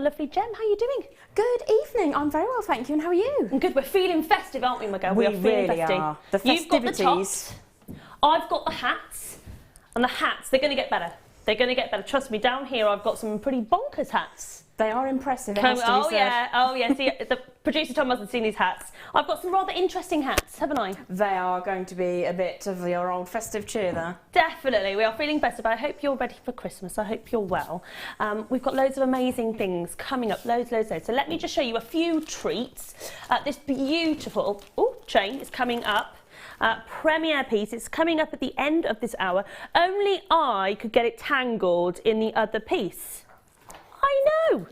lovely Gem. How are you doing? Good evening. I'm very well, thank you. And how are you? I'm good. We're feeling festive, aren't we, my girl? We are feeling really festive. are. The You've got the festivities. tops. I've got the hats. And the hats, they're going to get better. They're going to get better. Trust me, down here I've got some pretty bonkers hats. They are impressive. Oh yeah. See, the producer Tom hasn't seen these hats. I've got some rather interesting hats, haven't I? They are going to be a bit of your old festive cheer there. Definitely, we are feeling festive. I hope you're ready for Christmas. I hope you're well. We've got loads of amazing things coming up, loads. So let me just show you a few treats. This beautiful chain is coming up. Premiere piece. It's coming up at the end of this hour. Only I could get it tangled in the other piece. I know.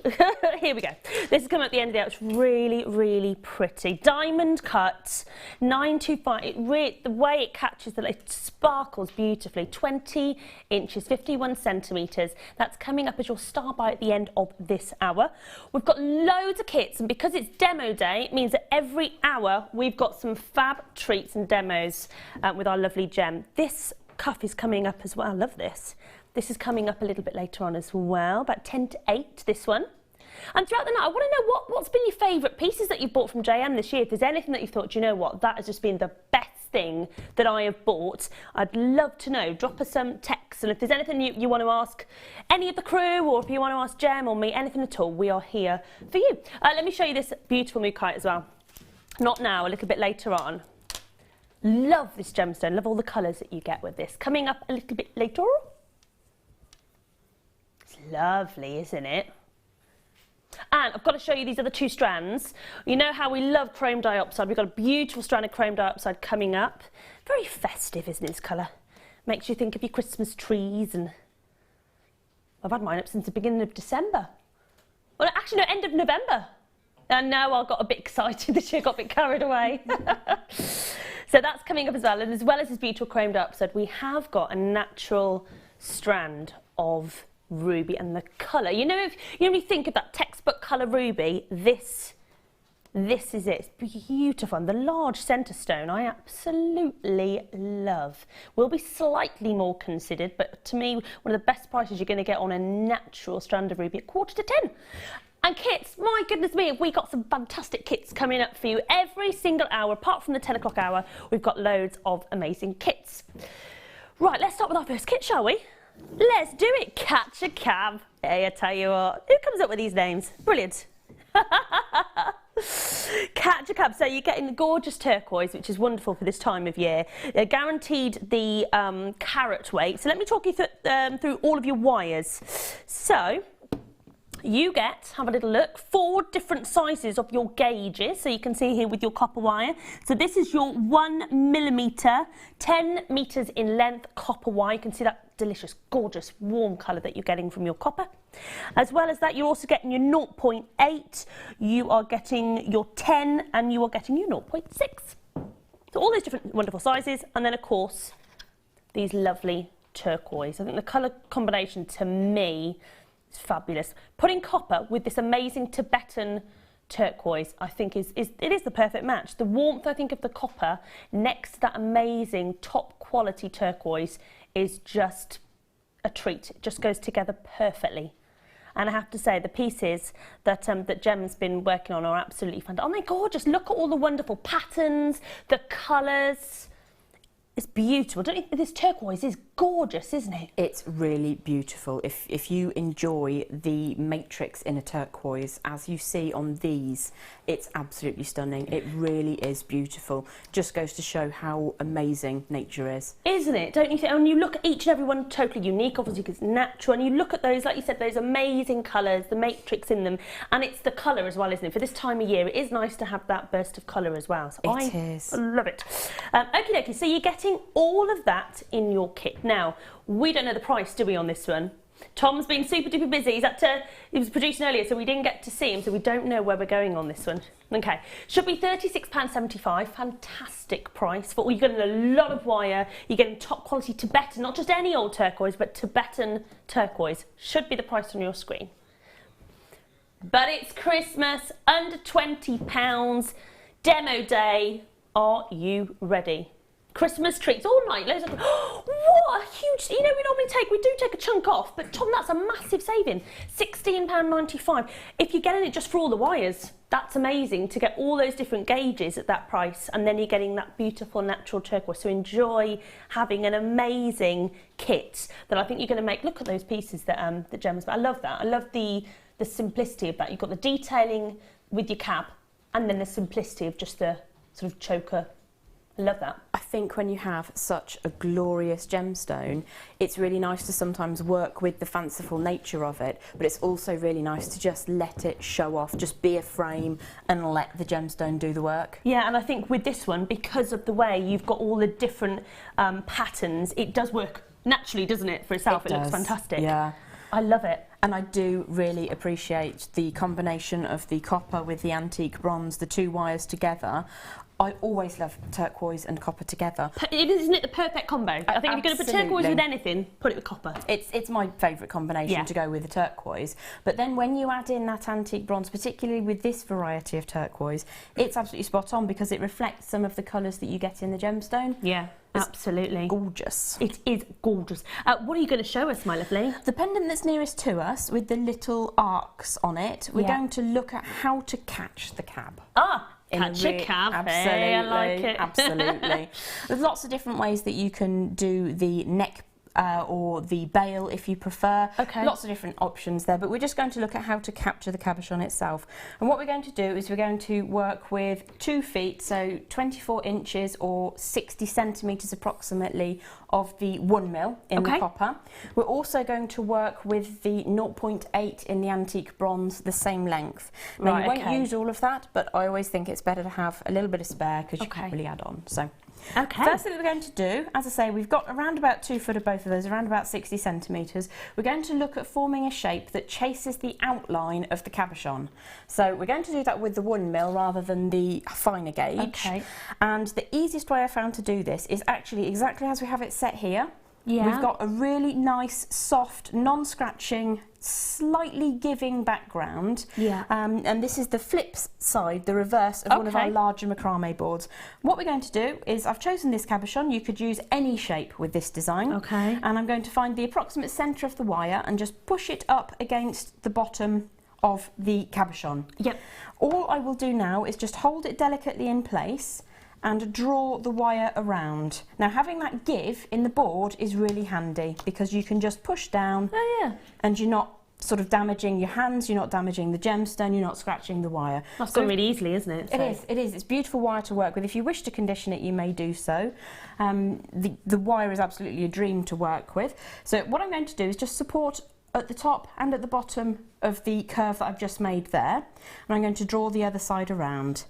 Here we go. This is coming at the end of the hour. It's really, really pretty. Diamond cut, 925. The way it catches the light, it sparkles beautifully. 20 inches, 51 centimetres. That's coming up as your star by at the end of this hour. We've got loads of kits, and because it's demo day, it means that every hour we've got some fab treats and demos with our lovely Gem. This cuff is coming up as well. I love this. This is coming up a little bit later on as well, about 10 to 8, this one. And throughout the night, I want to know what's been your favourite pieces that you've bought from JM this year. If there's anything that you've thought, do you know what, that has just been the best thing that I have bought, I'd love to know. Drop us some texts, and if there's anything you want to ask any of the crew, or if you want to ask Gem or me, anything at all, we are here for you. Let me show you this beautiful Mookaite as well. Not now, a little bit later on. Love this gemstone, love all the colours that you get with this. Coming up a little bit later. Lovely, isn't it? And I've got to show you these other two strands. You know how we love chrome diopside. We've got a beautiful strand of chrome diopside coming up. Very festive, isn't it, this colour? Makes you think of your Christmas trees. And I've had mine up since the beginning of December. Well, actually, no, end of November. And now I got a bit excited this year, got a bit carried away. So that's coming up as well. And as well as this beautiful chrome diopside, we have got a natural strand of ruby, and the colour, you know, if you only think of that textbook colour ruby, this is it. It's beautiful. And the large centre stone I absolutely love. Will be slightly more considered, but to me, one of the best prices you're going to get on a natural strand of ruby at 9:45. And kits, my goodness me, have we got some fantastic kits coming up for you every single hour. Apart from the 10 o'clock hour, we've got loads of amazing kits. Right, let's start with our first kit, shall we? Let's do it. Catch a cab. Hey, I tell you what, who comes up with these names? Brilliant. Catch a cab. So you're getting the gorgeous turquoise, which is wonderful for this time of year. They're guaranteed the carat weight. So let me talk you through all of your wires. So you get, have a little look, 4 different sizes of your gauges. So you can see here with your copper wire. So this is your 1mm, 10 metres in length copper wire. You can see that delicious, gorgeous, warm colour that you're getting from your copper. As well as that, you're also getting your 0.8, you are getting your 10, and you are getting your 0.6. So all those different wonderful sizes, and then of course, these lovely turquoise. I think the colour combination to me is fabulous. Putting copper with this amazing Tibetan turquoise, I think it is the perfect match. The warmth, I think, of the copper next to that amazing top quality turquoise is just a treat. It just goes together perfectly. And I have to say, the pieces that that Gem's been working on are absolutely fantastic. Aren't they gorgeous? Look at all the wonderful patterns, the colours. It's beautiful. Don't you think this turquoise is gorgeous, isn't it? It's really beautiful. If you enjoy the matrix in a turquoise, as you see on these, it's absolutely stunning. It really is beautiful. Just goes to show how amazing nature is. Isn't it? Don't you think? And you look at each and every one totally unique, obviously, because it's natural. And you look at those, like you said, those amazing colours, the matrix in them. And it's the colour as well, isn't it? For this time of year, it is nice to have that burst of colour as well. So it is. I love it. Okie dokie, so you're getting all of that in your kit. Now, we don't know the price, do we, on this one? Tom's been super duper busy. He was producing earlier, so we didn't get to see him, so we don't know where we're going on this one. Okay, should be £36.75. Fantastic price for all. You're getting a lot of wire. You're getting top quality Tibetan, not just any old turquoise, but Tibetan turquoise. Should be the price on your screen. But it's Christmas, under £20, demo day. Are you ready? Christmas treats all night. Loads of what a huge, you know, we do take a chunk off, but Tom, that's a massive saving. £16.95. If you're getting it just for all the wires, that's amazing to get all those different gauges at that price, and then you're getting that beautiful natural turquoise. So enjoy having an amazing kit that I think you're going to make. Look at those pieces that that Jem was. I love that. I love the simplicity of that. You've got the detailing with your cab, and then the simplicity of just the sort of choker. I love that. I think when you have such a glorious gemstone, it's really nice to sometimes work with the fanciful nature of it, but it's also really nice to just let it show off, just be a frame and let the gemstone do the work. Yeah, and I think with this one, because of the way you've got all the different patterns, it does work naturally, doesn't it, for itself? It looks fantastic. Yeah. I love it. And I do really appreciate the combination of the copper with the antique bronze, the two wires together. I always love turquoise and copper together. Isn't it the perfect combo? I think if you're going to put turquoise with anything, put it with copper. It's my favourite combination to go with the turquoise. But then when you add in that antique bronze, particularly with this variety of turquoise, it's absolutely spot on because it reflects some of the colours that you get in the gemstone. Yeah. Absolutely. Gorgeous. It is gorgeous. What are you going to show us, my lovely? The pendant that's nearest to us with the little arcs on it, we're going to look at how to catch the cab. Catch a cab. Absolutely, hey, I like it. Absolutely. There's lots of different ways that you can do the neck or the bail if you prefer. Okay. Lots of different options there, but we're just going to look at how to capture the cabochon itself. And what we're going to do is we're going to work with 2 feet, so 24 inches or 60 centimetres approximately of the 1mm in the copper. We're also going to work with the 0.8 in the antique bronze, the same length. Now, you won't use all of that, but I always think it's better to have a little bit of spare because you can't really add on. So. First thing that we're going to do, as I say, we've got around about 2 foot of both of those, around about 60 centimetres. We're going to look at forming a shape that chases the outline of the cabochon. So we're going to do that with the 1mm rather than the finer gauge. Okay. And the easiest way I found to do this is actually exactly as we have it set here. Yeah. We've got a really nice, soft, non-scratching, slightly giving background. Yeah. And this is the flip side, the reverse of one of our larger macrame boards. What we're going to do is, I've chosen this cabochon. You could use any shape with this design. Okay. And I'm going to find the approximate centre of the wire and just push it up against the bottom of the cabochon. Yep. All I will do now is just hold it delicately in place and draw the wire around. Now, having that give in the board is really handy because you can just push down and you're not sort of damaging your hands, you're not damaging the gemstone, you're not scratching the wire. That's gone really easily, isn't it? It is. It's beautiful wire to work with. If you wish to condition it, you may do so. The wire is absolutely a dream to work with. So what I'm going to do is just support at the top and at the bottom of the curve that I've just made there. And I'm going to draw the other side around.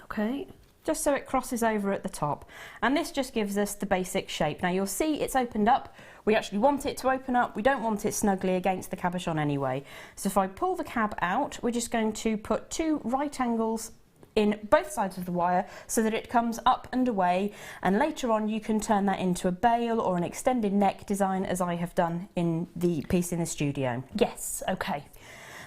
Okay. Just so it crosses over at the top. And this just gives us the basic shape. Now you'll see it's opened up. We actually want it to open up. We don't want it snugly against the cabochon anyway. So if I pull the cab out, we're just going to put 2 right angles in both sides of the wire so that it comes up and away, and later on you can turn that into a bail or an extended neck design as I have done in the piece in the studio. Yes, okay.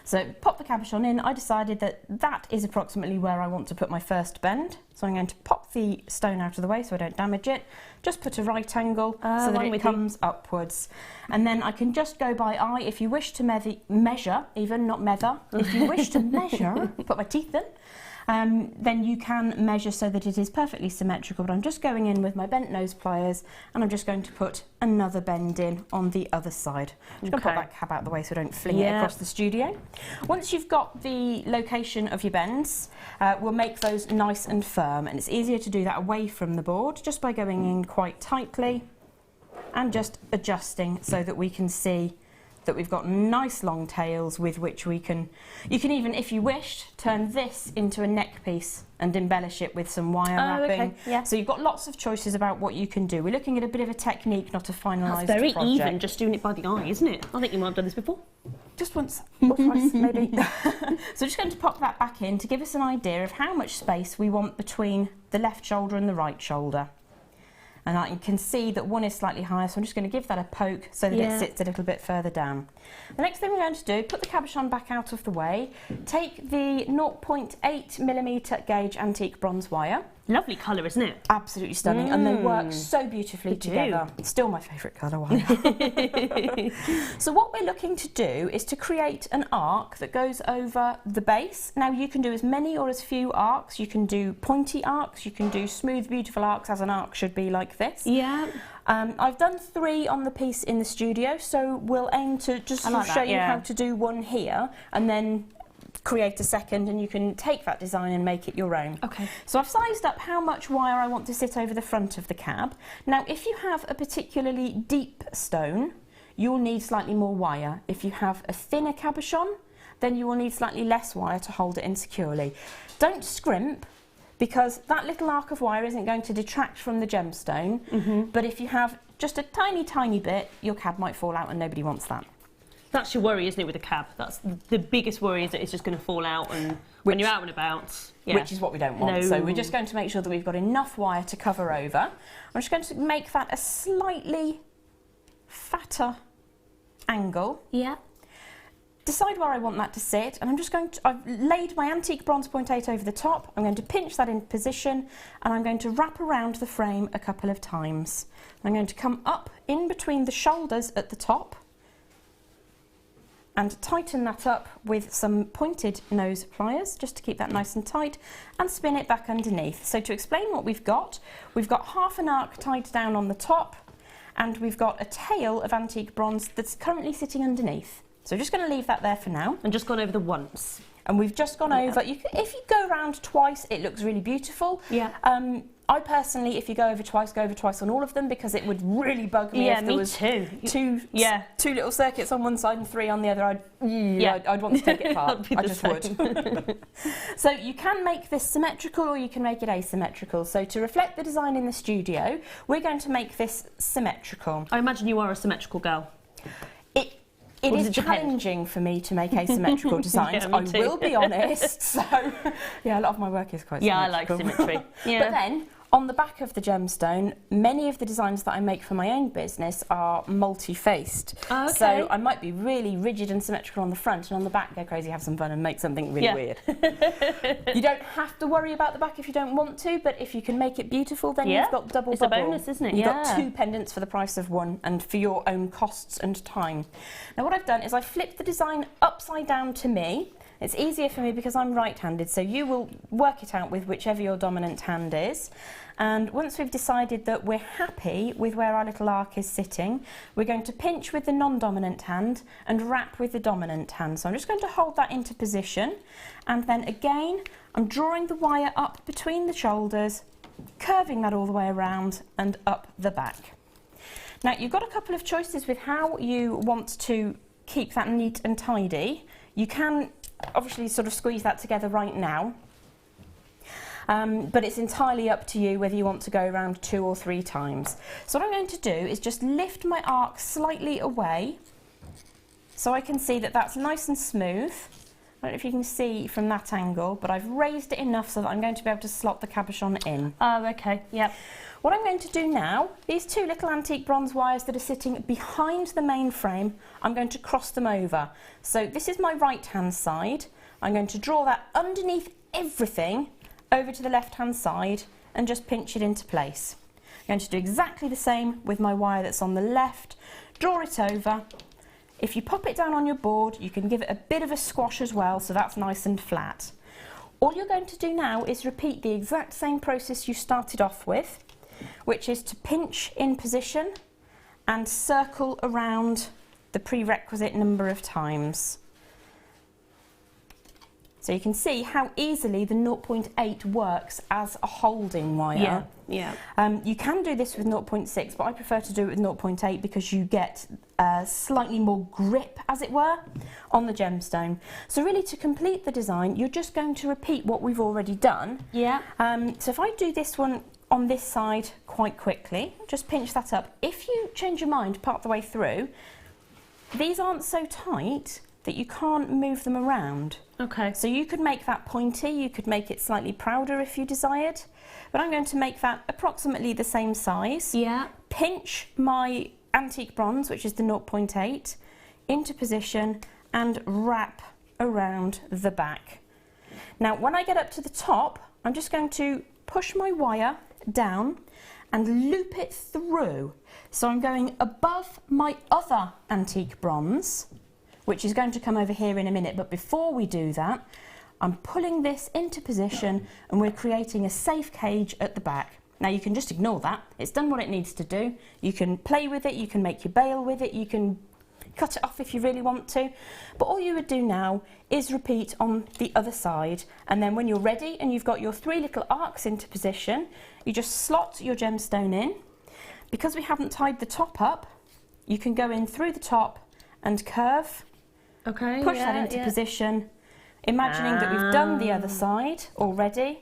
So pop the cabochon in. I decided that that is approximately where I want to put my first bend. So I'm going to pop the stone out of the way so I don't damage it. Just put a right angle so that it comes upwards. And then I can just go by eye. If you wish to measure, even not mether, if you wish to measure, put my teeth in, then you can measure so that it is perfectly symmetrical. But I'm just going in with my bent nose pliers and I'm just going to put another bend in on the other side. I'm just going to put that cab out the way so I don't fling it across the studio. Once you've got the location of your bends, we'll make those nice and firm, and it's easier to do that away from the board just by going in quite tightly and just adjusting so that we can see that we've got nice long tails with which you can even, if you wished, turn this into a neck piece and embellish it with some wire wrapping. So you've got lots of choices about what you can do. We're looking at a bit of a technique, not a finalised project. That's very even, just doing it by the eye, isn't it? I think you might have done this before. Just once or twice, maybe. So just going to pop that back in to give us an idea of how much space we want between the left shoulder and the right shoulder. And I can see that one is slightly higher, so I'm just going to give that a poke so that it sits a little bit further down. The next thing we're going to do, put the cabochon back out of the way, take the 0.8mm gauge antique bronze wire, Lovely colour, isn't it? Absolutely stunning, and they work so beautifully together. It's still my favourite colour. So what we're looking to do is to create an arc that goes over the base. Now you can do as many or as few arcs. You can do pointy arcs, you can do smooth, beautiful arcs, as an arc should be like this. Yeah. I've done 3 on the piece in the studio, so we'll aim to just show you how to do one here, and then create a second, and you can take that design and make it your own. Okay. So I've sized up how much wire I want to sit over the front of the cab. Now if you have a particularly deep stone, you'll need slightly more wire. If you have a thinner cabochon, then you will need slightly less wire to hold it in securely. Don't scrimp, because that little arc of wire isn't going to detract from the gemstone, but if you have just a tiny bit, your cab might fall out, and nobody wants that. That's your worry, isn't it, with a cab? That's the biggest worry, is that it's just going to fall out, and when you're out and about. Yeah. Which is what we don't want. No. So we're just going to make sure that we've got enough wire to cover over. I'm just going to make that a slightly fatter angle. Yeah. Decide where I want that to sit, and I'm just going to, I've laid my antique bronze 0.8 over the top. I'm going to pinch that into position, and I'm going to wrap around the frame a couple of times. I'm going to come up in between the shoulders at the top, and tighten that up with some pointed nose pliers, just to keep that nice and tight, and spin it back underneath. So to explain what we've got half an arc tied down on the top, and we've got a tail of antique bronze that's currently sitting underneath. So just going to leave that there for now. And just gone over the once. And we've just gone over, if you go around twice, it looks really beautiful. Yeah. I personally, if you go over twice on all of them, because it would really bug me if there was two little circuits on one side and 3 on the other. I'd want to take it apart. I just would. So you can make this symmetrical, or you can make it asymmetrical. So to reflect the design in the studio, we're going to make this symmetrical. I imagine you are a symmetrical girl. It is challenging for me to make asymmetrical designs, I will be honest. So, yeah, a lot of my work is quite symmetrical. Yeah, I like symmetry. Yeah. But then, on the back of the gemstone, many of the designs that I make for my own business are multi-faced. Oh, okay. So I might be really rigid and symmetrical on the front, and on the back go crazy, have some fun and make something really weird. You don't have to worry about the back if you don't want to, but if you can make it beautiful, then you've got double bubble. It's a bonus, isn't it? You've got 2 pendants for the price of 1, and for your own costs and time. Now what I've done is I've flipped the design upside down to me. It's easier for me because I'm right-handed, so you will work it out with whichever your dominant hand is. And once we've decided that we're happy with where our little arc is sitting, we're going to pinch with the non-dominant hand and wrap with the dominant hand. So I'm just going to hold that into position, and then again I'm drawing the wire up between the shoulders, curving that all the way around and up the back. Now you've got a couple of choices with how you want to keep that neat and tidy. You can obviously sort of squeeze that together right now, but it's entirely up to you whether you want to go around 2 or 3 times. So what I'm going to do is just lift my arc slightly away so I can see that that's nice and smooth. I don't know if you can see from that angle, but I've raised it enough so that I'm going to be able to slot the cabochon in. Oh, okay, yep. What I'm going to do now, these 2 little antique bronze wires that are sitting behind the main frame, I'm going to cross them over. So this is my right-hand side. I'm going to draw that underneath everything over to the left-hand side and just pinch it into place. I'm going to do exactly the same with my wire that's on the left. Draw it over. If you pop it down on your board, you can give it a bit of a squash as well, so that's nice and flat. All you're going to do now is repeat the exact same process you started off with, which is to pinch in position and circle around the prerequisite number of times. So you can see how easily the 0.8 works as a holding wire. Yeah. You can do this with 0.6, but I prefer to do it with 0.8 because you get slightly more grip, as it were, on the gemstone. So really, to complete the design, you're just going to repeat what we've already done. Yeah. So if I do this one on this side quite quickly, just pinch that up. If you change your mind part the way through, these aren't so tight that you can't move them around. Okay. So you could make that pointy, you could make it slightly prouder if you desired, but I'm going to make that approximately the same size. Yeah. Pinch my antique bronze, which is the 0.8, into position and wrap around the back. Now when I get up to the top, I'm just going to push my wire down and loop it through. So I'm going above my other antique bronze, which is going to come over here in a minute, but before we do that, I'm pulling this into position and we're creating a safe cage at the back. Now you can just ignore that, it's done what it needs to do. You can play with it, you can make your bail with it, you can cut it off if you really want to, but all you would do now is repeat on the other side, and then when you're ready and you've got your 3 little arcs into position, you just slot your gemstone in. Because we haven't tied the top up, you can go in through the top and curve, push that into position, imagining that we've done the other side already.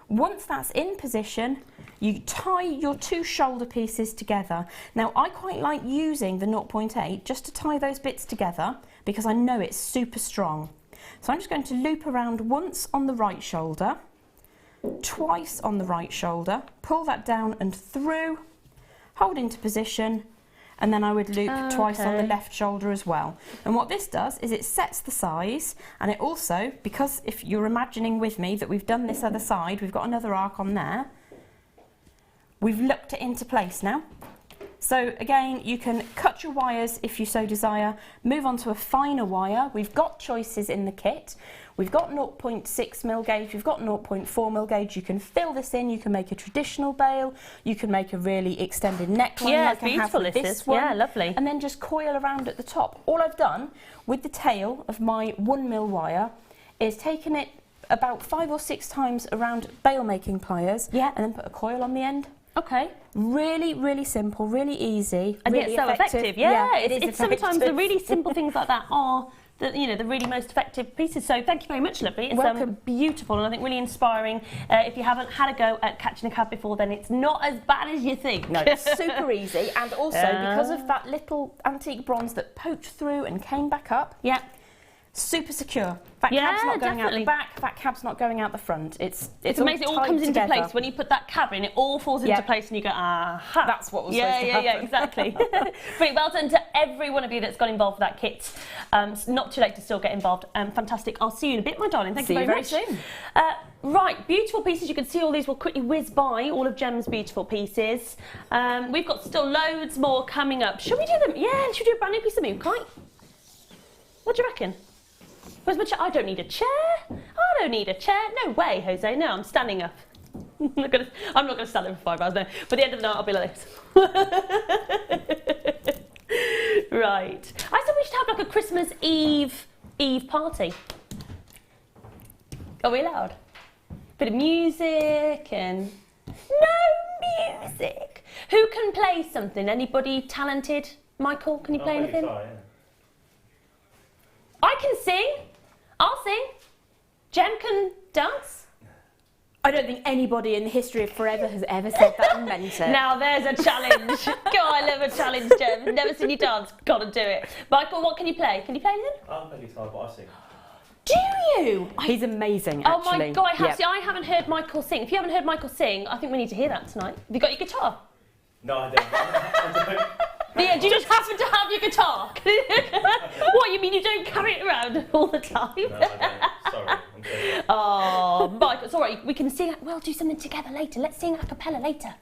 Once that's in position, you tie your 2 shoulder pieces together. Now, I quite like using the 0.8 just to tie those bits together because I know it's super strong. So I'm just going to loop around once on the right shoulder, twice on the right shoulder, pull that down and through, hold into position, and then I would loop twice on the left shoulder as well. And what this does is it sets the size, and it also, because if you're imagining with me that we've done this other side, we've got another arc on there, we've looked it into place now. So again, you can cut your wires if you so desire, move on to a finer wire. We've got choices in the kit. We've got 0.6mm gauge, we've got 0.4mm gauge. You can fill this in, you can make a traditional bail, you can make a really extended neckline like I have with this one. Yeah, lovely. And then just coil around at the top. All I've done with the tail of my 1mm wire is taken it about 5 or 6 times around bail making pliers, and then put a coil on the end. Okay. Really, really simple, really easy, and really yet so effective. Yeah, it's sometimes the really simple things like that are the really most effective pieces. So thank you very much, lovely. It's beautiful and I think really inspiring. If you haven't had a go at catching a cab before, then it's not as bad as you think. No, it's super easy, and also because of that little antique bronze that poked through and came back up. Yeah. Super secure. That cab's not going out the back, that cab's not going out the front. It's amazing, it all comes into place. When you put that cab in, it all falls into place and you go, aha. That's what was supposed to happen. Yeah, exactly. Pretty well done to every one of you that's got involved with that kit. It's not too late to still get involved. Fantastic. I'll see you in a bit, my darling. Thank you very much. See you very soon. Right, beautiful pieces. You can see all these will quickly whiz by, all of Gem's beautiful pieces. We've got still loads more coming up. Should we do them? Yeah, should we do a brand new piece of Mookaite? What do you reckon? Where's my chair? I don't need a chair. I don't need a chair. No way, Jose. No, I'm standing up. I'm not going to stand there for 5 hours, no. But at the end of the night, I'll be like this. Right. I said we should have like a Christmas Eve party. Are we allowed? Bit of music and... No music. Who can play something? Anybody talented? Michael, can you play anything? Guitar, yeah. I can sing. I'll sing. Jem can dance. I don't think anybody in the history of forever has ever said that and meant it. Now there's a challenge. God, I love a challenge, Jem. Never seen you dance. Gotta do it. Michael, what can you play? Can you play anything? I don't play guitar, but I sing. Do you? He's amazing, actually. Oh my God, I have. See, I haven't heard Michael sing. If you haven't heard Michael sing, I think we need to hear that tonight. Have you got your guitar? No, I don't. I don't. Yeah, do you just happen to have your guitar? What, you mean you don't carry it around all the time? No, I don't. Sorry. I'm sorry. Oh, Michael, it's all right. We can sing. We'll do something together later. Let's sing a cappella later.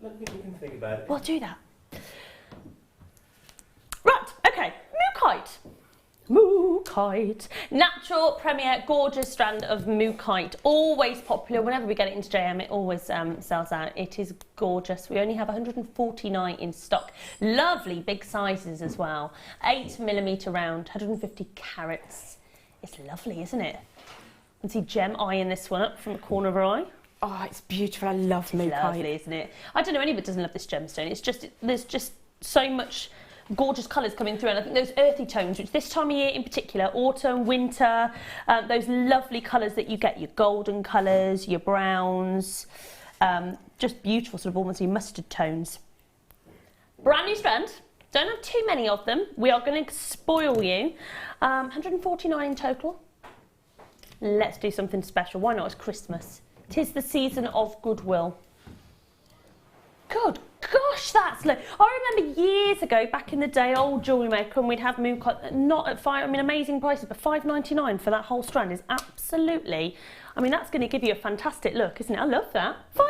We can think about it. We'll do that. Right, okay. Mookaite. Mookaite. Natural, premier, gorgeous strand of Mookaite. Always popular. Whenever we get it into JM, it always sells out. It is gorgeous. We only have 149 in stock. Lovely big sizes as well. 8mm round, 150 carats. It's lovely, isn't it? You can see Gem eyeing this one up from the corner of her eye. Oh, it's beautiful. I love Mookaite. Lovely, isn't it? I don't know anybody that doesn't love this gemstone. It's just, there's just so much gorgeous colours coming through, and I think those earthy tones, which this time of year in particular, autumn, winter, those lovely colours that you get, your golden colours, your browns, just beautiful, sort of almost your mustard tones. Brand new strand, don't have too many of them, we are going to spoil you. 149 in total. Let's do something special. Why not? It's Christmas. 'Tis the season of goodwill. Good gosh, gosh, that's low. I remember years ago, back in the day, old Jewellery Maker, and we'd have Mookaite, not at amazing prices, but £5.99 for that whole strand is absolutely, I mean, that's going to give you a fantastic look, isn't it? I love that. £5.99.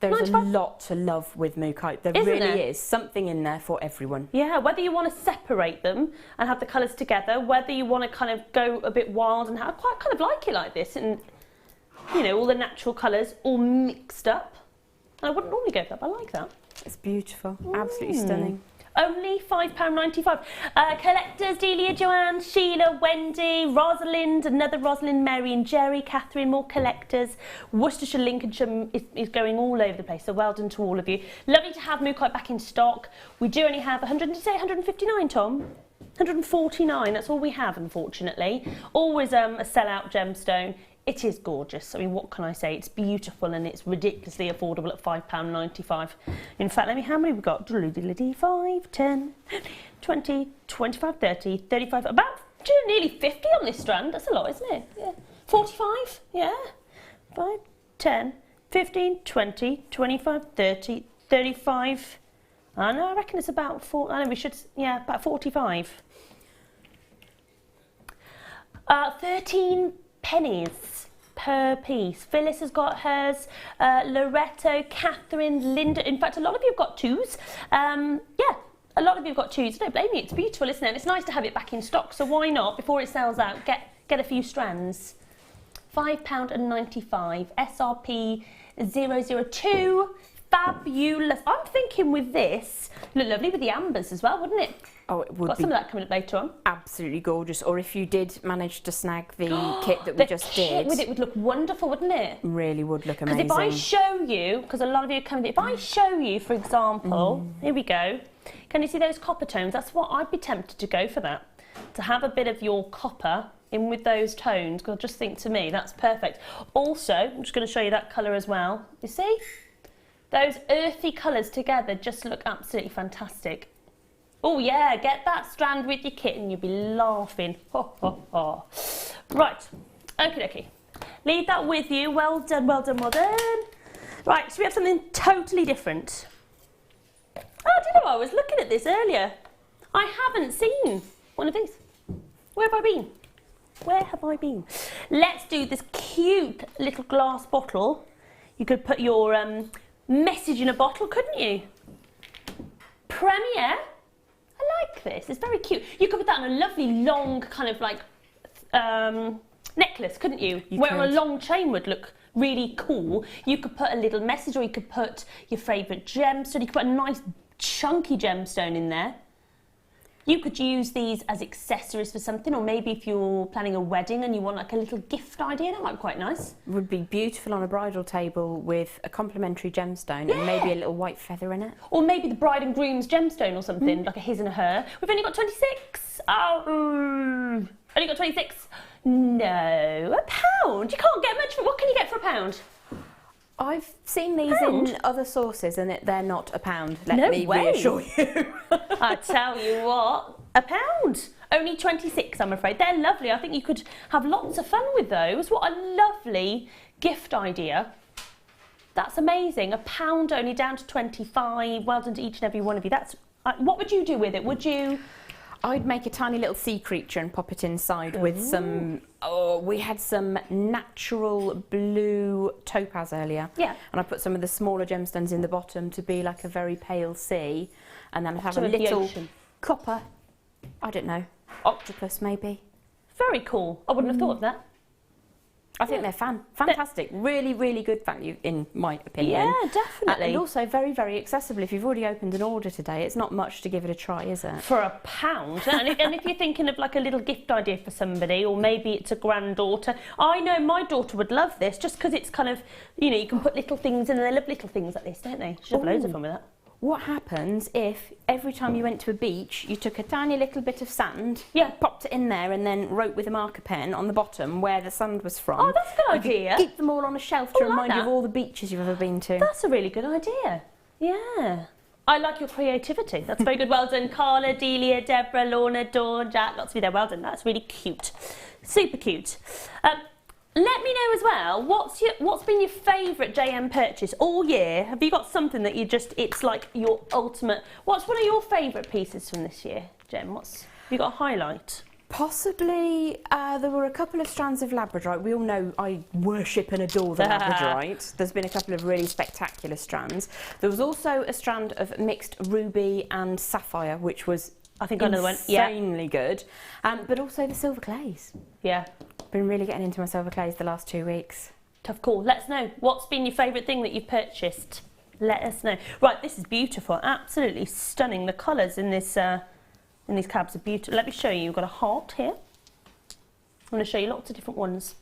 There's 95. a lot to love with Mookaite. There Isn't really there? is something in there for everyone. Yeah, whether you want to separate them and have the colours together, whether you want to kind of go a bit wild and have, I quite kind of like it like this, and you know, all the natural colours all mixed up. And I wouldn't normally go for that, but I like that. It's beautiful, absolutely stunning. Only £5.95. Collectors, Delia, Joanne, Sheila, Wendy, Rosalind, another Rosalind, Mary and Jerry, Catherine, more collectors. Worcestershire, Lincolnshire is going all over the place, so well done to all of you. Lovely to have Mookaite back in stock. We do only have 159, Tom? 149, that's all we have, unfortunately. Always a sellout gemstone. It is gorgeous. I mean, what can I say? It's beautiful and it's ridiculously affordable at £5.95. In fact, let me, how many we've got? 5, 10, 20, 25, 30, 35, about nearly 50 on this strand. That's a lot, isn't it? Yeah. 45, yeah. 5, 10, 15, 20, 25, 30, 35. I know, I reckon it's about 4, I know we should, yeah, about 45. 13 pennies per piece. Phyllis has got hers, Loretto, Catherine, Linda. In fact, a lot of you have got twos. Yeah, a lot of you have got twos. Don't blame me. It's beautiful, isn't it? And it's nice to have it back in stock. So why not, before it sells out, get a few strands. £5.95. SRP 002. Fabulous. I'm thinking with this, look lovely with the ambers as well, wouldn't it? Oh, it would Got be some of that coming up later on. absolutely gorgeous. Or if you did manage to snag the kit that we just did. The kit with it would look wonderful, wouldn't it? Really would look amazing. Because if I show you, because a lot of you are coming, if I show you, for example, here we go. Can you see those copper tones? That's what I'd be tempted to go for that. To have a bit of your copper in with those tones, because I just think to me that's perfect. Also, I'm just going to show you that colour as well. You see? Those earthy colours together just look absolutely fantastic. Oh yeah, get that strand with your kit and you'll be laughing. Ho, ho, ho. Right, okie dokie. Leave that with you. Well done, well done, well done. Right, so we have something totally different. Oh, do you know, I was looking at this earlier. I haven't seen one of these. Where have I been? Where have I been? Let's do this cute little glass bottle. You could put your message in a bottle, couldn't you? Premiere. I like this. It's very cute. You could put that on a lovely long kind of like necklace, couldn't you? Where a long chain would look really cool. You could put a little message, or you could put your favourite gemstone. You could put a nice chunky gemstone in there. You could use these as accessories for something, or maybe if you're planning a wedding and you want like a little gift idea, that might be quite nice. Would be beautiful on a bridal table with a complimentary gemstone and maybe a little white feather in it. Or maybe the bride and groom's gemstone or something, like a his and a her. We've only got 26. Oh, only got 26. No, £1. You can't get much for, what can you get for £1? I've seen these in other sources and they're not £1. Let No me way. reassure you. I tell you what, £1. Only 26, I'm afraid. They're lovely. I think you could have lots of fun with those. What a lovely gift idea. That's amazing. £1 only down to 25. Well done to each and every one of you. That's what would you do with it? Would you? I'd make a tiny little sea creature and pop it inside with some, we had some natural blue topaz earlier. Yeah. And I put some of the smaller gemstones in the bottom to be like a very pale sea. And then I'd have a little copper, I don't know, octopus maybe. Very cool. I wouldn't have thought of that. I think they're fantastic. Really, really good value in my opinion. Yeah, definitely. And also very, very accessible. If you've already opened an order today, it's not much to give it a try, is it? For £1. and if you're thinking of like a little gift idea for somebody, or maybe it's a granddaughter. I know my daughter would love this, just because it's kind of, you know, you can put little things in, and they love little things like this, don't they? She'll have loads of fun with that. What happens if every time you went to a beach, you took a tiny little bit of sand, popped it in there, and then wrote with a marker pen on the bottom where the sand was from? Oh, that's a good idea. Keep them all on a shelf to remind you of all the beaches you've ever been to. That's a really good idea. Yeah. I like your creativity. That's very good. Well done, Carla, Delia, Deborah, Lorna, Dawn, Jack. Lots of you there. Well done. That's really cute. Super cute. Let me know as well, what's been your favourite JM purchase all year? Have you got something that it's like your ultimate, what's one of your favourite pieces from this year, Jem? Have you got a highlight? Possibly, there were a couple of strands of labradorite. We all know I worship and adore the labradorite. There's been a couple of really spectacular strands. There was also a strand of mixed ruby and sapphire, which was I think another one. Yeah. Insanely good. But also the silver clays. Yeah. Been really getting into my silver clays the last 2 weeks. Tough call. Let us know. What's been your favourite thing that you've purchased? Let us know. Right, this is beautiful. Absolutely stunning. The colours in this in these cabs are beautiful. Let me show you. We've got a heart here. I'm going to show you lots of different ones.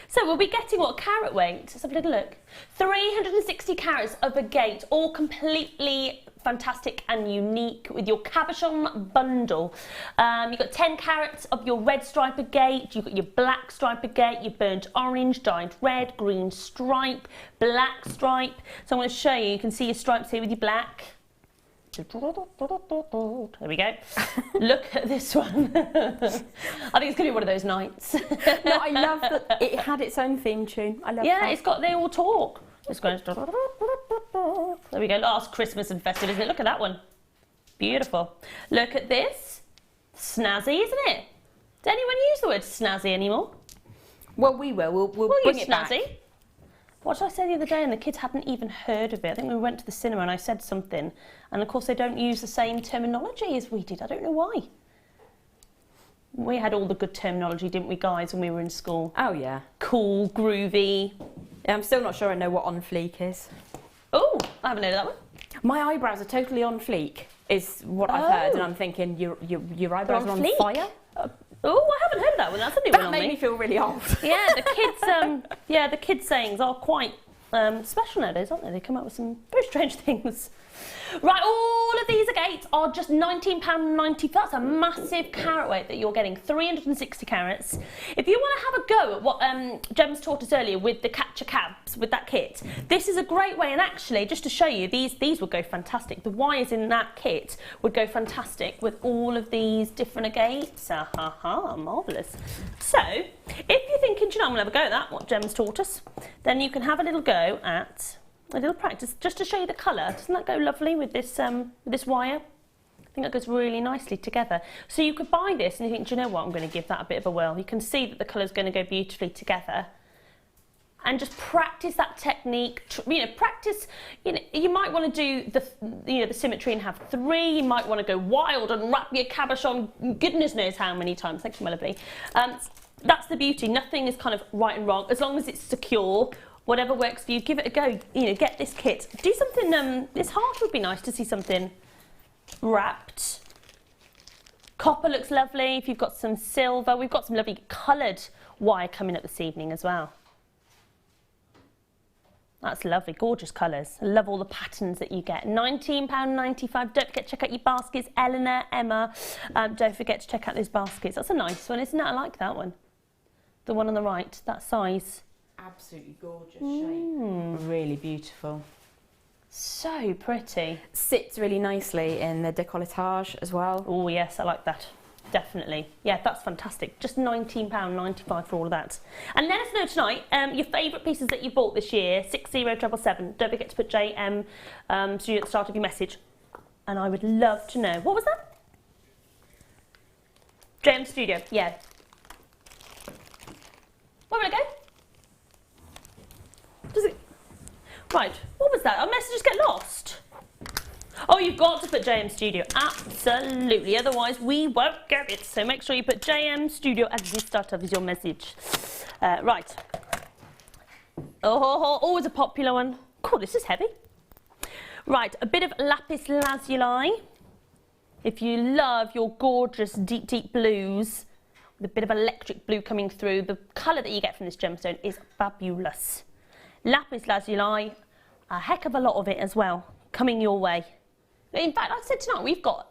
So we'll be getting what carat weight? Let's have a little look. 360 carats of agate, all completely fantastic and unique with your cabochon bundle. You've got 10 carats of your red stripe agate, you've got your black stripe agate, your burnt orange, dyed red, green stripe, black stripe. So I'm going to show you, you can see your stripes here with your black. There we go. Look at this one. I think it's going to be one of those nights. No, I love that it had its own theme tune. I love that. They all talk. It's going there we go. Last Christmas and Festive, isn't it? Look at that one. Beautiful. Look at this. Snazzy, isn't it? Does anyone use the word snazzy anymore? Well, we will. We'll bring use it back. snazzy. What did I say the other day and the kids hadn't even heard of it? I think we went to the cinema and I said something and of course they don't use the same terminology as we did. I don't know why. We had all the good terminology, didn't we, guys, when we were in school? Oh, yeah. Cool, groovy. Yeah, I'm still not sure I know what on fleek is. Oh, I haven't heard of that one. My eyebrows are totally on fleek, is what I've heard, and I'm thinking your eyebrows are on fire. Oh, I haven't heard that one. That's a new one on me. That made me feel really old. Yeah, the kids' sayings are quite special nowadays, aren't they? They come up with some very strange things. Right, all of these agates are just £19.90. That's a massive carat weight that you're getting, 360 carats. If you want to have a go at what Gem's taught us earlier with the capture cabs, with that kit, this is a great way, and actually, just to show you, these would go fantastic. The wires in that kit would go fantastic with all of these different agates. Marvellous. So, if you're thinking, do you know, I'm going to have a go at that, what Gem's taught us, then you can have a little go at a little practice, just to show you the colour. Doesn't that go lovely with this wire? I think that goes really nicely together. So you could buy this and you think, do you know what, I'm going to give that a bit of a whirl. You can see that the colour's going to go beautifully together. And just practice that technique. Practice. You might want to do the symmetry and have 3. You might want to go wild and wrap your cabochon goodness knows how many times. Thank you, my lovely. That's the beauty. Nothing is kind of right and wrong as long as it's secure. Whatever works for you, give it a go. Get this kit. Do something. This heart would be nice to see something wrapped. Copper looks lovely. If you've got some silver, we've got some lovely coloured wire coming up this evening as well. That's lovely, gorgeous colours. I love all the patterns that you get. £19.95. Don't forget to check out your baskets. Eleanor, Emma, don't forget to check out those baskets. That's a nice one, isn't it? I like that one. The one on the right, that size. Absolutely gorgeous shape. Really beautiful. So pretty. Sits really nicely in the décolletage as well. Oh yes, I like that. Definitely. Yeah, that's fantastic. Just £19.95 for all of that. And let us know tonight your favourite pieces that you bought this year. 60777. Don't forget to put JM Studio at the start of your message. And I would love to know. What was that? JM Studio, yeah. Where will it go? Does it? Right, what was that? Our messages get lost. Oh, you've got to put JM Studio, absolutely, otherwise we won't get it. So make sure you put JM Studio at the start of your message. Right. Oh, always a popular one. Cool, this is heavy. Right, a bit of Lapis lazuli. If you love your gorgeous deep, deep blues, with a bit of electric blue coming through, the colour that you get from this gemstone is fabulous. Lapis lazuli, a heck of a lot of it as well, coming your way. In fact, like I said tonight, we've got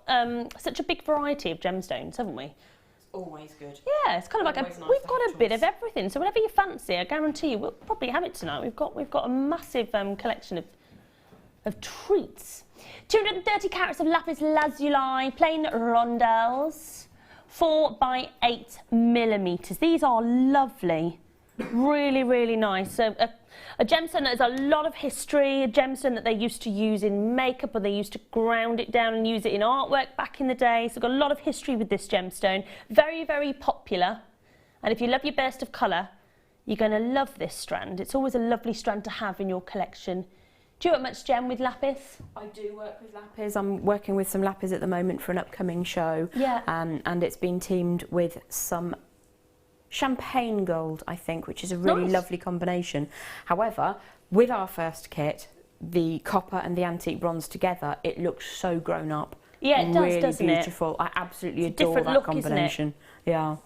such a big variety of gemstones, haven't we? It's always good. Yeah, it's kind of like we've got a bit of everything. So whatever you fancy, I guarantee you, we'll probably have it tonight. We've got a massive collection of treats. 230 carats of lapis lazuli, plain rondelles, 4 by 8 millimetres. These are lovely. Really, really nice. So a gemstone that has a lot of history, a gemstone that they used to use in makeup, or they used to ground it down and use it in artwork back in the day. So got a lot of history with this gemstone. Very, very popular. And if you love your burst of colour, you're going to love this strand. It's always a lovely strand to have in your collection. Do you work much gem with lapis? I do work with lapis. I'm working with some lapis at the moment for an upcoming show. Yeah. And it's been teamed with some champagne gold, I think, which is a really lovely combination. However, with our first kit, the copper and the antique bronze together, it looks so grown up. Yeah, it does, really doesn't it? Beautiful. I absolutely It's a adore different that look, isn't it? combination. Yeah.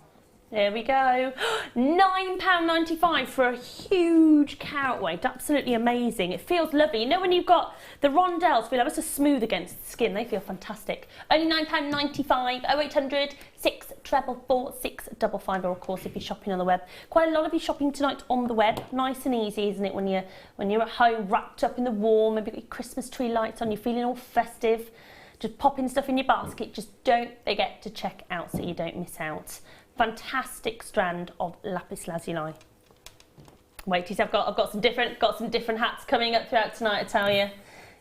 There we go. £9.95 for a huge carat weight. Absolutely amazing. It feels lovely. You know when you've got the rondelles feel ever so smooth against the skin, they feel fantastic. Only £9.95, 0800 644 655, or of course if you're shopping on the web. Quite a lot of you shopping tonight on the web. Nice and easy, isn't it, when you're at home wrapped up in the warm, maybe got your Christmas tree lights on, you're feeling all festive. Just popping stuff in your basket. Just don't forget to check out so you don't miss out. Fantastic strand of lapis lazuli. Wait, I've got some different hats coming up throughout tonight, I tell you.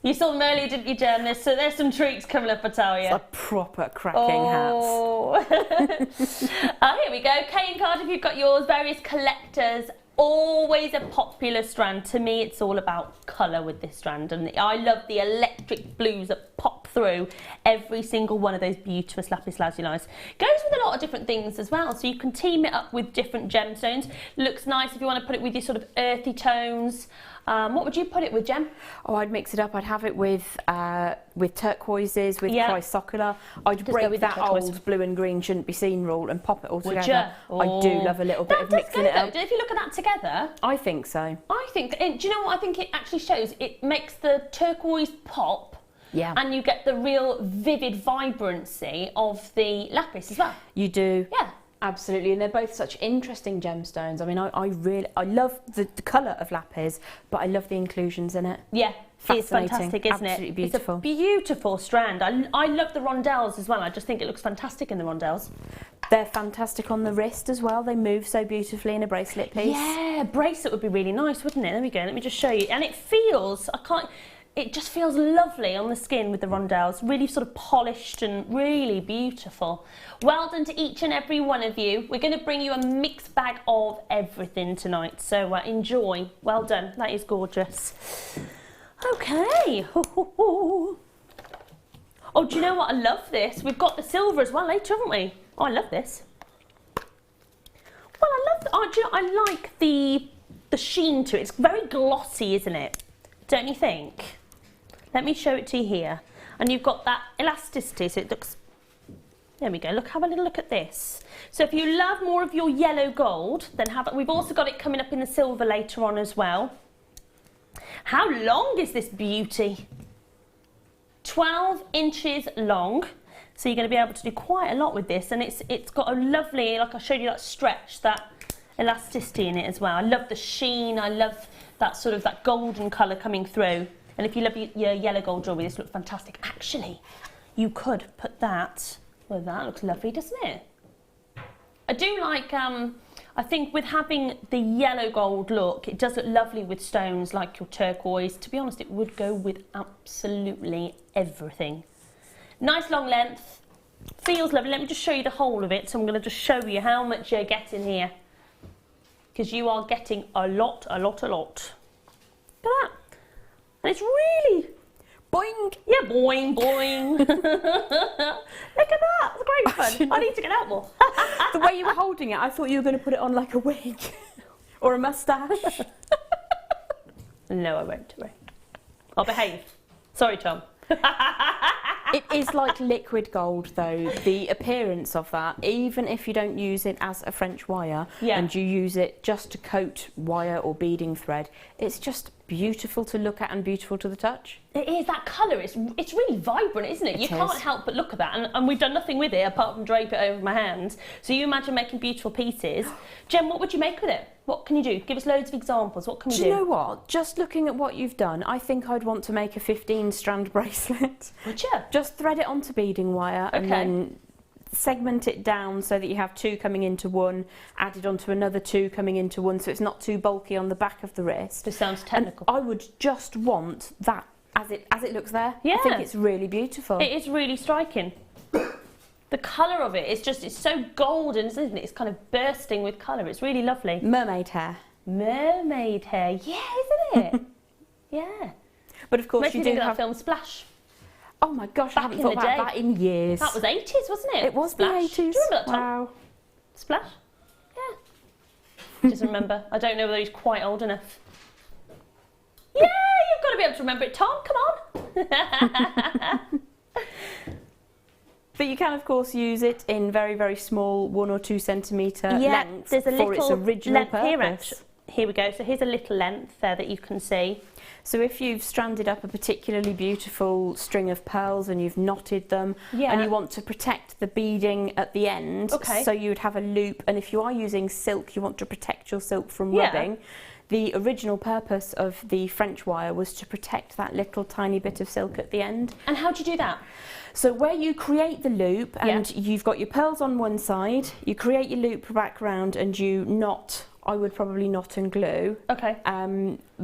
You saw them earlier, didn't you, Jem? There's some treats coming up, I tell you. It's a proper cracking hats. Here we go. Kay and Cardiff, you've got yours. Various collectors. Always a popular strand. To me, it's all about colour with this strand, and I love the electric blues that pop through every single one of those beautiful lapis lazuli. Goes with a lot of different things as well, so you can team it up with different gemstones. Looks nice if you want to put it with your sort of earthy tones. What would you put it with, Jem? Oh, I'd mix it up. I'd have it with turquoises, with chrysocolla. I'd Just go break with that the turquoise. old blue and green shouldn't be seen rule and pop it all Would together. you? I do love a little bit of mixing it up. If you look at that together, I think so. I think, and do you know what I think it actually shows? It makes the turquoise pop. Yeah. And you get the real vivid vibrancy of the lapis as well. You do. Yeah. Absolutely, and they're both such interesting gemstones. I mean, I love the colour of lapis, but I love the inclusions in it. Yeah, it's Fascinating. fantastic, isn't Absolutely it? beautiful. It's a beautiful strand. I love the rondelles as well. I just think it looks fantastic in the rondelles. They're fantastic on the wrist as well. They move so beautifully in a bracelet piece. Yeah, bracelet would be really nice, wouldn't it? There we go. Let me just show you. And it feels, it just feels lovely on the skin with the rondelles. Really sort of polished and really beautiful. Well done to each and every one of you. We're going to bring you a mixed bag of everything tonight. So enjoy. Well done. That is gorgeous. Okay. Oh, do you know what? I love this. We've got the silver as well later, haven't we? Oh, I love this. Well, do you know, I like the sheen to it. It's very glossy, isn't it? Don't you think? Let me show it to you here. And you've got that elasticity, so it looks... There we go. Look, have a little look at this. So if you love more of your yellow gold, then we've also got it coming up in the silver later on as well. How long is this beauty? 12 inches long. So you're going to be able to do quite a lot with this, and it's got a lovely, like I showed you, that stretch, that elasticity in it as well. I love the sheen. I love that sort of that golden colour coming through. And if you love your yellow gold jewellery, this looks fantastic. Actually, you could put that. Well, that looks lovely, doesn't it? I do like. I think with having the yellow gold look, it does look lovely with stones like your turquoise. To be honest, it would go with absolutely everything. Nice long length, feels lovely. Let me just show you the whole of it. So I'm going to just show you how much you're getting here, because you are getting a lot. Look at that. And it's really... Boing! Yeah, boing, boing. Look at that, it's great fun. I need to get out more. The way you were holding it, I thought you were going to put it on like a wig or a moustache. No, I won't. I'll behave. Sorry, Tom. It is like liquid gold though, the appearance of that, even if you don't use it as a French wire and you use it just to coat wire or beading thread, it's just beautiful to look at and beautiful to the touch. It is, that colour, it's really vibrant, isn't it? You can't help but look at that, and we've done nothing with it apart from drape it over my hands. So you imagine making beautiful pieces. Jem, what would you make with it? What can you do? Give us loads of examples. What can we do? Do you know what? Just looking at what you've done, I think I'd want to make a 15 strand bracelet. Would you? Just thread it onto beading wire and then segment it down so that you have 2 coming into one, added onto another 2 coming into one, so it's not too bulky on the back of the wrist. This sounds technical. And I would just want that as it looks there. Yeah. I think it's really beautiful. It is really striking. The colour of it, it's so golden, isn't it? It's kind of bursting with colour. It's really lovely. Mermaid hair. Mermaid hair, yeah, isn't it? Yeah. But of course Makes you me do think of have... that film Splash. Oh my gosh, I haven't thought about that in years. That was 80s, wasn't it? It was Splash. the 80s. Do you remember that, Tom? Wow. Splash? Yeah. Doesn't remember. I don't know whether he's quite old enough. Yeah, you've got to be able to remember it, Tom. Come on. But you can, of course, use it in very, very small 1 or 2 centimetre lengths there's a for its little original length purpose. Here we go. So here's a little length there that you can see. So if you've stranded up a particularly beautiful string of pearls and you've knotted them and you want to protect the beading at the end, so you would have a loop, and if you are using silk, you want to protect your silk from rubbing. The original purpose of the French wire was to protect that little tiny bit of silk at the end. And how do you do that? So where you create the loop and you've got your pearls on one side, you create your loop back round and you knot. I would probably knot and glue. Okay.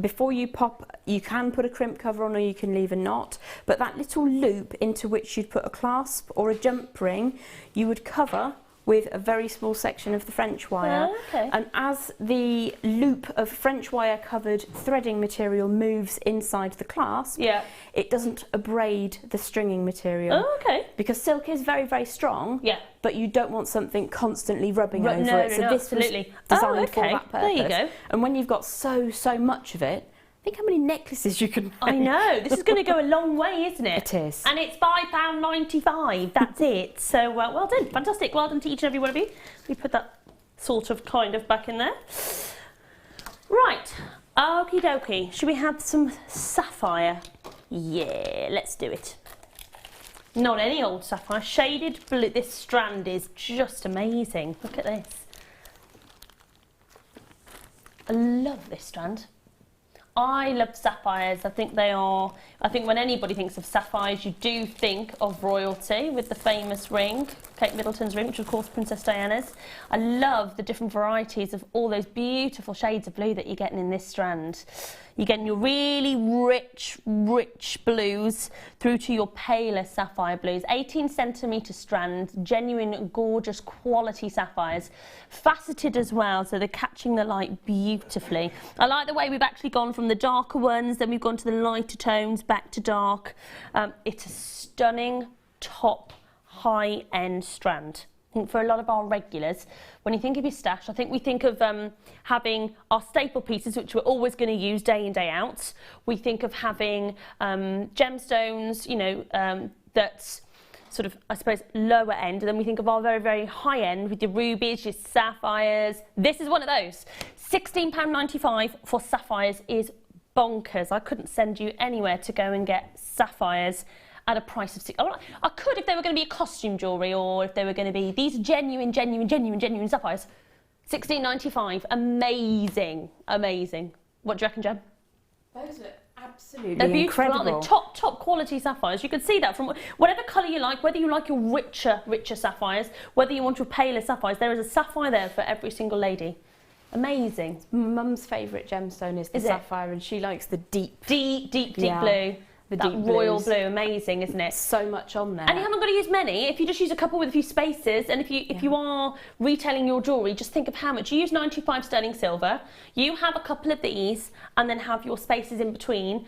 Before you pop, you can put a crimp cover on or you can leave a knot, but that little loop into which you'd put a clasp or a jump ring, you would cover with a very small section of the French wire. Oh, okay. And as the loop of French wire covered threading material moves inside the clasp, it doesn't abrade the stringing material. Oh, okay. Because silk is very, very strong, but you don't want something constantly rubbing over it. So this was designed for that purpose. There you go. And when you've got so much of it, think how many necklaces you can make. I know, this is going to go a long way, isn't it? It is. And it's £5.95, that's it. So well done, fantastic. Well done to each and every one of you. We put that sort of kind of back in there. Right, okie dokie. Should we have some sapphire? Yeah, let's do it. Not any old sapphire, shaded blue. This strand is just amazing. Look at this. I love this strand. I love sapphires. I think when anybody thinks of sapphires, you do think of royalty with the famous ring, Kate Middleton's ring, which of course Princess Diana's. I love the different varieties of all those beautiful shades of blue that you're getting in this strand. You're getting your really rich blues through to your paler sapphire blues. 18cm strand, genuine, gorgeous, quality sapphires. Faceted as well, so they're catching the light beautifully. I like the way we've actually gone from the darker ones, then we've gone to the lighter tones, back to dark. It's a stunning, top, high-end strand. I think for a lot of our regulars, when you think of your stash, I think we think of having our staple pieces, which we're always going to use day in, day out. We think of having gemstones, you know, that's sort of, I suppose, lower end. And then we think of our very, very high end with your rubies, your sapphires. This is one of those. £16.95 for sapphires is bonkers. I couldn't send you anywhere to go and get sapphires at a price of I could if they were going to be a costume jewellery, or if they were going to be these genuine sapphires. £16.95, amazing. What do you reckon, Jem? Those are absolutely They're beautiful, incredible. aren't they? Top quality sapphires. You can see that from whatever colour you like, whether you like your richer sapphires, whether you want your paler sapphires. There is a sapphire there for every single lady. Amazing. Mum's favourite gemstone is the sapphire, and she likes the deep blue. That royal blue, amazing, isn't it? So much on there. And you haven't got to use many. If you just use a couple with a few spaces, and if you are retailing your jewellery, just think of how much. You use 95 sterling silver, you have a couple of these, and then have your spaces in between.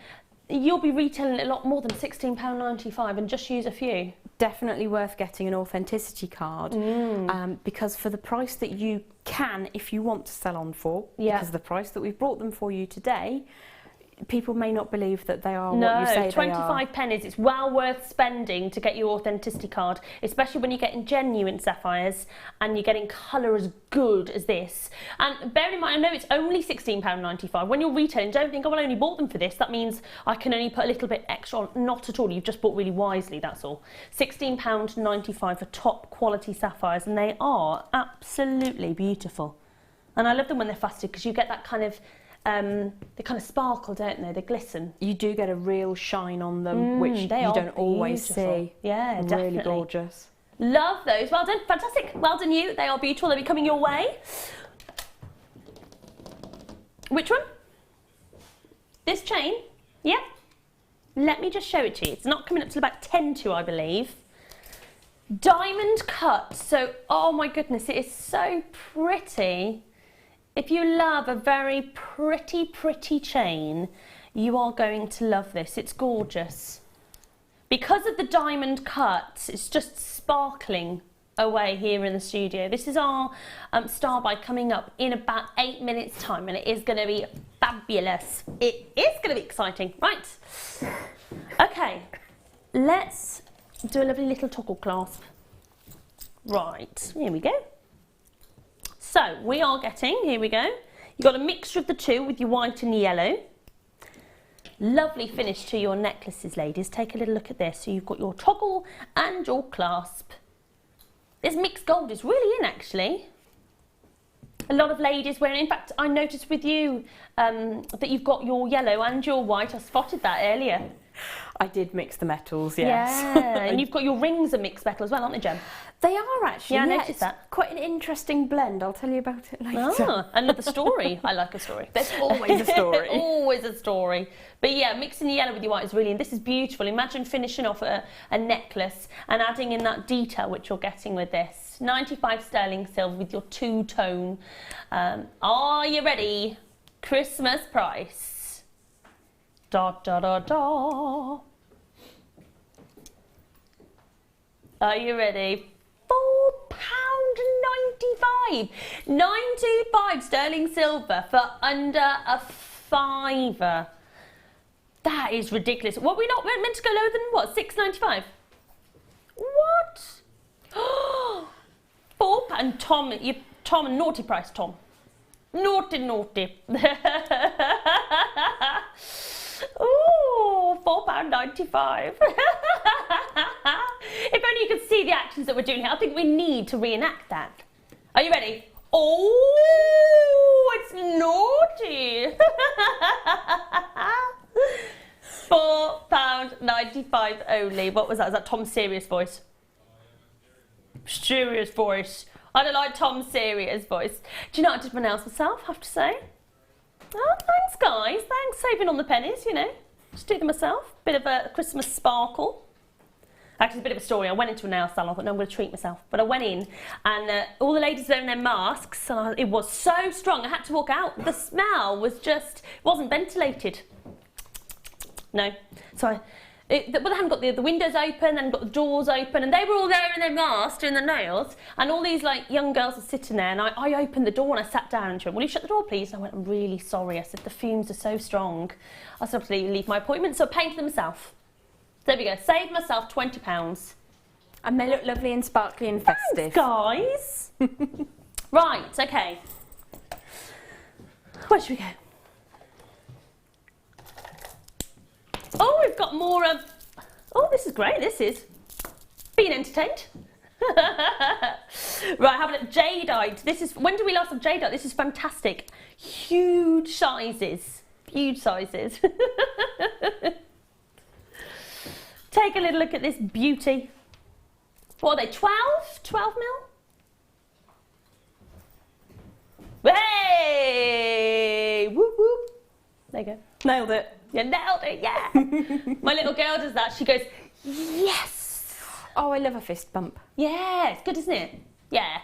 You'll be retailing a lot more than £16.95 and just use a few. Definitely worth getting an authenticity card, because for the price that you can, if you want to sell on for, because the price that we've brought them for you today, people may not believe that they are what you say they are. 25 pennies. It's well worth spending to get your authenticity card, especially when you're getting genuine sapphires and you're getting colour as good as this. And bear in mind, I know it's only £16.95. When you're retailing, don't think, oh, well, I only bought them for this. That means I can only put a little bit extra on. Not at all. You've just bought really wisely, that's all. £16.95 for top quality sapphires, and they are absolutely beautiful. And I love them when they're faceted, because you get that kind of they kind of sparkle, don't they? They glisten. You do get a real shine on them, which you don't always see. Yeah, definitely. Really gorgeous. Love those. Well done. Fantastic. Well done you. They are beautiful. They'll be coming your way. Which one? This chain? Yeah. Let me just show it to you. It's not coming up till about 10 to, I believe. Diamond cut. So, oh my goodness, it is so pretty. If you love a very pretty, pretty chain, you are going to love this. It's gorgeous. Because of the diamond cut, it's just sparkling away here in the studio. This is our star by coming up in about 8 minutes time, and it is going to be fabulous. It is going to be exciting. Right. Okay. Let's do a lovely little toggle clasp. Right. Here we go. So we are getting, here we go. You've got a mixture of the two with your white and yellow. Lovely finish to your necklaces, ladies. Take a little look at this. So you've got your toggle and your clasp. This mixed gold is really in, actually. A lot of ladies wearing, in fact, I noticed with you that you've got your yellow and your white. I spotted that earlier. I did mix the metals, yes. Yeah, and you've got your rings of mixed metal as well, aren't they, Jem? They are actually. Yeah, I yeah, noticed it's that. quite an interesting blend. I'll tell you about it later. Ah, another story. I like a story. There's always a story. Always a story. But yeah, mixing the yellow with your white is really, and this is beautiful. Imagine finishing off a necklace and adding in that detail which you're getting with this. 95 sterling silver with your two-tone. Are you ready? Christmas price. Da da da da. Are you ready? £4.95. 925 sterling silver for under a fiver. That is ridiculous. What, we're not meant to go lower than what? £6.95? What? £4. And Tom, naughty price, Tom. Naughty, naughty. Ooh, £4.95. If only you could see the actions that we're doing here. I think we need to reenact that. Are you ready? Oh, it's naughty. £4.95 only. What was that? Is that Tom's serious voice? Serious voice. I don't like Tom's serious voice. Do you know, I did my nails myself, I have to say. Oh, thanks, guys. Thanks, saving on the pennies, you know. Just do them myself. Bit of a Christmas sparkle. Actually, it's a bit of a story. I went into a nail salon. I thought, no, I'm going to treat myself. But I went in, and all the ladies wearing their masks, and it was so strong, I had to walk out. The smell was just, it wasn't ventilated. No. So but they hadn't got the windows open, and got the doors open, and they were all there in their masks doing their nails, and all these like young girls were sitting there, and I opened the door and I sat down and she went, will you shut the door please? And I went, I'm really sorry. I said, the fumes are so strong. I said, to leave my appointment, so I painted them myself. There we go, saved myself £20. And they look lovely and sparkly and festive. Thanks, guys. Right, okay. Where should we go? Oh, we've got more of... Oh, this is great, this is. Being entertained. Right, have a look. Jadeite. This is... When did we last have Jadeite? This is fantastic. Huge sizes. Huge sizes. Take a little look at this beauty. What are they, 12? 12 mil? Hey! Whoop, whoop. There you go. Nailed it. You nailed it, yeah. My little girl does that. She goes, yes. Oh, I love a fist bump. Yeah, it's good, isn't it? Yeah.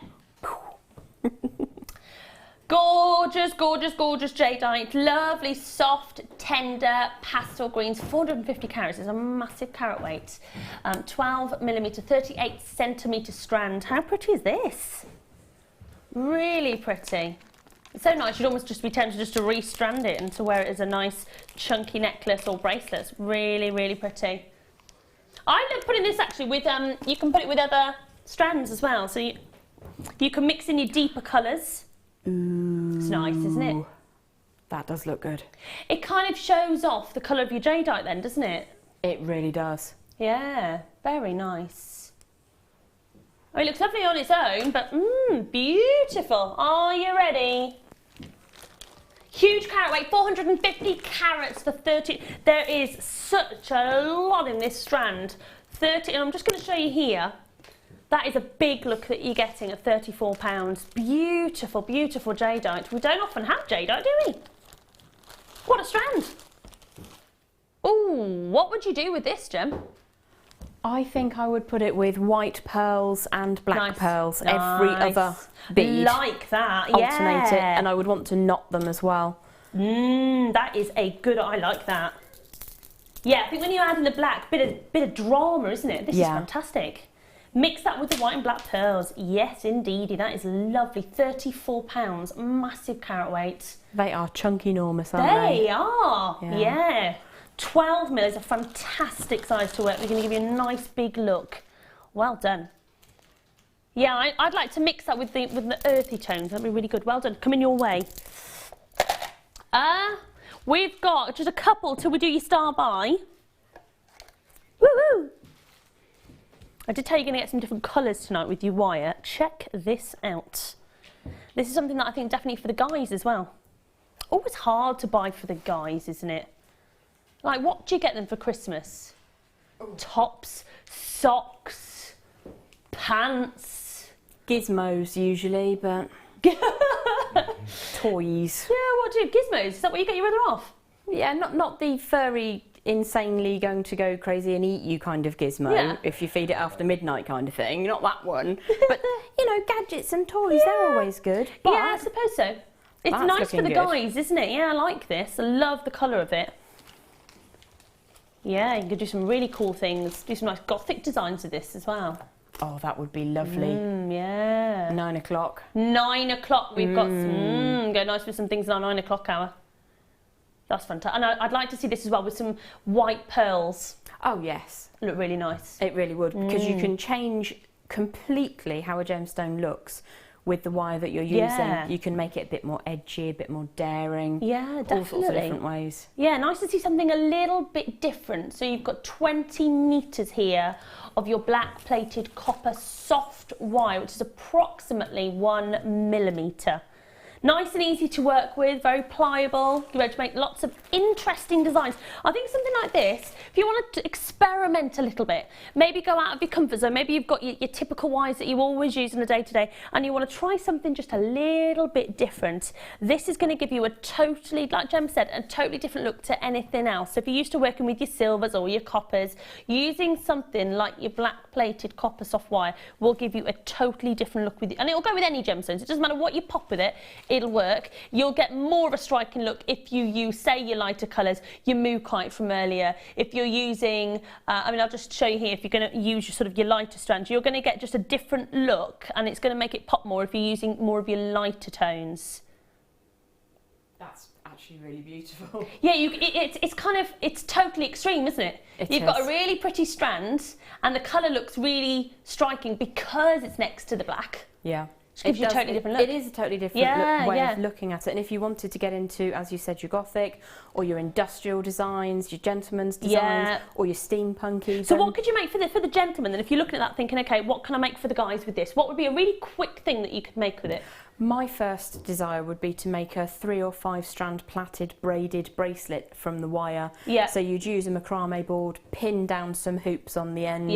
Gorgeous, gorgeous, gorgeous jadeite. Lovely, soft, tender pastel greens. 450 carats is a massive carat weight. 12mm, 38 centimetre strand. How pretty is this? Really pretty. It's so nice, you'd almost just be tempted just to re-strand it and to wear it as a nice chunky necklace or bracelet. It's really, really pretty. I love putting this actually with, you can put it with other strands as well. So you can mix in your deeper colours. Ooh. It's nice, isn't it? That does look good. It kind of shows off the colour of your jadeite then, doesn't it? It really does. Yeah, very nice. Oh, it looks lovely on its own, but beautiful. Are you ready? Huge carat weight, 450 carats for 30. There is such a lot in this strand. 30, and I'm just going to show you here. That is a big look that you're getting at £34. Beautiful, beautiful jadeite. We don't often have jadeite, do we? What a strand. Ooh, what would you do with this, Gem? I think I would put it with white pearls and black Nice. pearls. Nice. Every other bead. Like that, Alternate it, yeah. and I would want to knot them as well. That is a good, I like that. Yeah, I think when you add in the black, bit of drama, isn't it? This is fantastic. Mix that with the white and black pearls. Yes, indeedy, that is lovely. £34, massive carat weight. They are chunky enormous, aren't they? They are, yeah. 12mm is a fantastic size to work. We're going to give you a nice big look. Well done. Yeah, I'd like to mix that with the earthy tones. That'd be really good. Well done. Coming your way. We've got just a couple till we do your star buy. Woo-hoo! I did tell you you're going to get some different colours tonight with your wire. Check this out. This is something that I think definitely for the guys as well. Always hard to buy for the guys, isn't it? Like, what do you get them for Christmas? Tops, socks, pants. Gizmos usually, but toys. Yeah, what do you, gizmos? Is that what you get your brother off? Yeah, not the furry, insanely going to go crazy and eat you kind of gizmo, if you feed it after midnight kind of thing, not that one. But, you know, gadgets and toys, they're always good. But Yeah, I suppose so. It's that's nice for the looking guys, isn't it? Yeah, I like this. I love the colour of it. Yeah, you can do some really cool things. Do some nice gothic designs with this as well. oh, that would be lovely. Yeah. 9 o'clock. 9 o'clock. We've got go nice with some things in our 9 o'clock hour. That's fantastic. And I'd like to see this as well with some white pearls. Oh, yes. Look really nice. It really would, because you can change completely how a gemstone looks with the wire that you're using. Yeah. You can make it a bit more edgy, a bit more daring. Yeah, definitely. All sorts of different ways. Yeah, nice to see something a little bit different. So you've got 20 metres here of your black plated copper soft wire, which is approximately 1mm. Nice and easy to work with, very pliable. You're able to make lots of interesting designs. I think something like this, if you want to experiment a little bit, maybe go out of your comfort zone, maybe you've got your typical wires that you always use on a day-to-day, and you want to try something just a little bit different. This is going to give you a totally, like Jem said, a totally different look to anything else. So if you're used to working with your silvers or your coppers, using something like your black plated copper soft wire will give you a totally different look with you. And it'll go with any gemstones. It doesn't matter what you pop with it. It'll work. You'll get more of a striking look if you use, say, your lighter colours, your Mookaite from earlier. If you're using, I mean, I'll just show you here, if you're going to use your, sort of your lighter strands, you're going to get just a different look, and it's going to make it pop more if you're using more of your lighter tones. That's actually really beautiful. Yeah, it's kind of, it's totally extreme, isn't it? You've got a really pretty strand, and the colour looks really striking because it's next to the black. Yeah. It gives you a totally different look. It is a totally different way of looking at it. And if you wanted to get into, as you said, your gothic or your industrial designs, your gentleman's designs, or your steampunky. So what could you make for the gentleman then? If you're looking at that thinking, okay, what can I make for the guys with this? What would be a really quick thing that you could make with it? My first desire would be to make a 3 or 5 strand plaited braided bracelet from the wire. Yeah. So you'd use a macrame board, pin down some hoops on the end,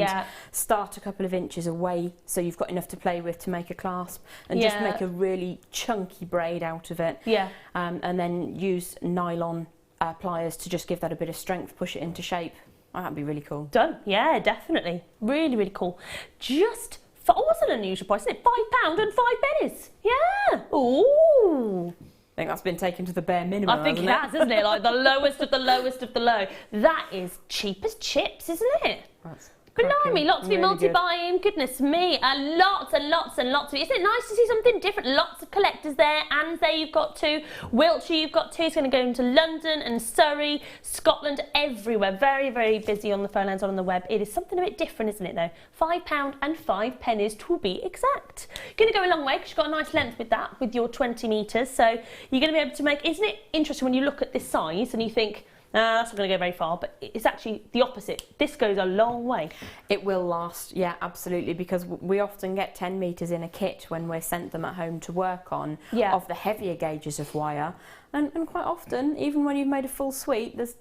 start a couple of inches away so you've got enough to play with to make a clasp, and just make a really chunky braid out of it. Yeah. And then use nylon pliers to just give that a bit of strength, push it into shape. Oh, that'd be really cool. Done. Yeah, definitely. Really, really cool. Just for, oh, what's an unusual price, isn't it? £5 and 5 pennies. Yeah. Ooh. I think that's been taken to the bare minimum. I think it has, isn't it? Like the lowest of the lowest of the low. That is cheap as chips, isn't it? That's Blimey, lots of your multi-buying, goodness me, lots and lots and lots of it. Isn't it nice to see something different? Lots of collectors there. And there you've got 2, Wiltshire you've got 2, it's going to go into London and Surrey, Scotland, everywhere. Very, very busy on the phone lines, on the web. It is something a bit different, isn't it though? £5 and 5 pennies to be exact. Going to go a long way because you've got a nice length with that, with your 20 metres. So you're going to be able to make, isn't it interesting when you look at this size and you think, That's not going to go very far, but it's actually the opposite. This goes a long way. It will last, yeah, absolutely, because we often get 10 metres in a kit when we're sent them at home to work on of the heavier gauges of wire. And quite often, even when you've made a full sweep, there's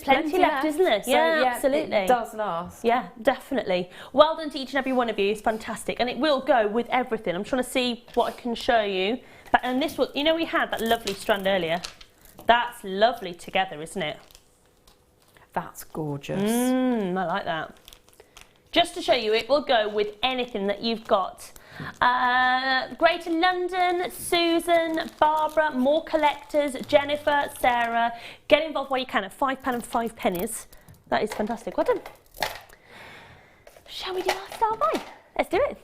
plenty left, isn't there? So, yeah, absolutely. It does last. Yeah, definitely. Well done to each and every one of you. It's fantastic. And it will go with everything. I'm trying to see what I can show you. And this was, you know, we had that lovely strand earlier. That's lovely together, isn't it? That's gorgeous. I like that. Just to show you, it will go with anything that you've got. Greater London, Susan, Barbara, more collectors, Jennifer, Sarah. Get involved while you can at £5 and 5 pennies. That is fantastic. Well done. Shall we do our style buy? Let's do it.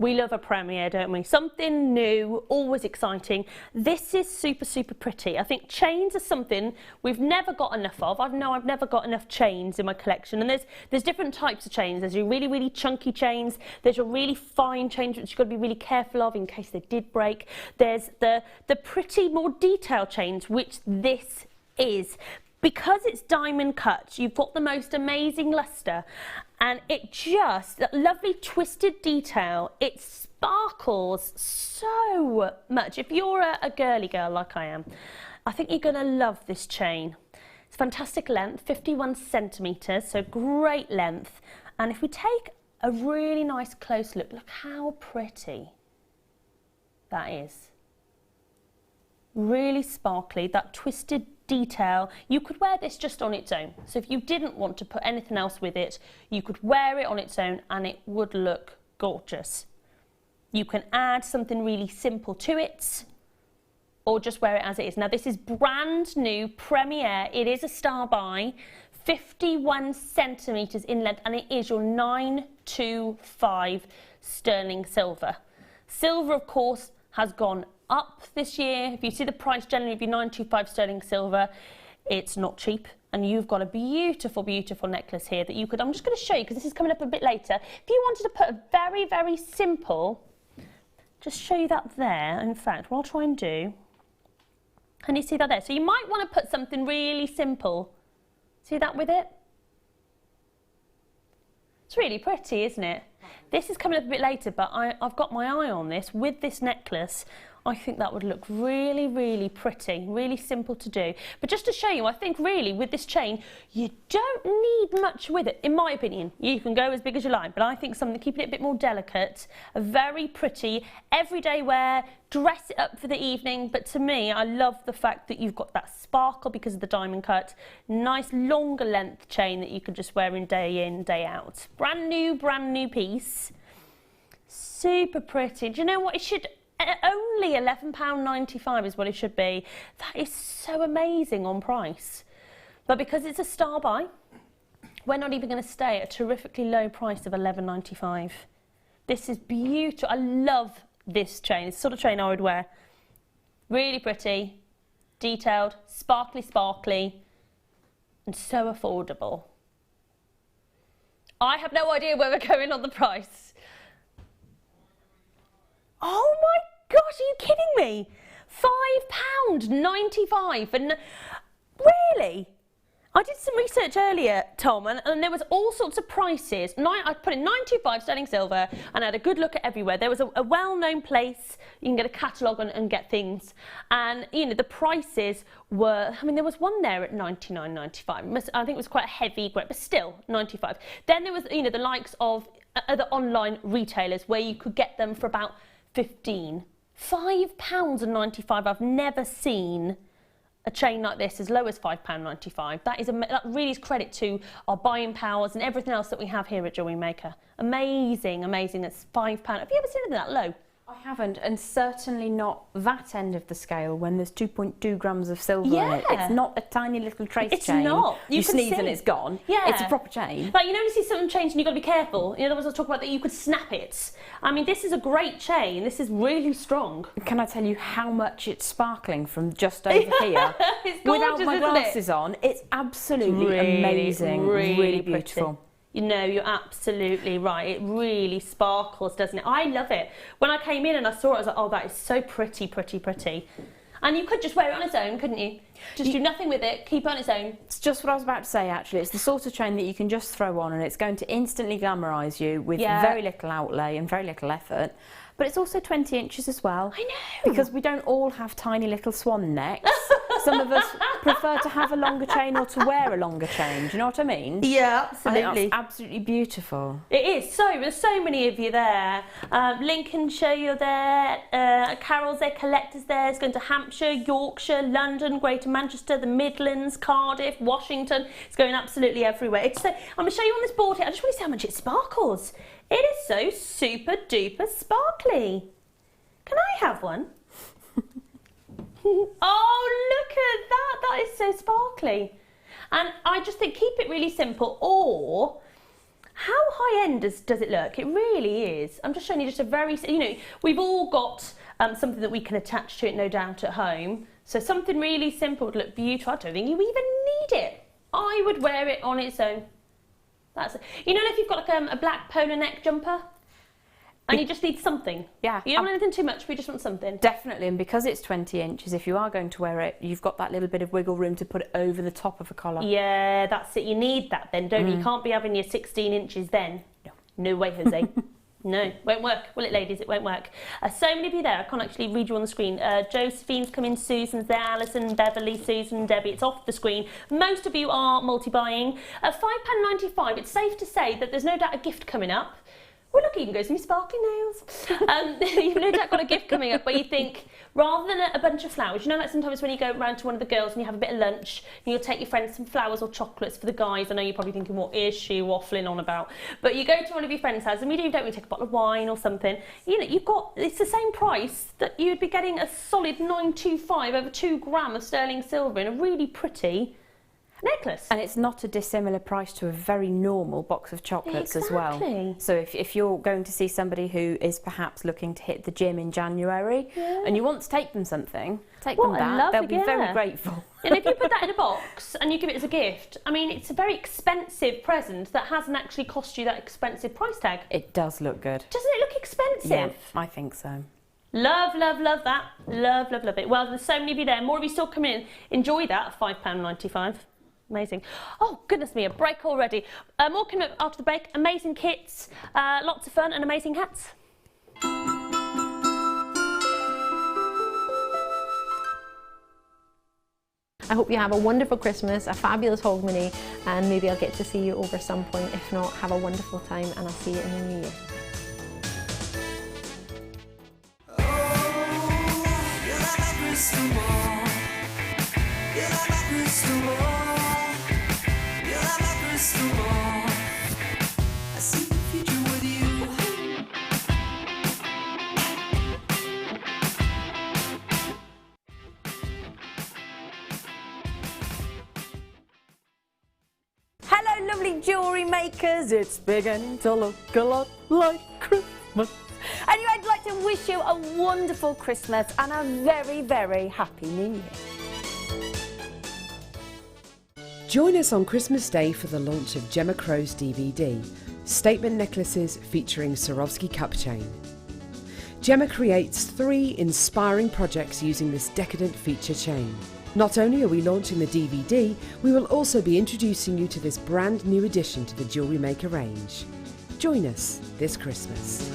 We love a premiere, don't we? Something new, always exciting. This is super, super pretty. I think chains are something we've never got enough of. I've never got enough chains in my collection. And there's different types of chains. There's your really, really chunky chains. There's your really fine chains, which you've got to be really careful of in case they did break. There's the pretty, more detailed chains, which this is. Because it's diamond cut, you've got the most amazing luster, and it just, that lovely twisted detail, it sparkles so much. If you're a girly girl like I am, I think you're going to love this chain. It's fantastic length, 51 centimetres, so great length. And if we take a really nice close look, look how pretty that is. Really sparkly, that twisted detail. You could wear this just on its own. So if you didn't want to put anything else with it, you could wear it on its own and it would look gorgeous. You can add something really simple to it or just wear it as it is. Now this is brand new, premiere. It is a star buy, 51 centimetres in length, and it is your 925 sterling silver. Silver, of course, has gone up this year. If you see the price generally of your 925 sterling silver, it's not cheap. And you've got a beautiful, beautiful necklace here that you could, I'm just going to show you because this is coming up a bit later. If you wanted to put a very, very simple, just show you that there. In fact, what I'll try and do, and you see that there. So you might want to put something really simple. See that with it? It's really pretty, isn't it? This is coming up a bit later, but I've got my eye on this with this necklace. I think that would look really, really pretty, really simple to do. But just to show you, I think really with this chain, you don't need much with it, in my opinion. You can go as big as you like, but I think something, keeping it a bit more delicate, a very pretty, everyday wear, dress it up for the evening. But to me, I love the fact that you've got that sparkle because of the diamond cut, nice longer length chain that you could just wear in, day out. Brand new piece. Super pretty. Do you know what it should... Only £11.95 is what it should be. That is so amazing on price. But because it's a star buy, we're not even going to stay at a terrifically low price of £11.95. This is beautiful. I love this chain. It's the sort of chain I would wear. Really pretty, detailed, sparkly, and so affordable. I have no idea where we're going on the price. Oh my gosh, are you kidding me? £5.95 and really? I did some research earlier, Tom, and there was all sorts of prices. I put in 925 sterling silver and I had a good look at everywhere. There was a well-known place you can get a catalogue and get things. And, you know, the prices were, I mean, there was one there at $99.95. I think it was quite a heavy grade, but still, 95. Then there was, you know, the likes of other online retailers where you could get them for about 15. £5.95. I've never seen a chain like this as low as £5.95. That really is credit to our buying powers and everything else that we have here at Jewellery Maker. Amazing. It's £5. Have you ever seen anything that low? I haven't, and certainly not that end of the scale when there's 2.2 grams of silver in it. It's not a tiny little trace chain. It's not. You can sneeze see. and it's gone. Yeah. It's a proper chain. But you know, when you see something change and you've got to be careful. In other words, I was talking about that you could snap it. I mean, this is a great chain. This is really strong. Can I tell you how much it's sparkling from just over here? It's gorgeous, without my glasses on, it's absolutely amazing. Really beautiful. Pretty. You know, you're absolutely right. It really sparkles, doesn't it? I love it. When I came in and I saw it, I was like, oh, that is so pretty, pretty, pretty. And you could just wear it on its own, couldn't you? Just do nothing with it, keep it on its own. It's just what I was about to say, actually. It's the sort of chain that you can just throw on and it's going to instantly glamorise you with very little outlay and very little effort. But it's also 20 inches as well. I know. Because we don't all have tiny little swan necks. Some of us prefer to have a longer chain or to wear a longer chain. Do you know what I mean? Yeah, absolutely. I think that's absolutely beautiful. It is. So there's so many of you there. Lincolnshire, you're there. Carol's there. Collector's there. It's going to Hampshire, Yorkshire, London, Greater Manchester, the Midlands, Cardiff, Washington. It's going absolutely everywhere. I'm going to show you on this board here. I just want to see how much it sparkles. It is so super duper sparkly. Can I have one? Oh, look at that. That is so sparkly. And I just think keep it really simple. Or how high end does it look? It really is. I'm just showing you just a very, you know, we've all got something that we can attach to it, no doubt, at home. So something really simple would look beautiful. I don't think you even need it. I would wear it on its own. That's it. You know, if you've got like a black polo neck jumper and you just need something. Yeah. You don't want anything too much, we just want something. Definitely, and because it's 20 inches, if you are going to wear it, you've got that little bit of wiggle room to put it over the top of a collar. Yeah, that's it. You need that then, don't you? You can't be having your 16 inches then. No. No way, Jose. No, won't work. Will it, ladies? It won't work. So many of you there. I can't actually read you on the screen. Josephine's come in, Susan's there, Alison, Beverly, Susan, Debbie. It's off the screen. Most of you are multi-buying. £5.95. It's safe to say that there's no doubt a gift coming up. Well, look, you can go some sparkly nails. You've no doubt got a gift coming up where you think, rather than a bunch of flowers, you know, like sometimes when you go round to one of the girls and you have a bit of lunch and you'll take your friends some flowers or chocolates for the guys. I know you're probably thinking, what is she waffling on about? But you go to one of your friends' houses and don't we take a bottle of wine or something. You know, it's the same price that you'd be getting a solid 925 over 2 grams of sterling silver in a really pretty necklace. And it's not a dissimilar price to a very normal box of chocolates as well. So if you're going to see somebody who is perhaps looking to hit the gym in January and you want to take them something, take them that. They'll be very grateful. And if you put that in a box and you give it as a gift, I mean, it's a very expensive present that hasn't actually cost you that expensive price tag. It does look good. Doesn't it look expensive? Yeah, I think so. Love, love, love that. Love, love, love it. Well, there's so many of you there. More of you still coming in. Enjoy that at £5.95. Amazing. Oh, goodness me, a break already. More coming up after the break. Amazing kits, lots of fun and amazing hats. I hope you have a wonderful Christmas, a fabulous Hogmanay, and maybe I'll get to see you over some point. If not, have a wonderful time and I'll see you in the new year. Hello lovely jewellery makers, it's beginning to look a lot like Christmas. Anyway, I'd like to wish you a wonderful Christmas and a very, very happy New Year. Join us on Christmas Day for the launch of Gemma Crow's DVD, Statement Necklaces featuring Swarovski cup chain. Gemma creates 3 inspiring projects using this decadent feature chain. Not only are we launching the DVD, we will also be introducing you to this brand new addition to the Jewellery Maker range. Join us this Christmas.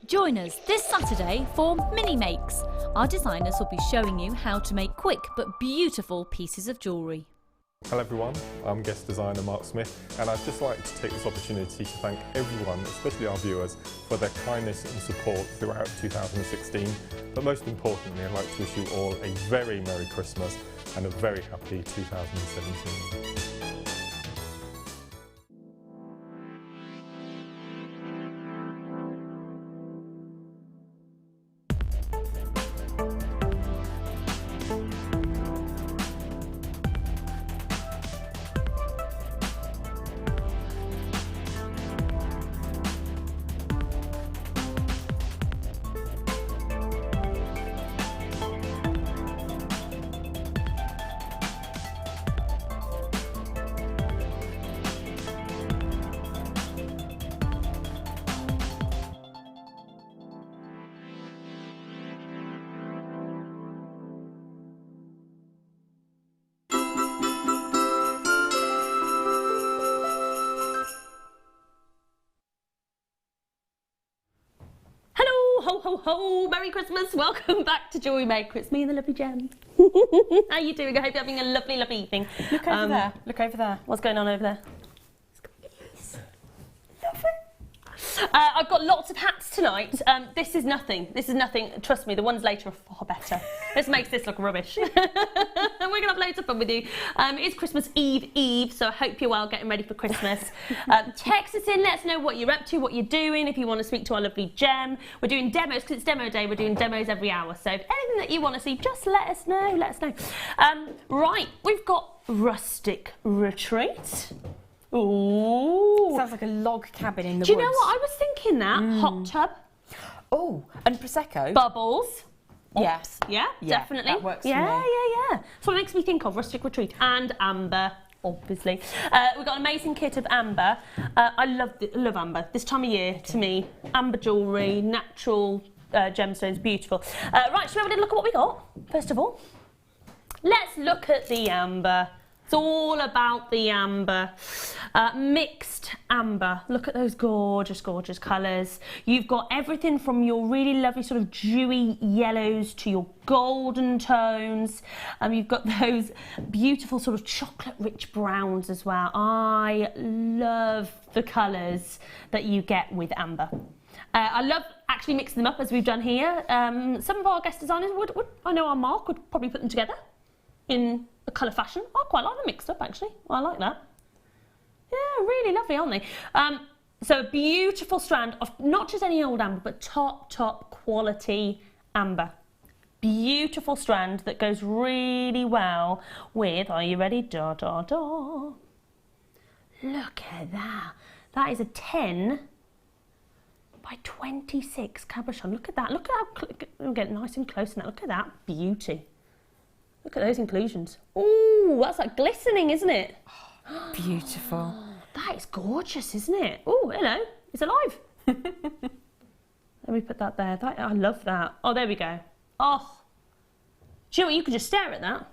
Join us this Saturday for Mini Makes. Our designers will be showing you how to make quick but beautiful pieces of jewellery. Hello everyone, I'm guest designer Mark Smith, and I'd just like to take this opportunity to thank everyone, especially our viewers, for their kindness and support throughout 2016. But most importantly, I'd like to wish you all a very Merry Christmas and a very happy 2017. ho, ho, Merry Christmas. Welcome back to Jewellery Maker. It's me and the lovely Jem. How are you doing? I hope you're having a lovely, lovely evening. Look over there. Look over there. What's going on over there? I've got lots of hats tonight. This is nothing. This is nothing. Trust me, the ones later are far better. This makes this look rubbish. We're going to have loads of fun with you. It's Christmas Eve, so I hope you're well getting ready for Christmas. Text us in, let us know what you're up to, what you're doing. If you want to speak to our lovely Jem, we're doing demos because it's demo day. We're doing demos every hour. So if anything that you want to see, just let us know. Let us know. Right, we've got Rustic Retreat. Ooh. Sounds like a log cabin in the woods. Do you know what? I was thinking that. Hot tub. Oh, and Prosecco. Bubbles. Yes. Yeah, definitely. That works for yeah, me. Yeah. That's what it makes me think of Rustic Retreat. And amber, obviously. We've got an amazing kit of amber. I love amber. This time of year, to me, amber jewellery, natural gemstones, beautiful. Right, shall we have a look at what we got, first of all? Let's look at the amber. It's all about the amber. Mixed amber. Look at those gorgeous, gorgeous colours. You've got everything from your really lovely sort of dewy yellows to your golden tones. You've got those beautiful sort of chocolate-rich browns as well. I love the colours that you get with amber. I love actually mixing them up as we've done here. Some of our guest designers would I know our Mark would probably put them together in a colour fashion. I quite like them mixed up actually. I like that. Yeah, really lovely, aren't they? So a beautiful strand of not just any old amber, but top quality amber. Beautiful strand that goes really well with, are you ready? Da da da. Look at that. That is a 10 by 26 cabochon. Look at that. Look at how, get nice and close now. Look at that beauty. Look at those inclusions. Ooh, that's like glistening, isn't it? Beautiful. That is gorgeous, isn't it? Oh, hello. It's alive. Let me put that there. I love that. Oh, there we go. Oh. Do you know what? You could just stare at that.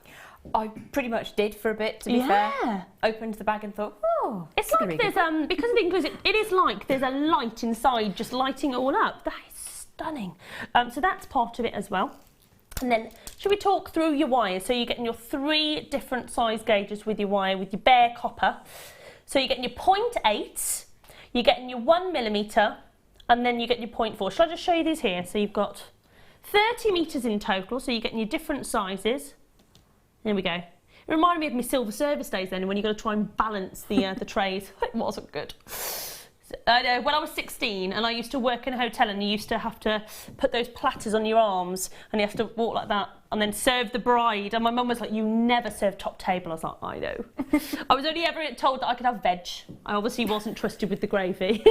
I pretty much did for a bit, to be fair. Opened the bag and thought, oh. It's like there's, because of the inclusion, it is like there's a light inside just lighting it all up. That is stunning. So that's part of it as well. And then, should we talk through your wires? So you're getting your 3 different size gauges with your wire, with your bare copper. So you're getting your 0.8, you're getting your 1mm, and then you get your 0.4. Shall I just show you these here? So you've got 30 metres in total, so you're getting your different sizes. There we go. It reminded me of my silver service days then, when you've got to try and balance the trays. It wasn't good. I know, when I was 16 and I used to work in a hotel and you used to have to put those platters on your arms and you have to walk like that and then serve the bride, and my mum was like, you never serve top table. I was like, I know. I was only ever told that I could have veg. I obviously wasn't trusted with the gravy.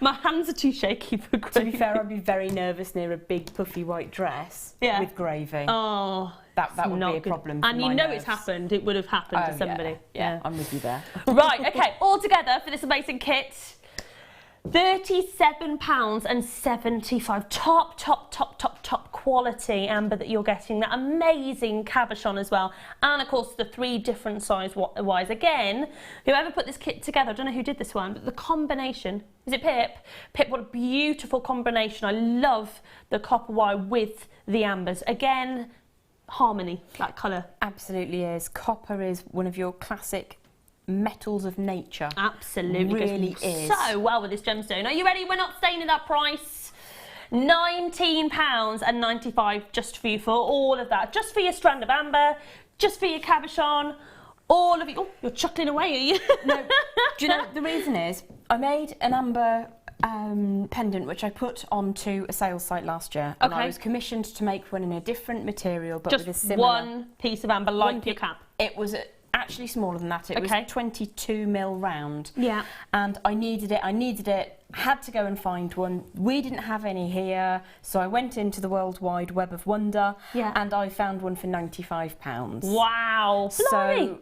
My hands are too shaky for gravy. To be fair, I'd be very nervous near a big puffy white dress with gravy. Oh, that would be a problem for and you my know nerves. it's happened. It would have happened to somebody. Yeah, I'm with you there. Right, okay, all together for this amazing kit, £37.75. Top quality amber that you're getting. That amazing cabochon as well. And of course the 3 different size wires. Again, whoever put this kit together, I don't know who did this one, but the combination, is it Pip? Pip, what a beautiful combination. I love the copper wire with the ambers. Again, harmony, that colour. Absolutely is. Copper is one of your classic metals of nature. Absolutely. Really goes is. so well with this gemstone. Are you ready? We're not staying at that price. £19.95 just for you for all of that. Just for your strand of amber, just for your cabochon, all of you. Oh, you're chuckling away, are you? No. Do you know, the reason is I made an amber pendant which I put onto a sales site last year, and I was commissioned to make one in a different material but just with a similar one piece of amber like your cap. It was actually smaller than that. It was 22mm round. Yeah. And I needed it, had to go and find one. We didn't have any here, so I went into the World Wide Web of Wonder and I found one for £95. Wow. Blimey. So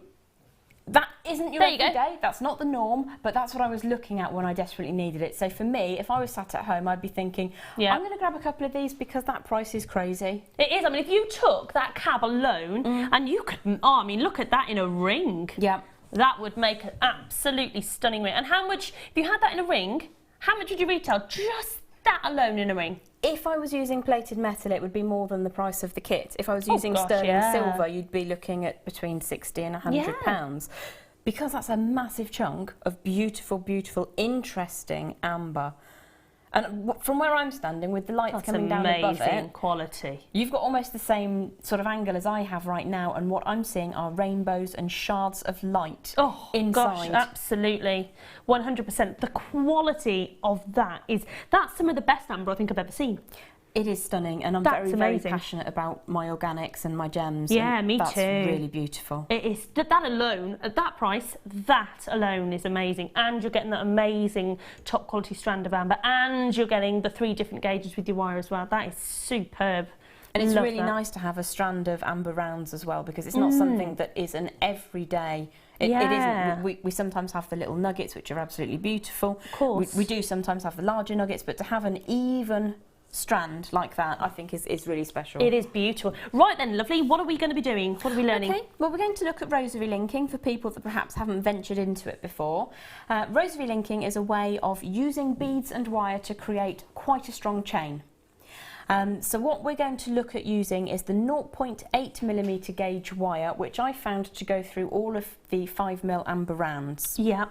that isn't your everyday, that's not the norm, but that's what I was looking at when I desperately needed it. So for me, if I was sat at home, I'd be thinking, I'm going to grab a couple of these because that price is crazy. It is. I mean, if you took that cab alone and you could, I mean, look at that in a ring. Yeah. That would make an absolutely stunning ring. And how much, if you had that in a ring, how much would you retail just that alone in a ring? If I was using plated metal, it would be more than the price of the kit. If I was using gosh, sterling yeah. silver, you'd be looking at between 60 and 100 pounds. Because that's a massive chunk of beautiful, beautiful, interesting amber. And from where I'm standing, with the lights coming down above it, quality. you've got almost the same sort of angle as I have right now, and what I'm seeing are rainbows and shards of light inside. Gosh, absolutely. 100%. The quality of that's some of the best amber I think I've ever seen. It is stunning, and I'm very passionate about my organics and my gems. Yeah, and me that's too. Really beautiful. It is. That alone, at that price, that alone is amazing. And you're getting that amazing top quality strand of amber, and you're getting the 3 different gauges with your wire as well. That is superb. And it's really nice to have a strand of amber rounds as well, because it's not something that is an everyday. It isn't. We sometimes have the little nuggets, which are absolutely beautiful. Of course. We do sometimes have the larger nuggets, but to have an even strand like that, I think is really special. It is beautiful. Right then, lovely, what are we going to be doing? What are we learning? Okay, well, we're going to look at rosary linking for people that perhaps haven't ventured into it before. Rosary linking is a way of using beads and wire to create quite a strong chain. So what we're going to look at using is the 0.8mm gauge wire, which I found to go through all of the 5mm amber rounds. Yeah.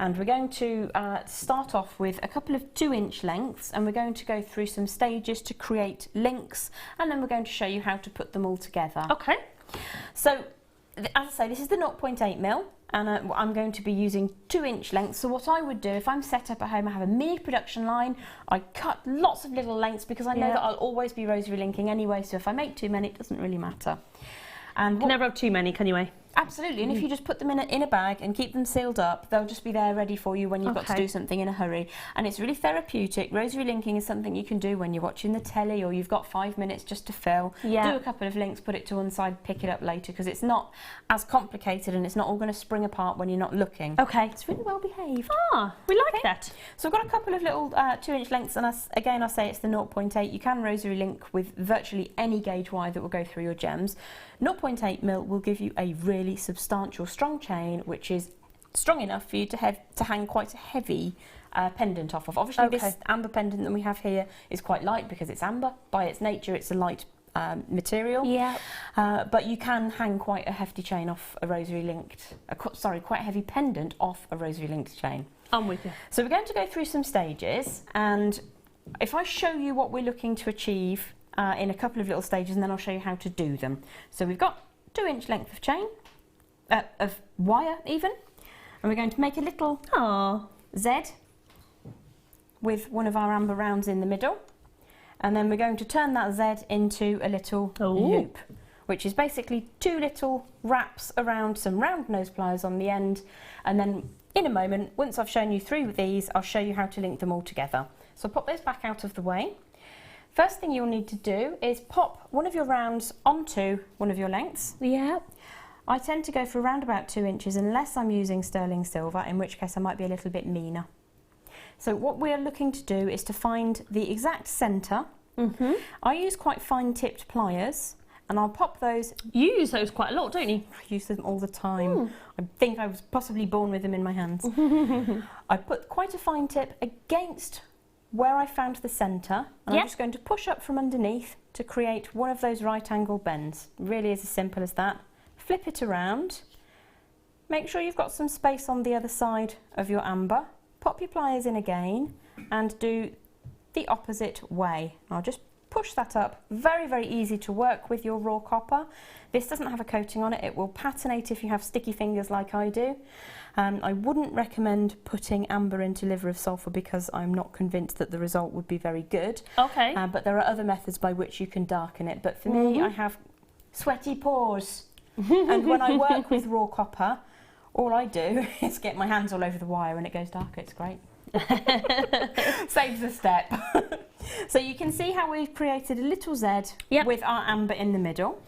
And we're going to start off with a couple of 2-inch lengths, and we're going to go through some stages to create links, and then we're going to show you how to put them all together. Okay. So, as I say, this is the 0.8mm, and I'm going to be using 2-inch lengths. So what I would do, if I'm set up at home, I have a mini production line, I cut lots of little lengths, because I know that I'll always be rosary linking anyway, so if I make too many, it doesn't really matter. And You can never have too many, can you, eh? Absolutely, and if you just put them in a bag and keep them sealed up, they'll just be there ready for you when you've got to do something in a hurry. And it's really therapeutic. Rosary linking is something you can do when you're watching the telly, or you've got 5 minutes just to fill. Yeah. Do a couple of links, put it to one side, pick it up later, because it's not as complicated and it's not all going to spring apart when you're not looking. Okay. It's really well behaved. Ah, we like that. So I've got a couple of little 2-inch lengths, and again, I'll say it's the 0.8. You can rosary link with virtually any gauge wire that will go through your gems. 0.8mm will give you a really substantial, strong chain, which is strong enough for you to hang quite a heavy pendant off of. Obviously, this amber pendant that we have here is quite light because it's amber. By its nature, it's a light material. Yeah. But you can hang quite a hefty chain off a rosary linked, quite a heavy pendant off a rosary linked chain. I'm with you. So we're going to go through some stages, and if I show you what we're looking to achieve in a couple of little stages, and then I'll show you how to do them. So we've got 2-inch length of chain, of wire even, and we're going to make a little Z with one of our amber rounds in the middle, and then we're going to turn that Z into a little loop, which is basically 2 little wraps around some round nose pliers on the end, and then in a moment, once I've shown you through these, I'll show you how to link them all together. So pop those back out of the way. First thing you'll need to do is pop one of your rounds onto one of your lengths. Yeah. I tend to go for around about 2 inches unless I'm using sterling silver, in which case I might be a little bit meaner. So what we're looking to do is to find the exact centre. I use quite fine tipped pliers, and I'll pop those. You use those quite a lot, don't you? I use them all the time. I think I was possibly born with them in my hands. I put quite a fine tip against where I found the centre, and I'm just going to push up from underneath to create one of those right angle bends. Really is as simple as that. Flip it around, make sure you've got some space on the other side of your amber, pop your pliers in again and do the opposite way. I'll just push that up. Very, very easy to work with your raw copper. This doesn't have a coating on it. It will patinate if you have sticky fingers like I do. I wouldn't recommend putting amber into liver of sulphur because I'm not convinced that the result would be very good. Okay. But there are other methods by which you can darken it. But for me, I have sweaty paws. And when I work with raw copper, all I do is get my hands all over the wire and it goes darker. It's great. Saves a step. So you can see how we've created a little Z with our amber in the middle.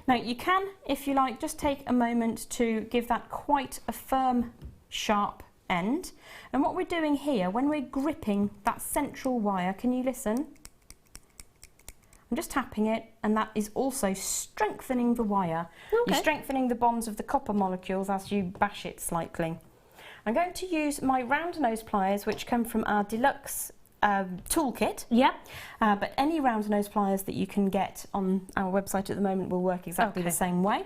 Now you can, if you like, just take a moment to give that quite a firm, sharp end. And what we're doing here, when we're gripping that central wire, can you listen? I'm just tapping it, and that is also strengthening the wire. You're strengthening the bonds of the copper molecules as you bash it slightly. I'm going to use my round nose pliers, which come from our deluxe toolkit. Yep. But any round nose pliers that you can get on our website at the moment will work exactly the same way.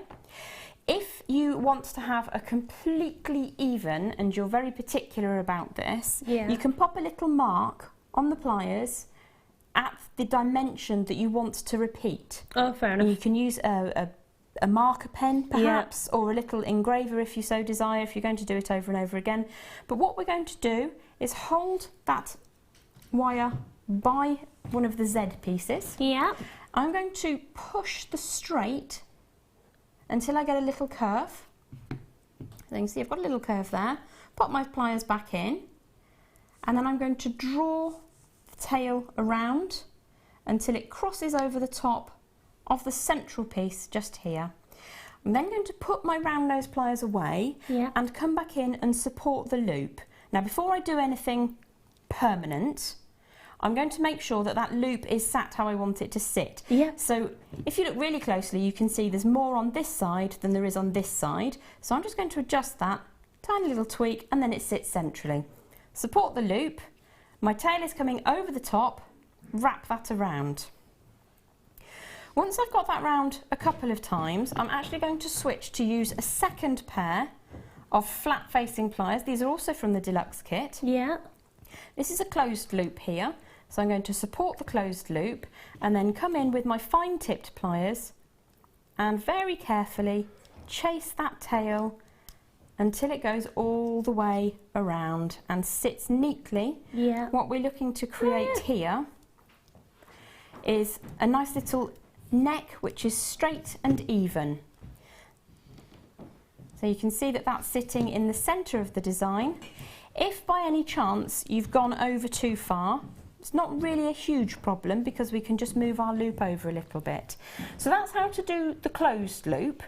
If you want to have a completely even, and you're very particular about this, you can pop a little mark on the pliers at the dimension that you want to repeat. Oh, fair enough. And you can use a marker pen perhaps, or a little engraver if you so desire, if you're going to do it over and over again. But what we're going to do is hold that wire by one of the Z pieces. Yeah. I'm going to push the straight until I get a little curve. So you can see I've got a little curve there. Pop my pliers back in, and then I'm going to draw the tail around until it crosses over the top of the central piece just here. I'm then going to put my round nose pliers away and come back in and support the loop. Now, before I do anything permanent, I'm going to make sure that that loop is sat how I want it to sit. Yeah. So if you look really closely, you can see there's more on this side than there is on this side. So I'm just going to adjust that, tiny little tweak, and then it sits centrally. Support the loop. My tail is coming over the top, wrap that around. Once I've got that round a couple of times, I'm actually going to switch to use a second pair of flat facing pliers. These are also from the deluxe kit. Yeah. This is a closed loop here, so I'm going to support the closed loop and then come in with my fine tipped pliers and very carefully chase that tail until it goes all the way around and sits neatly. Yeah. What we're looking to create here is a nice little neck which is straight and even. So you can see that that's sitting in the centre of the design. If by any chance you've gone over too far, it's not really a huge problem because we can just move our loop over a little bit. So that's how to do the closed loop.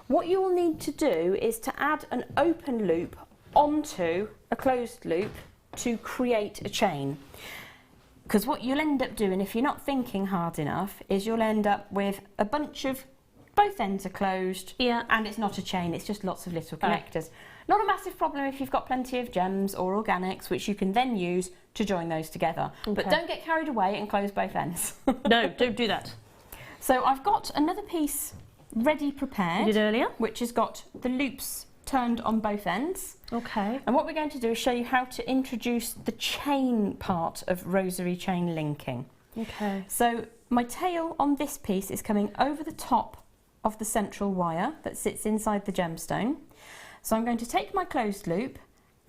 What you will need to do is to add an open loop onto a closed loop to create a chain. Because what you'll end up doing if you're not thinking hard enough is you'll end up with a bunch of both ends are closed and it's not a chain, it's just lots of little connectors. Not a massive problem if you've got plenty of gems or organics which you can then use to join those together. But don't get carried away and close both ends. No, don't do that. So I've got another piece ready prepared. You did earlier? Which has got the loops turned on both ends. Okay. And what we're going to do is show you how to introduce the chain part of rosary chain linking. Okay. So my tail on this piece is coming over the top of the central wire that sits inside the gemstone. So I'm going to take my closed loop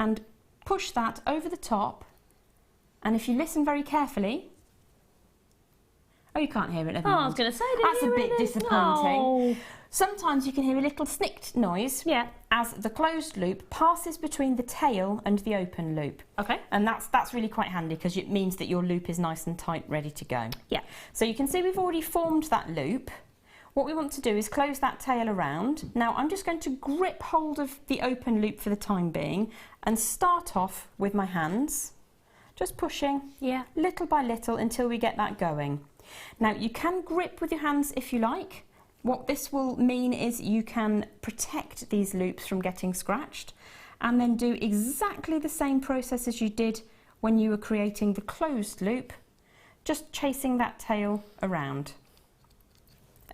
and push that over the top, and if you listen very carefully, oh, you can't hear it, never mind. I was going to say, that's a bit disappointing. Oh. Sometimes you can hear a little snicked noise as the closed loop passes between the tail and the open loop. Okay. And that's really quite handy because it means that your loop is nice and tight, ready to go. Yeah. So you can see we've already formed that loop. What we want to do is close that tail around. Now I'm just going to grip hold of the open loop for the time being and start off with my hands, just pushing little by little until we get that going. Now you can grip with your hands if you like. What this will mean is you can protect these loops from getting scratched and then do exactly the same process as you did when you were creating the closed loop, just chasing that tail around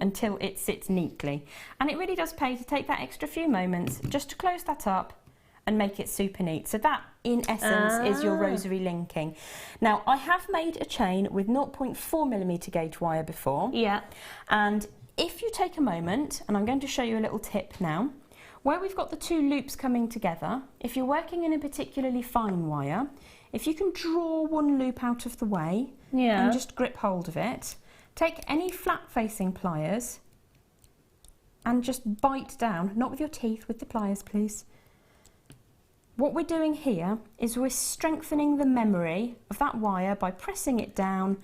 until it sits neatly. And it really does pay to take that extra few moments just to close that up and make it super neat. So that, in essence, is your rosary linking. Now, I have made a chain with 0.4mm gauge wire before. Yeah. And if you take a moment, and I'm going to show you a little tip now, where we've got the two loops coming together, if you're working in a particularly fine wire, if you can draw one loop out of the way and just grip hold of it, take any flat-facing pliers and just bite down, not with your teeth, with the pliers, please. What we're doing here is we're strengthening the memory of that wire by pressing it down.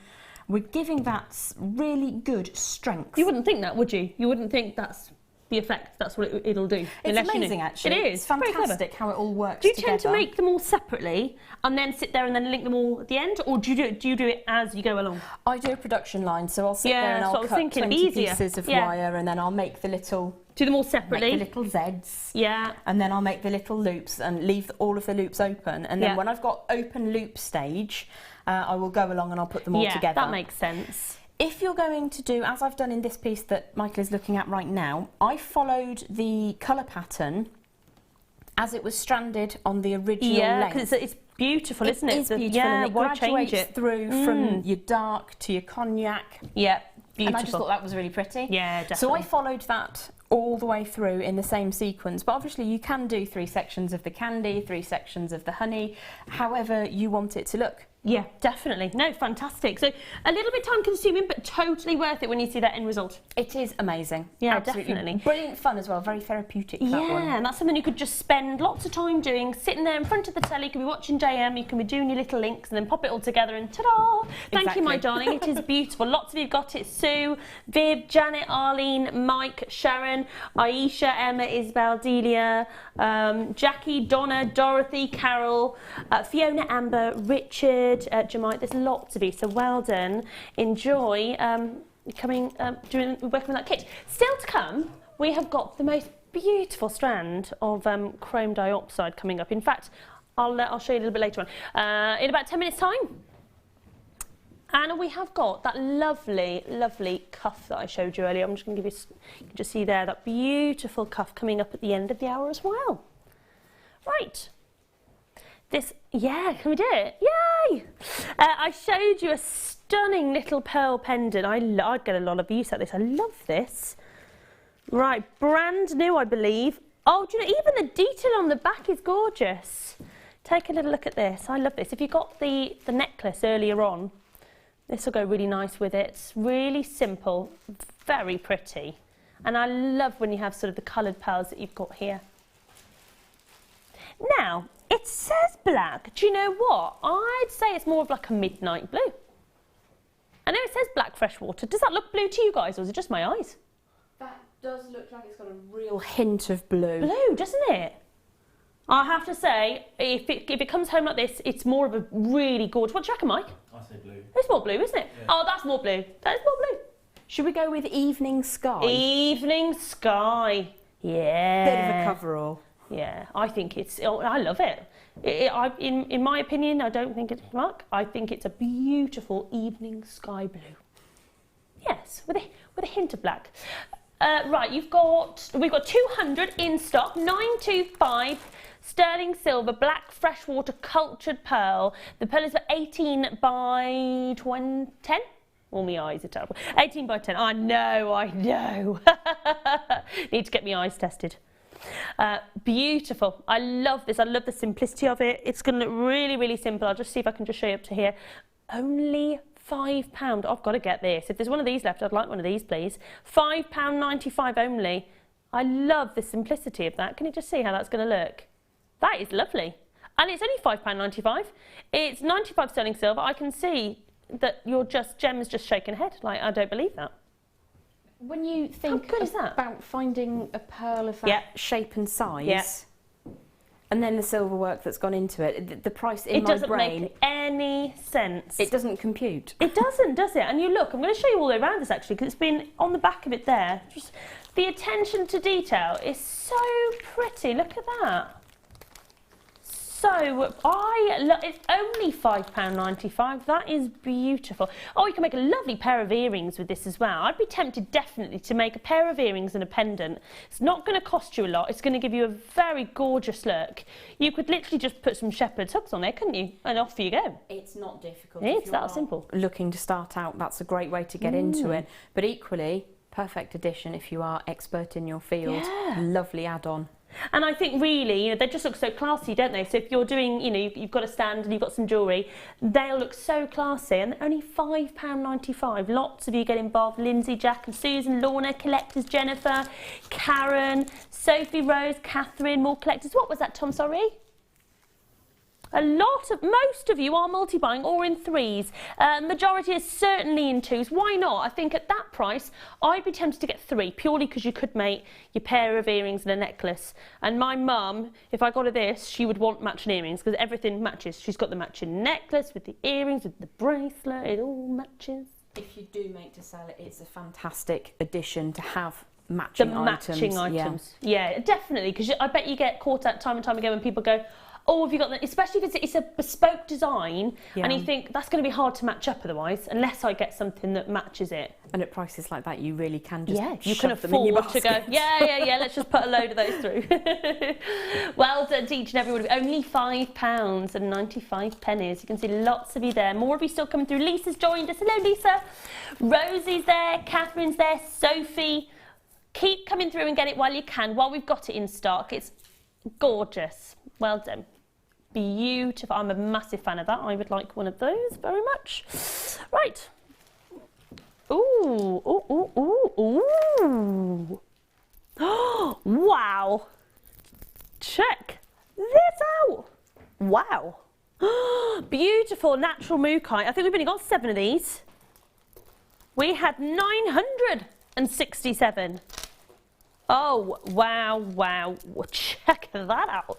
We're giving that really good strength. You wouldn't think that, would you? You wouldn't think that's the effect. That's what it'll do. It's amazing, actually. It is. It's fantastic how it all works together. Do you together. tend to make them all separately and then sit there and then link them all at the end, or do you do it as you go along? I do a production line, so I'll sit there and I'll cut 20 pieces of wire, and then I'll make the little... Do them all separately. Make the little Zs. Yeah. And then I'll make the little loops and leave all of the loops open. And then when I've got open loop stage, I will go along and I'll put them all together. That makes sense. If you're going to do, as I've done in this piece that Michael is looking at right now, I followed the colour pattern as it was stranded on the original length. Yeah, because it's beautiful, isn't it? It is beautiful, and it graduates through from your dark to your cognac. Yeah, beautiful. And I just thought that was really pretty. Yeah, definitely. So I followed that all the way through in the same sequence, but obviously you can do 3 sections of the candy, 3 sections of the honey, however you want it to look. Yeah, definitely. No, fantastic. So a little bit time consuming, but totally worth it when you see that end result. It is amazing. Yeah, absolutely. definitely. Brilliant fun as well, very therapeutic, that one. Yeah, and that's something you could just spend lots of time doing, sitting there in front of the telly. You can be watching JM, you can be doing your little links and then pop it all together and ta-da! Thank you, my darling. It is beautiful. Lots of you got it. Sue, Viv, Janet, Arlene, Mike, Sharon, Aisha, Emma, Isabel, Delia, Jackie, Donna, Dorothy, Carol, Fiona, Amber, Richard, Jemite. There's lots of you, so well done. Enjoy working with that kit. Still to come, we have got the most beautiful strand of chrome diopside coming up. In fact, I'll show you a little bit later on. In about 10 minutes time. And we have got that lovely, lovely cuff that I showed you earlier. I'm just going to give you, you can just see there, that beautiful cuff coming up at the end of the hour as well. Right. This, yeah, can we do it? Yay! I showed you a stunning little pearl pendant. I'd get a lot of use out of this. I love this. Right, brand new, I believe. Oh, do you know, even the detail on the back is gorgeous. Take a little look at this. I love this. If you got the necklace earlier on, this will go really nice with it. It's really simple, very pretty. And I love when you have sort of the coloured pearls that you've got here. Now, it says black. Do you know what? I'd say it's more of like a midnight blue. I know it says black freshwater. Does that look blue to you guys, or is it just my eyes? That does look like it's got a real hint of blue. Blue, doesn't it? I have to say, if it comes home like this, it's more of a really gorgeous... What do you reckon, Mike? I say blue. It's more blue, isn't it? Yeah. Oh, that's more blue. That is more blue. Should we go with evening sky? Evening sky. Yeah. Bit of a coverall. Yeah, I think it's... Oh, I love it. In my opinion, I don't think it's black. I think it's a beautiful evening sky blue. Yes, with a hint of black. Right, we've got 200 in stock. 925 sterling silver, black freshwater cultured pearl. The pearl is for 18 by 10. All my eyes are terrible. 18 by 10. I know. Need to get my eyes tested. Beautiful. I love this. I love the simplicity of it. It's going to look really, really simple. I'll just see if I can just show you up to here. Only £5. I've got to get this. If there's one of these left, I'd like one of these, please. £5.95 only. I love the simplicity of that. Can you just see how that's going to look? That is lovely. And it's only £5.95. It's 95 sterling silver. I can see that Gem's just shaking her head. Like, I don't believe that. When you think about finding a pearl of that shape and size, and then the silver work that's gone into it, the price in my brain... It doesn't make any sense. It doesn't compute. It doesn't, does it? And you look, I'm going to show you all the way around this actually, because it's been on the back of it there. Just the attention to detail is so pretty. Look at that. So, it's only £5.95. That is beautiful. Oh, you can make a lovely pair of earrings with this as well. I'd be tempted definitely to make a pair of earrings and a pendant. It's not going to cost you a lot. It's going to give you a very gorgeous look. You could literally just put some shepherd's hooks on there, couldn't you? And off you go. It's not difficult. It's that simple. Looking to start out, that's a great way to get into it. But equally, perfect addition if you are expert in your field. Yeah. Lovely add-on. And I think really, they just look so classy, don't they? So if you're doing, you've got a stand and you've got some jewellery, they'll look so classy. And they're only £5.95. Lots of you get involved. Lindsay, Jack and Susan, Lorna, collectors, Jennifer, Karen, Sophie, Rose, Catherine, more collectors. What was that, Tom, sorry? Most of you are multi-buying or in threes. Majority is certainly in twos. Why not? I think at that price, I'd be tempted to get three, purely because you could make your pair of earrings and a necklace. And my mum, if I got her this, she would want matching earrings because everything matches. She's got the matching necklace with the earrings, with the bracelet, it all matches. If you do make to sell it, it's a fantastic addition to have matching items. Matching items. Yeah, definitely, because I bet you get caught out time and time again when people go, oh, have you got that? Especially if it's a bespoke design and you think that's going to be hard to match up otherwise, unless I get something that matches it. And at prices like that, you really can just you can afford to go, let's just put a load of those through. Well done to each and every one of you. Only £5.95. You can see lots of you there. More of you still coming through. Lisa's joined us. Hello, Lisa. Rosie's there. Catherine's there. Sophie. Keep coming through and get it while you can, while we've got it in stock. It's gorgeous. Well done. Beautiful. I'm a massive fan of that. I would like one of those very much. Right. Ooh, ooh, ooh, ooh, ooh. Oh, wow. Check this out. Wow. Beautiful natural Mookaite. I think we've only got 7 of these. We had 967. Oh, wow, wow. Check that out.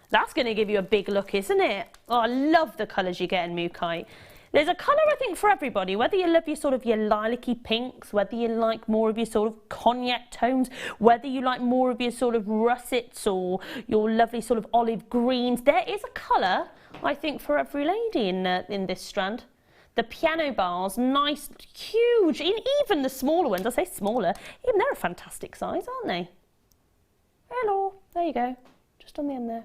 That's going to give you a big look, isn't it? Oh, I love the colours you get in Mookaite. There's a colour, I think, for everybody, whether you love your sort of your lilac-y pinks, whether you like more of your sort of cognac tones, whether you like more of your sort of russets or your lovely sort of olive greens. There is a colour, I think, for every lady in this strand. The piano bars, nice, huge, even the smaller ones, I say smaller, even they're a fantastic size, aren't they? Hello, there you go, just on the end there.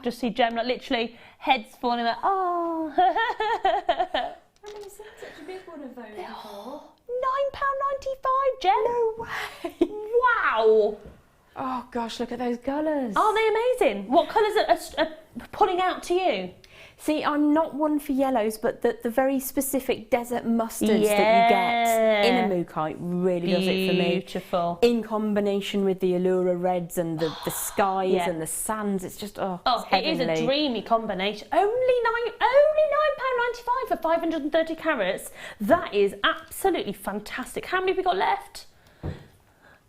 Just see Gem, like literally heads falling like, oh. I've never seen such a big one of those before. £9.95, Gem. No way. Wow. Oh gosh, look at those colours. Are they amazing? What colours are pulling out to you? See, I'm not one for yellows, but the very specific desert mustards that you get in a Mookaite really does it for me. Beautiful. In combination with the Allura reds and the skies and the sands, it's just, it's it is a dreamy combination. Only £9.95 for 530 carats. That is absolutely fantastic. How many have we got left?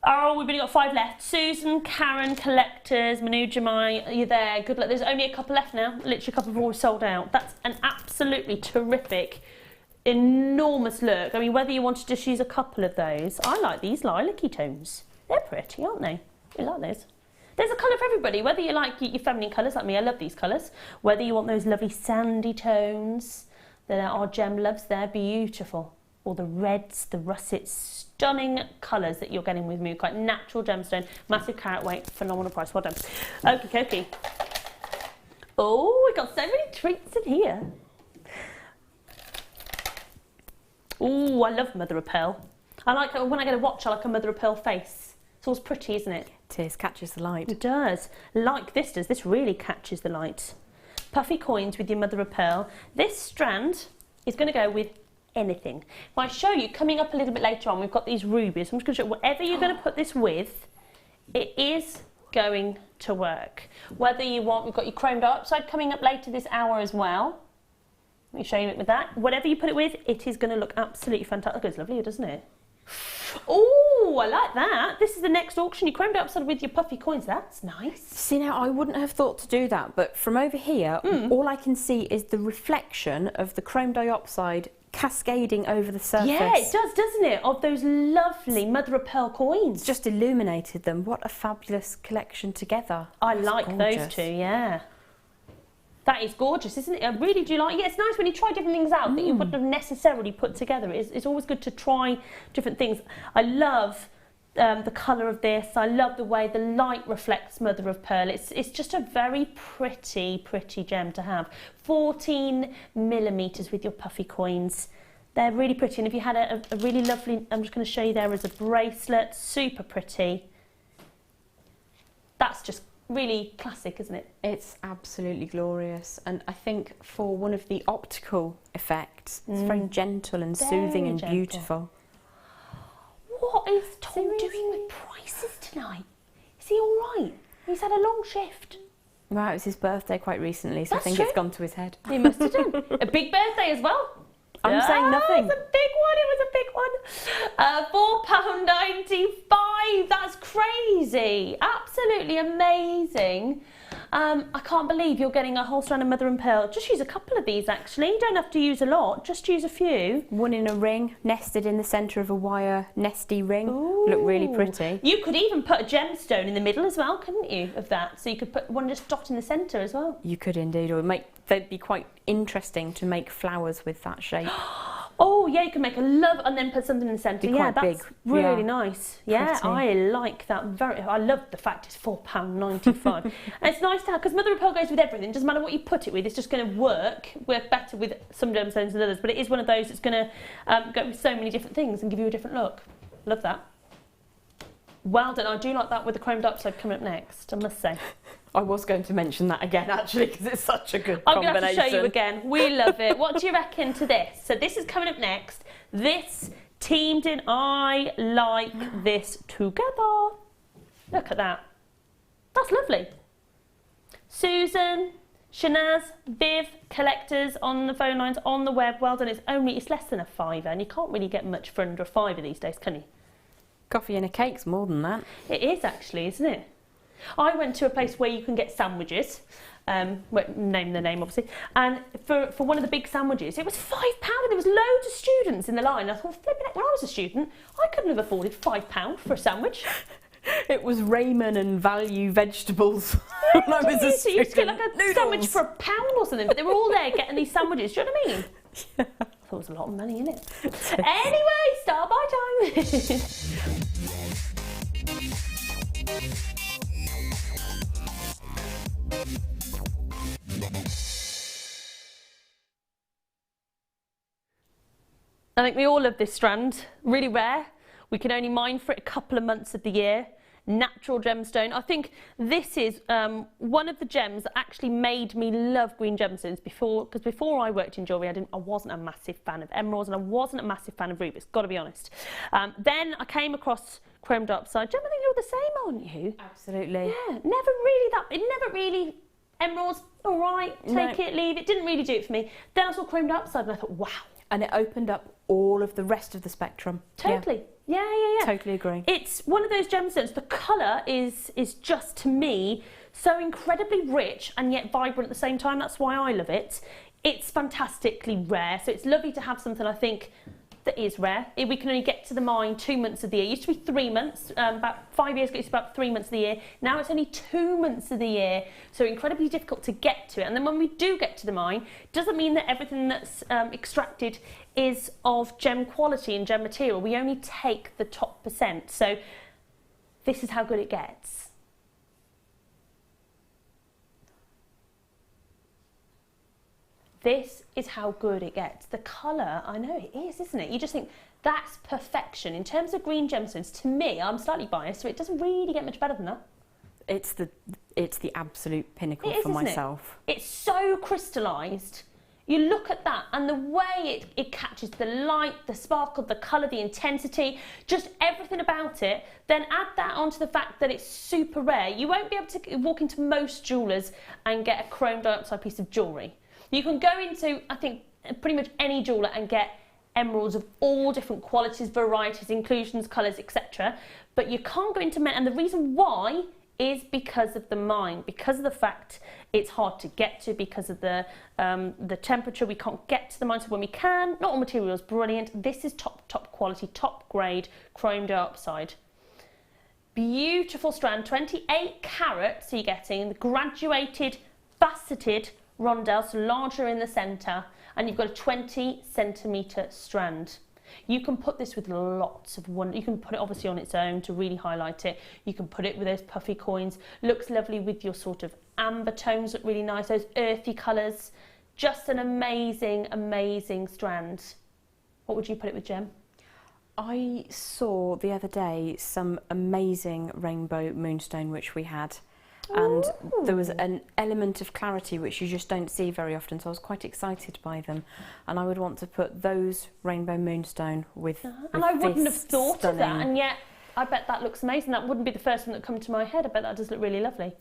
Oh, we've only got 5 left. Susan, Karen, Collectors, Manu Jamai, are you there? Good luck. There's only a couple left now. Literally a couple have already sold out. That's an absolutely terrific, enormous look. I mean, whether you wanted to just use a couple of those, I like these lilac-y tones. They're pretty, aren't they? I like those. There's a colour for everybody. Whether you like your feminine colours like me, I love these colours. Whether you want those lovely sandy tones that our Gem loves, they're beautiful. Or the reds, the russets, stunning colours that you're getting with Mookaite. Natural gemstone, massive carat weight, phenomenal price. Well done. Okie dokie. Oh, we've got so many treats in here. Oh, I love mother of pearl. I like when I get a watch, I like a mother of pearl face. It's always pretty, isn't it? It is, catches the light. It does. Like this does. This really catches the light. Puffy coins with your mother of pearl. This strand is going to go with anything. If I show you, coming up a little bit later on, we've got these rubies. I'm just going to show you, whatever you're going to put this with, it is going to work. Whether you want, we've got your chrome diopside coming up later this hour as well. Let me show you it with that. Whatever you put it with, it is going to look absolutely fantastic. It's lovely, doesn't it? Oh, I like that. This is the next auction. You chromed diopside with your puffy coins. That's nice. See, now I wouldn't have thought to do that, but from over here, all I can see is the reflection of the chrome diopside cascading over the surface. Yeah, it does, doesn't it? Of those lovely mother of pearl coins. It's just illuminated them. What a fabulous collection together. I like those two, yeah. That is gorgeous, isn't it? I really do like it. Yeah, it's nice when you try different things out that you wouldn't have necessarily put together. It's always good to try different things. I love the colour of this. I love the way the light reflects mother of pearl. It's just a very pretty gem to have. 14mm with your puffy coins. They're really pretty, and if you had a really lovely, I'm just going to show you there as a bracelet, super pretty. That's just really classic, isn't it? It's absolutely glorious, and I think for one of the optical effects, it's very gentle and soothing and gentle. Beautiful. What is Tom doing with prices tonight? Is he all right? He's had a long shift. Well, it was his birthday quite recently, so That's I think true. it's gone to his head. He must have done. A big birthday as well. I'm saying nothing. It was a big one, it was a big one. £4.95, that's crazy. Absolutely amazing. I can't believe you're getting a whole strand of mother and pearl. Just use a couple of these actually, you don't have to use a lot, just use a few. One in a ring, nested in the centre of a wire nesty ring. Ooh. Look really pretty. You could even put a gemstone in the middle as well, couldn't you, of that? So you could put one just dot in the centre as well. You could indeed, or they'd be quite interesting to make flowers with that shape. Oh yeah, you can make a love and then put something in the centre. Be Yeah, quite that's big. really Yeah. nice. Yeah, Pretty. I like that very. I love the fact it's £4.95. And it's nice to have, because mother of pearl goes with everything. It doesn't matter what you put it with. It's just going to work better with some gemstones than others. But it is one of those that's going to go with so many different things and give you a different look. Love that. Well done. I do like that with the chrome diopside coming up next, I must say. I was going to mention that again, actually, because it's such a good I'm combination. going to have to show you again. We love it. What do you reckon to this? So this is coming up next. This teamed in. I like this together. Look at that. That's lovely. Susan, Shanaz, Viv, collectors on the phone lines, on the web. Well done. It's less than a £5, and you can't really get much for under a £5 these days, can you? Coffee and a cake's more than that. It is actually, isn't it? I went to a place where you can get sandwiches, won't name the name obviously, and for one of the big sandwiches it was £5 and there was loads of students in the line. I thought, flipping it, when I was a student I couldn't have afforded £5 for a sandwich. It was ramen and value vegetables when I was a So you used to get student. like a sandwich for £1 or something, but they were all there getting these sandwiches, do you know what I mean? Yeah. I thought it was a lot of money, innit? Anyway, start by time. I think we all love this strand, really rare. We can only mine for it a couple of months of the year. Natural gemstone. I think this is one of the gems that actually made me love green gemstones because before I worked in jewellery I wasn't a massive fan of emeralds and I wasn't a massive fan of rubies, got to be honest. Then I came across chrome diopside. Gem, I think you're the same, aren't you? Absolutely. Yeah, never really, emeralds, all right, take it, leave it, didn't really do it for me. Then I saw chrome diopside and I thought, wow. And it opened up all of the rest of the spectrum. Totally. Yeah. Totally agree. It's one of those gemstones. The colour is just, to me, so incredibly rich and yet vibrant at the same time. That's why I love it. It's fantastically rare. So it's lovely to have something, I think, that is rare. We can only get to the mine 2 months of the year. It used to be 3 months. About 5 years ago, it was about 3 months of the year. Now it's only 2 months of the year. So incredibly difficult to get to it. And then when we do get to the mine, it doesn't mean that everything that's extracted is of gem quality and gem material. We only take the top %. So this is how good it gets. This is how good it gets. The colour, I know it is, isn't it? You just think that's perfection. In terms of green gemstones, to me, I'm slightly biased, so it doesn't really get much better than that. It's the absolute pinnacle for isn't myself. It's so crystallised. You look at that and the way it catches the light, the sparkle, the colour, the intensity, just everything about it. Then add that onto the fact that it's super rare. You won't be able to walk into most jewellers and get a chrome diopside piece of jewellery. You can go into, I think, pretty much any jeweller and get emeralds of all different qualities, varieties, inclusions, colours, etc. But you can't go into and the reason why is because of the mine, because of the fact it's hard to get to, because of the temperature. We can't get to the mine, so when we can, not all materials brilliant. This is top quality, top grade chrome diopside. Beautiful strand, 28 carats. So you're getting the graduated, faceted rondelles, larger in the centre, and you've got a 20cm strand. You can put this with lots of you can put it obviously on its own to really highlight it. You can put it with those puffy coins. Looks lovely with your sort of amber tones, look really nice. Those earthy colours. Just an amazing, amazing strand. What would you put it with, Gem? I saw the other day some amazing rainbow moonstone which we had. And there was an element of clarity which you just don't see very often, so I was quite excited by them. And I would want to put those rainbow moonstone with and I wouldn't have thought stunning. of that, and yet I bet that looks amazing. That wouldn't be the first one that come to my head. I bet that does look really lovely.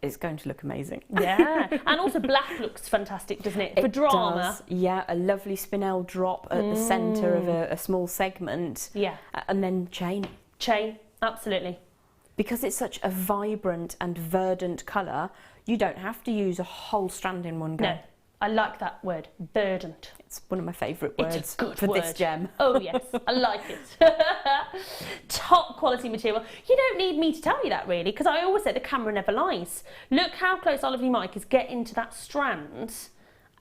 it's going to look amazing. Yeah, and also black looks fantastic, doesn't it? For drama. Does. Yeah, a lovely spinel drop at the centre of a small segment. Yeah. And then chain. Chain, absolutely. Because it's such a vibrant and verdant colour, you don't have to use a whole strand in one go. No, I like that word, verdant. It's one of my favourite It's words a good for word. this gem. Oh yes, I like it. Top quality material. You don't need me to tell you that really, because I always say the camera never lies. Look how close our lovely mic is getting to that strand,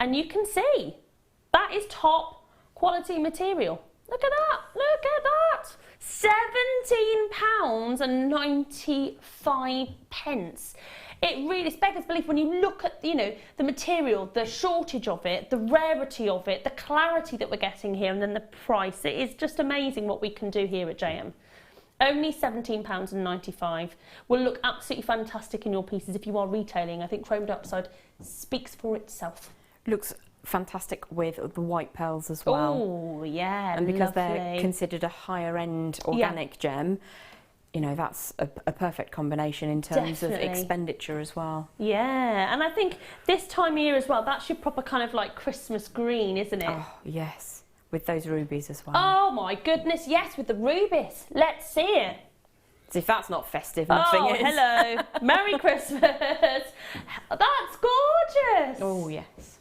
and you can see that is top quality material. Look at that, look at that. £17.95. It really beggars belief when you look at, you know, the material, the shortage of it, the rarity of it, the clarity that we're getting here, and then the price. It is just amazing what we can do here at JM. Only £17.95 will look absolutely fantastic in your pieces if you are retailing. I think chrome diopside speaks for itself. Looks fantastic with the white pearls as well. Oh yeah, and because lovely. they're considered a higher end organic gem, you know, that's a perfect combination in terms of expenditure as well. Yeah, and I think this time of year as well, that's your proper kind of like Christmas green, isn't it? Oh yes, with those rubies as well. Oh my goodness, yes, with the rubies. Let's see it. So if that's not festive, nothing is. Hello. Merry Christmas. That's gorgeous. Oh yes.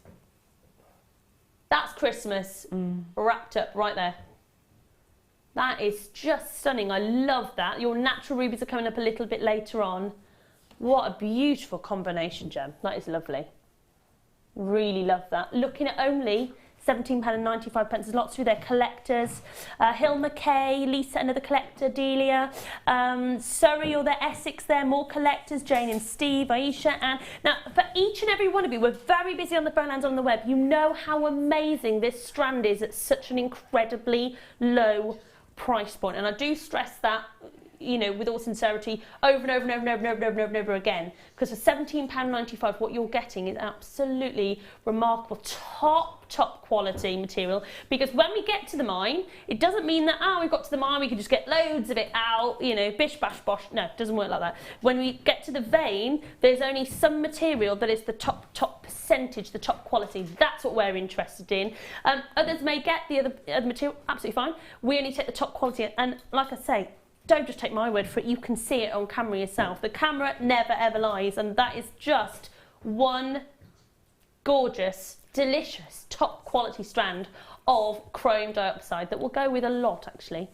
That's Christmas wrapped up right there. That is just stunning. I love that. Your natural rubies are coming up a little bit later on. What a beautiful combination, gem. That is lovely. Really love that. Looking at only £17.95. There's lots through there. Collectors. Hilma Kay, Lisa, another collector. Delia. Surrey or the Essex there. More collectors. Jane and Steve. Aisha. And now, for each and every one of you, we're very busy on the phone and on the web. You know how amazing this strand is at such an incredibly low price point. And I do stress that, you know, with all sincerity, over and over and over and over and over and over and over again, because for £17.95 what you're getting is absolutely remarkable, top quality material. Because when we get to the mine, it doesn't mean that we got to the mine we can just get loads of it out, you know, bish bash bosh. No, it doesn't work like that. When we get to the vein, there's only some material that is the top percentage, the top quality. That's what we're interested in. Others may get the other material, absolutely fine. We only take the top quality, and like I say, don't just take my word for it, you can see it on camera yourself. The camera never ever lies, and that is just one gorgeous, delicious, top quality strand of chrome diopside that will go with a lot actually.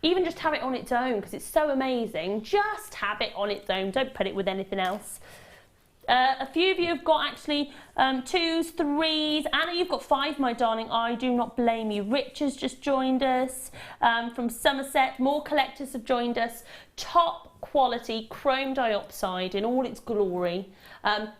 Even just have it on its own, because it's so amazing. Just have it on its own, don't put it with anything else. A few of you have got actually 2s, 3s. Anna, you've got 5, my darling. I do not blame you. Rich has just joined us from Somerset. More collectors have joined us. Top quality chrome diopside in all its glory.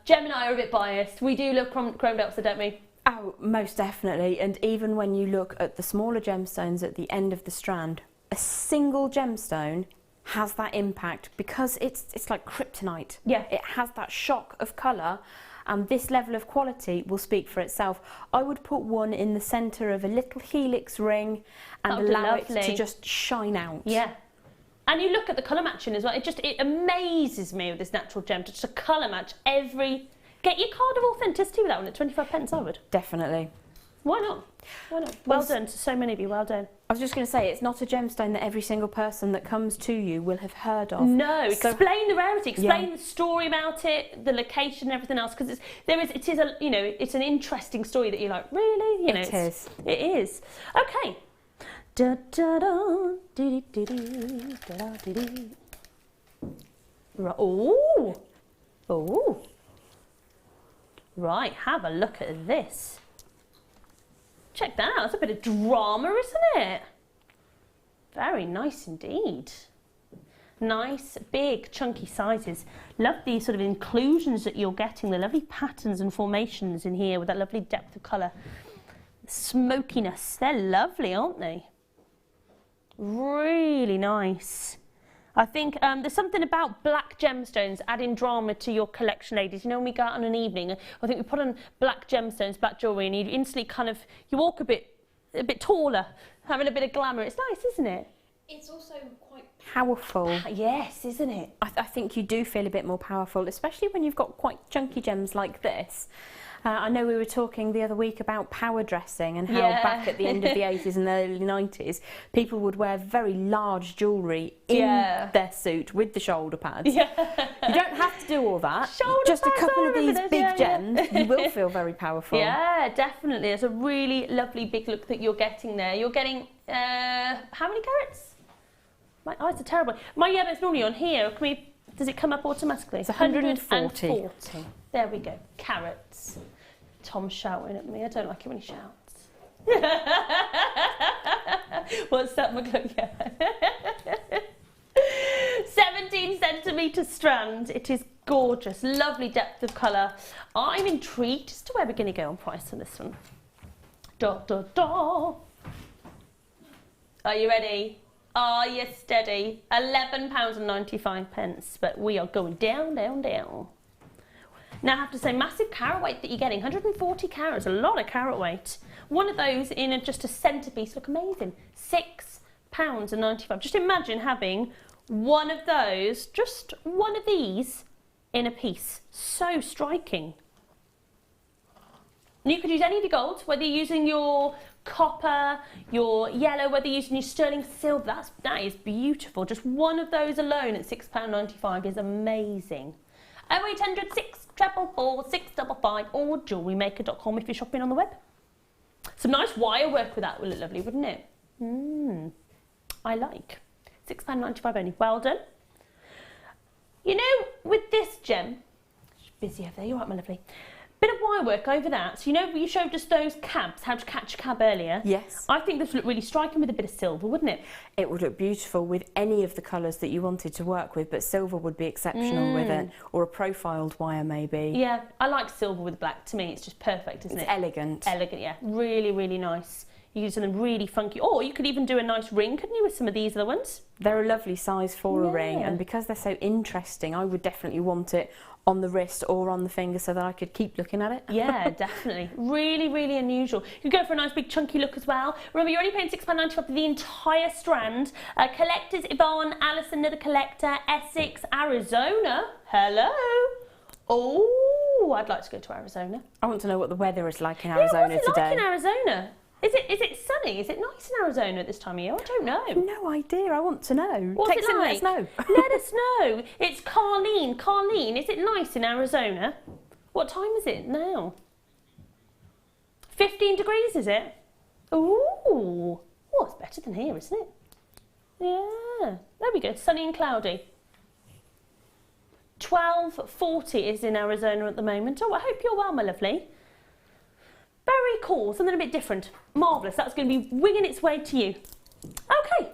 Gem and I are a bit biased. We do love chrome diopside, don't we? Oh, most definitely. And even when you look at the smaller gemstones at the end of the strand, a single gemstone has that impact because it's like kryptonite. Yeah. It has that shock of colour, and this level of quality will speak for itself. I would put one in the centre of a little helix ring and allow it to just shine out. Yeah. And you look at the colour matching as well. It amazes me with this natural gem to just a colour match every... Get your card of authenticity with that one at 25p, I would. Definitely. Why not? Why not? Well done to so many of you, well done. I was just going to say, it's not a gemstone that every single person that comes to you will have heard of. No, So, explain the rarity, explain the story about it, the location, everything else, because it is a, you know, it's an interesting story that you're like, really, you know, it is. Okay. Da da da, dee dee dee, da da dee dee. Oh, oh. Right, have a look at this. Check that out, it's a bit of drama, isn't it? Very nice indeed. Nice, big, chunky sizes. Love these sort of inclusions that you're getting, the lovely patterns and formations in here with that lovely depth of colour. Smokiness, they're lovely, aren't they? Really nice. I think there's something about black gemstones adding drama to your collection, ladies. You know, when we go out on an evening, I think we put on black gemstones, black jewellery, and you instantly kind of, you walk a bit taller, having a bit of glamour. It's nice, isn't it? It's also quite powerful. Yes, isn't it? I think you do feel a bit more powerful, especially when you've got quite chunky gems like this. I know we were talking the other week about power dressing and how back at the end of the 80s and the early 90s, people would wear very large jewellery in their suit with the shoulder pads. You don't have to do all that. Just a couple of these big gems, you will feel very powerful. Yeah, definitely. It's a really lovely big look that you're getting there. You're getting, how many carats? My eyes are terrible. It's normally on here. Does it come up automatically? It's 140. There we go. Carats. Tom's shouting at me. I don't like it when he shouts. What's that, McClure? 17 centimetre strand. It is gorgeous. Lovely depth of colour. I'm intrigued as to where we're going to go on price on this one. Da, da, da. Are you ready? Are you steady? £11.95, but we are going down, down, down. Now I have to say, massive carat weight that you're getting, 140 carats, a lot of carat weight. One of those in just a centrepiece, look amazing, £6.95. Just imagine having one of those, just one of these in a piece. So striking. And you could use any of your golds, whether you're using your copper, your yellow, whether you're using your sterling silver, that is beautiful. Just one of those alone at £6.95 is amazing. 0800 644 655 or jewellerymaker.com if you're shopping on the web. Some nice wire work with that would look lovely, wouldn't it? I like. £6.95 only. Well done. You know, with this gem, busy over there, you're right, my lovely. Bit of wire work over that. So you know you showed us those cabs, how to catch a cab earlier? Yes. I think this would look really striking with a bit of silver, wouldn't it? It would look beautiful with any of the colours that you wanted to work with, but silver would be exceptional with it, or a profiled wire maybe. Yeah, I like silver with black. To me, it's just perfect, isn't it? It's elegant. Elegant, yeah. Really, really nice. You use them really funky. Or you could even do a nice ring, couldn't you, with some of these other ones? They're a lovely size for a ring, and because they're so interesting, I would definitely want it on the wrist or on the finger so that I could keep looking at it. Yeah, definitely. Really, really unusual. You could go for a nice big chunky look as well. Remember, you're only paying £6.95 for the entire strand. Collectors, Yvonne, Alison, another collector, Essex, Arizona. Hello. Oh, I'd like to go to Arizona. I want to know what the weather is like in Arizona today. What's it like in Arizona? Is it sunny? Is it nice in Arizona at this time of year? I don't know. No idea. I want to know. What's Text it like? Let us know. Let us know. It's Carlene. Carlene, is it nice in Arizona? What time is it now? 15 degrees, is it? Ooh. Oh, it's better than here, isn't it? Yeah. There we go. Sunny and cloudy. 12:40 is in Arizona at the moment. Oh, I hope you're well, my lovely. Very cool, something a bit different. Marvellous, that's going to be winging its way to you. Okay.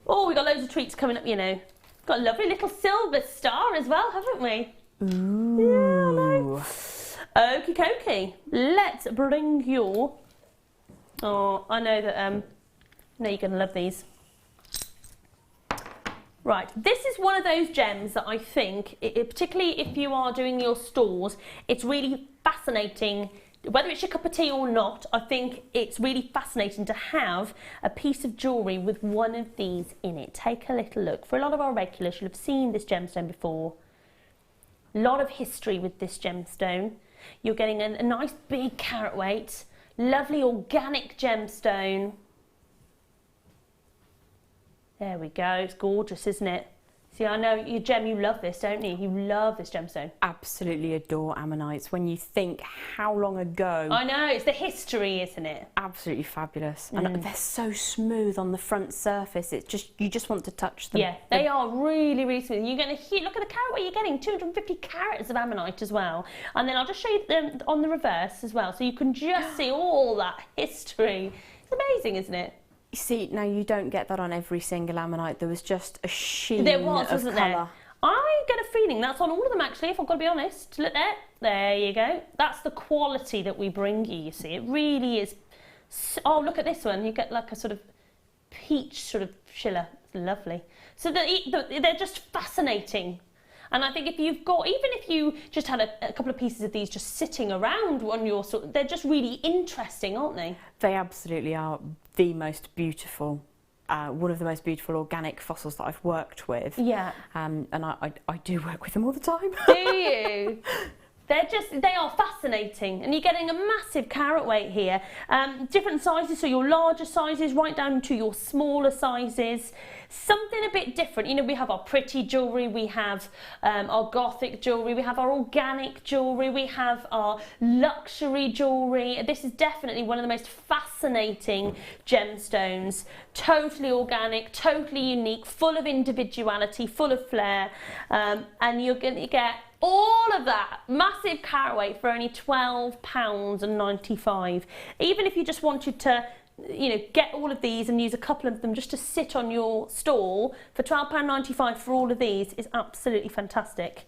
Oh, we've got loads of treats coming up, you know. Got a lovely little silver star as well, haven't we? Ooh. Yeah, okie dokie. Let's bring you... Oh, I know that... I know you're going to love these. Right, this is one of those gems that I think, particularly if you are doing your stores, it's really fascinating. Whether it's your cup of tea or not, I think it's really fascinating to have a piece of jewellery with one of these in it. Take a little look. For a lot of our regulars, you'll have seen this gemstone before. A lot of history with this gemstone. You're getting a nice big carat weight, lovely organic gemstone. There we go, it's gorgeous, isn't it? See, I know you love this, don't you? You love this gemstone. Absolutely adore ammonites. When you think how long ago... I know, it's the history, isn't it? Absolutely fabulous. And they're so smooth on the front surface. It's just, you just want to touch them. Yeah, they are really, really smooth. You're going to look at the carat weight you're getting, 250 carats of ammonite as well. And then I'll just show you them on the reverse as well, so you can just see all that history. It's amazing, isn't it? You see, now you don't get that on every single ammonite. There was just a sheen of wasn't colour. There? I get a feeling that's on all of them, actually, if I've got to be honest. Look there. There you go. That's the quality that we bring you see. It really is. Oh, look at this one. You get like a sort of peach sort of shiller. It's lovely. So they're just fascinating. And I think if you've got, even if you just had a couple of pieces of these just sitting around on your they're just really interesting, aren't they? They absolutely are the most beautiful one of the most beautiful organic fossils that I've worked with. Yeah. And I do work with them all the time. Do you? They are fascinating, and you're getting a massive carat weight here. Different sizes, so your larger sizes right down to your smaller sizes. Something a bit different. You know, we have our pretty jewellery, we have our gothic jewellery, we have our organic jewellery, we have our luxury jewellery. This is definitely one of the most fascinating gemstones. Totally organic, totally unique, full of individuality, full of flair, and you're going to get all of that massive carat weight for only £12.95. Even if you just wanted to, you know, get all of these and use a couple of them just to sit on your stall for £12.95 for all of these is absolutely fantastic.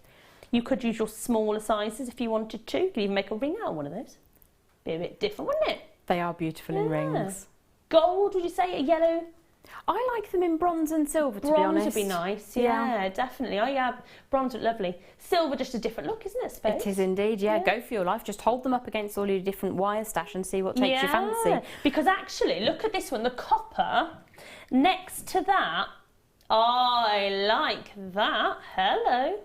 You could use your smaller sizes if you wanted to. You could even make a ring out of one of those. Be a bit different, wouldn't it? They are beautiful in rings. Gold, would you say? A yellow? I like them in bronze and silver, to be honest. Bronze would be nice, yeah, definitely. Oh yeah, bronze would be lovely. Silver, just a different look, isn't it, I suppose? It is indeed, yeah. Go for your life. Just hold them up against all your different wire stash and see what takes your fancy. Because actually, look at this one, the copper. Next to that, I like that. Hello.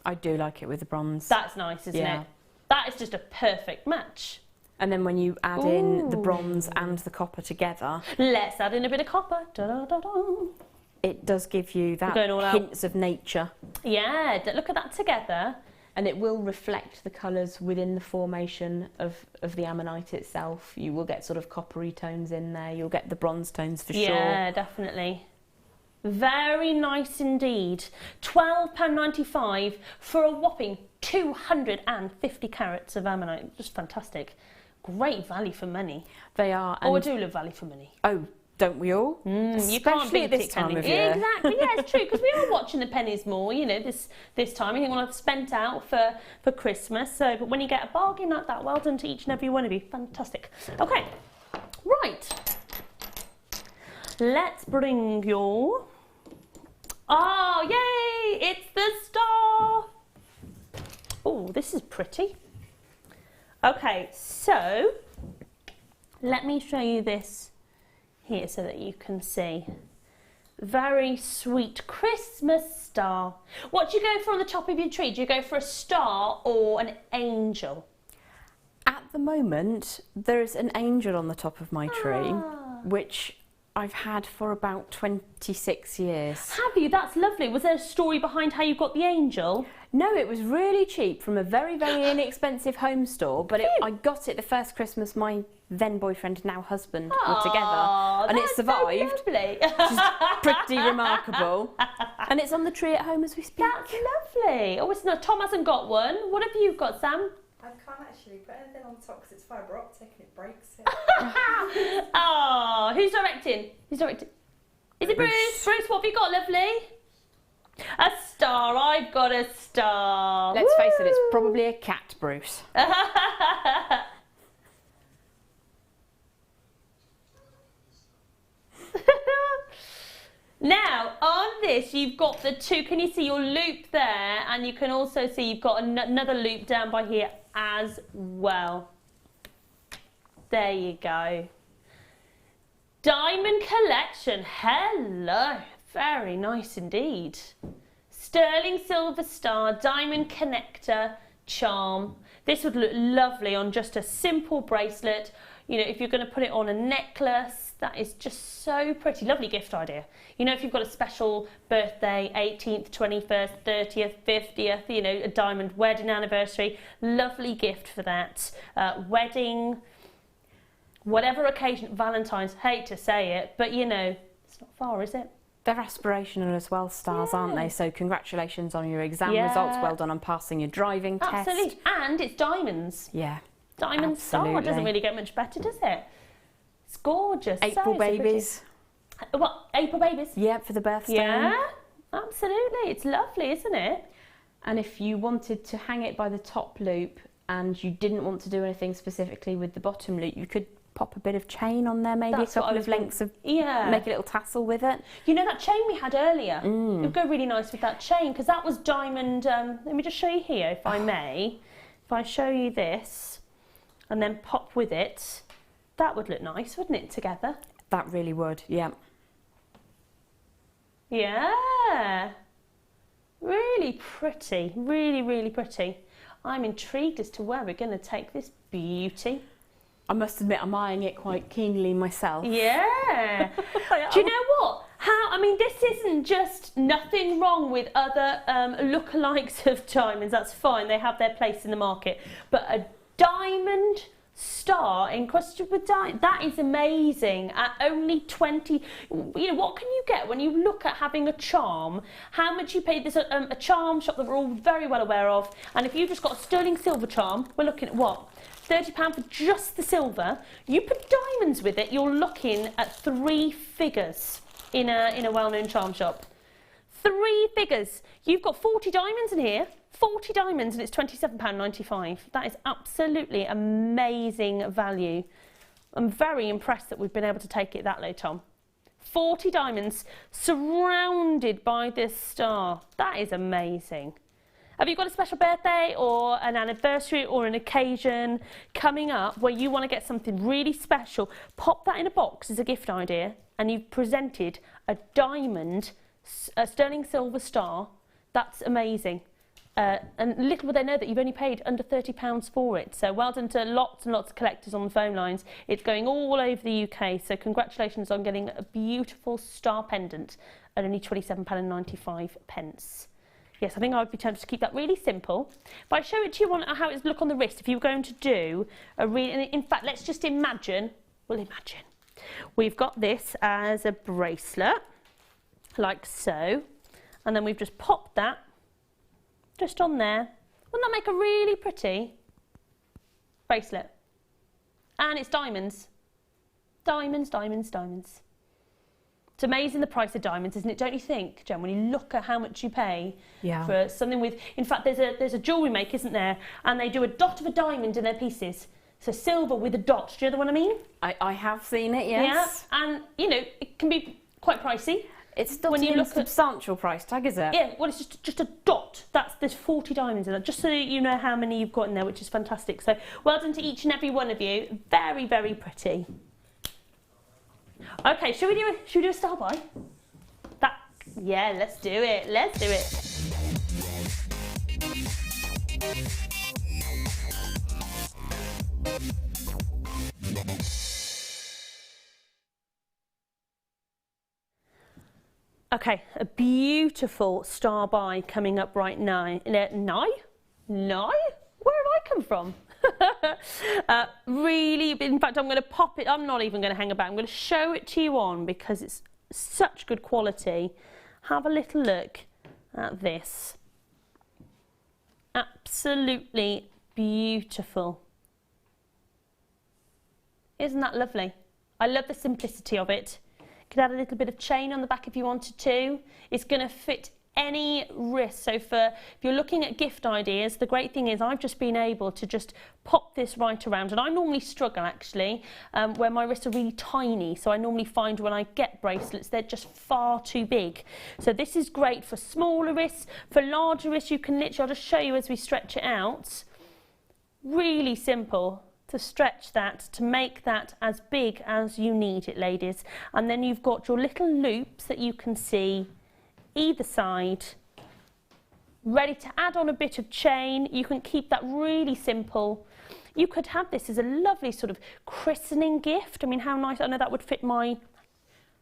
I do like it with the bronze. That's nice, isn't it? That is just a perfect match. And then when you add in the bronze and the copper together... Let's add in a bit of copper. Da, da, da, da. It does give you that hints of nature. Yeah, look at that together. And it will reflect the colours within the formation of the ammonite itself. You will get sort of coppery tones in there. You'll get the bronze tones for sure. Yeah, definitely. Very nice indeed. £12.95 for a whopping 250 carats of ammonite. Just fantastic. Great value for money. They are. Oh, I do love value for money. Oh, don't we all? You can't beat this time of year. Exactly, yeah, it's true, because we are watching the pennies more, you know, this time. I think we'll have spent out for Christmas. So, but when you get a bargain like that, well done to each and every one of you. Fantastic. Okay, right. Let's bring your... Oh, yay! It's the star! Oh, this is pretty. Okay, so let me show you this here so that you can see. Very sweet Christmas star. What do you go for on the top of your tree? Do you go for a star or an angel? At the moment, there's an angel on the top of my tree, which I've had for about 26 years. Have you? That's lovely. Was there a story behind how you got the angel? No, it was really cheap from a very, very inexpensive home store, but I got it the first Christmas my then boyfriend, now husband, were together, and it survived, so lovely. which is pretty remarkable. And it's on the tree at home as we speak. That's lovely. Oh, it's not. Tom hasn't got one. What have you got, Sam? I can't actually put anything on top because it's fibre optic and it breaks it. Oh, who's directing? Who's directing? Is it Bruce? Bruce, what have you got, lovely? A star. I've got a star. Let's face it, it's probably a cat, Bruce. Now, on this, you've got the two. Can you see your loop there? And you can also see you've got another loop down by here as well. There you go. Diamond collection. Hello. Very nice indeed. Sterling silver star, diamond connector, charm. This would look lovely on just a simple bracelet. You know, if you're going to put it on a necklace, that is just so pretty. Lovely gift idea. You know, if you've got a special birthday, 18th, 21st, 30th, 50th, you know, a diamond wedding anniversary, lovely gift for that. Wedding, whatever occasion, Valentine's, hate to say it, but you know, it's not far, is it? They're aspirational as well, stars, aren't they? So congratulations on your exam results. Well done on passing your driving test. Absolutely. And it's diamonds. Yeah. Diamond star. Doesn't really get much better, does it? It's gorgeous. April babies. What? April babies? Yeah, for the birthstone. Yeah, absolutely. It's lovely, isn't it? And if you wanted to hang it by the top loop and you didn't want to do anything specifically with the bottom loop, you could pop a bit of chain on there, maybe That's a couple of lengths of, make a little tassel with it. You know that chain we had earlier? It would go really nice with that chain, because that was diamond, let me just show you here, if I may. If I show you this, and then pop with it, that would look nice, wouldn't it, together? That really would, yeah. Yeah. Really pretty, really, really pretty. I'm intrigued as to where we're going to take this beauty. I must admit, I'm eyeing it quite keenly myself. Yeah. Do you know what? I mean, this isn't just nothing wrong with other lookalikes of diamonds. That's fine. They have their place in the market. But a diamond star encrusted with diamond, that is amazing. At only 20, you know, what can you get when you look at having a charm? How much you pay? There's a charm shop that we're all very well aware of. And if you've just got a sterling silver charm, we're looking at what? £30 for just the silver. You put diamonds with it, you're looking at 3 figures in a well-known charm shop. 3 figures. You've got 40 diamonds in here. 40 diamonds and it's £27.95. That is absolutely amazing value. I'm very impressed that we've been able to take it that low, Tom. 40 diamonds surrounded by this star. That is amazing. Have you got a special birthday or an anniversary or an occasion coming up where you want to get something really special? Pop that in a box as a gift idea and you've presented a diamond, a sterling silver star. That's amazing. And little will they know that you've only paid under £30 for it. So well done to lots and lots of collectors on the phone lines. It's going all over the UK. So congratulations on getting a beautiful star pendant at only £27.95. Yes, I think I would be tempted to keep that really simple. If I show it to you on how it look on the wrist, if you were going to do a really, in fact, let's just imagine, we've got this as a bracelet, like so, and then we've just popped that just on there. Wouldn't that make a really pretty bracelet? And it's diamonds. Diamonds, diamonds, diamonds. It's amazing the price of diamonds, isn't it? Don't you think, Jen, when you look at how much you pay for something with... In fact, there's a jewellery maker, isn't there? And they do a dot of a diamond in their pieces. So silver with a dot. Do you know what I mean? I have seen it, yes. Yeah, and, you know, it can be quite pricey. It's not a substantial price tag, is it? Yeah, well, it's just a dot. There's 40 diamonds in it, just so you know how many you've got in there, which is fantastic. So well done to each and every one of you. Very, very pretty. Okay, should we do a star buy? Yeah, let's do it. Let's do it. Okay, a beautiful star buy coming up right now. Where have I come from? Really, in fact, I'm going to pop it. I'm not even going to hang about. I'm going to show it to you on because it's such good quality. Have a little look at this. Absolutely beautiful. Isn't that lovely? I love the simplicity of it. Could add a little bit of chain on the back if you wanted to. It's going to fit any wrist. So if you're looking at gift ideas, the great thing is I've just been able to just pop this right around, and I normally struggle actually where my wrists are really tiny, so I normally find when I get bracelets they're just far too big. So this is great for smaller wrists. For larger wrists you can literally, I'll just show you as we stretch it out, really simple to stretch that, to make that as big as you need it, ladies. And then you've got your little loops that you can see either side, ready to add on a bit of chain. You can keep that really simple. You could have this as a lovely sort of christening gift. I mean, how nice. I know that would fit my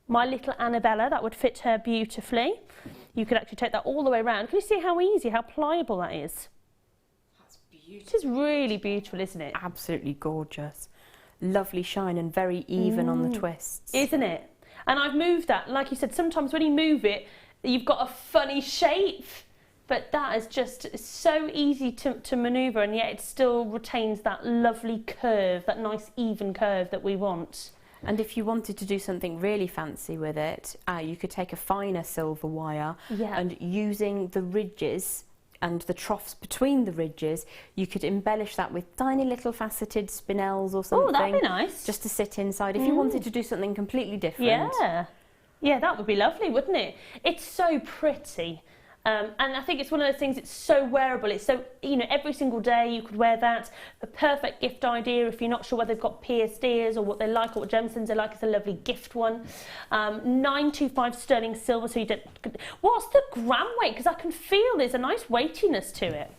little Annabella. That would fit her beautifully. You could actually take that all the way around. Can you see how easy, how pliable that is? That's beautiful. It is really beautiful, isn't it? Absolutely gorgeous. Lovely shine and very even on the twists. Isn't it? And I've moved that. Like you said, sometimes when you move it, you've got a funny shape, but that is just so easy to manoeuvre, and yet it still retains that lovely curve, that nice even curve that we want. And if you wanted to do something really fancy with it, you could take a finer silver wire and using the ridges and the troughs between the ridges, you could embellish that with tiny little faceted spinels or something. Oh, that'd be nice. Just to sit inside if you wanted to do something completely different. Yeah, that would be lovely, wouldn't it? It's so pretty. And I think it's one of those things, it's so wearable. It's so, you know, every single day you could wear that. The perfect gift idea if you're not sure whether they've got pierced ears or what they like or what gemstones they like. It's a lovely gift one. 925 sterling silver, so you don't... What's the gram weight? Because I can feel there's a nice weightiness to it.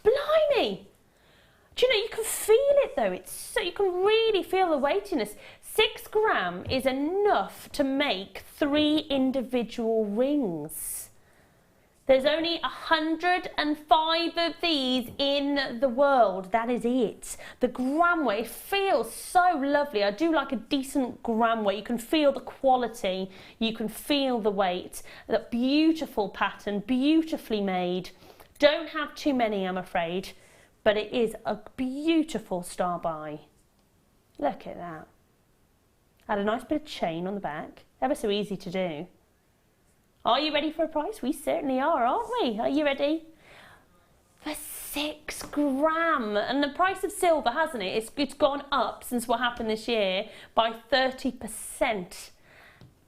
Blimey! Do you know, you can feel it though. It's so, you can really feel the weightiness. 6 gram is enough to make 3 individual rings. There's only 105 of these in the world. That is it. The gram weight feels so lovely. I do like a decent gram weight. You can feel the quality. You can feel the weight. That beautiful pattern, beautifully made. Don't have too many, I'm afraid, but it is a beautiful star buy. Look at that. Had a nice bit of chain on the back. Ever so easy to do. Are you ready for a price? We certainly are, aren't we? Are you ready? For 6 gram. And the price of silver, hasn't it? It's gone up since what happened this year by 30%.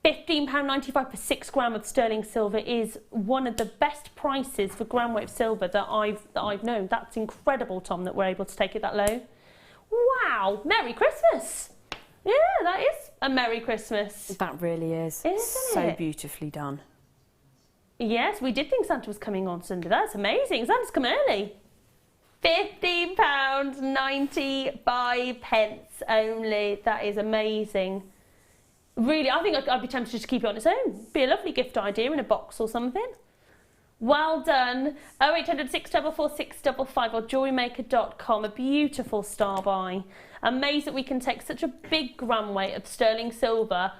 £15.95 for 6 gram of sterling silver is one of the best prices for gram weight of silver that I've known. That's incredible, Tom, that we're able to take it that low. Wow! Merry Christmas! Yeah, that is a Merry Christmas. That really is. Isn't so it? beautifully done. Yes, we did think Santa was coming on Sunday. That's amazing. Santa's come early. £15.95 only. That is amazing. Really, I think I'd be tempted to just keep it on its own. Be a lovely gift idea in a box or something. Well done. 0800 644 655 or jewellerymaker.com. A beautiful star buy. Amazed that we can take such a big gram weight of sterling silver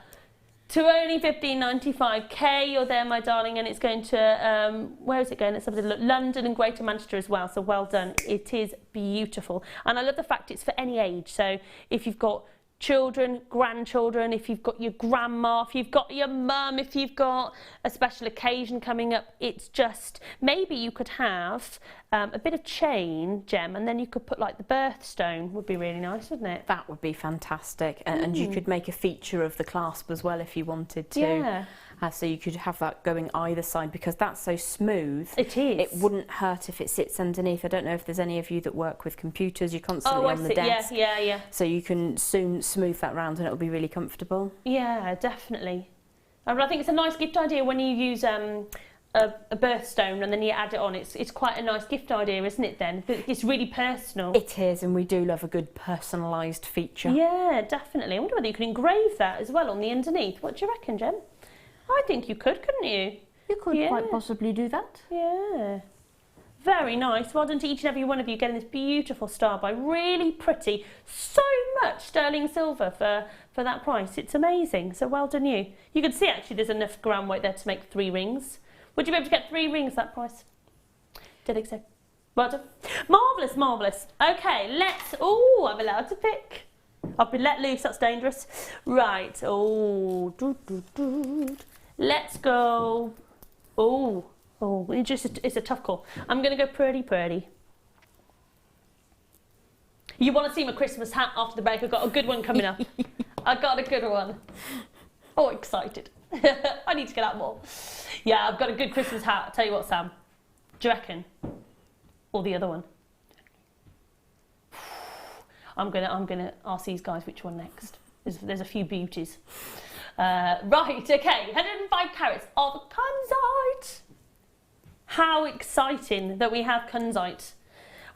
to only £15.95. You're there, my darling, and it's going to, where is it going? Let's have a look. London and Greater Manchester as well, so well done. It is beautiful. And I love the fact it's for any age. So if you've got children, grandchildren, if you've got your grandma, if you've got your mum, if you've got a special occasion coming up, it's just, maybe you could have a bit of chain gem and then you could put like the birthstone. Would be really nice, wouldn't it? That would be fantastic. And you could make a feature of the clasp as well if you wanted to. Yeah. So you could have that going either side because that's so smooth. It is. It wouldn't hurt if it sits underneath. I don't know if there's any of you that work with computers. You're constantly on the desk. Yeah. So you can soon smooth that round and it'll be really comfortable. Yeah, definitely. But I think it's a nice gift idea when you use a birthstone and then you add it on. It's quite a nice gift idea, isn't it then? It's really personal. It is, and we do love a good personalised feature. Yeah, definitely. I wonder whether you could engrave that as well on the underneath. What do you reckon, Jem? I think you could, couldn't you? You could quite possibly do that. Yeah. Very nice. Well done to each and every one of you getting this beautiful star buy. Really pretty. So much sterling silver for that price. It's amazing. So well done you. You can see actually there's enough gram weight there to make 3 rings. Would you be able to get 3 rings that price? Don't think so. Well done. Marvellous, marvellous. Okay, let's... Oh, I'm allowed to pick. I've been let loose, that's dangerous. Right. Oh. Let's go. Oh. It's a tough call. I'm going to go pretty. You want to see my Christmas hat after the break? I've got a good one coming up. I've got a good one. Oh, excited. I need to get out more. Yeah, I've got a good Christmas hat. I'll tell you what, Sam. Do you reckon? Or the other one? I'm gonna ask these guys which one next. There's a few beauties. Right, okay. 105 carats of Kunzite. How exciting that we have Kunzite.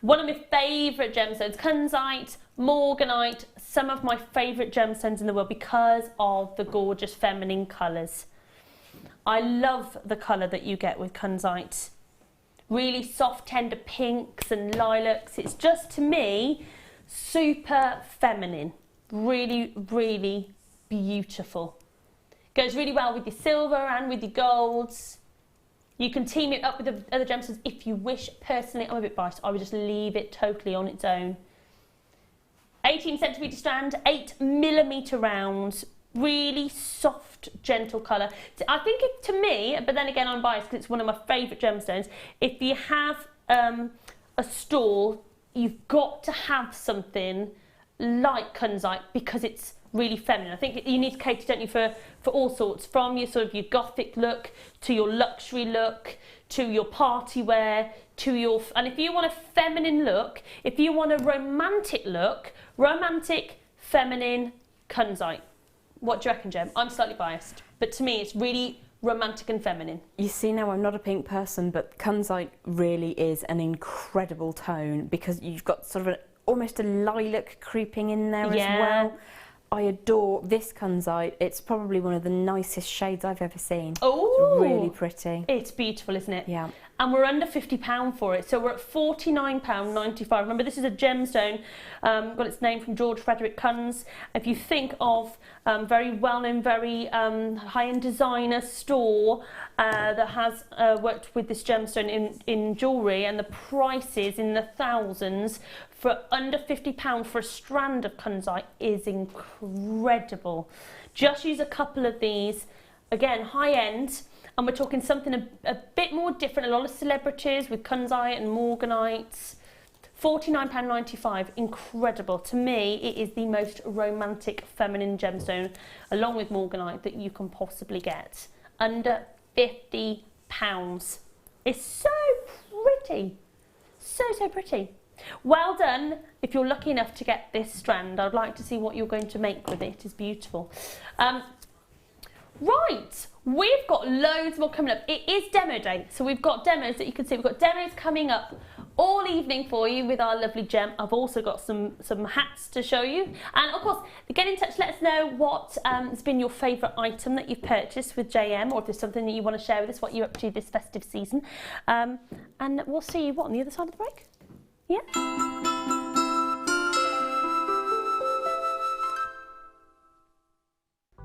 One of my favourite gemstones. Kunzite, Morganite, some of my favourite gemstones in the world because of the gorgeous feminine colours. I love the colour that you get with Kunzite. Really soft, tender pinks and lilacs. It's just, to me, super feminine. Really, really beautiful. Goes really well with your silver and with your golds. You can team it up with the other gemstones if you wish. Personally, I'm a bit biased. I would just leave it totally on its own. 18cm strand, 8mm rounds. Really soft, gentle colour. I think to me, but then again I'm biased because it's one of my favourite gemstones. If you have a store, you've got to have something like Kunzite because it's really feminine. I think you need to cater, don't you, for all sorts, from your sort of your gothic look to your luxury look to your party wear to your, and if you want a feminine look, if you want a romantic look, romantic, feminine, Kunzite. What do you reckon, Jem? I'm slightly biased, but to me it's really romantic and feminine. You see, now I'm not a pink person, but Kunzite really is an incredible tone because you've got sort of almost a lilac creeping in there as well. I adore this Kunzite. It's probably one of the nicest shades I've ever seen. Oh, it's really pretty. It's beautiful, isn't it? Yeah. And we're under £50 for it, so we're at £49.95. Remember, this is a gemstone, got its name from George Frederick Kunz. If you think of very well-known, very high-end designer store that has worked with this gemstone in jewellery, and the prices in the thousands, for under £50 for a strand of Kunzite is incredible. Just use a couple of these, again, high-end. And we're talking something a bit more different. A lot of celebrities with Kunzite and Morganite. £49.95, incredible. To me, it is the most romantic feminine gemstone, along with Morganite, that you can possibly get. Under £50. It's so pretty. So pretty. Well done. If you're lucky enough to get this strand, I'd like to see what you're going to make with it. It's beautiful. Right, we've got loads more coming up. It is demo day, so we've got demos that you can see. We've got demos coming up all evening for you with our lovely Gem. I've also got some hats to show you. And of course, get in touch, let us know what has been your favourite item that you've purchased with JM, or if there's something that you want to share with us, what you're up to this festive season. And we'll see you, on the other side of the break? Yeah.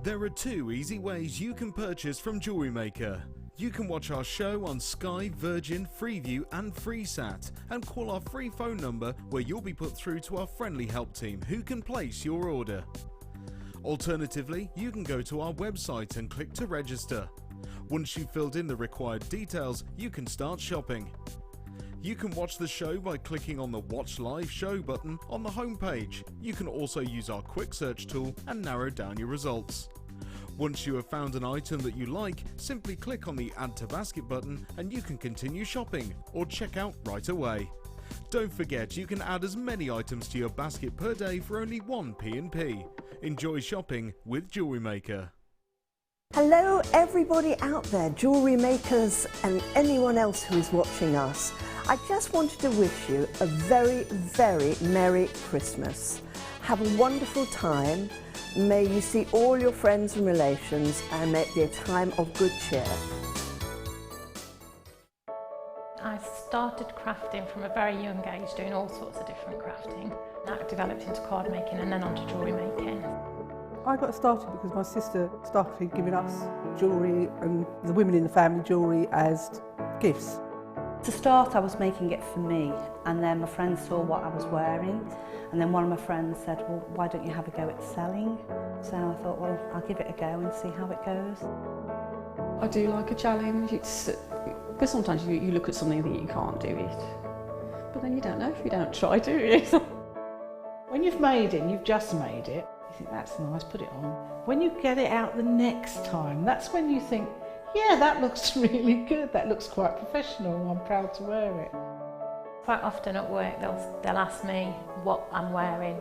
There are 2 easy ways you can purchase from Jewellery Maker. You can watch our show on Sky, Virgin, Freeview and FreeSat, and call our free phone number where you'll be put through to our friendly help team who can place your order. Alternatively, you can go to our website and click to register. Once you've filled in the required details, you can start shopping. You can watch the show by clicking on the Watch Live Show button on the homepage. You can also use our quick search tool and narrow down your results. Once you have found an item that you like, simply click on the Add to Basket button and you can continue shopping or check out right away. Don't forget, you can add as many items to your basket per day for only 1 P&P. Enjoy shopping with Jewellery Maker. Hello everybody out there, jewellery makers and anyone else who is watching us. I just wanted to wish you a very, very Merry Christmas. Have a wonderful time. May you see all your friends and relations, and may it be a time of good cheer. I started crafting from a very young age, doing all sorts of different crafting. That developed into card making and then onto jewellery making. I got started because my sister started giving us jewellery and the women in the family jewellery as gifts. To start, I was making it for me, and then my friends saw what I was wearing, and then one of my friends said, well, why don't you have a go at selling? So I thought, well, I'll give it a go and see how it goes. I do like a challenge. It's because sometimes you look at something and think you can't do it, but then you don't know if you don't try, do you? When you've made it and you've just made it, you think that's nice, put it on. When you get it out the next time, that's when you think, yeah, that looks really good, that looks quite professional, I'm proud to wear it. Quite often at work they'll ask me what I'm wearing.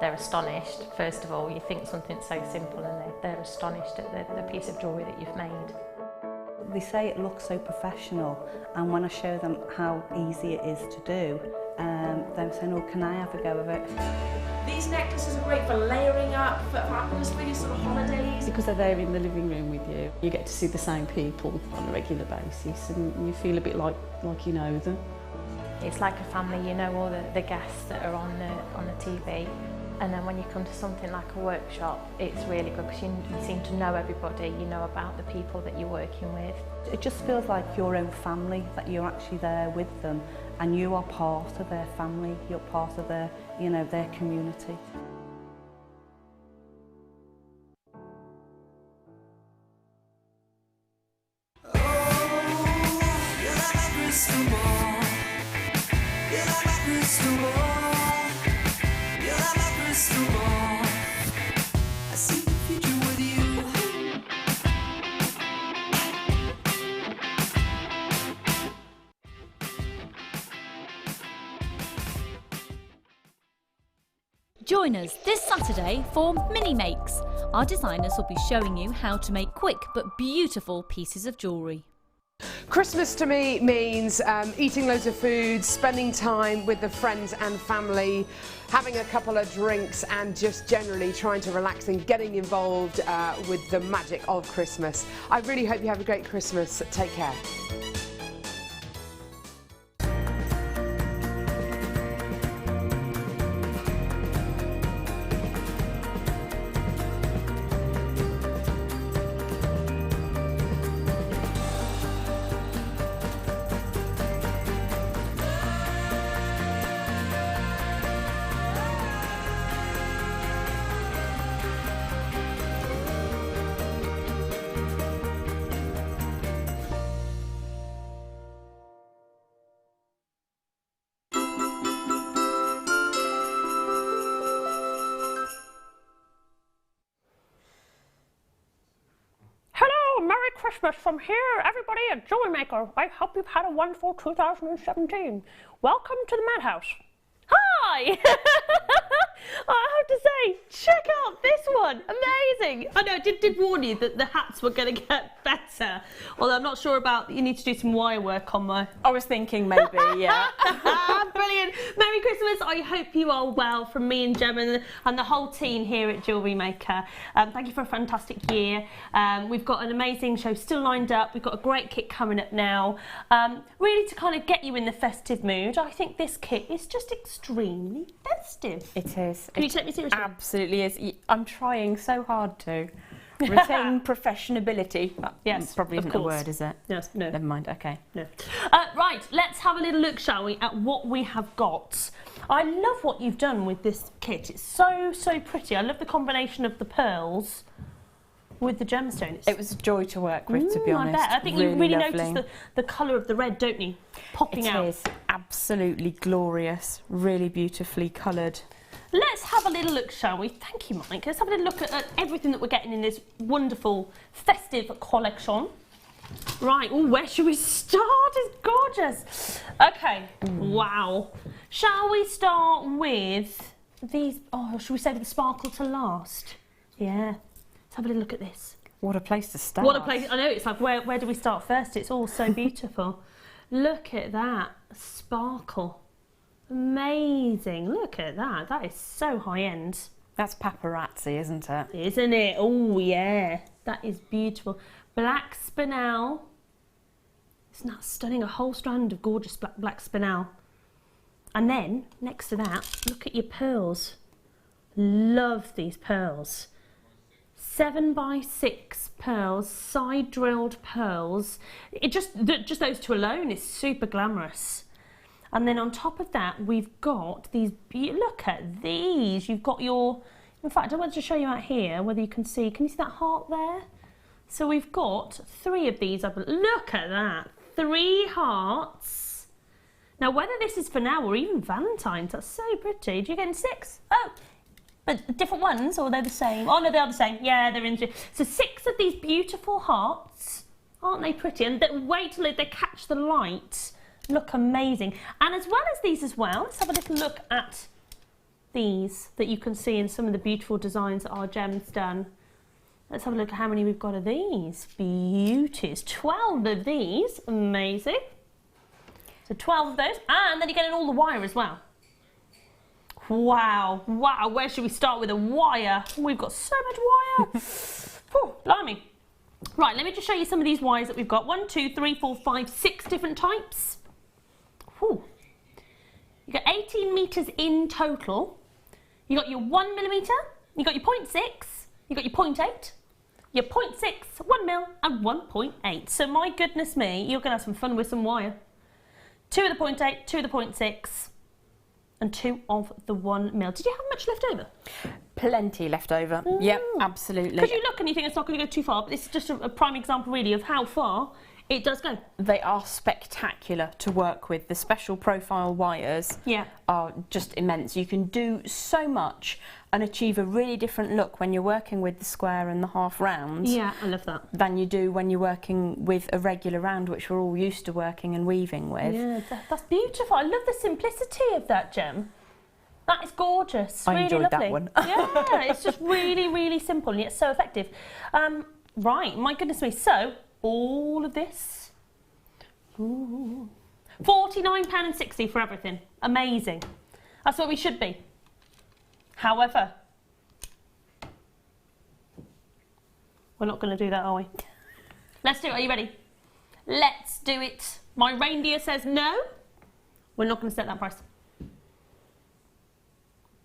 They're astonished. First of all, you think something so simple and they're astonished at the piece of jewellery that you've made. They say it looks so professional, and when I show them how easy it is to do, they're saying, oh, can I have a go of it? These necklaces are great for layering up, for atmosphere, really sort of holidays. Because they're there in the living room with you. You get to see the same people on a regular basis and you feel a bit like you know them. It's like a family, you know all the guests that are on the TV. And then when you come to something like a workshop, it's really good because you seem to know everybody, you know about the people that you're working with. It just feels like your own family, that you're actually there with them and you are part of their family, you're part of their, you know, their community. Join us this Saturday for Mini Makes. Our designers will be showing you how to make quick but beautiful pieces of jewellery. Christmas to me means eating loads of food, spending time with the friends and family, having a couple of drinks and just generally trying to relax and getting involved with the magic of Christmas. I really hope you have a great Christmas. Take care. Merry Christmas from here, everybody at Jewellery Maker. I hope you've had a wonderful 2017. Welcome to the Madhouse. Hi! I have to say, check out this one. Amazing. I know, I did warn you that the hats were going to get better. Although I'm not sure about, you need to do some wire work on my... I was thinking maybe, yeah. Brilliant. Merry Christmas. I hope you are well from me and Gem and the whole team here at Jewellery Maker. Thank you for a fantastic year. We've got an amazing show still lined up. We've got a great kit coming up now. Really to kind of get you in the festive mood. I think this kit is just extremely festive. It is. Can you take me seriously? Absolutely is. I'm trying so hard to retain professionability. Yes, probably isn't a word, is it? Yes, no. Never mind, okay. No. Right, let's have a little look, shall we, at what we have got. I love what you've done with this kit. It's so, so pretty. I love the combination of the pearls with the gemstones. It was a joy to work with, to be honest. I bet. I think you really notice the colour of the red, don't you? Popping out. It is absolutely glorious, really beautifully coloured. Let's have a little look, shall we? Thank you, Mike. Let's have a little look at everything that we're getting in this wonderful festive collection. Right, where should we start? It's gorgeous. Okay, wow. Shall we start with these? Oh, should we save the sparkle to last? Yeah. Let's have a little look at this. What a place to start. What a place. I know, it's like, where do we start first? It's all so beautiful. Look at that sparkle. Amazing. Look at that. That is so high-end. That's paparazzi, isn't it? Isn't it? Oh, yeah. That is beautiful. Black spinel. Isn't that stunning? A whole strand of gorgeous black spinel. And then, next to that, look at your pearls. Love these pearls. 7x6 pearls, side drilled pearls. Just those two alone is super glamorous. And then on top of that, we've got these, look at these. You've got your, in fact, I want to show you out here, whether you can see that heart there? So we've got 3 of these. Look at that, 3 hearts. Now, whether this is for now or even Valentine's, that's so pretty. Do you get in 6? Oh, but different ones, or they're the same? Oh, no, they are the same. Yeah, they're in. So 6 of these beautiful hearts. Aren't they pretty? And wait till they catch the light. Look amazing. And as well as these as well, let's have a little look at these that you can see in some of the beautiful designs that our Gem's done. Let's have a look at how many we've got of these. Beauties. 12 of these. Amazing. So 12 of those. And then you're getting all the wire as well. Wow. Wow. Where should we start with a wire? We've got so much wire. Oh, blimey. Right, let me just show you some of these wires that we've got. 1, 2, 3, 4, 5, 6 different types. Whew. You've got 18 metres in total. You've got your 1mm, you've got your 0.6, you've got your 0.8, your 0.6, 1mm and 1.8. So my goodness me, you're going to have some fun with some wire. 2 of the 0.8, 2 of the 0.6 and 2 of the 1mm. Did you have much left over? Plenty left over. Yep, absolutely. Because you look and you think it's not going to go too far, but this is just a prime example really of how far it does go. They are spectacular to work with. The special profile wires are just immense. You can do so much and achieve a really different look when you're working with the square and the half round. Yeah, I love that. Than you do when you're working with a regular round, which we're all used to working and weaving with. Yeah, that's beautiful. I love the simplicity of that, Gem. That is gorgeous. I really enjoyed lovely. that one. Yeah, it's just really, really simple and yet so effective. Right, my goodness me. So, all of this. Ooh. £49.60 for everything. Amazing. That's what we should be. However, we're not going to do that, are we? Let's do it. Are you ready? Let's do it. My reindeer says no. We're not going to set that price.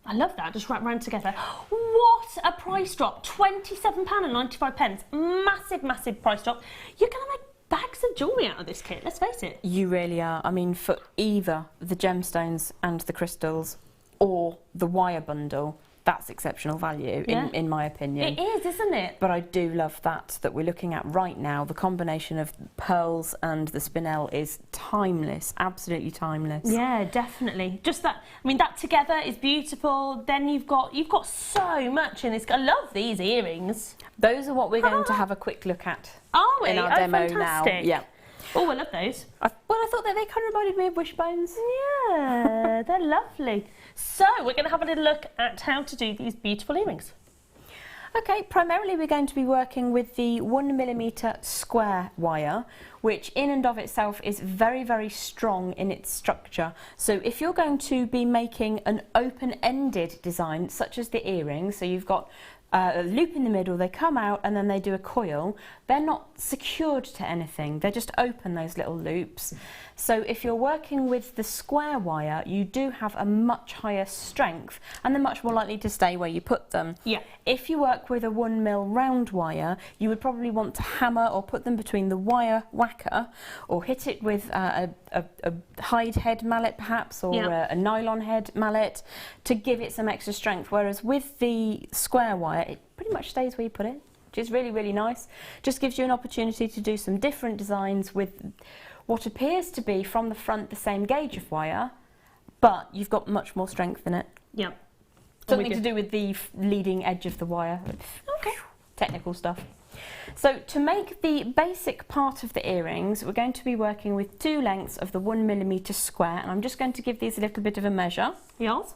I love that, just wrap around together. What a price drop, £27.95. Massive, massive price drop. You're going to make bags of jewellery out of this kit, let's face it. You really are. I mean, for either the gemstones and the crystals or the wire bundle, that's exceptional value, in my opinion. It is, isn't it? But I do love that we're looking at right now. The combination of pearls and the spinel is timeless, absolutely timeless. Yeah, definitely. Just that, I mean, that together is beautiful. Then you've got so much in this. I love these earrings. Those are what we're going to have a quick look at in our demo fantastic. now. Yeah. Oh, I love those. I thought that they kind of reminded me of Wishbones. Yeah, they're lovely. So, we're going to have a little look at how to do these beautiful earrings. Okay, primarily we're going to be working with the 1mm square wire, which in and of itself is very, very strong in its structure. So if you're going to be making an open-ended design, such as the earrings, so you've got a loop in the middle, they come out and then they do a coil, they're not secured to anything, they're just open, those little loops. So if you're working with the square wire, you do have a much higher strength and they're much more likely to stay where you put them. Yeah. If you work with a 1mm round wire, you would probably want to hammer or put them between the wire whacker or hit it with a hide head mallet perhaps, or a nylon head mallet to give it some extra strength, whereas with the square wire it pretty much stays where you put it, which is really, really nice. Just gives you an opportunity to do some different designs with what appears to be from the front the same gauge of wire, but you've got much more strength in it. Yeah. Something to do with the leading edge of the wire. Okay. Technical stuff. So to make the basic part of the earrings, we're going to be working with 2 lengths of the 1mm square, and I'm just going to give these a little bit of a measure. Yes.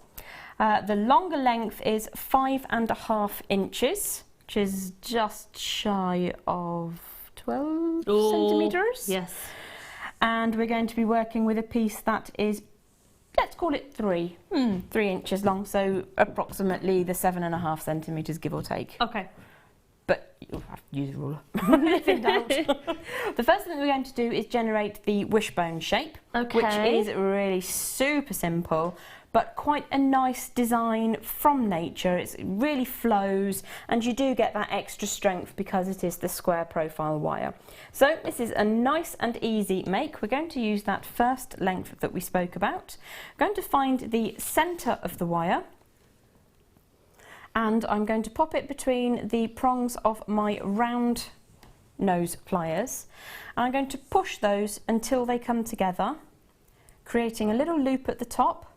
The longer length is 5.5 inches, which is just shy of 12 centimetres. Yes. And we're going to be working with a piece that is, let's call it 3 inches long, so approximately the 7.5 centimetres, give or take. Okay. But you'll have to use a ruler. If in doubt. The first thing that we're going to do is generate the wishbone shape, which is really super simple, but quite a nice design from nature. It really flows, and you do get that extra strength because it is the square profile wire. So this is a nice and easy make. We're going to use that first length that we spoke about. I'm going to find the centre of the wire, and I'm going to pop it between the prongs of my round nose pliers, and I'm going to push those until they come together, creating a little loop at the top.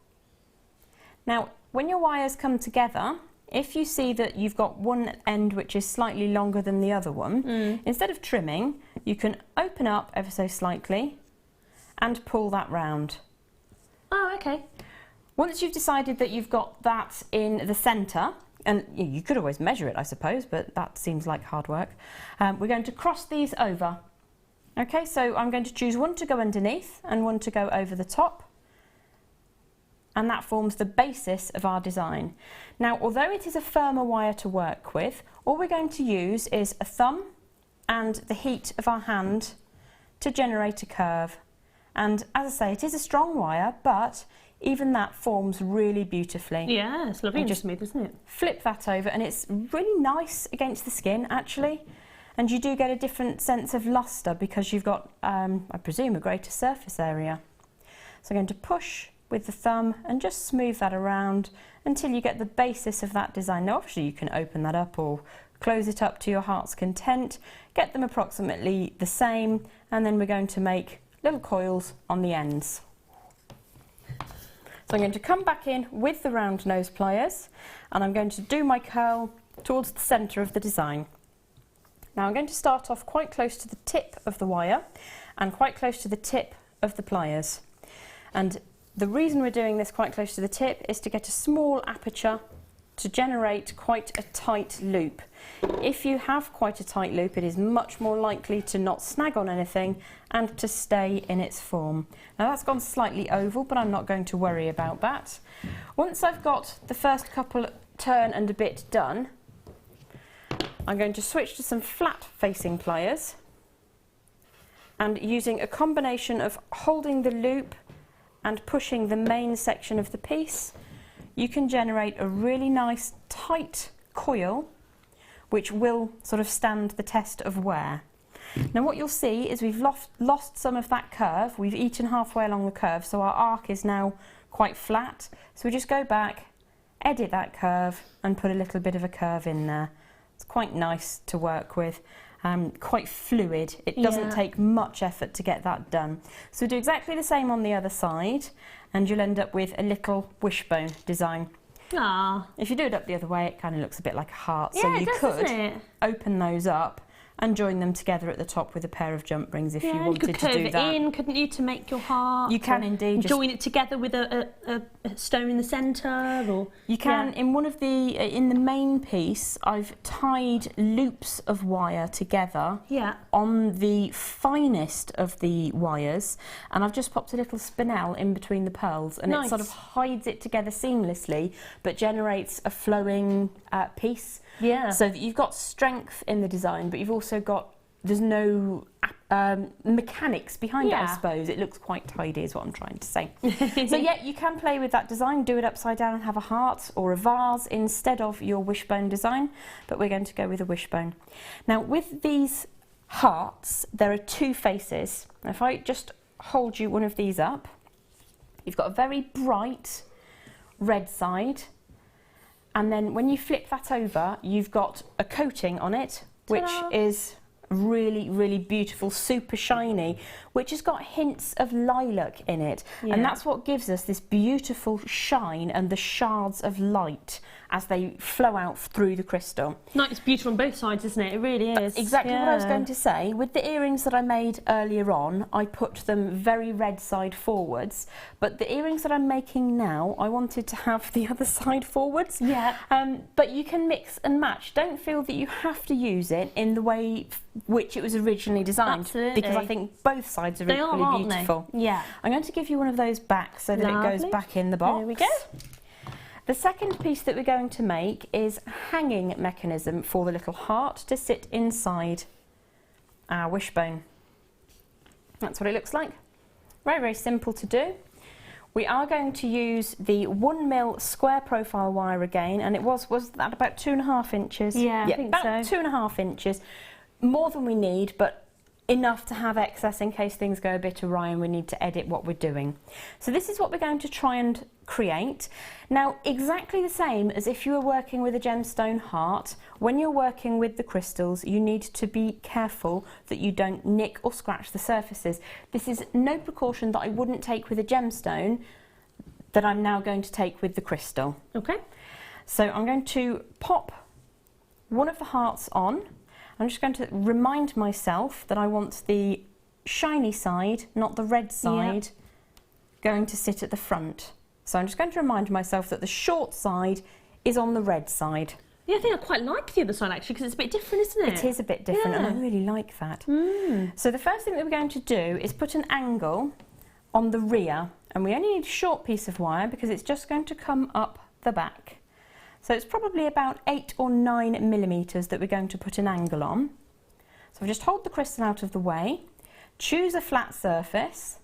Now, when your wires come together, if you see that you've got one end which is slightly longer than the other one, instead of trimming, you can open up ever so slightly and pull that round. Oh, okay. Once you've decided that you've got that in the centre, and you could always measure it, I suppose, but that seems like hard work, we're going to cross these over. Okay, so I'm going to choose one to go underneath and one to go over the top, and that forms the basis of our design. Now, although it is a firmer wire to work with, all we're going to use is a thumb and the heat of our hand to generate a curve. And as I say, it is a strong wire, but even that forms really beautifully. Yeah, it's lovely and just smooth, isn't it? Flip that over, and it's really nice against the skin, actually. And you do get a different sense of lustre because you've got, I presume, a greater surface area. So I'm going to push with the thumb and just smooth that around until you get the basis of that design. Now, obviously, you can open that up or close it up to your heart's content, get them approximately the same, and then we're going to make little coils on the ends. So I'm going to come back in with the round nose pliers, and I'm going to do my curl towards the centre of the design. Now I'm going to start off quite close to the tip of the wire and quite close to the tip of the pliers. And the reason we're doing this quite close to the tip is to get a small aperture to generate quite a tight loop. If you have quite a tight loop, it is much more likely to not snag on anything and to stay in its form. Now that's gone slightly oval, but I'm not going to worry about that. Once I've got the first couple turn and a bit done, I'm going to switch to some flat facing pliers, and using a combination of holding the loop and pushing the main section of the piece, you can generate a really nice tight coil which will sort of stand the test of wear. Now what you'll see is we've lost some of that curve. We've eaten halfway along the curve, so our arc is now quite flat. So we just go back, edit that curve and put a little bit of a curve in there. It's quite nice to work with. Quite fluid. It doesn't take much effort to get that done. So we do exactly the same on the other side, and you'll end up with a little wishbone design. Ah. If you do it up the other way, it kind of looks a bit like a heart. Yeah, so you it does, could doesn't it? open those up and join them together at the top with a pair of jump rings if you wanted could curve to do it that. in, couldn't you, to make your heart? You can indeed. Join it together with a stone in the centre, or you can in one of the in the main piece. I've tied loops of wire together on the finest of the wires, and I've just popped a little spinel in between the pearls, and it sort of hides it together seamlessly, but generates a flowing piece. Yeah. So that you've got strength in the design, but you've also got, there's no mechanics behind it, I suppose. It looks quite tidy is what I'm trying to say. So yeah, you can play with that design, do it upside down and have a heart or a vase instead of your wishbone design, but we're going to go with a wishbone. Now with these hearts, there are two faces. Now, if I just hold you one of these up, you've got a very bright red side, and then when you flip that over, you've got a coating on it, which is really, really beautiful, super shiny, which has got hints of lilac in it. And that's what gives us this beautiful shine and the shards of light as they flow out through the crystal. No, it's beautiful on both sides, isn't it? It really is. That's exactly what I was going to say. With the earrings that I made earlier on, I put them very red side forwards, but the earrings that I'm making now, I wanted to have the other side forwards. Yeah. But you can mix and match. Don't feel that you have to use it in the way which it was originally designed. Absolutely. Because I think both sides are equally beautiful. Yeah. I'm going to give you one of those back so that it goes back in the box. There we go. The second piece that we're going to make is a hanging mechanism for the little heart to sit inside our wishbone. That's what it looks like. Very, very simple to do. We are going to use the 1mm square profile wire again, and it was that about 2.5 inches? Yeah, I think about so. 2.5 inches. More than we need, but enough to have excess in case things go a bit awry and we need to edit what we're doing. So this is what we're going to try and create. Now, exactly the same as if you were working with a gemstone heart, when you're working with the crystals, you need to be careful that you don't nick or scratch the surfaces. This is no precaution that I wouldn't take with a gemstone that I'm now going to take with the crystal. Okay. So I'm going to pop one of the hearts on. I'm just going to remind myself that I want the shiny side, not the red side, going to sit at the front. So I'm just going to remind myself that the short side is on the red side. Yeah, I think I quite like the other side actually, because it's a bit different, isn't it? It is a bit different, and I really like that. So the first thing that we're going to do is put an angle on the rear, and we only need a short piece of wire because it's just going to come up the back. So it's probably about 8 or 9 millimetres that we're going to put an angle on. So I just hold the crystal out of the way, choose a flat surface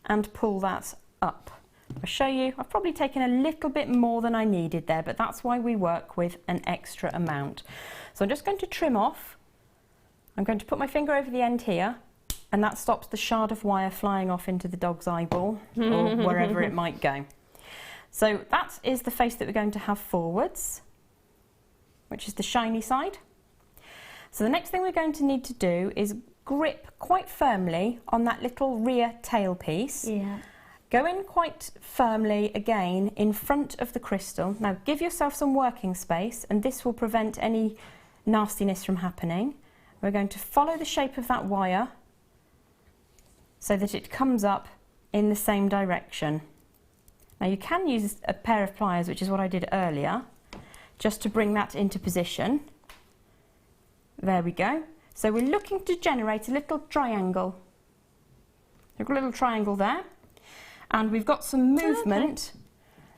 and pull that up. I'll show you, I've probably taken a little bit more than I needed there, but that's why we work with an extra amount. So I'm just going to trim off. I'm going to put my finger over the end here, and that stops the shard of wire flying off into the dog's eyeball or wherever it might go. So that is the face that we're going to have forwards, which is the shiny side. So the next thing we're going to need to do is grip quite firmly on that little rear tail piece. Yeah. Go in quite firmly again in front of the crystal. Now give yourself some working space, and this will prevent any nastiness from happening. We're going to follow the shape of that wire so that it comes up in the same direction. Now you can use a pair of pliers, which is what I did earlier, just to bring that into position. There we go. So we're looking to generate a little triangle. We've got a little triangle there, and we've got some movement. Okay.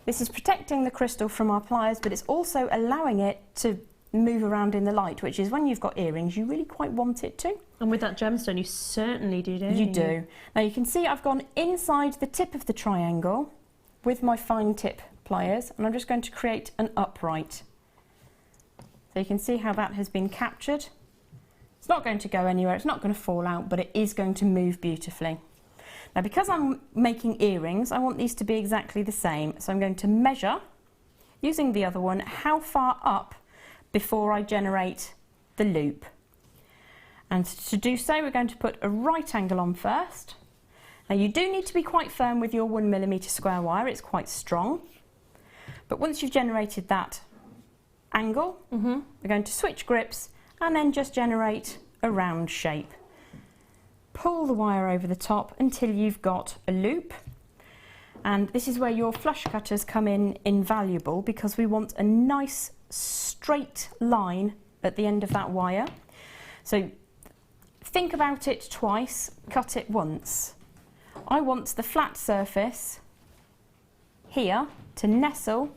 This is protecting the crystal from our pliers, but it's also allowing it to move around in the light, which is when you've got earrings, you really quite want it to. And with that gemstone, you certainly do, don't you? You do. Now you can see I've gone inside the tip of the triangle with my fine tip pliers, and I'm just going to create an upright. So you can see how that has been captured. It's not going to go anywhere, it's not going to fall out, but it is going to move beautifully. Now because I'm making earrings, I want these to be exactly the same. So I'm going to measure, using the other one, how far up before I generate the loop. And to do so, we're going to put a right angle on first. Now you do need to be quite firm with your 1mm square wire, it's quite strong. But once you've generated that angle, we're going to switch grips and then just generate a round shape. Pull the wire over the top until you've got a loop. And this is where your flush cutters come in invaluable, because we want a nice straight line at the end of that wire. So think about it twice, cut it once. I want the flat surface here to nestle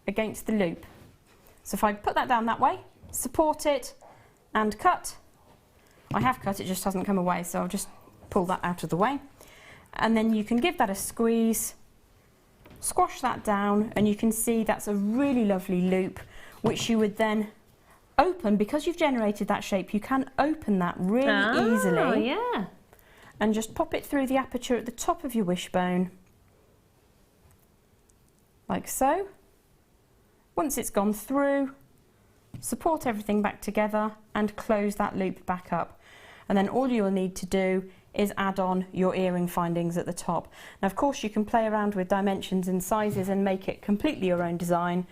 against the loop. So if I put that down that way, support it and cut. I have cut, it just hasn't come away, so I'll just pull that out of the way. And then you can give that a squeeze, squash that down, and you can see that's a really lovely loop, which you would then open. Because you've generated that shape, you can open that really easily. Yeah. And just pop it through the aperture at the top of your wishbone, like so. Once it's gone through, support everything back together and close that loop back up. And then all you'll need to do is add on your earring findings at the top. Now of course you can play around with dimensions and sizes and make it completely your own design.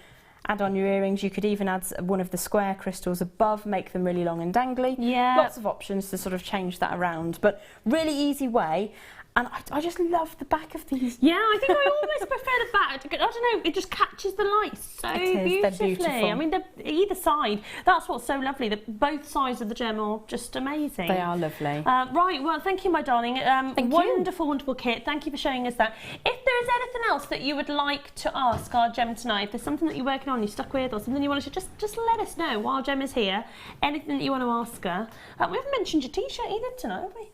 Add on your earrings, you could even add one of the square crystals above, make them really long and dangly. Yeah. Lots of options to sort of change that around, but really easy way. And I just love the back of these. Yeah, I think I almost prefer the back. I don't know, it just catches the light so beautifully. They're beautiful. I mean, either side, that's what's so lovely, that both sides of the gem are just amazing. They are lovely. Right, well, thank you, my darling. Wonderful, wonderful kit. Thank you for showing us that. If there is anything else that you would like to ask our gem tonight, if there's something that you're working on, you're stuck with, or something you want to just let us know while Gem is here. Anything that you want to ask her. We haven't mentioned your t-shirt either tonight, have we?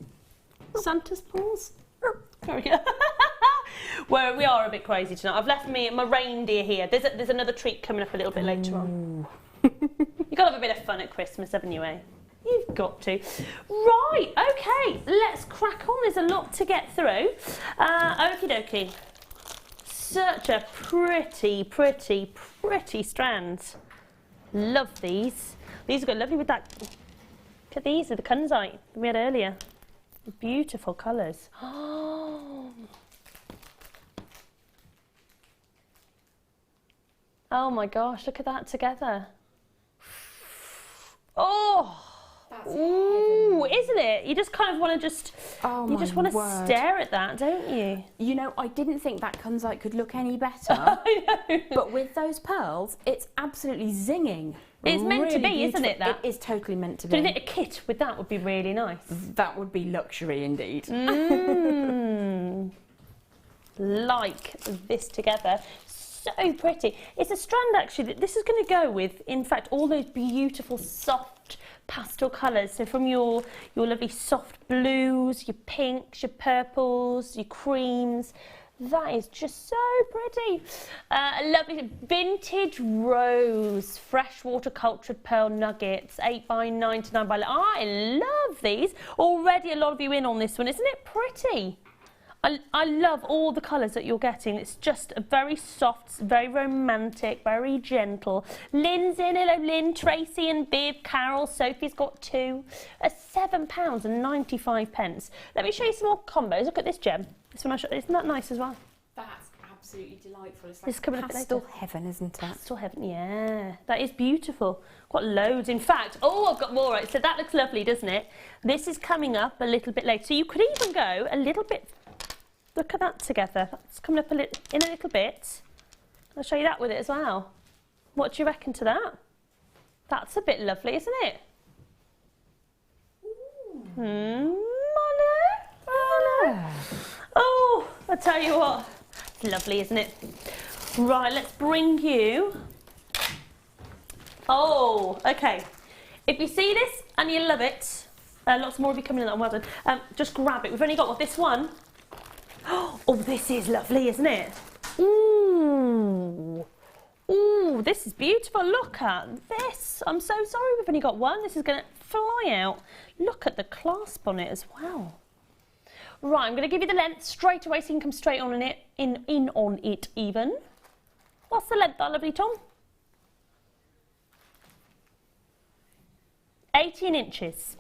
Santa's paws. There we go. Well, we are a bit crazy tonight. I've left my reindeer here. There's another treat coming up a little bit later on. You've got to have a bit of fun at Christmas, haven't you, eh? You've got to. Right, okay, let's crack on. There's a lot to get through. Okie dokie. Such a pretty, pretty, pretty strand. Love these. These go lovely with that. Look at these, are the Kunzite that we had earlier. Beautiful colours. Oh my gosh, look at that together. Oh! Ooh, isn't it? You just kind of want to you just want to stare at that, don't you? You know, I didn't think that Kunzite could look any better. I know. But with those pearls, it's absolutely zinging. It's meant to be, beautiful. Isn't it? That it is totally meant to be. Do you think a kit with that would be really nice? That would be luxury indeed. Like this together. So pretty. It's a strand actually that this is going to go with, in fact, all those beautiful soft pastel colours. So from your lovely soft blues, your pinks, your purples, your creams. That is just so pretty. A lovely vintage rose, freshwater cultured pearl nuggets, 8x9 to 9x11. I love these. Already a lot of you in on this one. Isn't it pretty? I love all the colours that you're getting. It's just a very soft, very romantic, very gentle. Lynn's in. Hello, Lynn, Tracy and Viv, Carol, Sophie's got two. £7.95. Let me show you some more combos. Look at this gem. This one isn't that nice as well? That's absolutely delightful. It's like pastel heaven, isn't it? Pastel heaven, yeah. That is beautiful. Got loads. In fact, I've got more. Right, so that looks lovely, doesn't it? This is coming up a little bit later. So you could even go a little bit Look at that together. That's coming up in a little bit. I'll show you that with it as well. What do you reckon to that? That's a bit lovely, isn't it? Oh, I tell you what, it's lovely, isn't it? Right, let's bring you. Oh, okay. If you see this and you love it, lots more of you coming in. Well done. Just grab it. We've only got this one. Oh, this is lovely, isn't it? Ooh. Ooh, this is beautiful. Look at this. I'm so sorry we've only got one. This is going to fly out. Look at the clasp on it as well. Right, I'm going to give you the length straight away so you can come straight on it, in on it even. What's the length, that lovely Tom? 18 inches.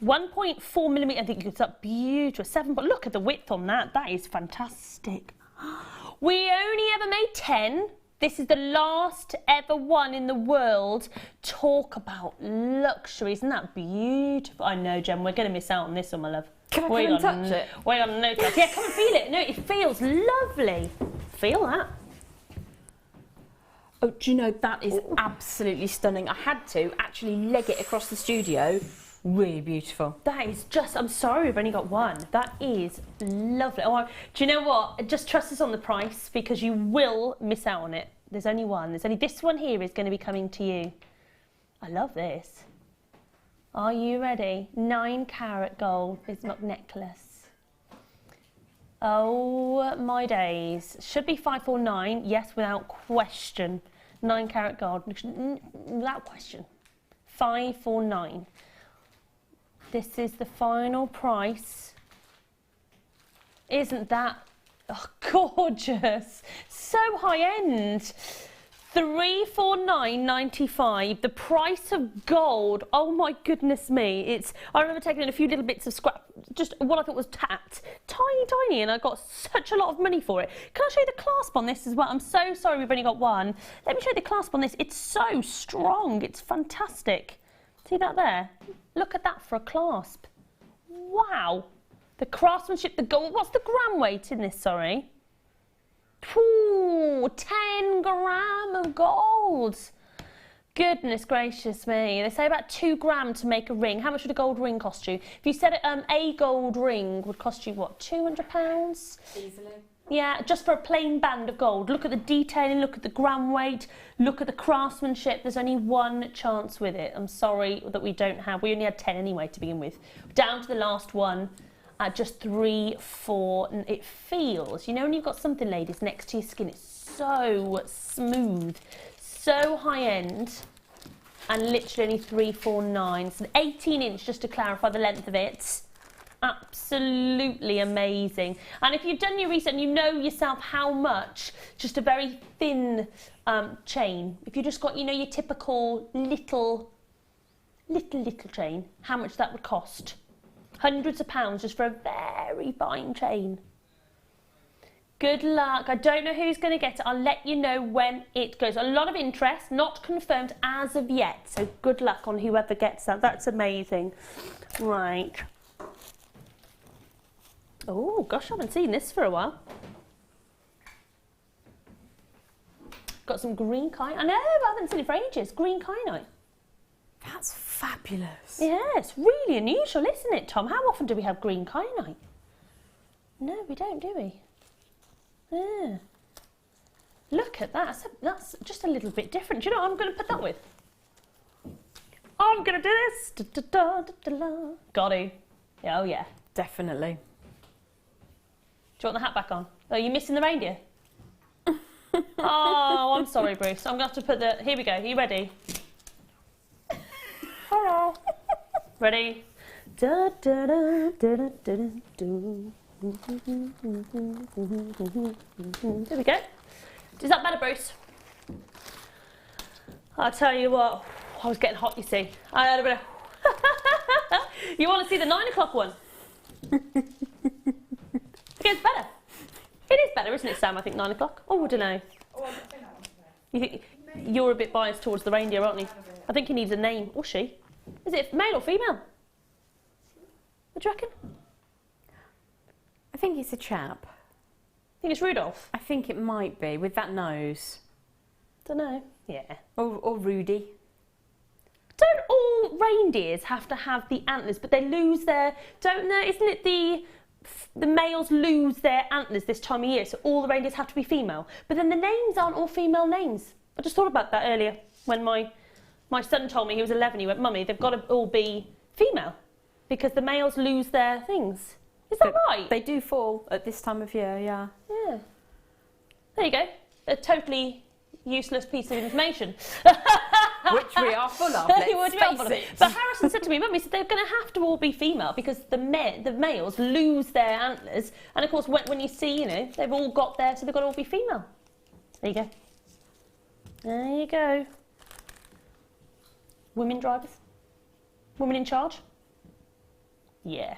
1.4mm, I think it's up beautiful. 7, but look at the width on that. That is fantastic. We only ever made 10. This is the last ever one in the world. Talk about luxury. Isn't that beautiful? I know, Jen, we're going to miss out on this one, my love. Can I come and touch it? Wait on, no touch. Yeah, come and feel it. No, it feels lovely. Feel that. Oh, do you know, that is absolutely stunning. I had to actually leg it across the studio. Really beautiful. That is just, I'm sorry we've only got one. That is lovely. Oh, do you know what? Just trust us on the price because you will miss out on it. There's only one. There's only this one here is going to be coming to you. I love this. Are you ready? 9 carat gold Bismuth necklace. Oh my days. Should be 549. Yes, without question. 9 carat gold. Without question. 549. This is the final price. Isn't that gorgeous? So high end. 349.95. The price of gold. Oh my goodness me. I remember taking in a few little bits of scrap, just what I thought was tapped. Tiny, and I got such a lot of money for it. Can I show you the clasp on this as well? I'm so sorry we've only got one. Let me show you the clasp on this. It's so strong. It's fantastic. See that there? Look at that for a clasp. Wow. The craftsmanship, the gold. What's the gram weight in this, sorry? Ooh, 10 gram of gold. Goodness gracious me. They say about 2 gram to make a ring. How much would a gold ring cost you? If you said a gold ring would cost you, what, £200? Easily. Yeah, just for a plain band of gold. Look at the detailing, look at the gram weight, look at the craftsmanship. There's only one chance with it. I'm sorry that we don't have. We only had 10 anyway to begin with. Down to the last one at just 3, 4. And it feels, you know, when you've got something, ladies, next to your skin, it's so smooth, so high end, and literally only 349. So 18 inch, just to clarify the length of it. Absolutely amazing. And if you've done your research and you know yourself how much just a very thin chain, if you just got, you know, your typical little chain, how much that would cost? Hundreds of pounds just for a very fine chain. Good luck. I don't know who's going to get it. I'll let you know when it goes. A lot of interest, not confirmed as of yet. So good luck on whoever gets that. That's amazing. Right. Oh, gosh, I haven't seen this for a while. Got some green kyanite. I know, but I haven't seen it for ages. Green kyanite. That's fabulous. Yeah, it's really unusual, isn't it, Tom? How often do we have green kyanite? No, we don't, do we? Yeah. Look at that. That's just a little bit different. Do you know what I'm going to put that with? I'm going to do this. Da, da, da, da, da. Got to. Oh, yeah. Definitely. Do you want the hat back on? Oh, you're missing the reindeer? Oh, I'm sorry, Bruce. I'm going to have to put the... Here we go. Are you ready? Hello. Ready? Da, da, da, da, da, da, da. There we go. Is that better, Bruce? I'll tell you what. I was getting hot, you see. I had a bit of... You want to see the 9 o'clock one? It gets better. It is better, isn't it, Sam? I think 9 o'clock. Oh, I don't know. Oh, I've not seen that one. You're a bit biased towards the reindeer, aren't you? I think he needs a name. Or she. Is it male or female? What do you reckon? think it's a chap. I think it's Rudolph. I think it might be, with that nose. Don't know. Yeah. Or Rudy. Don't all reindeers have to have the antlers, but they lose their... Don't know, isn't it the males lose their antlers this time of year, so all the reindeers have to be female. But then the names aren't all female names. I just thought about that earlier when my son told me, he was 11, he went, Mummy, they've got to all be female because the males lose their things. Is that right? They do fall at this time of year, yeah. Yeah. There you go. A totally useless piece of information. Which we are full of, let's face it. But Harrison said to me, Mummy, said they're going to have to all be female because the males lose their antlers. And of course, when you see, you know, they've all got there, so they've got to all be female. There you go. There you go. Women drivers? Women in charge? Yeah.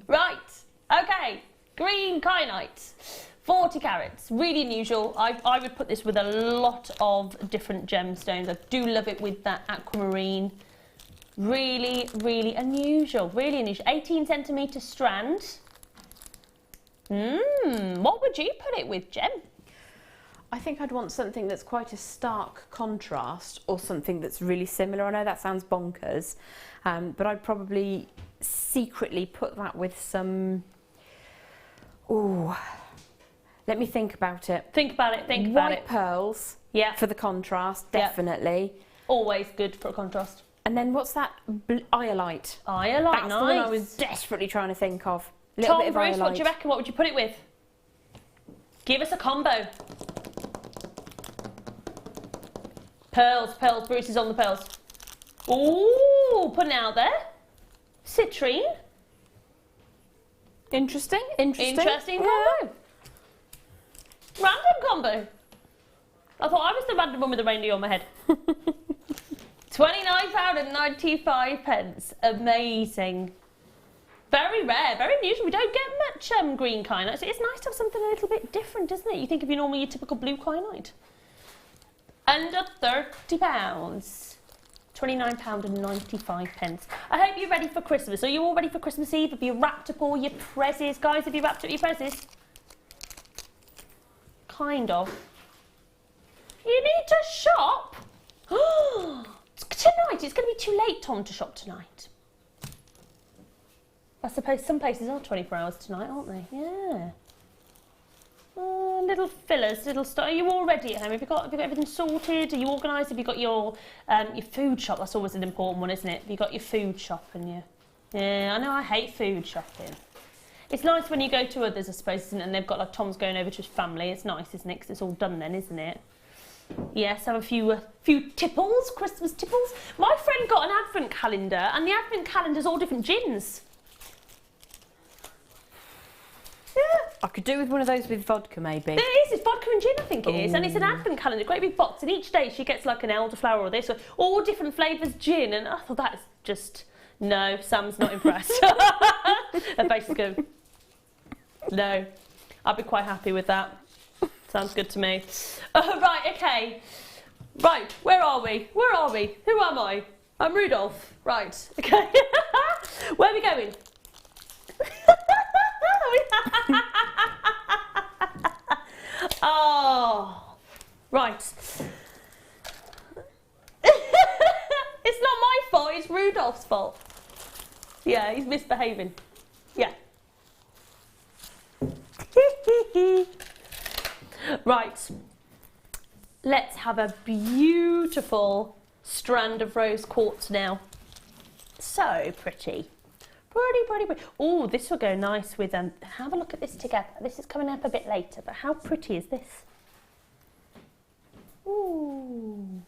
Right, okay, green kyanite, 40 carats, really unusual. I would put this with a lot of different gemstones. I do love it with that aquamarine. Really, really unusual, 18 centimetre strand. What would you put it with, Gem? I think I'd want something that's quite a stark contrast or something that's really similar. I know that sounds bonkers, but I'd probably secretly put that with some... Ooh, let me think about it. Think about it, think about it. White pearls, yeah, for the contrast, definitely. Always good for a contrast. And then what's that? Iolite. Iolite, that's the one I was desperately trying to think of. Tom, Bruce, what do you reckon? What would you put it with? Give us a combo. Pearls, pearls. Bruce is on the pearls. Ooh, putting it out there. Citrine. Interesting. Interesting combo. Random combo. I thought I was the random one with the reindeer on my head. £29.95. Amazing. Very rare, very unusual. We don't get much green kyanite, so it's nice to have something a little bit different, isn't it? You think of your typical blue kyanite. Under £30. £29.95. I hope you're ready for Christmas. Are you all ready for Christmas Eve? Have you wrapped up all your presses? Guys, have you wrapped up your presses? Kind of. You need to shop? Tonight, it's going to be too late, Tom, to shop tonight. I suppose some places are 24 hours tonight, aren't they? Yeah. Little fillers, little stuff. Are you all ready at home? Have you got everything sorted? Are you organised? Have you got your food shop? That's always an important one, isn't it? Have you got your food shop and your... Yeah, I know, I hate food shopping. It's nice when you go to others, I suppose, isn't it? And they've got, like, Tom's going over to his family. It's nice, isn't it? 'Cause it's all done then, isn't it? Yes, have a few tipples, Christmas tipples. My friend got an advent calendar, and the advent calendar's all different gins. Yeah. I could do with one of those with vodka, maybe. It is, it's vodka and gin, I think it is. And it's an advent calendar, great big box, and each day she gets like an elderflower or this, or all different flavours gin, and I thought that is just... No, Sam's not impressed. Her face is going, no, I'd be quite happy with that. Sounds good to me. Right, okay. Right, where are we? Where are we? Who am I? I'm Rudolph. Right, okay. Where are we going? Oh, right. It's not my fault, it's Rudolph's fault. Yeah, he's misbehaving. Yeah. Right. Let's have a beautiful strand of rose quartz now. So pretty. Pretty, pretty, pretty. Oh, this will go nice with have a look at this together. This is coming up a bit later, but how pretty is this? Ooh.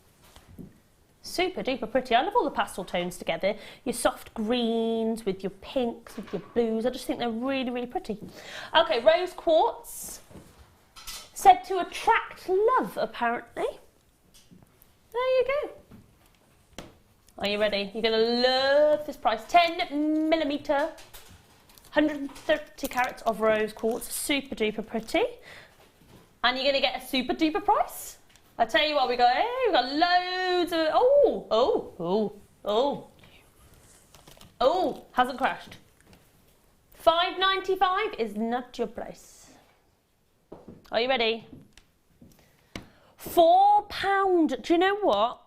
Super duper pretty. I love all the pastel tones together. Your soft greens with your pinks, with your blues. I just think they're really, really pretty. Okay, rose quartz. Said to attract love, apparently. There you go. Are you ready? You're going to love this price. 10mm, 130 carats of rose quartz. Super duper pretty. And you're going to get a super duper price. I tell you what, we've got loads of... Oh, hasn't crashed. $5.95 is not your price. Are you ready? £4. Do you know what?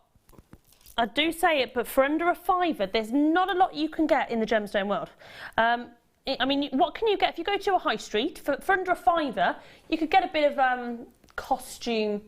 I do say it, but for under a fiver, there's not a lot you can get in the gemstone world. I mean, what can you get if you go to a high street for under a fiver? You could get a bit of costume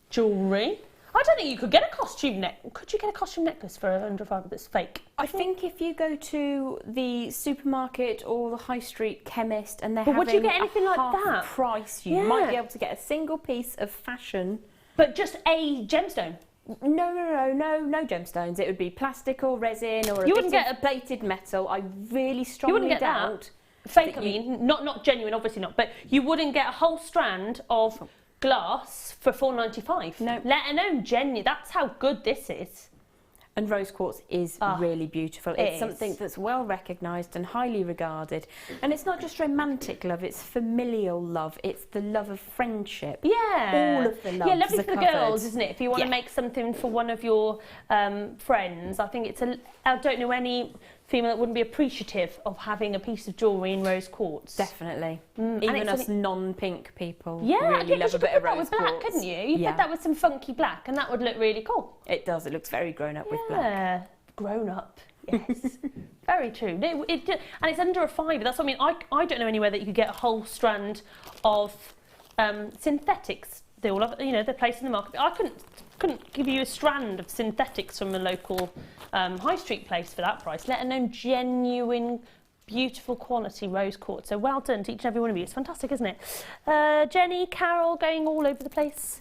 jewellery. I don't think you could get a costume Could you get a costume necklace for under a fiver that's fake? I think if you go to the supermarket or the high street chemist and they're But would you having get anything a like half that? price, you might be able to get a single piece of fashion. But just a gemstone? No gemstones. It would be plastic or resin or You a wouldn't bit get of plated metal. I really You strongly wouldn't get doubt. that. Fake, I mean, not genuine, obviously not. But you wouldn't get a whole strand of glass for $4.95. No. Let alone genuine. That's how good this is. And rose quartz is really beautiful. It's something that's well recognised and highly regarded. And it's not just romantic love, it's familial love. It's the love of friendship. Yeah. All of the loves Yeah, lovely are for the covered. girls, isn't it? If you want to make something for one of your friends, I think it's I don't know any female that wouldn't be appreciative of having a piece of jewellery in rose quartz. Definitely. And Even it's us non-pink people Yeah, really love a bit of that rose with black, quartz. couldn't you? You put that with some funky black and that would look really cool. It does. It looks very grown up with black. Yeah, grown up. Yes, very true. No, and it's under a fiver. That's what I mean. I don't know anywhere that you could get a whole strand of synthetics. They all have, they're placed in the market. I couldn't give you a strand of synthetics from a local high street place for that price, let alone genuine, beautiful quality rose quartz. So well done to each and every one of you. It's fantastic, isn't it? Jenny, Carol, going all over the place.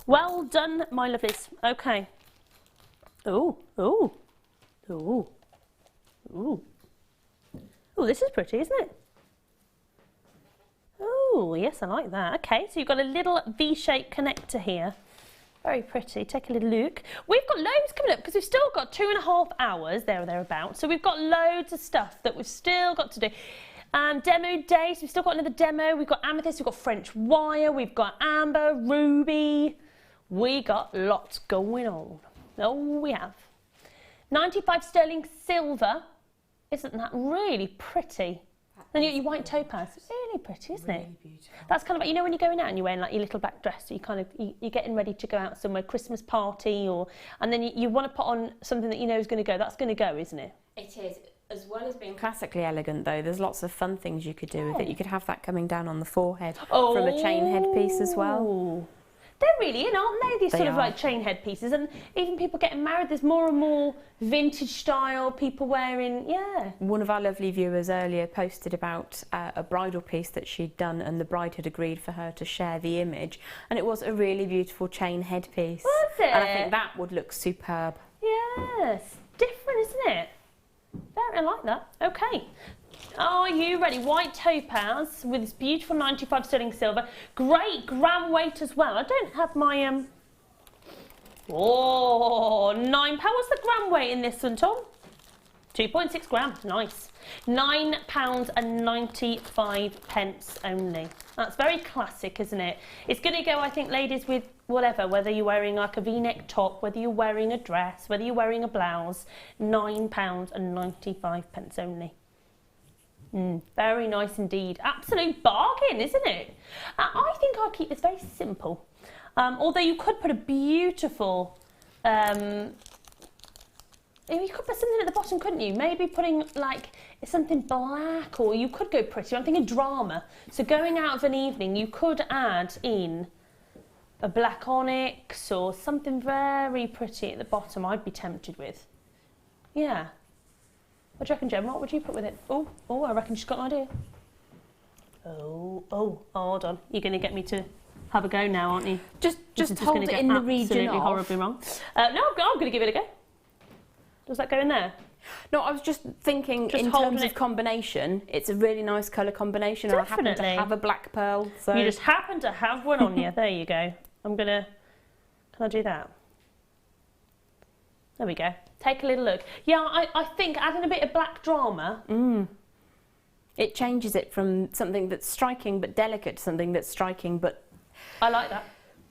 Well done, my lovelies. Okay. Ooh, ooh, ooh, ooh. Oh, this is pretty, isn't it? Oh, yes, I like that. Okay, so you've got a little V-shaped connector here. Very pretty. Take a little look. We've got loads coming up because we've still got 2.5 hours there or thereabouts. So we've got loads of stuff that we've still got to do. Demo day, so we've still got another demo. We've got amethyst, we've got French wire, we've got amber, ruby. We got lots going on. Oh, we have. 95 sterling silver. Isn't that really pretty? And your white topaz, really pretty, isn't it? Really beautiful. That's kind of like, when you're going out and you're wearing like your little black dress, so you're getting ready to go out somewhere, Christmas party, and then you want to put on something that you know is going to go. That's going to go, isn't it? It is. As well as being classically elegant, though, there's lots of fun things you could do with it. You could have that coming down on the forehead from a chain headpiece as well. They're really in, aren't they? These sort of like chain headpieces, and even people getting married. There's more and more vintage style people wearing. Yeah. One of our lovely viewers earlier posted about a bridal piece that she'd done, and the bride had agreed for her to share the image, and it was a really beautiful chain headpiece. Was it? And I think that would look superb. Yes, different, isn't it? Very, I like that. Okay. Are you ready? White topaz with this beautiful 95 sterling silver. Great gram weight as well. I don't have my Oh, £9. What's the gram weight in this one, Tom? 2.6 grams. Nice. £9.95 only. That's very classic, isn't it? It's going to go, I think, ladies, with whatever, whether you're wearing like a V-neck top, whether you're wearing a dress, whether you're wearing a blouse. £9.95 only. Very nice indeed. Absolute bargain, isn't it? I think I'll keep this very simple. Although you could put a beautiful... you could put something at the bottom, couldn't you? Maybe putting like something black, or you could go pretty. I'm thinking drama. So going out of an evening, you could add in a black onyx or something very pretty at the bottom. I'd be tempted with. Yeah. What do you reckon, Jem? What would you put with it? Oh, I reckon she's got an idea. Oh, hold on. You're going to get me to have a go now, aren't you? Just hold it in the region absolutely horribly wrong. No, I'm going to give it a go. Does that go in there? No, I was just thinking in terms of combination, it's a really nice colour combination. And I happen to have a black pearl. So. You just happen to have one on you. There you go. Can I do that? There we go. Take a little look. Yeah, I think adding a bit of black drama. It changes it from something that's striking but delicate to something that's striking but... I like that.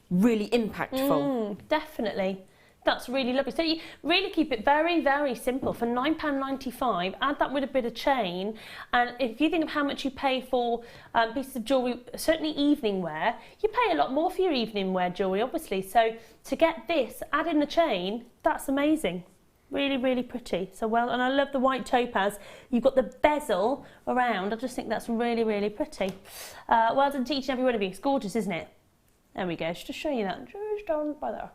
Really impactful. Definitely. That's really lovely. So you really keep it very, very simple. For £9.95, add that with a bit of chain. And if you think of how much you pay for pieces of jewellery, certainly evening wear, you pay a lot more for your evening wear jewellery, obviously. So to get this, add in the chain, that's amazing. Really, really pretty. So well, and I love the white topaz. You've got the bezel around. I just think that's really, really pretty. Well done to each and every one of you. It's gorgeous, isn't it? There we go. Just to show you that. Just down by there.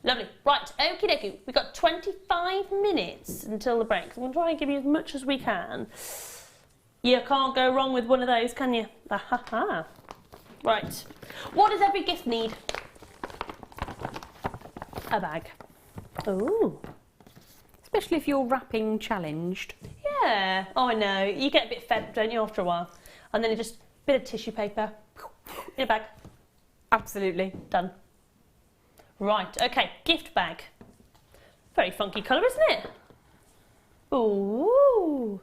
Lovely. Right, okie dokie. We've got 25 minutes until the break. So I'm going to try and give you as much as we can. You can't go wrong with one of those, can you? Ah-ha-ha. Right. What does every gift need? A bag. Ooh. Especially if you're wrapping challenged. Yeah. Oh, I know. You get a bit fed, don't you, after a while? And then just a bit of tissue paper in a bag. Absolutely. Done. Right, okay, gift bag. Very funky colour, isn't it? Ooh.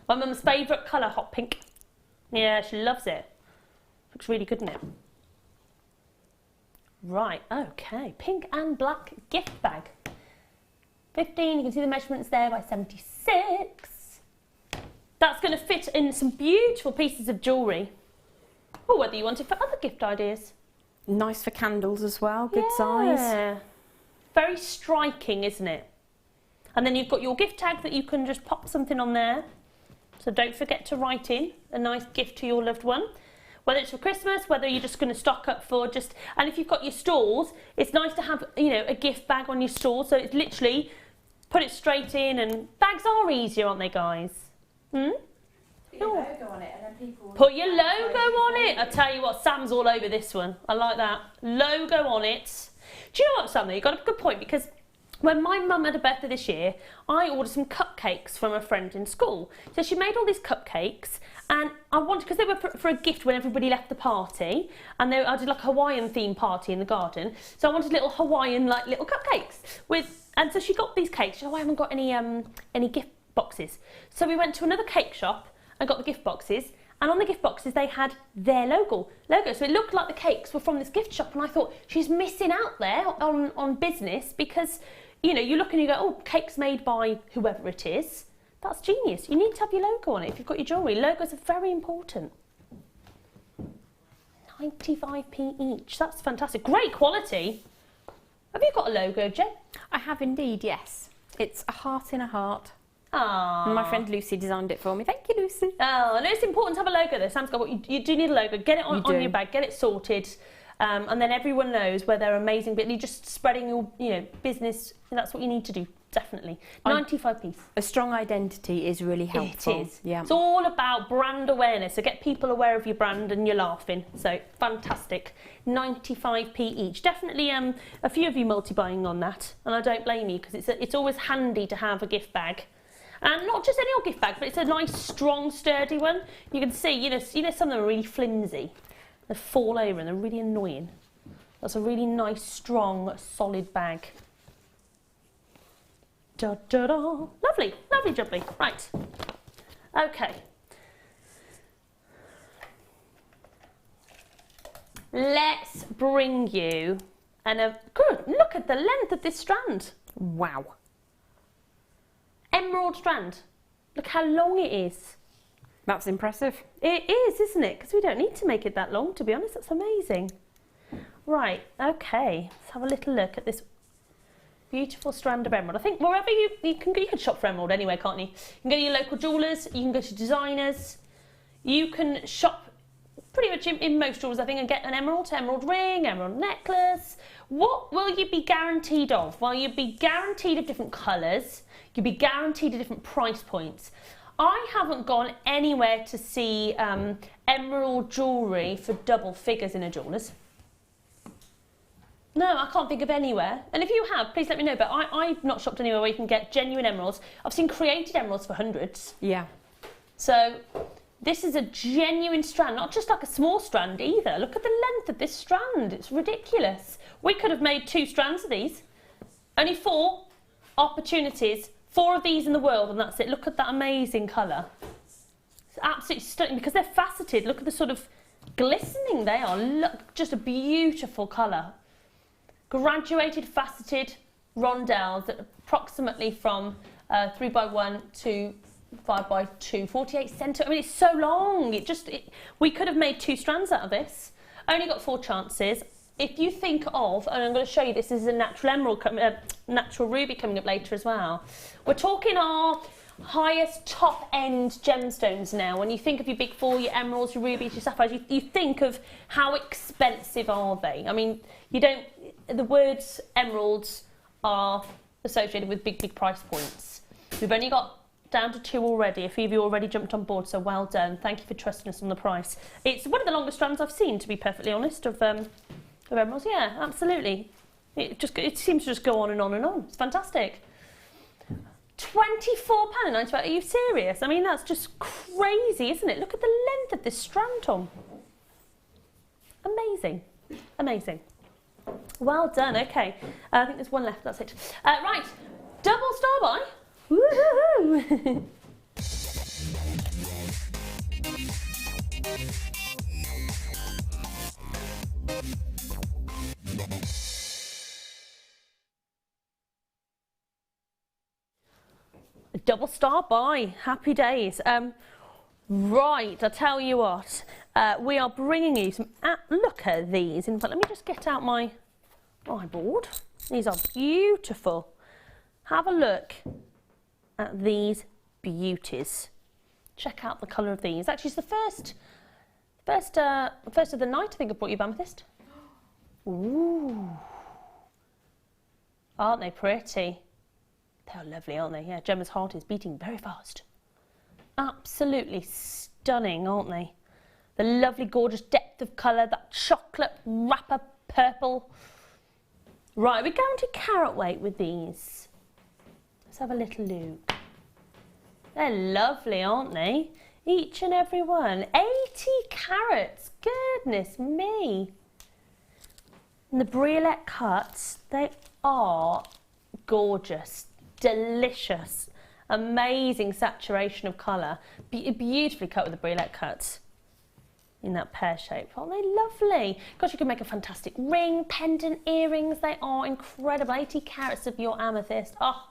My mum's favourite colour, hot pink. Yeah, she loves it. Looks really good, doesn't it? Right, okay, pink and black gift bag. 15, you can see the measurements there by 76. That's going to fit in some beautiful pieces of jewellery. Or whether you want it for other gift ideas. Nice for candles as well, good size. Very striking, isn't it? And then you've got your gift tag that you can just pop something on there. So don't forget to write in a nice gift to your loved one. Whether it's for Christmas, whether you're just going to stock up for just... And if you've got your stalls, it's nice to have, you know, a gift bag on your stall. So it's literally put it straight in, and bags are easier, aren't they, guys? Hmm? Put your logo on it and then people... Put your logo on it. I tell you what, Sam's all over this one. I like that. Logo on it. Do you know what, Sam, though? You've got a good point, because when my mum had a birthday this year, I ordered some cupcakes from a friend in school. So she made all these cupcakes, and I wanted, because they were for a gift when everybody left the party, and I did like a Hawaiian themed party in the garden. So I wanted little Hawaiian, like little cupcakes and so she got these cakes. She said, oh, I haven't got any gift boxes. So we went to another cake shop and got the gift boxes, and on the gift boxes they had their logo. So it looked like the cakes were from this gift shop, and I thought, she's missing out there on business, because, you know, you look and you go, oh, cakes made by whoever it is. That's genius. You need to have your logo on it if you've got your jewellery. Logos are very important. 95p each. That's fantastic. Great quality. Have you got a logo, Jade? I have indeed, yes. It's a heart in a heart. Ah. My friend Lucy designed it for me. Thank you, Lucy. Oh, and it's important to have a logo though. Sam's got what you do need a logo. Get it on your bag, get it sorted, and then everyone knows where they're amazing. But you're just spreading your business. That's what you need to do. Definitely. 95p. A strong identity is really helpful. It is. Yeah. It's all about brand awareness. So get people aware of your brand, and you're laughing. So fantastic. 95p each. Definitely a few of you multi-buying on that, and I don't blame you, because it's always handy to have a gift bag. And not just any old gift bag, but it's a nice, strong, sturdy one. You can see, you know, some of them are really flimsy. They fall over and they're really annoying. That's a really nice, strong, solid bag. Da, da, da. Lovely, lovely jubbly. Right. Okay. Let's bring you good. Look at the length of this strand. Wow. Emerald strand. Look how long it is. That's impressive. It is, isn't it? Because we don't need to make it that long, to be honest. That's amazing. Right, okay. Let's have a little look at this beautiful strand of emerald. I think wherever you can shop for emerald anyway, can't you? You can go to your local jewellers, you can go to designers, you can shop pretty much in most jewellers, I think, and get an emerald ring, emerald necklace. What will you be guaranteed of? Well, you'll be guaranteed of different colours, you'll be guaranteed of different price points. I haven't gone anywhere to see emerald jewellery for double figures in a jeweller's. No, I can't think of anywhere. And if you have, please let me know. But I've not shopped anywhere where you can get genuine emeralds. I've seen created emeralds for hundreds. Yeah. So this is a genuine strand, not just like a small strand either. Look at the length of this strand. It's ridiculous. We could have made 2 strands of these. Only 4 opportunities, 4 of these in the world, and that's it. Look at that amazing colour. It's absolutely stunning because they're faceted. Look at the sort of glistening they are. Look, just a beautiful colour. graduated faceted rondelles that approximately from 3x1 to 5x2, 48 centimetres. I mean, it's so long. We could have made 2 strands out of this. Only got 4 chances. If you think of, and I'm going to show you, this is a natural emerald, natural ruby coming up later as well. We're talking our highest top end gemstones now. When you think of your big 4, your emeralds, your rubies, your sapphires, you think of how expensive are they. I mean, the words emeralds are associated with big price points. We've only got down to 2 already. A few of you already jumped on board, so well done. Thank you for trusting us on the price. It's one of the longest strands I've seen, to be perfectly honest, of emeralds. Yeah, absolutely. It seems to just go on and on and on. It's fantastic. £24.95. Are you serious? I mean, that's just crazy, isn't it? Look at the length of this strand, Tom. Amazing. Amazing. Well done. Okay. I think there's one left. That's it. Right. Double star buy. Woohoo! Double star buy. Happy days. Right, I tell you what, we are bringing you some. Look at these. In fact, let me just get out my board. These are beautiful. Have a look at these beauties. Check out the colour of these. Actually, it's the first of the night. I think I brought you Amethyst. Ooh, aren't they pretty? They're lovely, aren't they? Yeah, Gemma's heart is beating very fast. Absolutely stunning, aren't they? The lovely, gorgeous depth of colour, that chocolate wrapper purple. Right, we're going to carat weight with these. Let's have a little look. They're lovely, aren't they? Each and every one. 80 carats. Goodness me. And the briolette cuts, they are gorgeous, delicious, amazing saturation of colour. Beautifully cut with the briolette cuts in that pear shape. Aren't they lovely? Gosh, you can make a fantastic ring, pendant, earrings. They are incredible. 80 carats of your amethyst. Oh,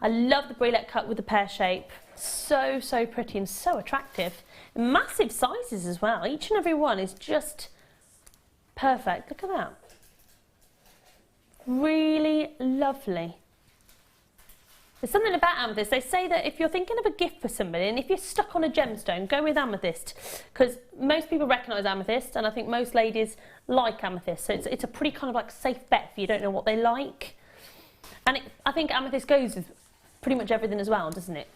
I love the briolette cut with the pear shape. So, so pretty and so attractive. Massive sizes as well. Each and every one is just perfect. Look at that. Really lovely. There's something about amethyst. They say that if you're thinking of a gift for somebody and if you're stuck on a gemstone, go with amethyst, because most people recognise amethyst and I think most ladies like amethyst. So it's a pretty kind of like safe bet if you don't know what they like. And I think amethyst goes with pretty much everything as well, doesn't it,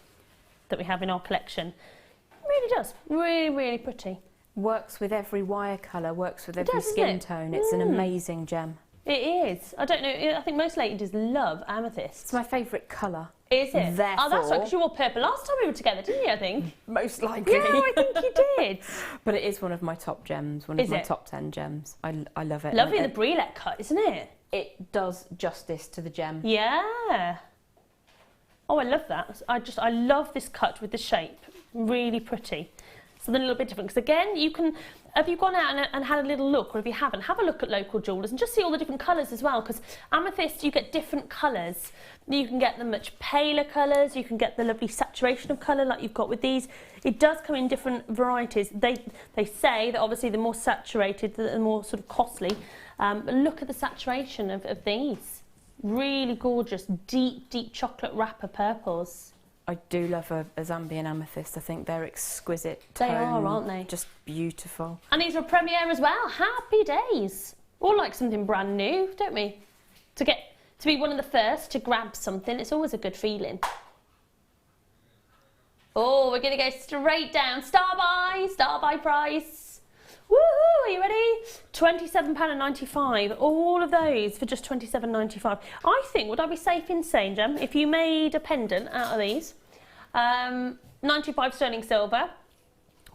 that we have in our collection. It really does. Really, really pretty. Works with every wire colour, works with every skin tone. It's an amazing gem. It is. I don't know, I think most ladies love amethyst. It's my favourite colour. Is it? Therefore, oh, that's right, because you wore purple last time we were together, didn't you, I think? Most likely. Yeah, I think you did. But it is one of my top gems, one of my top 10 gems. I love it. Lovely, the briolette cut, isn't it? It does justice to the gem. Yeah. Oh, I love that. I love this cut with the shape. Really pretty. Something a little bit different, because again, you can, have you gone out and had a little look, or if you haven't, have a look at local jewellers and just see all the different colours as well, because amethyst, you get different colours. You can get the much paler colours, you can get the lovely saturation of colour like you've got with these. It does come in different varieties. They say that obviously the more saturated, the more sort of costly, but look at the saturation of these. Really gorgeous, deep chocolate wrapper purples. I do love a Zambian amethyst. I think they're exquisite. They are, aren't they? Just beautiful. And these are a premiere as well. Happy days. All like something brand new, don't we? To be one of the first to grab something, it's always a good feeling. Oh, we're going to go straight down. Star buy price. Woohoo, are you ready? £27.95. All of those for just £27.95. I think, would I be safe in saying, Jem, if you made a pendant out of these, 95 sterling silver,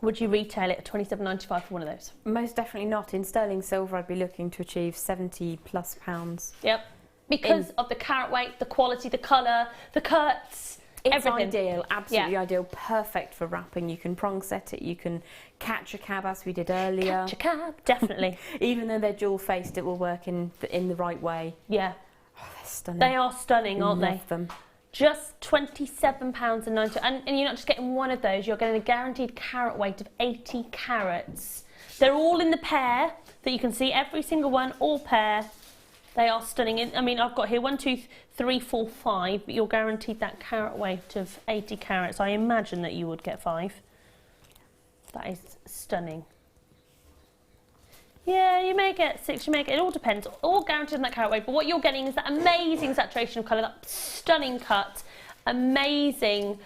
would you retail it at £27.95 for one of those? Most definitely not. In sterling silver, I'd be looking to achieve £70+ pounds. Yep. Because of the carat weight, the quality, the colour, the cuts. It's everything. ideal, absolutely ideal, perfect for wrapping. You can prong set it, you can catch a cab as we did earlier. Catch a cab, definitely. Even though they're dual faced, it will work in the right way. Yeah. Oh, they're stunning. They are stunning, aren't they? Love them. Just £27.90, and you're not just getting one of those, you're getting a guaranteed carat weight of 80 carats. They're all in the pair that you can see, every single one, all pair. They are stunning. I mean, I've got here 1, 2, 3, 4, 5, but you're guaranteed that carat weight of 80 carats. I imagine that you would get 5. That is stunning. Yeah, you may get 6, you may get, it all depends, all guaranteed on that carat weight, but what you're getting is that amazing saturation of colour, that stunning cut, amazing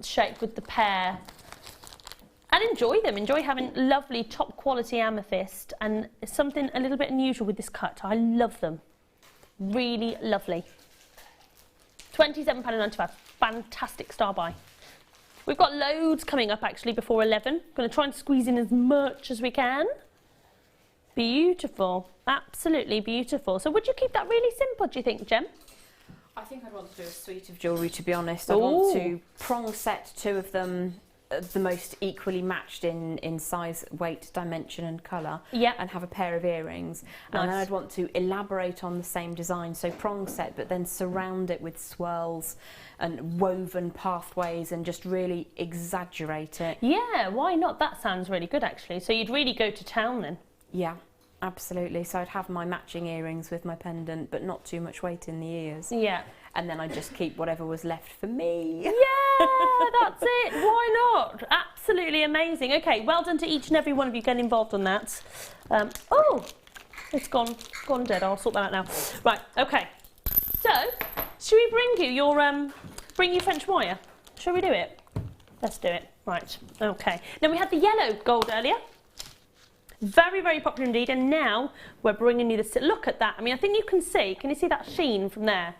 shape with the pair. And enjoy them, enjoy having lovely top quality amethyst, and something a little bit unusual with this cut. I love them, really lovely. £27.95, fantastic star buy. We've got loads coming up actually before 11. Going to try and squeeze in as much as we can. Beautiful, absolutely beautiful. So would you keep that really simple, do you think, Jem? I think I'd want to do a suite of jewellery, to be honest. I want to prong set 2 of them, the most equally matched in size, weight, dimension and colour, and have a pair of earrings. Nice. And then I'd want to elaborate on the same design, so prong set, but then surround it with swirls and woven pathways and just really exaggerate it. Yeah, why not? That sounds really good actually. So you'd really go to town then? Yeah, absolutely. So I'd have my matching earrings with my pendant, but not too much weight in the ears. Yeah. And then I'd just keep whatever was left for me. Yeah, that's it. Why not? Absolutely amazing. Okay, well done to each and every one of you getting involved on that. Oh, it's gone dead. I'll sort that out now. Right, okay. So, should we bring you French wire? Shall we do it? Let's do it. Right, okay. Now we had the yellow gold earlier. Very, very popular indeed. And now we're bringing you this. Look at that. I mean, I think you can you see that sheen from there?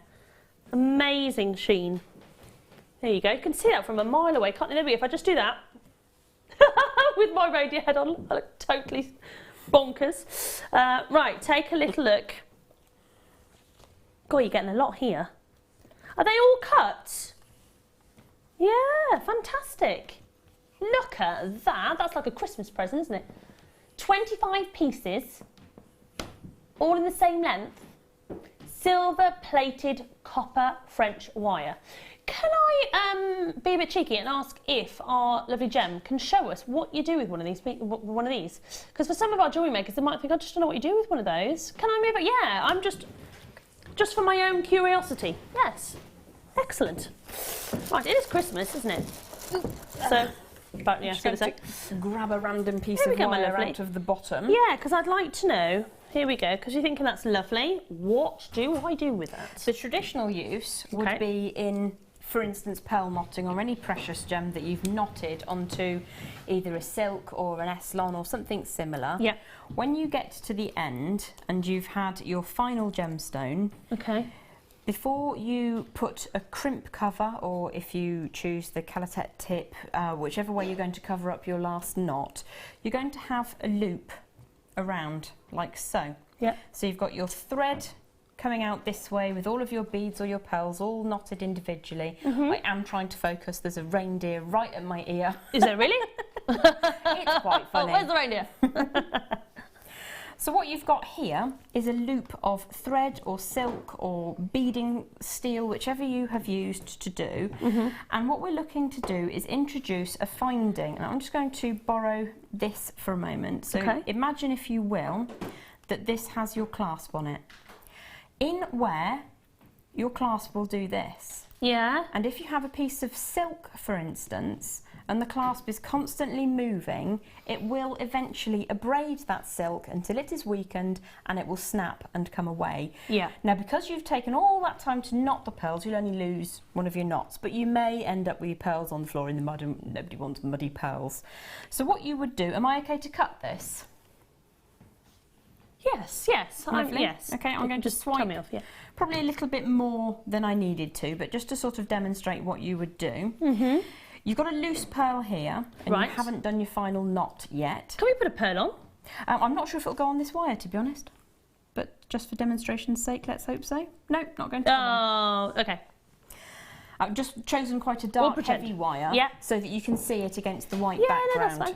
Amazing sheen. There you go. You can see that from a mile away, can't you? There we go. If I just do that with my radio head on, I look totally bonkers. Right, take a little look. God, you're getting a lot here. Are they all cut? Yeah, fantastic. Look at that. That's like a Christmas present, isn't it? 25 pieces, all in the same length. Silver plated copper French wire. Can I be a bit cheeky and ask if our lovely Jem can show us what you do with one of these? Because for some of our jewellery makers, they might think, I just don't know what you do with one of those. Can I move it? Yeah, I'm just for my own curiosity. Yes, excellent. Right, it is Christmas, isn't it? So, but yeah, grab a random piece of wire out of the bottom. Yeah, because I'd like to know. Here we go, because you're thinking that's lovely. What do I do with that? The traditional use would be in, for instance, pearl knotting or any precious gem that you've knotted onto either a silk or an Eslon or something similar. Yeah. When you get to the end and you've had your final gemstone, before you put a crimp cover, or if you choose the calatet tip, whichever way you're going to cover up your last knot, you're going to have a loop around like so. Yeah. So you've got your thread coming out this way with all of your beads or your pearls all knotted individually. I am trying to focus. There's a reindeer right at my ear. Is there really? It's quite funny. Oh, where's the reindeer? So what you've got here is a loop of thread or silk or beading steel, whichever you have used to do. And what we're looking to do is introduce a finding. And I'm just going to borrow this for a moment. So imagine, if you will, that this has your clasp on it. In where your clasp will do this. Yeah. And if you have a piece of silk, for instance, and the clasp is constantly moving, it will eventually abrade that silk until it is weakened and it will snap and come away. Yeah. Now, because you've taken all that time to knot the pearls, you'll only lose one of your knots, but you may end up with your pearls on the floor in the mud, and nobody wants muddy pearls. So what you would do, am I okay to cut this? Yes, yes. Yes. Okay, I'm going to swipe off, probably a little bit more than I needed to, but just to sort of demonstrate what you would do. You've got a loose pearl here, and you haven't done your final knot yet. Can we put a pearl on? I'm not sure if it'll go on this wire, to be honest. But just for demonstration's sake, let's hope so. No, not going to. Oh, okay. I've just chosen quite a dark, heavy wire so that you can see it against the white background. No, that's fine.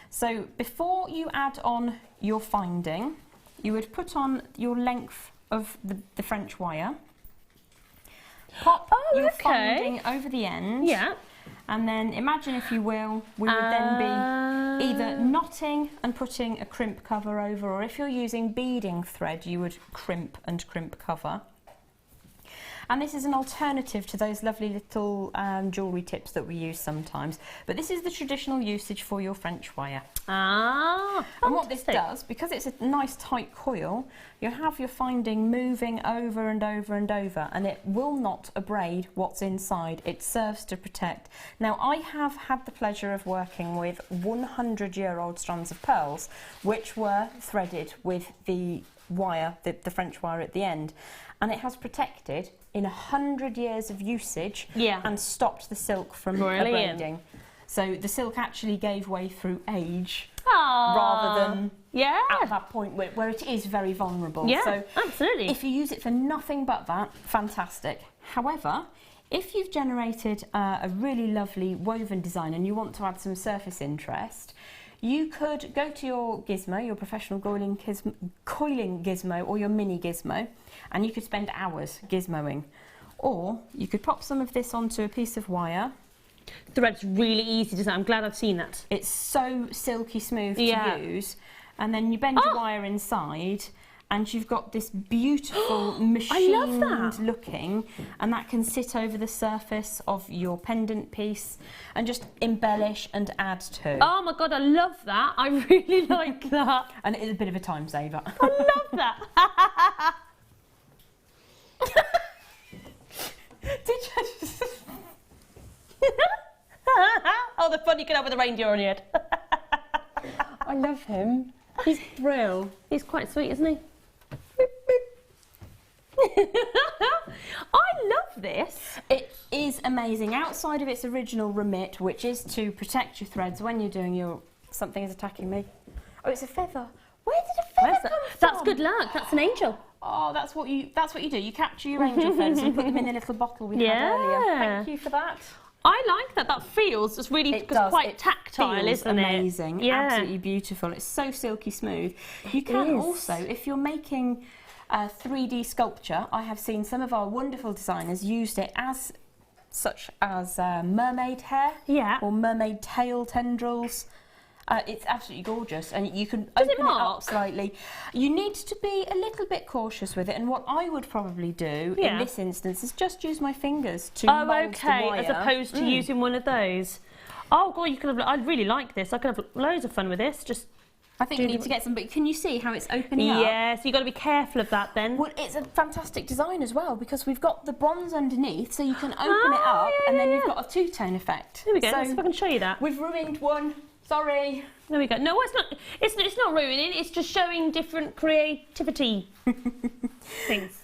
So before you add on your finding, you would put on your length of the French wire, pop your finding over the end, and then imagine, if you will, we would then be either knotting and putting a crimp cover over, or if you're using beading thread, you would crimp and crimp cover. And this is an alternative to those lovely little jewellery tips that we use sometimes. But this is the traditional usage for your French wire. And what this does, because it's a nice tight coil, you have your finding moving over and over and over, and it will not abrade what's inside. It serves to protect. Now, I have had the pleasure of working with 100-year-old strands of pearls, which were threaded with the wire, the French wire at the end. And it has protected in 100 years of usage and stopped the silk from abrading. So the silk actually gave way through age rather than at that point where it is very vulnerable. So absolutely. If you use it for nothing but that, fantastic. However, if you've generated a really lovely woven design and you want to add some surface interest, you could go to your gizmo, your professional coiling gizmo, or your mini gizmo, and you could spend hours gizmoing. Or you could pop some of this onto a piece of wire. Thread's really easy to design. I'm glad I've seen that. It's so silky smooth to use. And then you bend your wire inside, and you've got this beautiful machined looking, and that can sit over the surface of your pendant piece and just embellish and add to. Oh my God, I love that. I really like that. And it is a bit of a time saver. I love that. Did you? Oh, the fun you can have with a reindeer on your head. I love him. He's brilliant. He's quite sweet, isn't he? I love this. It is amazing. Outside of its original remit, which is to protect your threads when you're doing your... Something is attacking me. Oh, it's a feather. Where did a feather come from? That's good luck. That's an angel. Oh, that's what you do. You capture your angel feathers and put them in a little bottle we had earlier. Thank you for that. I like that. That feels just really quite tactile, isn't it? Amazing. Absolutely beautiful. It's so silky smooth. You can also, if you're making 3D sculpture, I have seen some of our wonderful designers used it as such as mermaid hair or mermaid tail tendrils. It's absolutely gorgeous, and you can open it up slightly. You need to be a little bit cautious with it, and what I would probably do in this instance is just use my fingers to mould the wire. As opposed to using one of those. Oh God, you could have. I'd really like this. I could have loads of fun with this. I think you need to get some, but can you see how it's opening up? Yeah, so you've got to be careful of that then. Well, it's a fantastic design as well, because we've got the bronze underneath, so you can open it up, and then you've got a two-tone effect. There we go. So Let's see if I can show you that. We've ruined one. Sorry. There we go. No, it's not. It's not ruining. It's just showing different creativity things.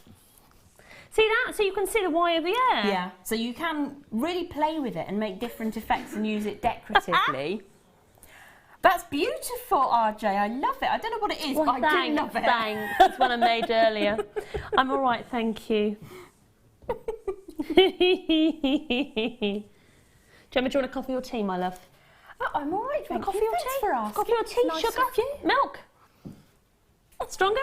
See that? So you can see the wire there. Yeah. So you can really play with it and make different effects and use it decoratively. That's beautiful, RJ. I love it. I don't know what it is, but I do love it. Thanks. That's one I made earlier. I'm all right, thank you. Do you want a coffee or tea, my love? Oh, I'm all right. Coffee or tea? For us. Coffee or tea? Nice Sugar? Milk? Stronger?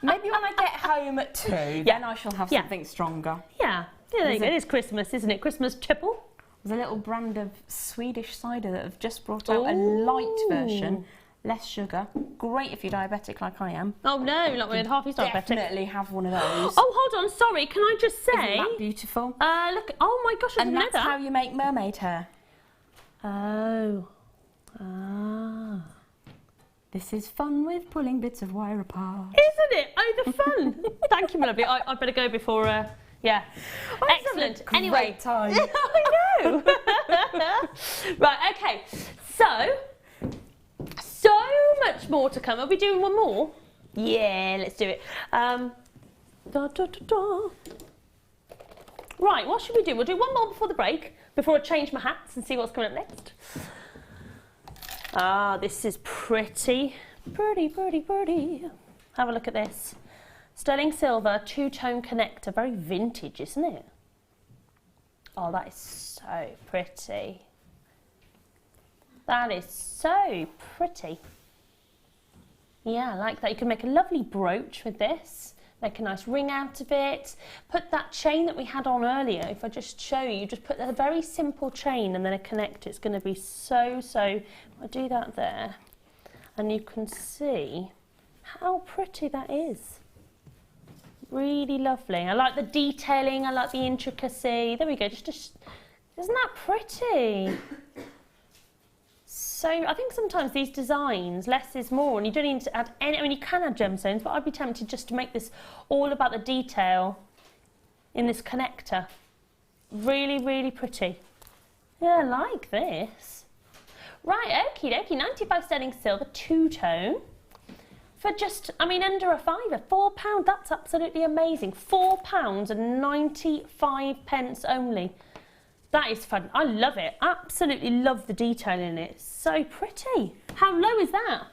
Maybe when I get home at 2, then I shall have something stronger. Yeah. There you go. It is Christmas, isn't it? Christmas tipple. There's a little brand of Swedish cider that have just brought out a light version, less sugar. Great if you're diabetic like I am. Oh no, not when half is diabetic. Definitely have one of those. Oh, hold on, sorry, can I just say... Isn't that beautiful? Look, oh my gosh, I didn't know that. And that's how you make mermaid hair. Oh. Ah. This is fun with pulling bits of wire apart. Isn't it? Oh, the fun. Thank you, my lovely. I better go before... Yeah. Excellent. Anyway. Great time. I know. Right, okay. So much more to come. Are we doing one more? Yeah, let's do it. Right, what should we do? We'll do one more before the break, before I change my hats and see what's coming up next. Ah, this is pretty. Pretty. Have a look at this. It's sterling silver two-tone connector. Very vintage, isn't it? Oh, that is so pretty. That is so pretty. Yeah, I like that. You can make a lovely brooch with this. Make a nice ring out of it. Put that chain that we had on earlier, if I just show you, just put a very simple chain and then a connector. It's going to be so, I'll do that there. And you can see how pretty that is. Really lovely. I like the detailing, I like the intricacy. There we go, just isn't that pretty? So I think sometimes these designs, less is more, and you don't need to add any, I mean you can add gemstones, but I'd be tempted just to make this all about the detail in this connector. Really, really pretty. Yeah, I like this. Right, okie dokie, 95 sterling silver, two-tone. For just, I mean, under a fiver, £4, that's absolutely amazing. £4.95 only. That is fun. I love it. Absolutely love the detail in it. So pretty. How low is that?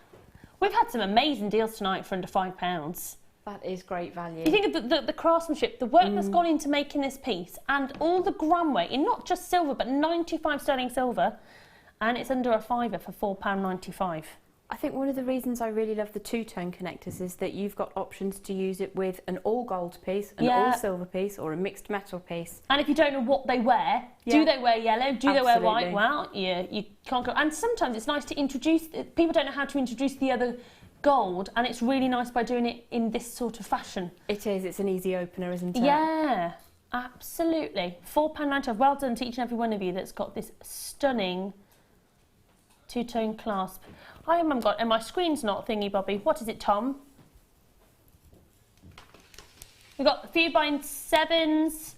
We've had some amazing deals tonight for under £5. That is great value. You think of the craftsmanship, the work that's gone into making this piece, and all the gram weight in not just silver, but 95 sterling silver, and it's under a fiver for £4.95. I think one of the reasons I really love the two-tone connectors is that you've got options to use it with an all-gold piece, an all-silver piece, or a mixed metal piece. And if you don't know what they wear, do they wear yellow, do they wear white? Well, yeah, you can't go. And sometimes it's nice to introduce, people don't know how to introduce the other gold, and it's really nice by doing it in this sort of fashion. It is, it's an easy opener, isn't it? Yeah, absolutely. £4.95. Well done to each and every one of you that's got this stunning two-tone clasp. I haven't got, and my screen's not thingy bobby. What is it, Tom? We've got a few buying 7s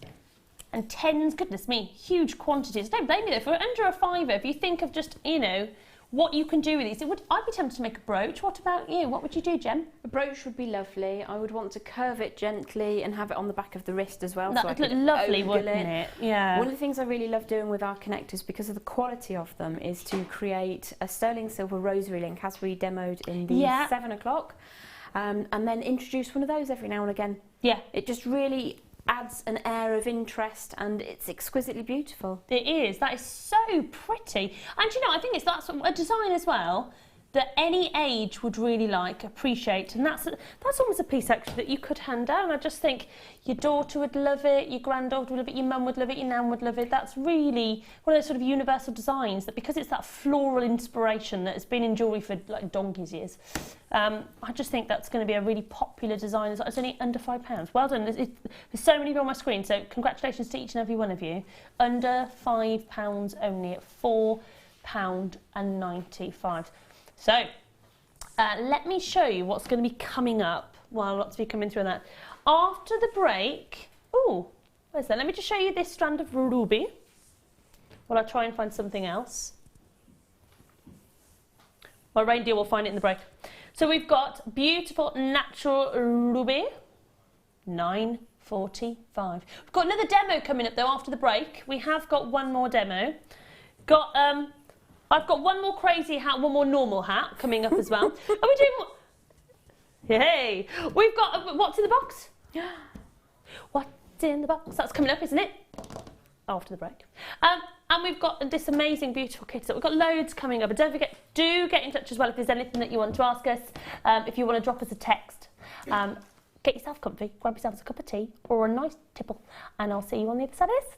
and 10s. Goodness me, huge quantities. Don't blame me though. For under a fiver, if you think of just, you know, what you can do with these, I'd be tempted to make a brooch. What about you? What would you do, Jem? A brooch would be lovely. I would want to curve it gently and have it on the back of the wrist as well. That so would look lovely, wouldn't it? Yeah. One of the things I really love doing with our connectors, because of the quality of them, is to create a sterling silver rosary link, as we demoed in the 7 o'clock, and then introduce one of those every now and again. Yeah. It just really adds an air of interest, and it's exquisitely beautiful. It is. That is so pretty. And you know, I think that's a design as well that any age would really appreciate, and that's almost a piece actually that you could hand down. I just think your daughter would love it, your granddaughter would love it, your mum would love it, your nan would love it. That's really one of those sort of universal designs that, because it's that floral inspiration that has been in jewellery for like donkey's years, I just think that's going to be a really popular design. It's only under £5. Well done. There's so many on my screen, so congratulations to each and every one of you. Under £5 only at £4.95. So, let me show you what's going to be coming up while lots of you coming through on that. After the break, where's that? Let me just show you this strand of ruby while I try and find something else. My reindeer will find it in the break. So we've got beautiful natural ruby, £9.45. We've got another demo coming up though after the break. We have got one more demo. I've got one more crazy hat, one more normal hat coming up as well. Are we doing more? Hey, we've got, what's in the box? What's in the box? That's coming up, isn't it? After the break. And we've got this amazing, beautiful kit. So we've got loads coming up. But don't forget, do get in touch as well if there's anything that you want to ask us. If you want to drop us a text. Get yourself comfy, grab yourself a cup of tea or a nice tipple. And I'll see you on the other side of this.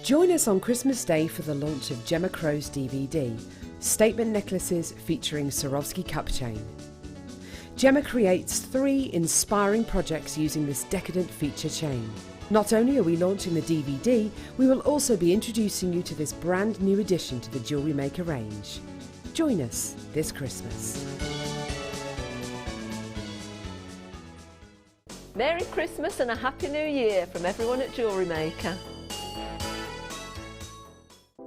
Join us on Christmas Day for the launch of Gemma Crow's DVD, Statement Necklaces featuring Swarovski cup chain. Gemma creates 3 inspiring projects using this decadent feature chain. Not only are we launching the DVD, we will also be introducing you to this brand new addition to the Jewellery Maker range. Join us this Christmas. Merry Christmas and a Happy New Year from everyone at Jewellery Maker.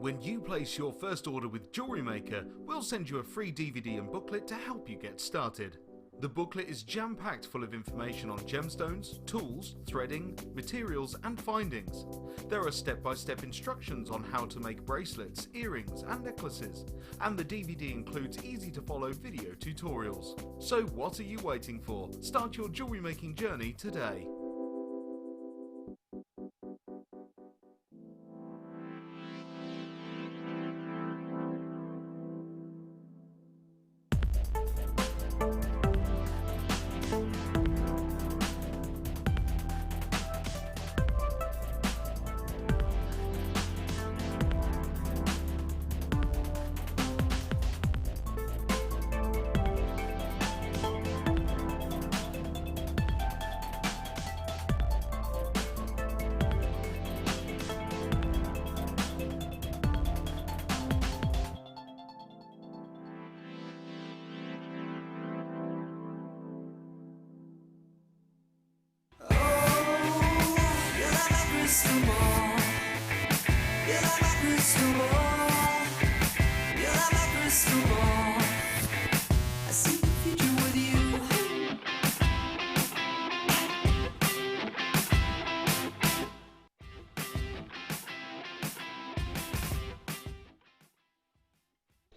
When you place your first order with Jewellery Maker, we'll send you a free DVD and booklet to help you get started. The booklet is jam-packed full of information on gemstones, tools, threading, materials and findings. There are step-by-step instructions on how to make bracelets, earrings and necklaces, and the DVD includes easy-to-follow video tutorials. So what are you waiting for? Start your jewellery making journey today.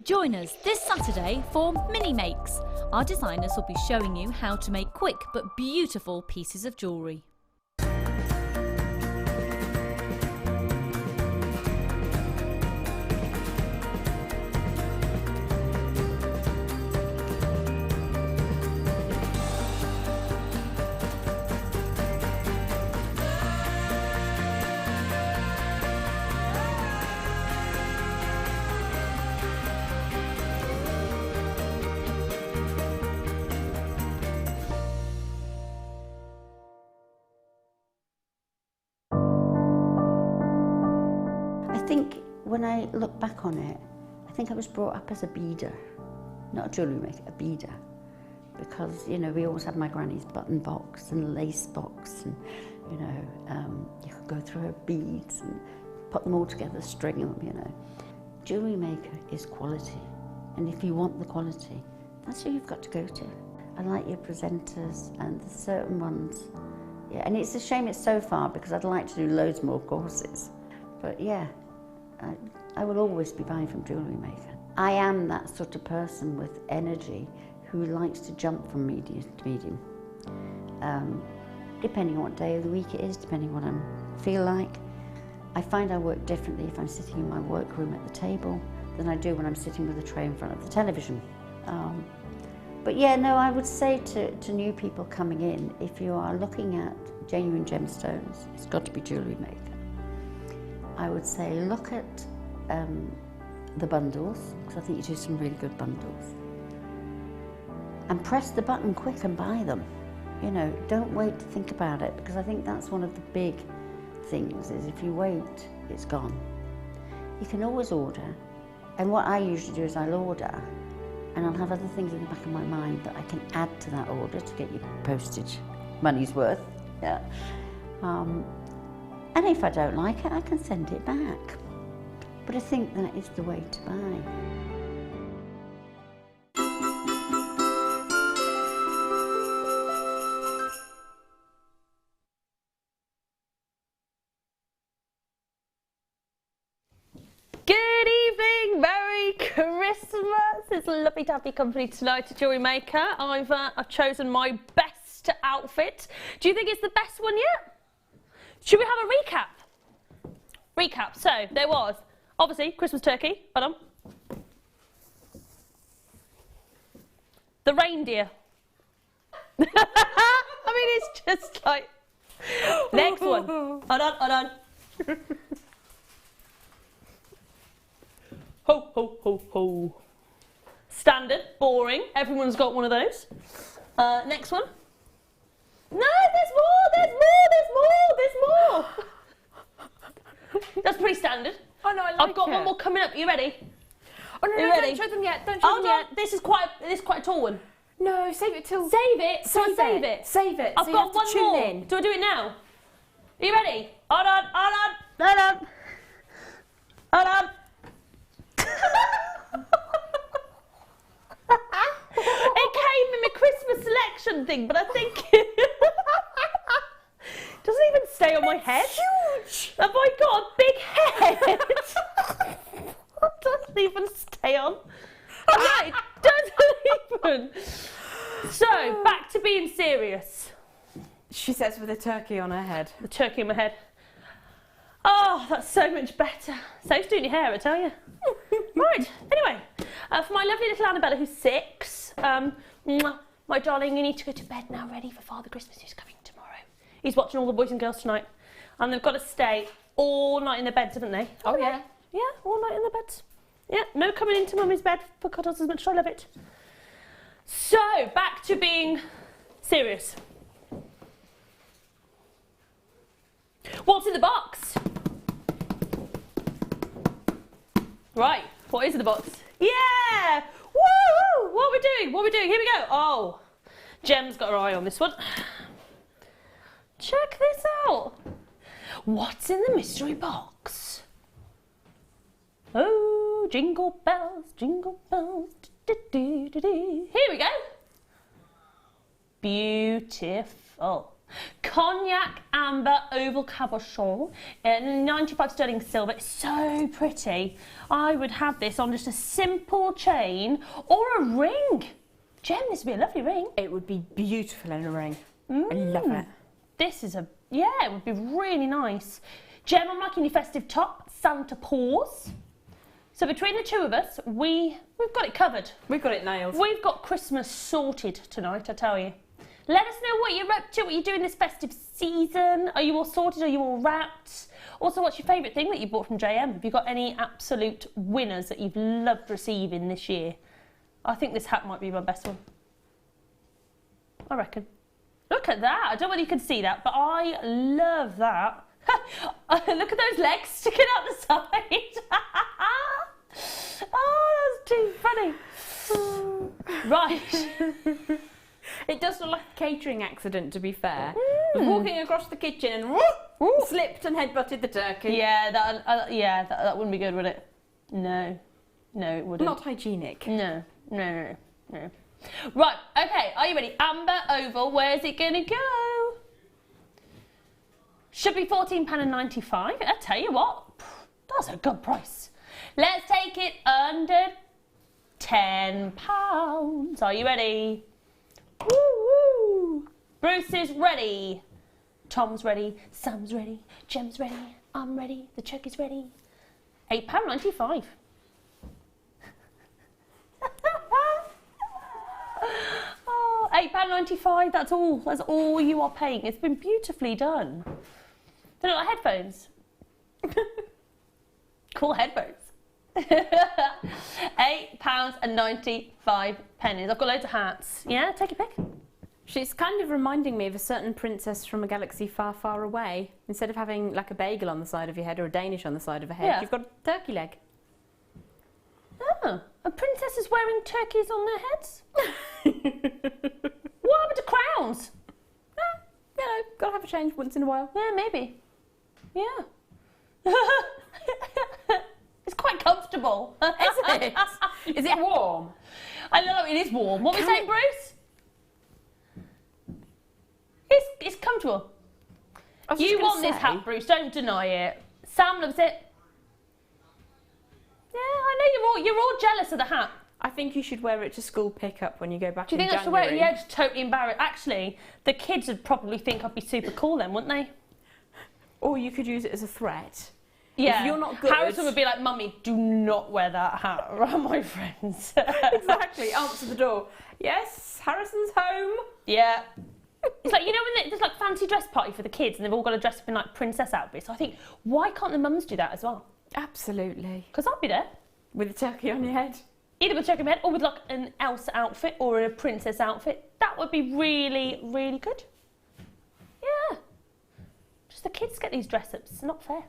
Join us this Saturday for Mini Makes. Our designers will be showing you how to make quick but beautiful pieces of jewellery. I think when I look back on it, I think I was brought up as a beader, not a jewellery maker, a beader. Because, you know, we always had my granny's button box and lace box and, you know, you could go through her beads and put them all together, string them, you know. Jewellery maker is quality. And if you want the quality, that's who you've got to go to. I like your presenters and the certain ones. Yeah, and it's a shame it's so far because I'd like to do loads more courses. But yeah, I will always be buying from Jewellery Maker. I am that sort of person with energy who likes to jump from medium to medium. Depending on what day of the week it is, depending on what I feel like. I find I work differently if I'm sitting in my workroom at the table than I do when I'm sitting with a tray in front of the television. But yeah, no, I would say to new people coming in, if you are looking at genuine gemstones, it's got to be Jewellery Maker. I would say look at the bundles, because I think you do some really good bundles. And press the button quick and buy them. You know, don't wait to think about it, because I think that's one of the big things, is if you wait, it's gone. You can always order, and what I usually do is I'll order, and I'll have other things in the back of my mind that I can add to that order to get your postage money's worth. Yeah. And if I don't like it, I can send it back. But I think that is the way to buy. Good evening, Merry Christmas. It's lovely to have your company tonight at Jewellery Maker. I've chosen my best outfit. Do you think it's the best one yet? Should we have a recap? Recap. So there was obviously Christmas turkey. Hold on. The reindeer. I mean, it's just like next one. Hold on, hold on. Ho, ho, ho, ho. Standard, boring. Everyone's got one of those. Next one. No, there's more, there's more, there's more. That's pretty standard. Oh no, I like I've got one more coming up. You ready? Oh no, you no, ready? don't show them yet. Don't show them yet. This is quite a tall one. No, save it till. Save it. Save it. Save it. I've so got one more. In. Do I do it now? Are you ready? Hold on, hold on, hold on, hold on. It came in my Christmas selection thing, but I think it doesn't even stay on my head. Huge! Have I got a big head? It doesn't even stay on. No, it doesn't even. So, back to being serious. She says with a turkey on her head. The turkey on my head. Oh, that's so much better. Saves doing your hair, I tell you. Right, anyway, for my lovely little Annabella who's 6, my darling, you need to go to bed now, ready for Father Christmas, who's coming tomorrow. He's watching all the boys and girls tonight, and they've got to stay all night in their beds, haven't they? Oh, yeah. Yeah, all night in their beds. Yeah, no coming into Mummy's bed for cuddles as much as I love it. So, back to being serious. What's in the box? Right, what is in the box? Yeah! Woo! What are we doing? What are we doing? Here we go. Oh, Gem's got her eye on this one. Check this out. What's in the mystery box? Oh, jingle bells, jingle bells. Here we go. Beautiful. Cognac amber oval cabochon in 95 sterling silver. It's so pretty. I would have this on just a simple chain or a ring. Gem, this would be a lovely ring. It would be beautiful in a ring. I love it. This is a, yeah, it would be really nice. Gem, I'm liking your festive top, Santa paws. So between the two of us, we've got it covered. We've got it nailed. We've got Christmas sorted tonight, I tell you. Let us know what you're up to, what you're doing this festive season. Are you all sorted? Are you all wrapped? Also, what's your favourite thing that you bought from JM? Have you got any absolute winners that you've loved receiving this year? I think this hat might be my best one. I reckon. Look at that. I don't know whether you can see that, but I love that. Look at those legs sticking out the side. Oh, that's too funny. Right. It does look like a catering accident, to be fair. I was walking across the kitchen and slipped and headbutted the turkey. Yeah, that wouldn't be good, would it? No, it wouldn't. Not hygienic. No. Right, okay, are you ready? Amber oval, where's it gonna go? Should be £14.95. I tell you what, that's a good price. Let's take it under £10. Are you ready? Woo! Bruce is ready. Tom's ready. Sam's ready. Gem's ready. I'm ready. The chuck is ready. £8.95. Oh, £8.95. That's all. That's all you are paying. It's been beautifully done. They look like headphones. Cool headphones. £8.95. I've got loads of hats. Yeah, take a pick. She's kind of reminding me of a certain princess from a galaxy far, far away. Instead of having like a bagel on the side of your head or a Danish on the side of her head, you've got a turkey leg. Oh, a princess is wearing turkeys on their heads? What happened to crowns? You know, gotta have a change once in a while. Yeah, maybe. Yeah. It's quite comfortable. Isn't it? Is it warm? I know, it is warm. What were we saying, Bruce? It's comfortable. You want this hat, Bruce, don't deny it. Sam loves it. Yeah, I know you're all jealous of the hat. I think you should wear it to school pickup when you go back in January. Do you think I should wear it? Yeah, just totally embarrassed. Actually, the kids would probably think I'd be super cool then, wouldn't they? Or you could use it as a threat. Yeah. If you're not good... Harrison would be like, Mummy, do not wear that hat around my friends. Exactly. Answer the door. Yes, Harrison's home. Yeah. It's like, you know when there's like fancy dress party for the kids and they've all got to dress up in like princess outfits. So I think, why can't the mums do that as well? Absolutely. Because I'd be there. With a turkey on your head. Either with a turkey on my head or with like an Elsa outfit or a princess outfit. That would be really, really good. Yeah. Just the kids get these dress ups. It's not fair.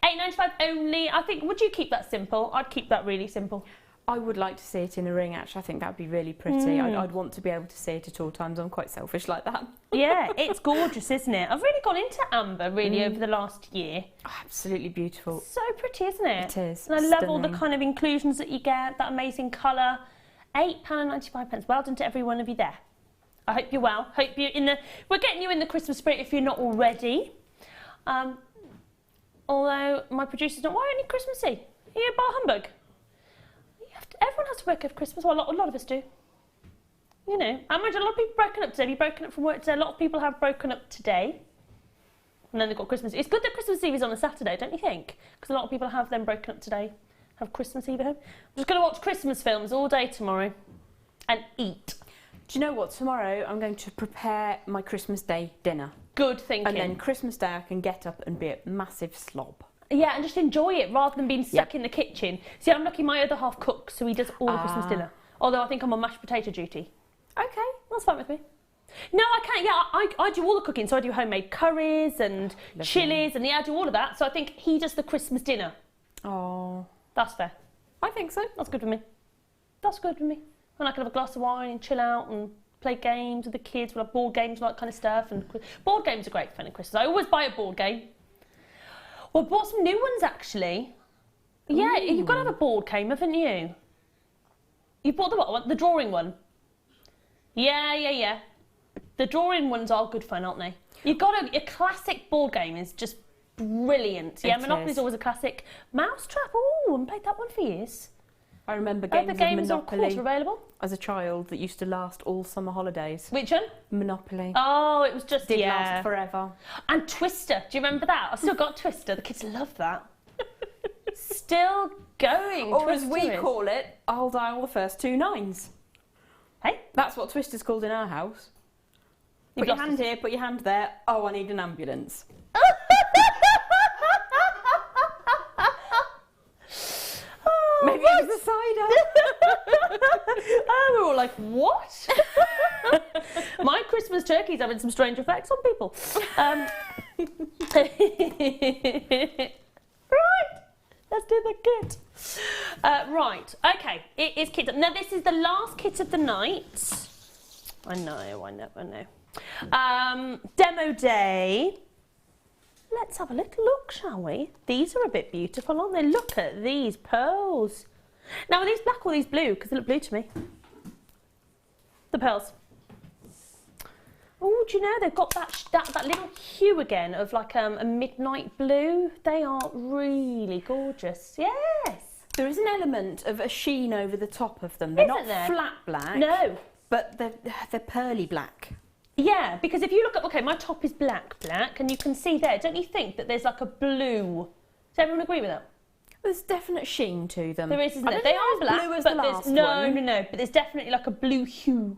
£8.95 only. I think, would you keep that simple? I'd keep that really simple. I would like to see it in a ring, actually. I think that would be really pretty. I'd want to be able to see it at all times. I'm quite selfish like that. Yeah, it's gorgeous, isn't it? I've really gone into amber, really, over the last year. Oh, absolutely beautiful. So pretty, isn't it? It is. And I love all the kind of inclusions that you get, that amazing colour. £8.95. Well done to every one of you there. I hope you're well. Hope you're we're getting you in the Christmas spirit if you're not already. Although my producer's not, why only Christmassy? Are you bar humbug? Everyone has to work over Christmas. Well, a lot of us do. You know, I imagine a lot of people broken up today. Have you broken up from work today? A lot of people have broken up today. And then they've got Christmas. It's good that Christmas Eve is on a Saturday, don't you think? Because a lot of people have them broken up today. Have Christmas Eve at home. I'm just going to watch Christmas films all day tomorrow. And eat. Do you know what? Tomorrow I'm going to prepare my Christmas Day dinner. Good thinking. And then Christmas Day I can get up and be a massive slob. Yeah, and just enjoy it rather than being stuck in the kitchen. See, I'm lucky my other half cooks, so he does all the Christmas dinner. Although I think I'm on mashed potato duty. Okay. That's fine with me. No, I can't. Yeah, I do all the cooking. So I do homemade curries and chilies, and I do all of that. So I think he does the Christmas dinner. Oh. That's fair. I think so. That's good for me. That's good for me. And I can have a glass of wine and chill out and play games with the kids. We'll have board games, all that kind of stuff. And board games are great fun at Christmas. I always buy a board game. Well, I bought some new ones, actually. Yeah, you've got to have a board game, haven't you? You bought the what one? The drawing one? Yeah. The drawing ones are good fun, aren't they? You've got a classic board game is just brilliant. Yeah, Monopoly's always a classic. Mousetrap, I haven't played that one for years. I remember games of Monopoly are of course available as a child that used to last all summer holidays. Which one? Monopoly. Oh, it was just Did last forever. And Twister. Do you remember that? I've still got Twister. The kids love that. Still going. Or as we call it, I'll dial the first 2 9s. Hey? That's what Twister's called in our house. Put your hand here, put your hand there. Oh, I need an ambulance. Maybe it was a cider. Oh, we're all like, what? My Christmas turkey's having some strange effects on people. Right, let's do the kit. Right, okay, it is kit. Now, this is the last kit of the night. I know. Demo day. Let's have a little look, shall we? These are a bit beautiful, aren't they? Look at these pearls. Now, are these black or these blue? Because they look blue to me. The pearls. Oh, do you know, they've got that little hue again of like a midnight blue. They are really gorgeous. Yes. There is an element of a sheen over the top of them. They're not flat black. No. But they're pearly black. Yeah, because if you look at, okay, my top is black, and you can see there, don't you think that there's like a blue? Does everyone agree with that? There's definite sheen to them. There is, isn't there? They are black, blue as but the last there's no, but there's definitely like a blue hue.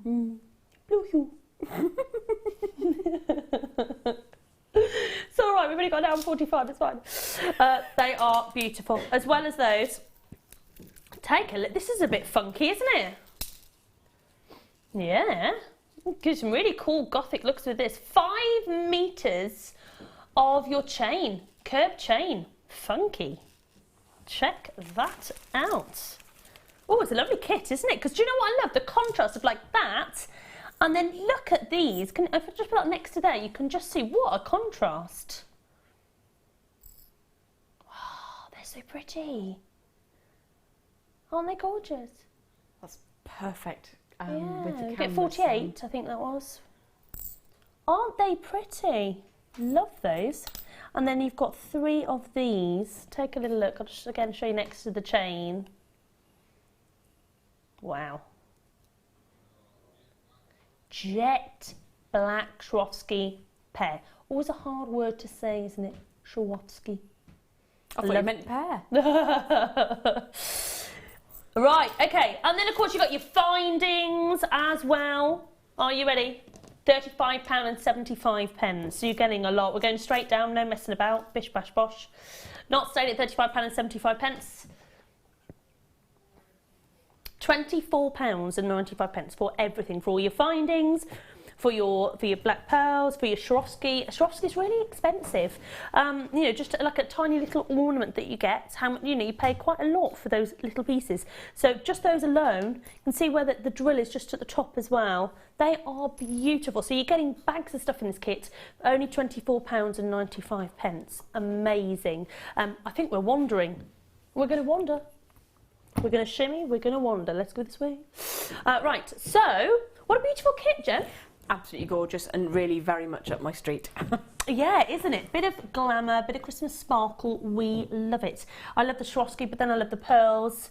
Blue hue. It's all right, we've only got an hour and 45, it's fine. They are beautiful, as well as those. Take a look, this is a bit funky, isn't it? Yeah. Gives some really cool gothic looks with this. 5 meters of your chain, curved chain, funky. Check that out. Oh, it's a lovely kit, isn't it? Because do you know what I love? The contrast of like that, and then look at these. If I just put that next to there, you can just see what a contrast. Oh, they're so pretty. Aren't they gorgeous? That's perfect. Yeah, with the you get 48, I think that was. Aren't they pretty? Love those. And then you've got 3 of these. Take a little look. I'll just again show you next to the chain. Wow. Jet black Swarovski pair. Always a hard word to say, isn't it? Swarovski. I thought you meant pair. Right, okay, and then of course you've got your findings as well. Are you ready? £35.75. So you're getting a lot. We're going straight down, no messing about. Bish bash bosh. Not staying at £35.75. £24.95 for everything, for all your findings, for your black pearls, for your Swarovski. Swarovski is really expensive. You know, just like a tiny little ornament that you get. You know, you pay quite a lot for those little pieces. So just those alone, you can see where the drill is just at the top as well. They are beautiful. So you're getting bags of stuff in this kit, only £24.95. Amazing. I think we're wandering. We're going to wander. We're going to shimmy. We're going to wander. Let's go this way. Right. So, what a beautiful kit, Jen. Absolutely gorgeous and really very much up my street. Yeah, isn't it? Bit of glamour, bit of Christmas sparkle. We love it. I love the Swarovski, but then I love the pearls.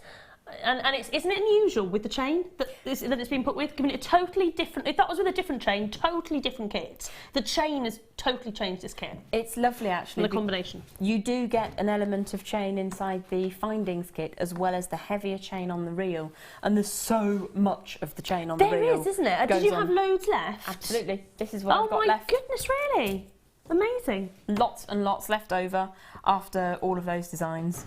And isn't it unusual with the chain that it's been put with, giving it a totally different, if that was with a different chain, totally different kit. The chain has totally changed this kit. It's lovely actually. The combination. You do get an element of chain inside the findings kit as well as the heavier chain on the reel, and there's so much of the chain on the reel. There is, isn't it? Did you have loads left? Absolutely. This is what I've got left. Oh my goodness, really? Amazing. Lots and lots left over after all of those designs.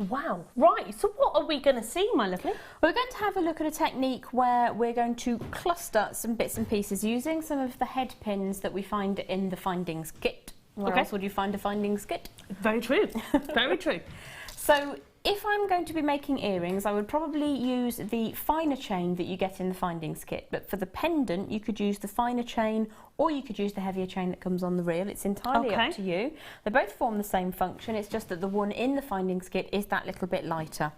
Wow. Right, so what are we going to see, my lovely? We're going to have a look at a technique where we're going to cluster some bits and pieces using some of the head pins that we find in the findings kit. Where else would you find a findings kit? Very true. Very true. So if I'm going to be making earrings, I would probably use the finer chain that you get in the findings kit. But for the pendant, you could use the finer chain or you could use the heavier chain that comes on the reel. It's entirely up to you. They both form the same function. It's just that the one in the findings kit is that little bit lighter.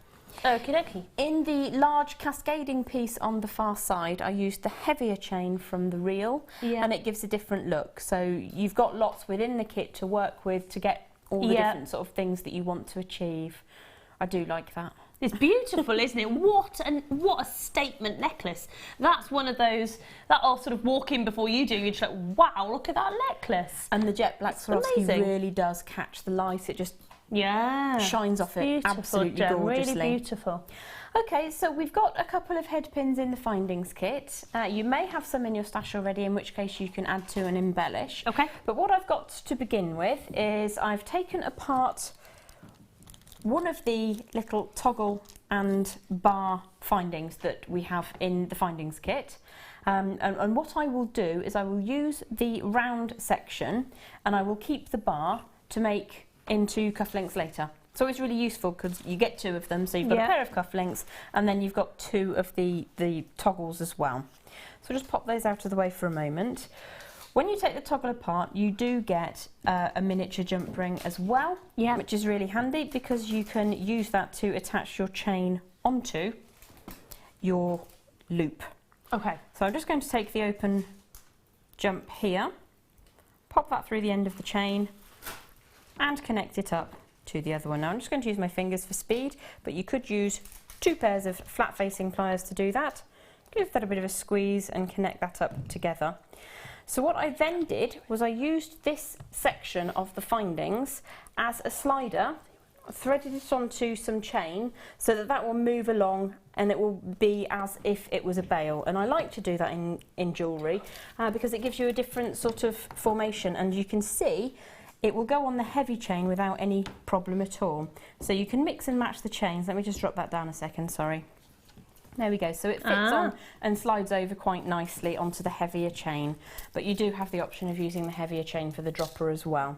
Okie dokie. In the large cascading piece on the far side, I used the heavier chain from the reel, and it gives a different look. So you've got lots within the kit to work with to get all the different sort of things that you want to achieve. I do like that. It's beautiful, isn't it? What a statement necklace. That's one of those that I'll sort of walk in before you do. You're just like, wow, look at that necklace. And the jet black Swarovski really does catch the light. It just shines off it absolutely gorgeously. Really beautiful. Okay, so we've got a couple of head pins in the findings kit. You may have some in your stash already, in which case you can add to and embellish. Okay. But what I've got to begin with is I've taken apart one of the little toggle and bar findings that we have in the findings kit. And what I will do is I will use the round section and I will keep the bar to make into cufflinks later. So it's really useful because you get two of them, so you've got a pair of cufflinks and then you've got two of the toggles as well. So just pop those out of the way for a moment. When you take the toggle apart, you do get a miniature jump ring as well, which is really handy because you can use that to attach your chain onto your loop. Okay. So I'm just going to take the open jump here, pop that through the end of the chain and connect it up to the other one. Now I'm just going to use my fingers for speed, but you could use two pairs of flat facing pliers to do that. Give that a bit of a squeeze and connect that up together. So what I then did was I used this section of the findings as a slider, threaded it onto some chain so that that will move along and it will be as if it was a bail. And I like to do that in jewellery because it gives you a different sort of formation, and you can see it will go on the heavy chain without any problem at all. So you can mix and match the chains. Let me just drop that down a second, sorry. There we go, so it fits on and slides over quite nicely onto the heavier chain, but you do have the option of using the heavier chain for the dropper as well.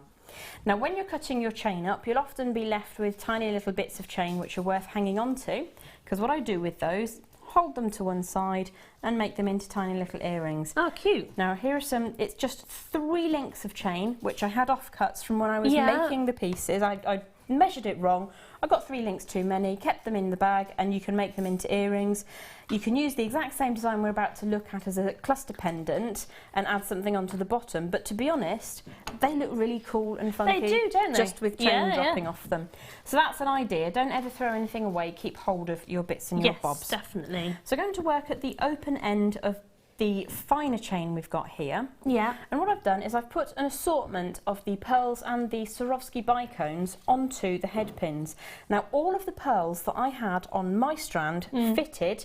Now when you're cutting your chain up, you'll often be left with tiny little bits of chain which are worth hanging on to, because what I do with those, hold them to one side and make them into tiny little earrings. Oh, cute. Now here are some, it's just 3 links of chain, which I had offcuts from when I was making the pieces. I measured it wrong. I got 3 links too many, kept them in the bag, and you can make them into earrings. You can use the exact same design we're about to look at as a cluster pendant and add something onto the bottom, but to be honest, they look really cool and funky. They do, don't they? Just with chain dropping off them. So that's an idea. Don't ever throw anything away. Keep hold of your bits and your bobs. Yes, definitely. So going to work at the open end of the finer chain we've got here. Yeah. And what I've done is I've put an assortment of the pearls and the Swarovski bicones onto the head pins. Now all of the pearls that I had on my strand fitted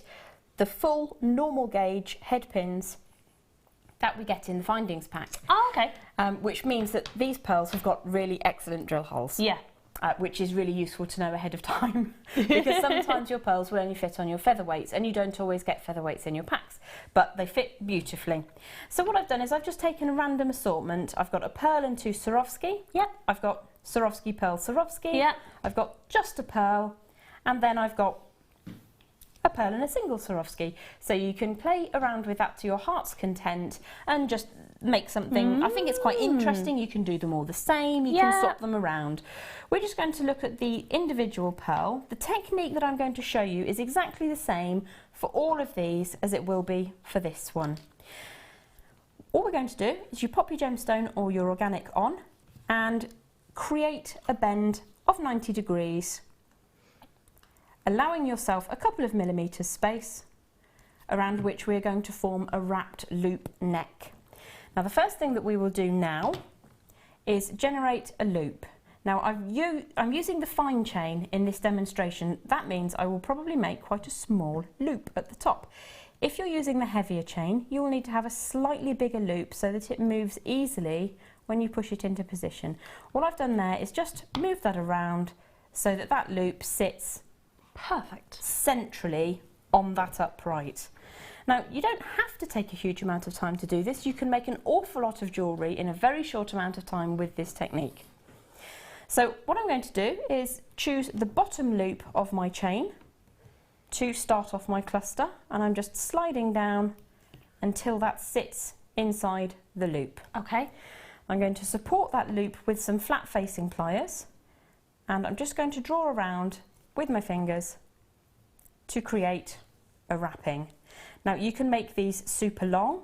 the full normal gauge head pins that we get in the findings pack. Oh, okay. Which means that these pearls have got really excellent drill holes. Yeah. which is really useful to know ahead of time because sometimes your pearls will only fit on your featherweights and you don't always get featherweights in your packs, but they fit beautifully. So what I've done is I've just taken a random assortment. I've got a pearl and 2 Swarovski. Yep. I've got Swarovski, pearl, Swarovski. Yep. I've got just a pearl, and then I've got a pearl and a single Swarovski. So you can play around with that to your heart's content and just make something. I think it's quite interesting. You can do them all the same. You can swap them around. We're just going to look at the individual pearl. The technique that I'm going to show you is exactly the same for all of these as it will be for this one. All we're going to do is you pop your gemstone or your organic on and create a bend of 90 degrees, allowing yourself a couple of millimetres space around which we're going to form a wrapped loop neck. Now the first thing that we will do now is generate a loop. Now I'm using the fine chain in this demonstration. That means I will probably make quite a small loop at the top. If you're using the heavier chain, you will need to have a slightly bigger loop so that it moves easily when you push it into position. All I've done there is just move that around so that that loop sits perfect centrally on that upright. Now you don't have to take a huge amount of time to do this. You can make an awful lot of jewellery in a very short amount of time with this technique. So what I'm going to do is choose the bottom loop of my chain to start off my cluster, and I'm just sliding down until that sits inside the loop. Okay. I'm going to support that loop with some flat facing pliers, and I'm just going to draw around with my fingers to create a wrapping. Now you can make these super long.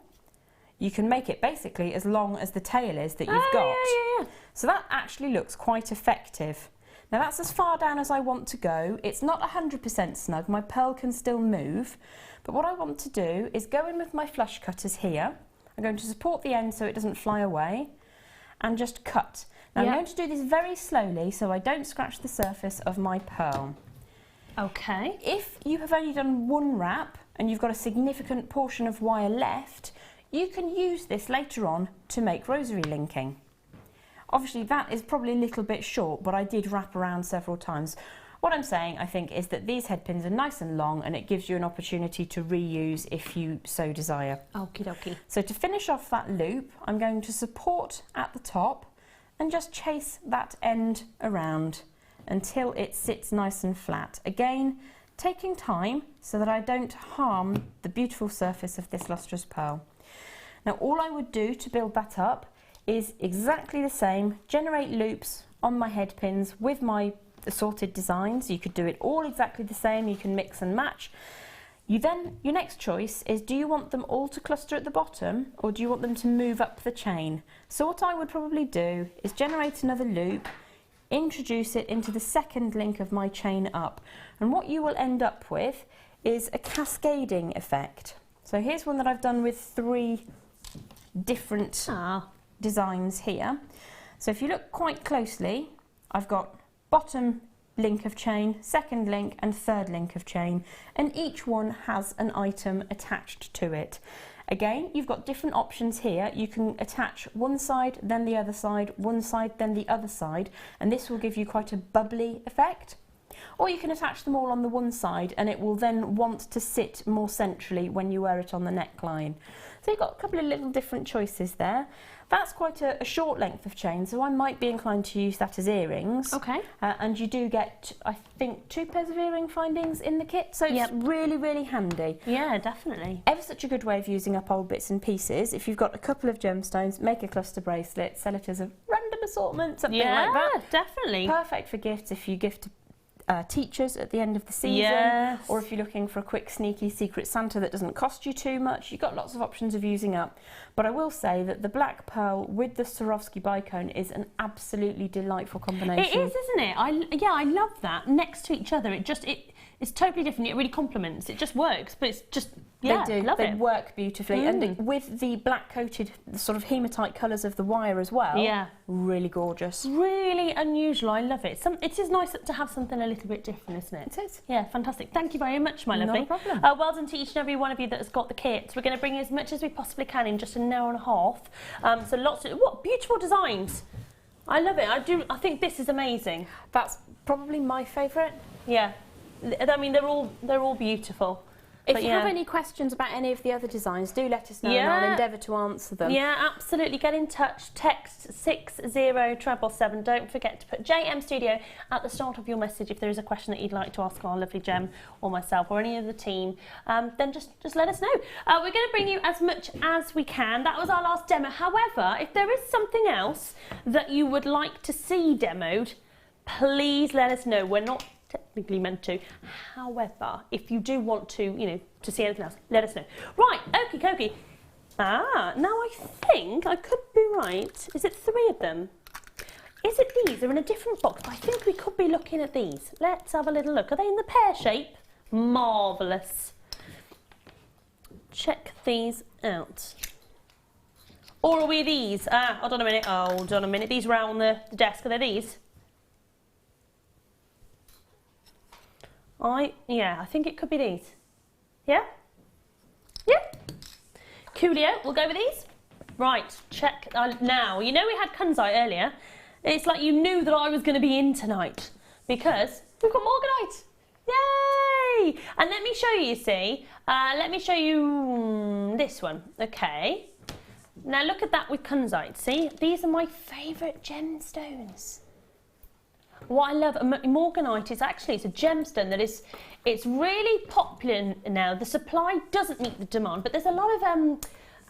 You can make it basically as long as the tail is that you've got. Yeah. So that actually looks quite effective. Now that's as far down as I want to go. It's not 100% snug, my pearl can still move, but what I want to do is go in with my flush cutters here. I'm going to support the end so it doesn't fly away and just cut. Now I'm going to do this very slowly so I don't scratch the surface of my pearl. Okay. If you have only done one wrap and you've got a significant portion of wire left, you can use this later on to make rosary linking. Obviously that is probably a little bit short, but I did wrap around several times. What I'm saying, I think, is that these head pins are nice and long and it gives you an opportunity to reuse if you so desire. Okie dokie. So to finish off that loop, I'm going to support at the top and just chase that end around until it sits nice and flat. Again, taking time so that I don't harm the beautiful surface of this lustrous pearl. Now all I would do to build that up is exactly the same, generate loops on my head pins with my assorted designs. You could do it all exactly the same, you can mix and match. Your next choice is, do you want them all to cluster at the bottom or do you want them to move up the chain? So what I would probably do is generate another loop, introduce it into the second link of my chain up, and what you will end up with is a cascading effect. So here's one that I've done with 3 different designs here. So if you look quite closely, I've got bottom link of chain, second link and third link of chain, and each one has an item attached to it. Again, you've got different options here. You can attach one side, then the other side, one side, then the other side, and this will give you quite a bubbly effect. Or you can attach them all on the one side and it will then want to sit more centrally when you wear it on the neckline. So you've got a couple of little different choices there. That's quite a short length of chain, so I might be inclined to use that as earrings. Okay. And you do get, I think, 2 pairs of earring findings in the kit, so it's really, really handy. Yeah, definitely. Ever such a good way of using up old bits and pieces. If you've got a couple of gemstones, make a cluster bracelet, sell it as a random assortment, something like that. Yeah, definitely. Perfect for gifts if you gift teachers at the end of the season, Yes. or if you're looking for a quick sneaky secret Santa that doesn't cost you too much. You've got lots of options of using up, but I will say that the black pearl with the Swarovski bicone is an absolutely delightful combination. It is, isn't it? I love that. Next to each other, it's totally different. It really complements. It just works, but it's just They do. Love They it. work beautifully, and with the black coated sort of hematite colours of the wire as well. Yeah, really gorgeous. Really unusual. I love it. It is nice to have something a little bit different, isn't it? It is. Yeah, fantastic. Thank you very much, my lovely. No problem. Well done to each and every one of you that has got the kits. We're going to bring as much as we possibly can in just an hour and a half. So lots of beautiful designs. I love it. I think this is amazing. That's probably my favourite. Yeah. I mean, they're all beautiful. If you have any questions about any of the other designs, do let us know and I'll endeavour to answer them. Yeah, absolutely. Get in touch. Text 60777. Don't forget to put JM Studio at the start of your message if there is a question that you'd like to ask our lovely Gem or myself or any of the team. Then just let us know. We're going to bring you as much as we can. That was our last demo. However, if there is something else that you would like to see demoed, please let us know. We're not technically meant to. However, if you do want to, to see anything else, let us know. Right, okie dokie. Now I think I could be right. Is it 3 of them? Is it these? They're in a different box, but I think we could be looking at these. Let's have a little look. Are they in the pear shape? Marvellous. Check these out. Or are we these? Hold on a minute. These were out on the desk. Are they these? I think it could be these. Yeah? Yeah? Coolio, we'll go with these. Right, check. Now, we had Kunzite earlier. It's like you knew that I was going to be in tonight because we've got Morganite. Yay! And let me show you, see. Let me show you this one. Okay. Now look at that with Kunzite. See, these are my favourite gemstones. What I love Morganite is actually it's a gemstone that it's really popular now. The supply doesn't meet the demand, but there's a lot of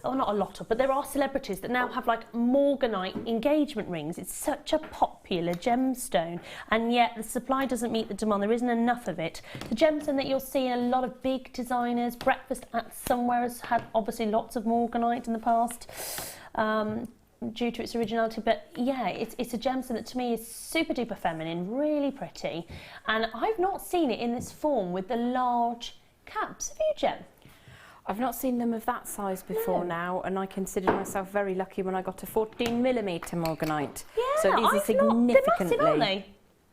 not a lot of, but there are celebrities that now have like Morganite engagement rings. It's such a popular gemstone, and yet the supply doesn't meet the demand. There isn't enough of it. The gemstone that you'll see in a lot of big designers, Breakfast at Somewhere has had obviously lots of Morganite in the past. Due to its originality, but yeah, it's a gemstone that to me is super duper feminine, really pretty, and I've not seen it in this form with the large caps. Have you, Gem? I've not seen them of that size before now, and I considered myself very lucky when I got a 14mm Morganite. Yeah, so these are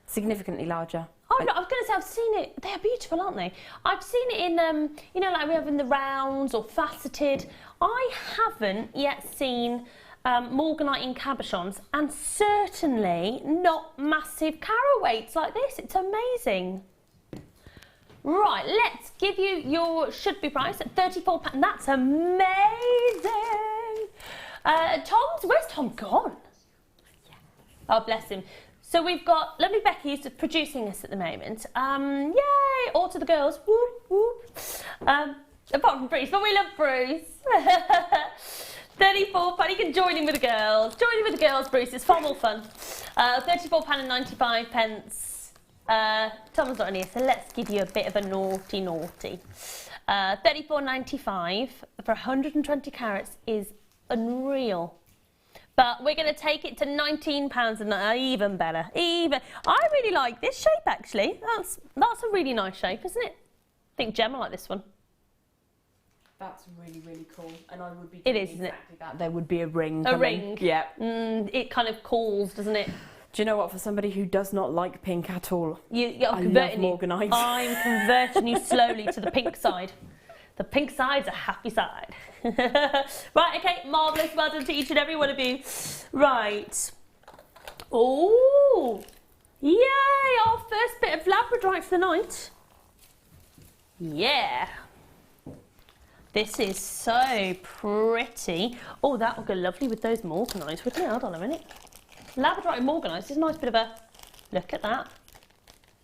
significantly larger. Oh, no, I was going to say I've seen it. They are beautiful, aren't they? I've seen it in, like we have in the rounds or faceted. I haven't yet seen Morganite in cabochons, and certainly not massive carat weights like this. It's amazing. Right, let's give you your should-be price at £34. That's amazing. Where's Tom gone? Yeah. Oh, bless him. So we've got lovely Becky who's producing us at the moment. Yay! All to the girls. Whoop, whoop. Apart from Bruce, but we love Bruce. £34. You can join in with the girls. Join in with the girls, Bruce. It's far more fun. £34.95. Tom's not in here, so let's give you a bit of a naughty. £34.95 for 120 carats is unreal. But we're going to take it to £19 and even better. I really like this shape actually. That's a really nice shape, isn't it? I think Gemma like this one. That's really, really cool, and I would be doing exactly that. There would be a ring. A ring. Yeah. It kind of calls, doesn't it? Do you know what? For somebody who does not like pink at all, I'm converting you. Morganite. I'm converting you slowly to the pink side. The pink side's a happy side. Right, okay, marvellous. Well done to each and every one of you. Right. Oh, yay! Our first bit of labradorite for the night. Yeah. This is so pretty. Oh, that would go lovely with those Morganites, wouldn't it? Hold on a minute. Labradorite and Morganite is a nice bit of a look at that.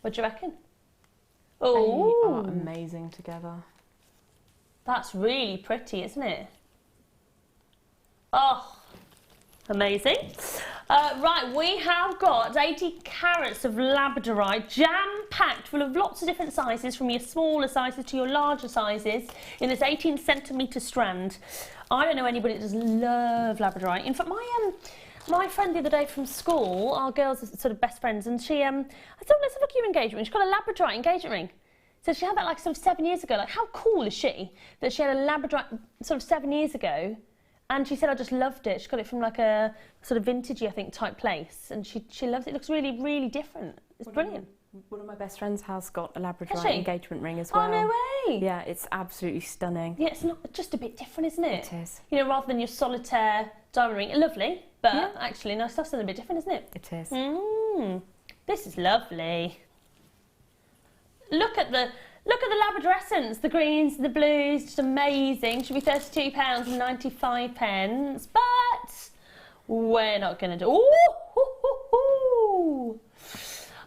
What do you reckon? Oh, they are amazing together. That's really pretty, isn't it? Oh, amazing. Right, we have got 80 carats of labradorite, jam-packed full of lots of different sizes, from your smaller sizes to your larger sizes, in this 18cm strand. I don't know anybody that doesn't love labradorite. In fact, my friend the other day from school, our girls are sort of best friends, and she, I thought, let's have a look at your engagement ring. She's got a labradorite engagement ring. So she had that like sort of 7 years ago. Like, how cool is she that she had a labradorite sort of 7 years ago? And she said, I just loved it. She got it from like a sort of vintagey, I think, type place. And she loves it. It looks really, really different. It's brilliant. One of my best friends has got a labradorite engagement ring as well. Oh, no way. Yeah, it's absolutely stunning. Yeah, it's not just a bit different, isn't it? It is. You know, rather than your solitaire diamond ring. Lovely. But actually, no, stuff's a little bit different, isn't it? It is. This is lovely. Look at the labradorescents, the greens, the blues, just amazing. Should be £32.95, but we're not going to do. Ooh!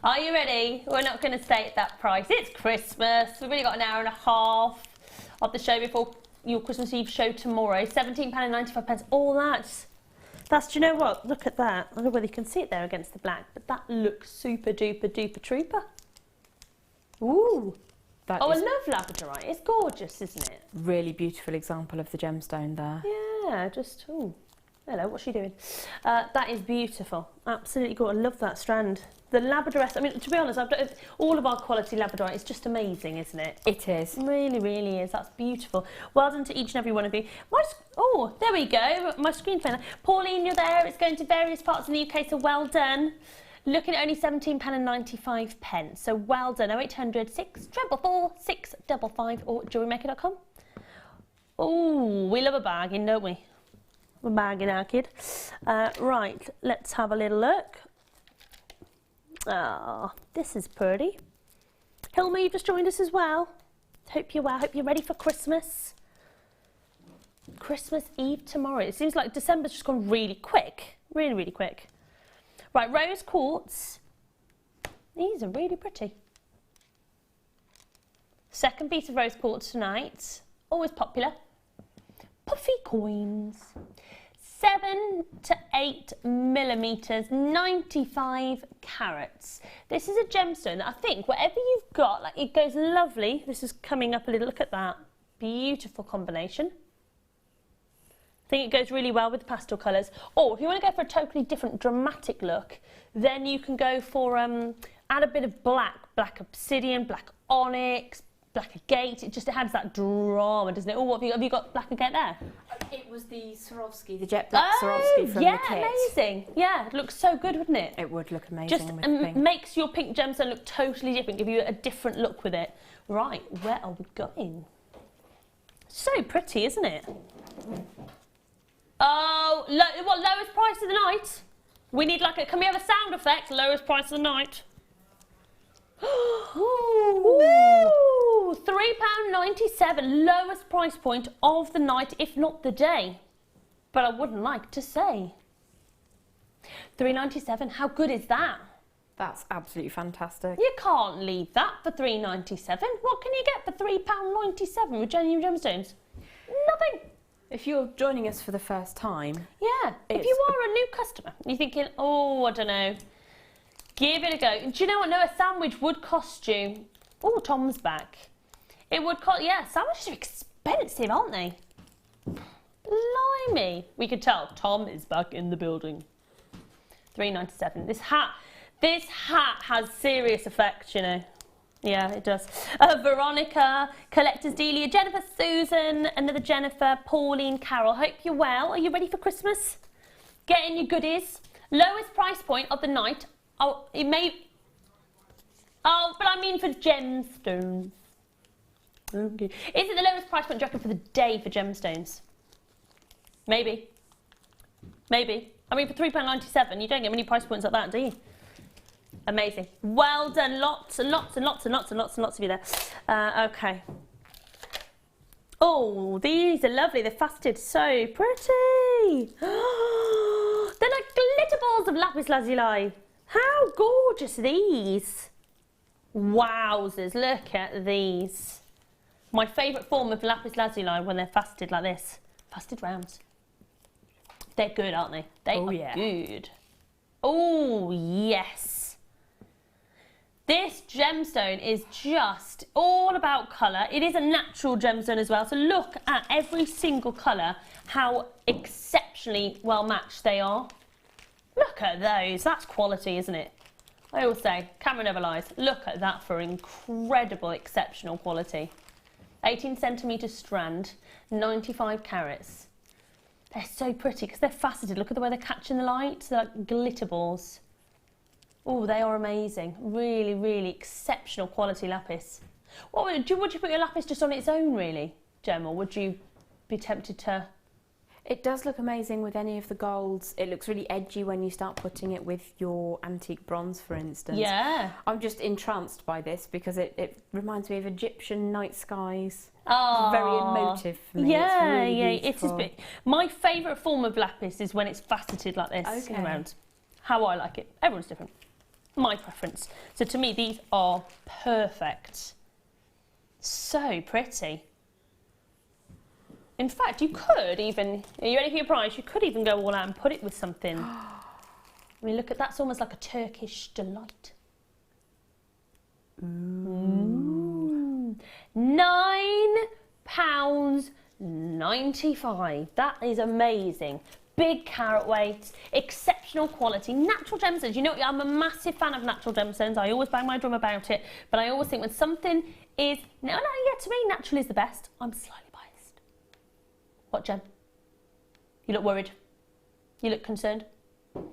Are you ready? We're not going to stay at that price. It's Christmas. We've only got an hour and a half of the show before your Christmas Eve show tomorrow. £17.95. All that. That's, do you know what? Look at that. I don't know whether you can see it there against the black, but that looks super duper duper trooper. Ooh. I love labradorite. It's gorgeous, isn't it? Really beautiful example of the gemstone there. Yeah, just, ooh. Hello, what's she doing? That is beautiful. Absolutely gorgeous. I love that strand. The labradorette, I mean, to be honest, all of our quality labradorite is just amazing, isn't it? It is. It really, really is. That's beautiful. Well done to each and every one of you. Oh, there we go. My screen fell. Pauline, you're there. It's going to various parts of the UK, so well done. Looking at only £17.95. So well done. 0800 644 655 or jewellerymaker.com. Oh, we love a bargain, don't we? A bargain, our kid. Right, let's have a little look. Ah, this is pretty. Hilma, you've just joined us as well. Hope you're well. Hope you're ready for Christmas. Christmas Eve tomorrow. It seems like December's just gone really quick. Really, really quick. Right, rose quartz. These are really pretty. Second piece of rose quartz tonight. Always popular. Puffy coins. 7 to 8 millimeters, 95 carats. This is a gemstone that I think whatever you've got, like, it goes lovely. This is coming up a little. Look at that. Beautiful combination. I think it goes really well with the pastel colours. Or if you want to go for a totally different dramatic look, then you can go for add a bit of black obsidian, black onyx, black agate. It adds that drama, doesn't it? Oh, what have you got black agate there? It was the Swarovski, the jet black Swarovski from the kit. Amazing. Yeah, it looks so good, wouldn't it? It would look amazing. Just with pink. makes your pink gemstone look totally different, give you a different look with it. Right, where are we going? So pretty, isn't it? Oh, what, lowest price of the night? We need can we have a sound effect? Lowest price of the night. Ooh, £3.97, lowest price point of the night, if not the day. But I wouldn't like to say. £3.97, how good is that? That's absolutely fantastic. You can't leave that for £3.97. What can you get for £3.97 with genuine gemstones? Nothing. If you're joining us for the first time... Yeah, if you are a new customer, you're thinking, oh, I don't know, give it a go. Do you know what? No, a sandwich would cost you... Oh, Tom's back. It would cost... Yeah, sandwiches are expensive, aren't they? Blimey. We could tell Tom is back in the building. £3.97. This hat has serious effects, you know. Yeah, it does. Veronica, Collectors Delia, Jennifer, Susan, another Jennifer, Pauline, Carol. Hope you're well. Are you ready for Christmas? Getting your goodies. Lowest price point of the night. Oh, it may... Oh, but I mean for gemstones. Okay. Is it the lowest price point, do you reckon, for the day for gemstones? Maybe. Maybe. I mean, for £3.97, you don't get many price points like that, do you? Amazing. Well done. Lots and lots and lots and lots and lots and lots of you there. Okay. Oh, these are lovely. They're faceted. So pretty. They're like glitter balls of lapis lazuli. How gorgeous are these? Wowzers. Look at these. My favourite form of lapis lazuli when they're faceted like this. Faceted rounds. They're good, aren't they? They are good. Oh, yes. This gemstone is just all about colour. It is a natural gemstone as well. So look at every single colour, how exceptionally well matched they are. Look at those. That's quality, isn't it? I always say, camera never lies. Look at that for incredible, exceptional quality. 18 centimetre strand, 95 carats. They're so pretty because they're faceted. Look at the way they're catching the light. They're like glitter balls. Oh, they are amazing. Really, really exceptional quality lapis. Would you put your lapis just on its own, really, Gem, or would you be tempted to... It does look amazing with any of the golds. It looks really edgy when you start putting it with your antique bronze, for instance. Yeah. I'm just entranced by this because it reminds me of Egyptian night skies. Oh, very emotive for me. Yeah, it's really yeah. It beautiful. is. My favourite form of lapis is when it's faceted like this around. How I like it. Everyone's different. My preference. So to me, these are perfect. So pretty. In fact, you could even, are you ready for your prize? You could even go all out and put it with something. I mean, look at that's almost like a Turkish delight. Ooh. £9.95. That is amazing. Big carat weight, exceptional quality, natural gemstones. You know, I'm a massive fan of natural gemstones. I always bang my drum about it, but I always think when something is, yeah, to me, natural is the best. I'm slightly biased. What, Jen? You look worried. You look concerned. And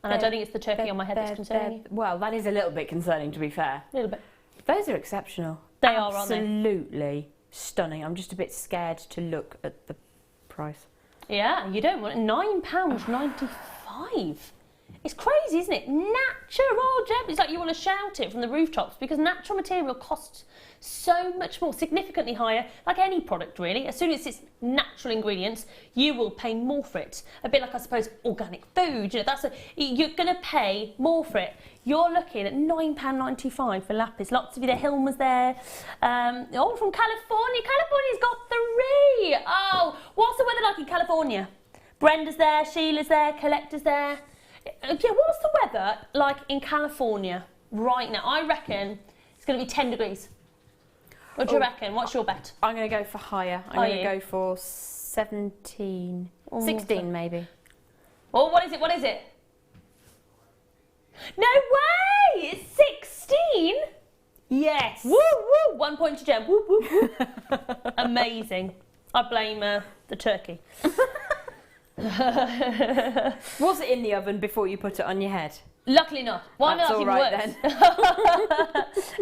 I don't think it's the turkey on my head that's concerning you. Well, that is a little bit concerning, to be fair. A little bit. Those are exceptional. They are, aren't they? Absolutely stunning. I'm just a bit scared to look at the price. Yeah, you don't want it. £9.95. It's crazy, isn't it? Natural gems. It's like you want to shout it from the rooftops because natural material costs so much more, significantly higher, like any product really. As soon as it's natural ingredients, you will pay more for it. A bit like, I suppose, organic food. You know, you're going to pay more for it. You're looking at £9.95 for lapis. Lots of you there. Hilma's there. Oh, from California. California's got 3. Oh, what's the weather like in California? Brenda's there, Sheila's there, Collector's there. Yeah, what's the weather like in California right now? I reckon it's going to be 10 degrees. What do you reckon? What's your bet? I'm going to go for higher. I'm going to go for 17, 16 maybe. Oh, what is it? What is it? No way! It's 16? Yes. Woo, woo. 1 point to Jen. Woo, woo, woo. Amazing. I blame the turkey. Was it in the oven before you put it on your head? Luckily not. Why That's not? all Even right worse. then.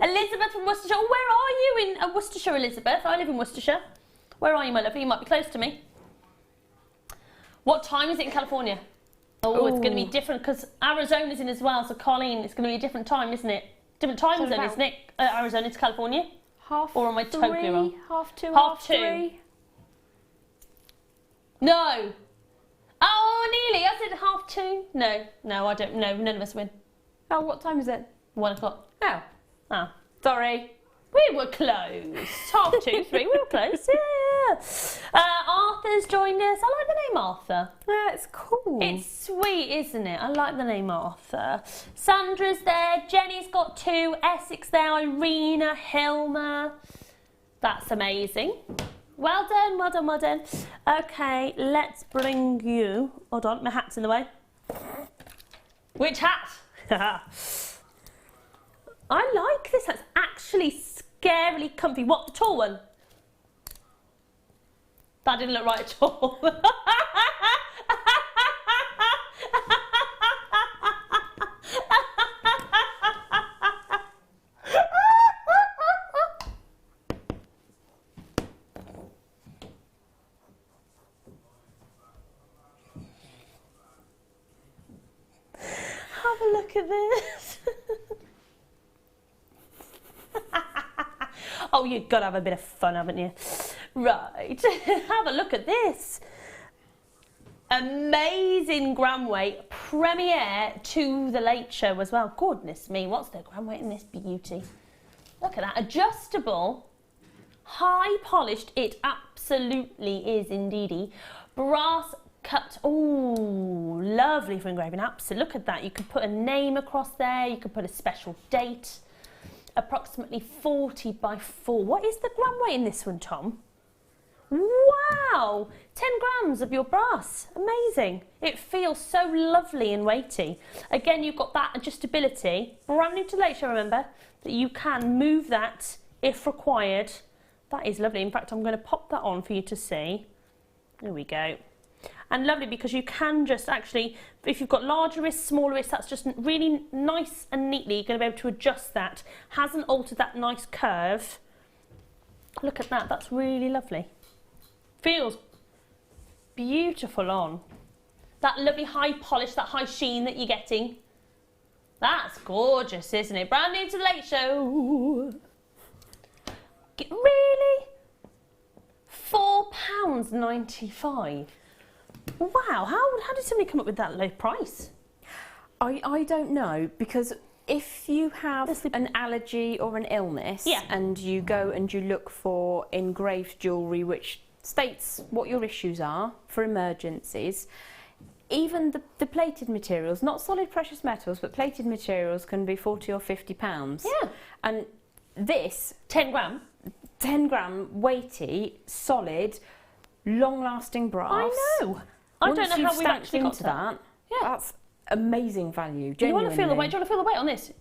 Elizabeth from Worcestershire. Oh, where are you in Worcestershire, Elizabeth? I live in Worcestershire. Where are you, my lovely? You might be close to me. What time is it in California? Oh, it's going to be different because Arizona's in as well. So, Colleen, it's going to be a different time, isn't it? Different time zone, isn't it? Arizona to California. Or am I totally wrong? Half 2, half 2. 3. No. Oh, nearly. I said half 2. No, I don't. No, none of us win. Oh, what time is it? 1 o'clock. Oh. Ah. Sorry. We were close. Half 2, 3. We were close. Yeah. Arthur's joined us. I like the name Arthur. Yeah, it's cool. It's sweet, isn't it? I like the name Arthur. Sandra's there. Jenny's got 2. Essex there. Irina, Hilma. That's amazing. Well done, well done, well done. Okay, let's bring you... Hold on, my hat's in the way. Which hat? I like this. That's actually scarily comfy. What, the tall one? That didn't look right at all. Have a look at this. Oh, you've got to have a bit of fun, haven't you? Right, have a look at this. Amazing gram weight, premiere to the Late Show as well. Goodness me, what's the gram weight in this beauty? Look at that, adjustable, high polished, it absolutely is indeedy. Brass cut, oh, lovely for engraving, absolutely. Look at that, you could put a name across there, you could put a special date. Approximately 40 by 4. What is the gram weight in this one, Tom? Wow! 10 grams of your brass. Amazing. It feels so lovely and weighty. Again, you've got that adjustability. Brand new to Late Show, remember, that you can move that if required. That is lovely. In fact, I'm going to pop that on for you to see. There we go. And lovely because you can just actually, if you've got larger wrists, smaller wrists, that's just really nice and neatly. You're going to be able to adjust that. Hasn't altered that nice curve. Look at that. That's really lovely. Feels beautiful on. That lovely high polish, that high sheen that you're getting. That's gorgeous, isn't it? Brand new to the Late Show. Really? £4.95. Wow, how did somebody come up with that low price? I don't know, because if you have an allergy or an illness and you go and you look for engraved jewellery which states what your issues are for emergencies, even the plated materials, not solid precious metals, but plated materials can be £40 or £50. Yeah. And this... 10 gram? 10 gram, weighty, solid, long-lasting brass. I know. I don't know how we've actually got to that. Yeah. That's amazing value, genuinely. You want to feel the weight? Do you want to feel the weight on this?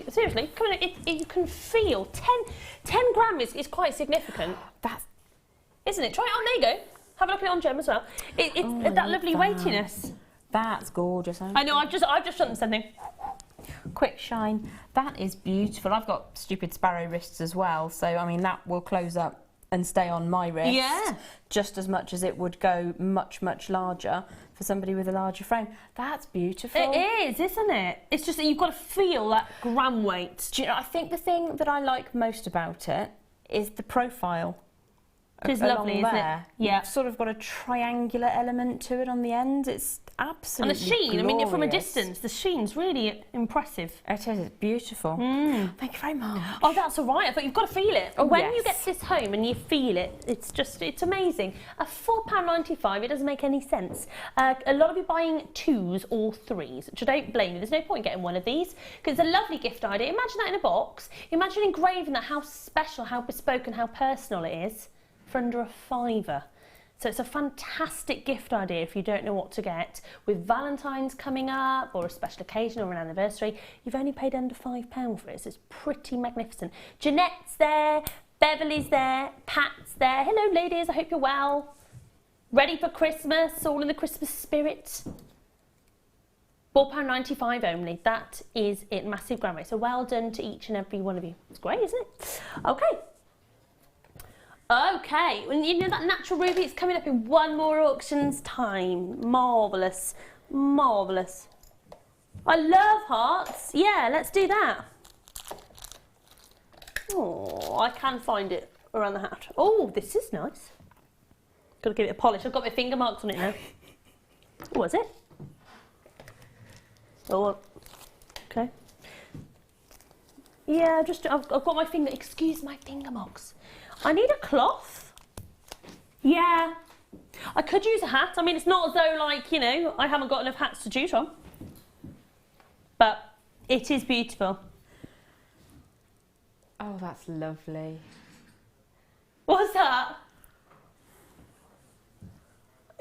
Seriously, come on, you can feel 10 gram is quite significant. That's... Isn't it? Try it on, there you go. Have a look at it on Gem as well. It's that lovely weightiness. That's gorgeous. I know, I've just done something. Quick shine. That is beautiful. I've got stupid sparrow wrists as well, so I mean that will close up and stay on my wrist just as much as it would go much, much larger for somebody with a larger frame. That's beautiful. It is, isn't it? It's just that you've got to feel that gram weight. Do you know, I think the thing that I like most about it is the profile. It's lovely, isn't it? Yeah. You've sort of got a triangular element to it on the end. It's absolutely And the sheen, glorious. I mean, from a distance, the sheen's really impressive. It is, it's beautiful. Thank you very much. Oh, that's all right. I thought you've got to feel it. Oh, when yes. you get this home and you feel it, it's amazing. At £4.95, it doesn't make any sense. A lot of you buying 2s or 3s, which I don't blame you. There's no point in getting one of these because it's a lovely gift idea. Imagine that in a box. Imagine engraving that, how special, how bespoke and how personal it is for under a £5. So it's a fantastic gift idea if you don't know what to get. With Valentine's coming up or a special occasion or an anniversary, you've only paid under £5 for it, so it's pretty magnificent. Jeanette's there, Beverly's there, Pat's there. Hello ladies, I hope you're well. Ready for Christmas, all in the Christmas spirit. £4.95 only, that is it, massive grand rate. So well done to each and every one of you. It's great, isn't it? Okay. Okay, well, you know that natural ruby is coming up in one more auction's time. Marvellous, marvellous. I love hearts. Yeah, let's do that. Oh, I can find it around the hat. Oh, this is nice. Got to give it a polish. I've got my finger marks on it now. What was it? Oh, okay. Yeah, I've got my finger. Excuse my finger marks. I need a cloth. Yeah. I could use a hat. I mean, it's not as though, like, you know, I haven't got enough hats to choose from. But it is beautiful. Oh, that's lovely. What's that?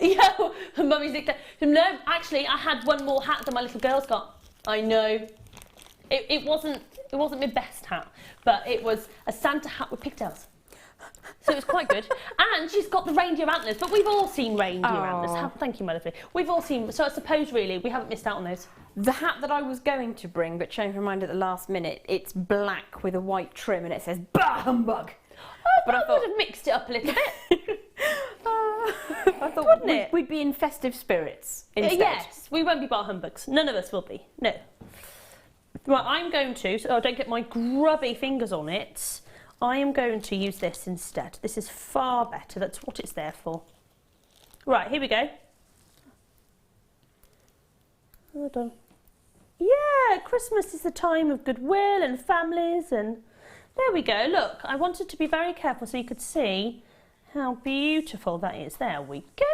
Yeah, Mummy's nicked it. No, actually, I had one more hat than my little girl's got. I know. It wasn't my best hat, but it was a Santa hat with pigtails. So it was quite good. And she's got the reindeer antlers, but we've all seen reindeer antlers. Thank you, my lovely. We've all seen, so I suppose really we haven't missed out on those. The hat that I was going to bring, but changed my mind at the last minute, it's black with a white trim and it says, bah, humbug. Oh, but I thought would have mixed it up a little bit. I thought we'd be in festive spirits instead. Yes, we won't be bar humbugs. None of us will be. No. Right, I'm going to, so I don't get my grubby fingers on it, I am going to use this instead. This is far better. That's what it's there for. Right, here we go. Well done. Yeah, Christmas is the time of goodwill and families and there we go. Look, I wanted to be very careful so you could see how beautiful that is. There we go.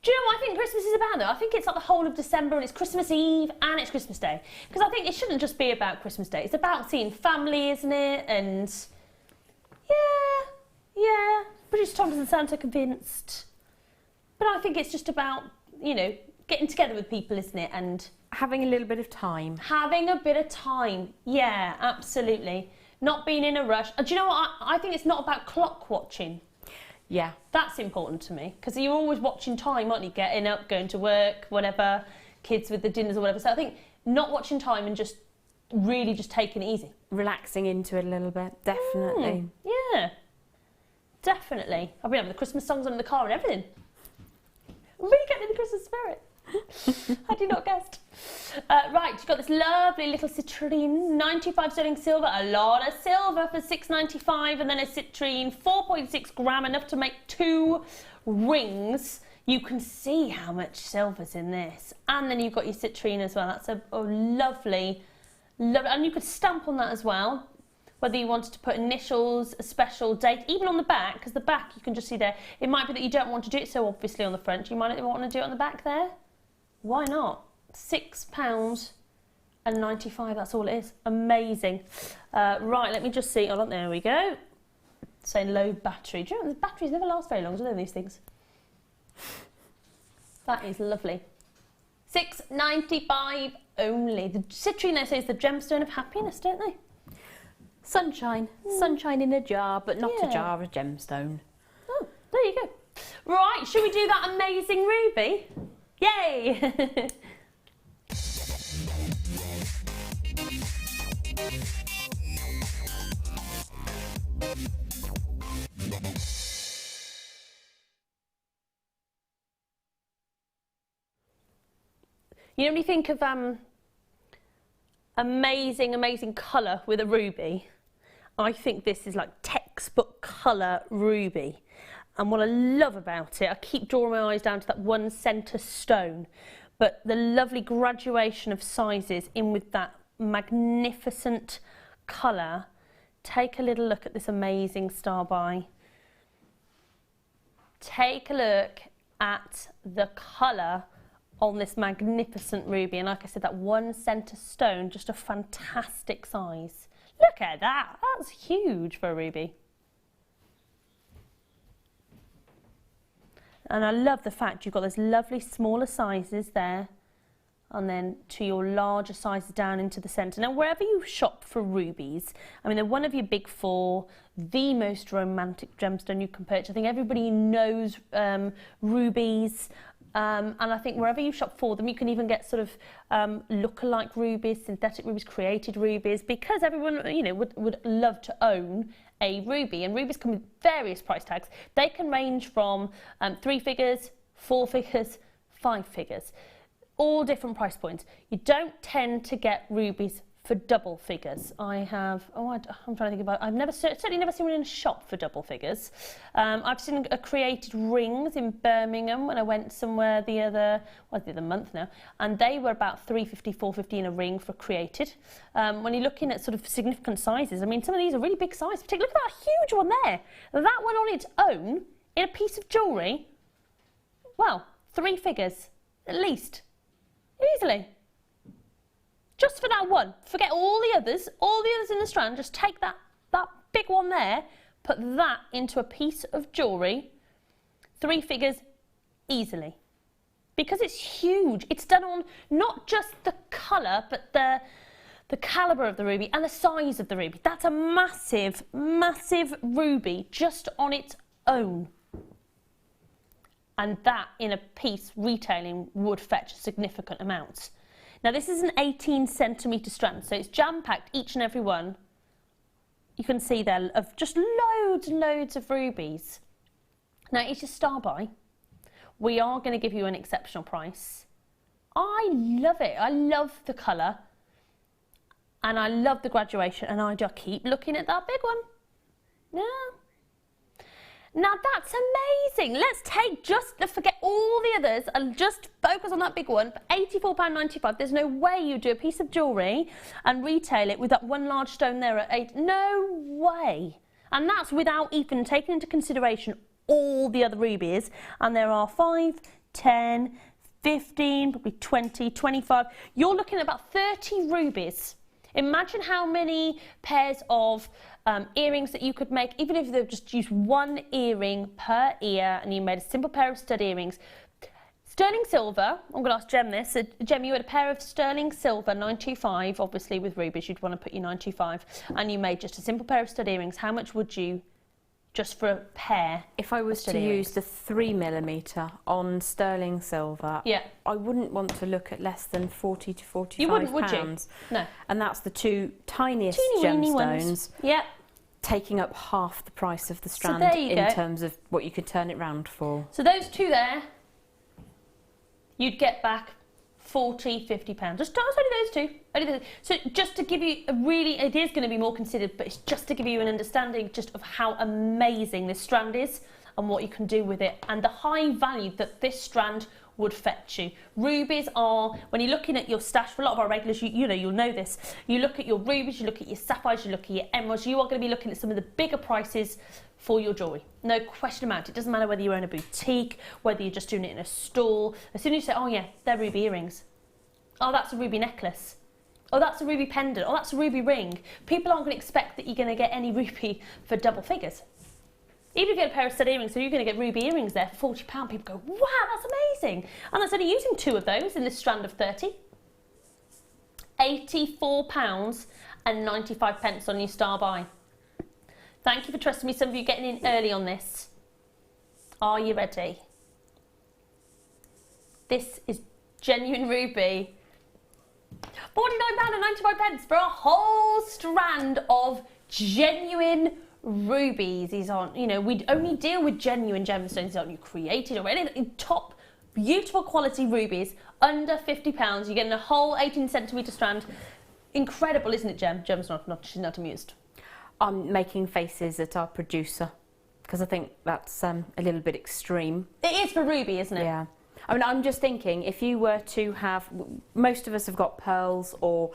Do you know what I think Christmas is about though? I think it's like the whole of December and it's Christmas Eve and it's Christmas Day. Because I think it shouldn't just be about Christmas Day. It's about seeing family, isn't it? And yeah, British Thomas and Santa convinced. But I think it's just about, you know, getting together with people, isn't it? And having a little bit of time. Having a bit of time. Yeah, absolutely. Not being in a rush. Do you know what? I think it's not about clock watching. Yeah. That's important to me because you're always watching time, aren't you? Getting up, going to work, whatever, kids with the dinners or whatever. So I think not watching time and just really just taking it easy. Relaxing into it a little bit, definitely. Yeah. definitely. I've been having the Christmas songs on in the car and everything. Really getting in the Christmas spirit. Had you not guessed? Right, you've got this lovely little citrine, 95 sterling silver, a lot of silver for £6.95, and then a citrine, 4.6 gram, enough to make 2 rings. You can see how much silver's in this. And then you've got your citrine as well. That's a lovely, and you could stamp on that as well. Whether you wanted to put initials, a special date, even on the back, because the back you can just see there. It might be that you don't want to do it so obviously on the front. You might want to do it on the back there. Why not? £6.95, that's all it is. Amazing. Right, let me just see. Hold on, there we go. Saying low battery. Do you know the batteries never last very long, do they, these things? That is lovely. £6.95 only. The citrine, they say, is the gemstone of happiness, don't they? Sunshine. Sunshine in a jar, but not a jar of gemstone. Oh, there you go. Right, should we do that amazing ruby? Yay! You know when you think of amazing colour with a ruby, I think this is like textbook colour ruby. And what I love about it, I keep drawing my eyes down to that one centre stone, but the lovely graduation of sizes in with that magnificent colour. Take a little look at this amazing starby. Take a look at the colour on this magnificent ruby, and like I said, that one centre stone, just a fantastic size. Look at that, that's huge for a ruby. And I love the fact you've got those lovely smaller sizes there, and then to your larger sizes down into the centre. Now, wherever you shop for rubies, I mean, they're one of your big 4, the most romantic gemstone you can purchase. I think everybody knows rubies. And I think wherever you shop for them, you can even get sort of look-alike rubies, synthetic rubies, created rubies, because everyone, you know, would love to own a ruby. And rubies come with various price tags. They can range from 3 figures, 4 figures, 5 figures, all different price points. You don't tend to get rubies for double figures. I'm trying to think about, certainly never seen one in a shop for double figures. I've seen created rings in Birmingham when I went somewhere the other month now, and they were about £3.50, £4.50 in a ring for created. When you're looking at sort of significant sizes, I mean, some of these are really big size. Look at that huge one there. That one on its own, in a piece of jewellery, well, 3 figures, at least, easily. Just for that one. Forget all the others in the strand, just take that big one there, put that into a piece of jewellery, 3 figures easily. Because it's huge. It's done on not just the colour, but the calibre of the ruby and the size of the ruby. That's a massive, massive ruby just on its own. And that in a piece retailing would fetch significant amounts. Now this is an 18cm strand, so it's jam-packed, each and every one. You can see there of just loads and loads of rubies. Now it's your star buy. We are going to give you an exceptional price. I love it. I love the colour. And I love the graduation, and I just keep looking at that big one. Yeah. Now that's amazing. Let's forget all the others and just focus on that big one for £84.95. There's no way you do a piece of jewellery and retail it with that one large stone there at £8. No way. And that's without even taking into consideration all the other rubies. And there are 5, 10, 15, probably 20, 25. You're looking at about 30 rubies. Imagine how many pairs of earrings that you could make, even if they've just used 1 earring per ear and you made a simple pair of stud earrings. Sterling silver, I'm going to ask Jem this. So, Jem, you had a pair of sterling silver, 925, obviously with rubies you'd want to put your 925, and you made just a simple pair of stud earrings. How much would you, just for a pair? If I was to use the 3mm on sterling silver, yeah, I wouldn't want to look at less than 40 to 45 You wouldn't, would pounds. you? No. And that's the 2 tiniest gemstones. Yeah. taking up half the price of the strand there you in go. terms of what you could turn it round for. So those two there, you'd get back 40, 50 pounds. Just only those two. Only those. So just to give you a really, it is going to be more considered, but it's just to give you an understanding just of how amazing this strand is and what you can do with it, and the high value that this strand would fetch you. Rubies are, when you're looking at your stash, for a lot of our regulars, you know, you'll know this. You look at your rubies, you look at your sapphires, you look at your emeralds, you are going to be looking at some of the bigger prices for your jewellery. No question about it. It doesn't matter whether you own a boutique, whether you're just doing it in a store. As soon as you say, oh yeah, they're ruby earrings. Oh, that's a ruby necklace. Oh, that's a ruby pendant. Oh, that's a ruby ring. People aren't going to expect that you're going to get any ruby for double figures. Even if you get a pair of stud earrings, so you're going to get ruby earrings there for £40, people go, wow, that's amazing. And that's only using 2 of those in this strand of 30. £84.95 on your star buy. Thank you for trusting me. Some of you getting in early on this. Are you ready? This is genuine ruby. £49.95 for a whole strand of genuine rubies. These aren't, you know, we only deal with genuine gemstones. These aren't you created or anything. Top, beautiful quality rubies, under £50. You're getting a whole 18cm strand. Incredible, isn't it, Gem? Gem's she's not amused. I'm making faces at our producer because I think that's a little bit extreme. It is for ruby, isn't it? Yeah. I mean, I'm just thinking, if you were to have, most of us have got pearls or,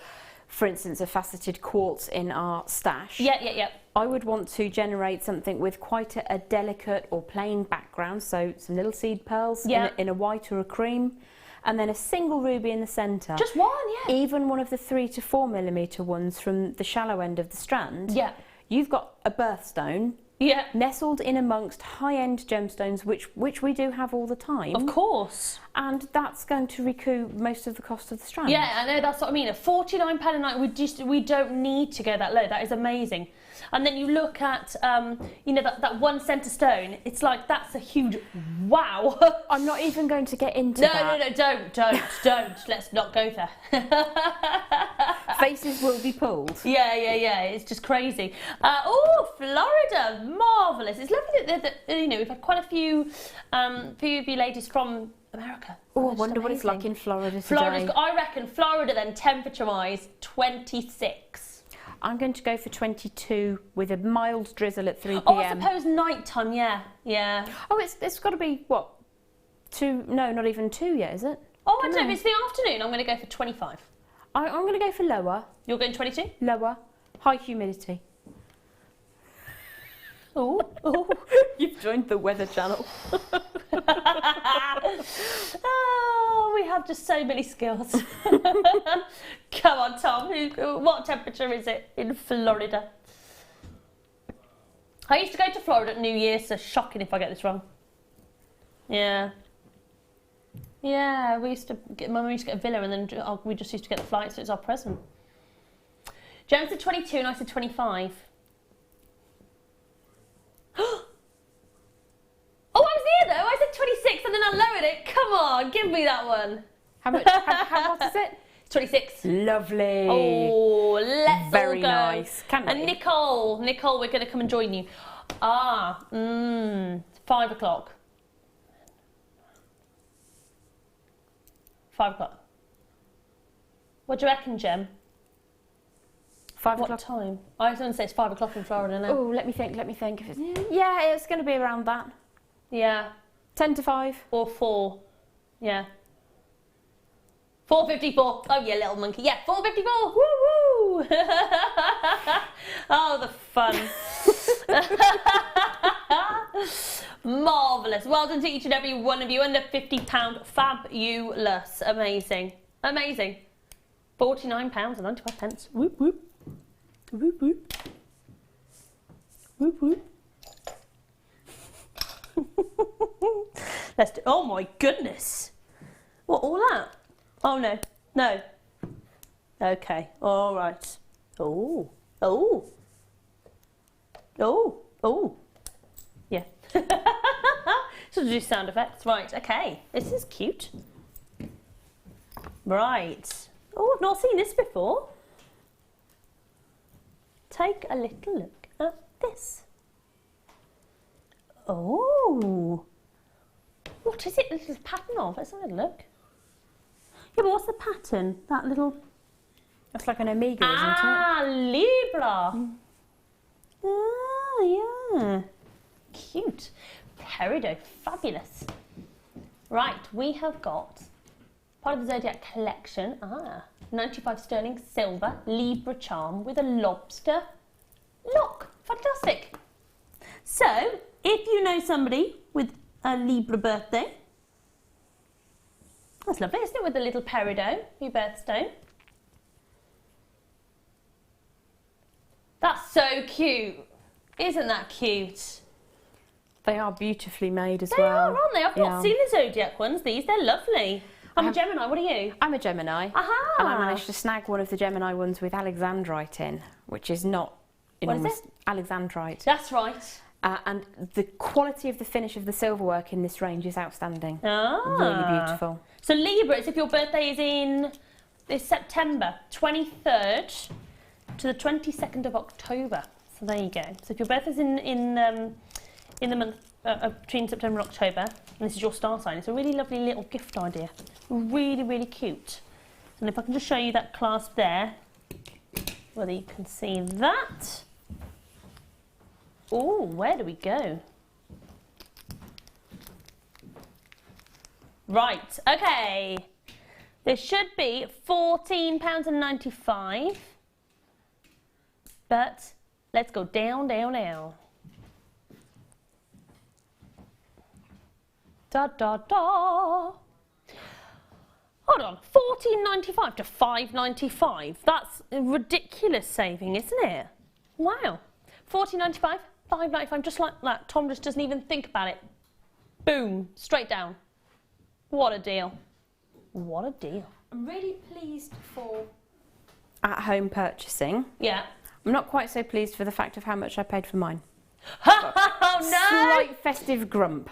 for instance, a faceted quartz in our stash. Yeah. I would want to generate something with quite a delicate or plain background, so some little seed pearls in a white or a cream, and then a single ruby in the centre. Just one, yeah. Even one of the 3 to 4mm ones from the shallow end of the strand. Yeah. You've got a birthstone. Yeah. Nestled in amongst high-end gemstones, which we do have all the time. Of course. And that's going to recoup most of the cost of the strand. Yeah, I know, that's what I mean. At £49 a night, we don't need to go that low. That is amazing. And then you look at, you know, that one centre stone. It's like, that's a huge wow. I'm not even going to get into that. No, don't. Let's not go there. Faces will be pulled. Yeah. It's just crazy. Oh, Florida, marvellous. It's lovely that you know, we've had quite a few of you ladies from America. Oh, I wonder what it's like in Florida today. I reckon Florida then, temperature-wise, 26. I'm going to go for 22 with a mild drizzle at 3 p.m. Oh, I suppose night time, yeah. Oh, it's got to be, what, 2, no, not even 2 yet, is it? Oh, I don't know, if it's the afternoon, I'm going to go for 25. I'm going to go for lower. You're going 22? Lower. High humidity. Oh. You've joined the Weather Channel. Oh, we have just so many skills. Come on, Tom. What temperature is it in Florida? I used to go to Florida at New Year, so shocking if I get this wrong. Yeah, we used to get, Mum used to get a villa, and then we just used to get the flights, so it's our present. Jen said 22 and I said 25. Oh, I was near though. I said 26 and then I lowered it. Come on, give me that one. How much? how what is it? 26. Lovely. Oh, let's Very all go. nice. Can't And wait. Nicole, we're going to come and join you. 5 o'clock. 5 o'clock. What do you reckon, Jem? 5 What o'clock. time? I was going to say it's 5 o'clock in Florida now. Oh, let me think. Yeah, it's going to be around that. Yeah. 10 to 5. Or 4. Yeah. 4:54. Oh, you little monkey. Yeah, 4:54. Woo woo. Oh, the fun. Marvellous. Well done to each and every one of you. Under £50. Fabulous. Amazing. Amazing. £49.95. Whoop whoop. Whoop whoop. Whoop whoop. Let's do, oh my goodness. What, all that? Oh no. No. Okay. All right. Oh. Oh. Oh. Oh. Yeah. Should do sound effects. Right. Okay. This is cute. Right. Oh, I've not seen this before. Take a little look at this? Oh, what is it? This is a pattern of. Let's have a look. Yeah, but what's the pattern? That little. That's like an omega, isn't it? Ah, Libra. Ah, yeah. Cute. Peridot, fabulous. Right, we have got part of the Zodiac collection. 95 sterling silver Libra charm with a lobster lock. Fantastic. So, if you know somebody with a Libra birthday, that's lovely, isn't it? With a little peridot, your birthstone. That's so cute. Isn't that cute? They are beautifully made as They well. are, aren't they? I've not seen the Zodiac ones. These, they're lovely. I'm a Gemini. What are you? I'm a Gemini. Aha! And I managed to snag one of the Gemini ones with alexandrite in, which is not enormous. Alexandrite. That's right. And the quality of the finish of the silverwork in this range is outstanding. Ah. Really beautiful. So Libras, if your birthday is in this September 23rd to the 22nd of October. So there you go. So if your birthday's in the month between September and October, and this is your star sign, it's a really lovely little gift idea. Really, really cute. And if I can just show you that clasp there, whether you can see that. Oh, where do we go? Right, okay. This should be £14.95. But let's go down, down, down. Da, da, da. Hold on, £14.95 to £5.95. That's a ridiculous saving, isn't it? Wow. £14.95, £5.95, just like that. Tom just doesn't even think about it. Boom, straight down. What a deal. What a deal. I'm really pleased for at-home purchasing. Yeah. I'm not quite so pleased for the fact of how much I paid for mine. Oh no! Slight festive grump.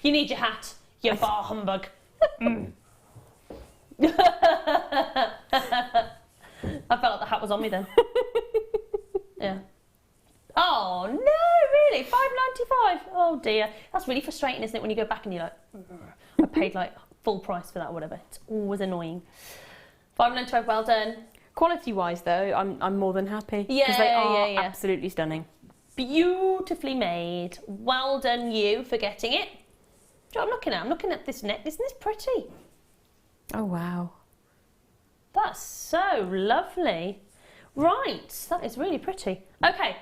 You need your hat, you bar humbug. I felt like the hat was on me then. Yeah. Oh no, really? £5.95? Oh dear. That's really frustrating, isn't it, when you go back and you're like, I paid like full price for that or whatever. It's always annoying. £5.95, well done. Quality-wise, though, I'm more than happy. Yeah, because they are yeah. absolutely stunning. Beautifully made. Well done you for getting it. Do you know what I'm looking at? I'm looking at this neck. Isn't this pretty? Oh, wow. That's so lovely. Right, that is really pretty. Okay.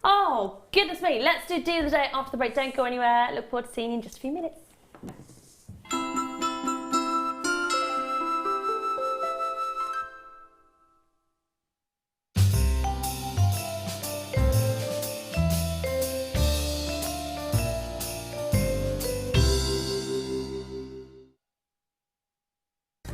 Oh, goodness me. Let's do Deal of the Day after the break. Don't go anywhere. Look forward to seeing you in just a few minutes.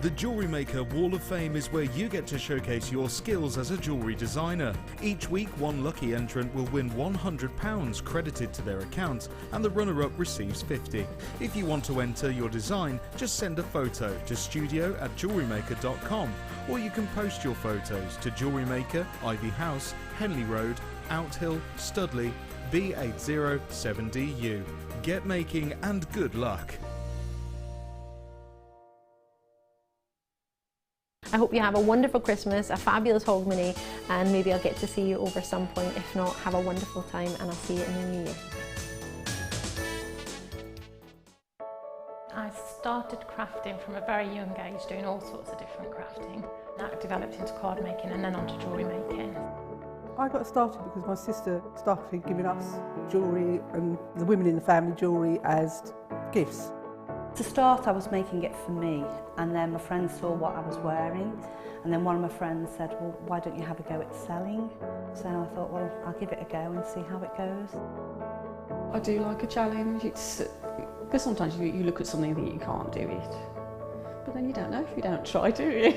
The Jewellery Maker Wall of Fame is where you get to showcase your skills as a jewellery designer. Each week, one lucky entrant will win £100 credited to their account, and the runner-up receives £50. If you want to enter your design, just send a photo to studio@jewellerymaker.com, or you can post your photos to Jewellery Maker, Ivy House, Henley Road, Outhill, Studley, B807DU. Get making and good luck. I hope you have a wonderful Christmas, a fabulous Hogmanay, and maybe I'll get to see you over some point. If not, have a wonderful time and I'll see you in the new year. I started crafting from a very young age, doing all sorts of different crafting. That developed into card making and then onto jewellery making. I got started because my sister started giving us jewellery and the women in the family jewellery as gifts. To start, I was making it for me, and then my friends saw what I was wearing, and then one of my friends said, well, why don't you have a go at selling? So I thought, well, I'll give it a go and see how it goes. I do like a challenge. It's because sometimes you look at something and think you can't do it, but then you don't know if you don't try, do you?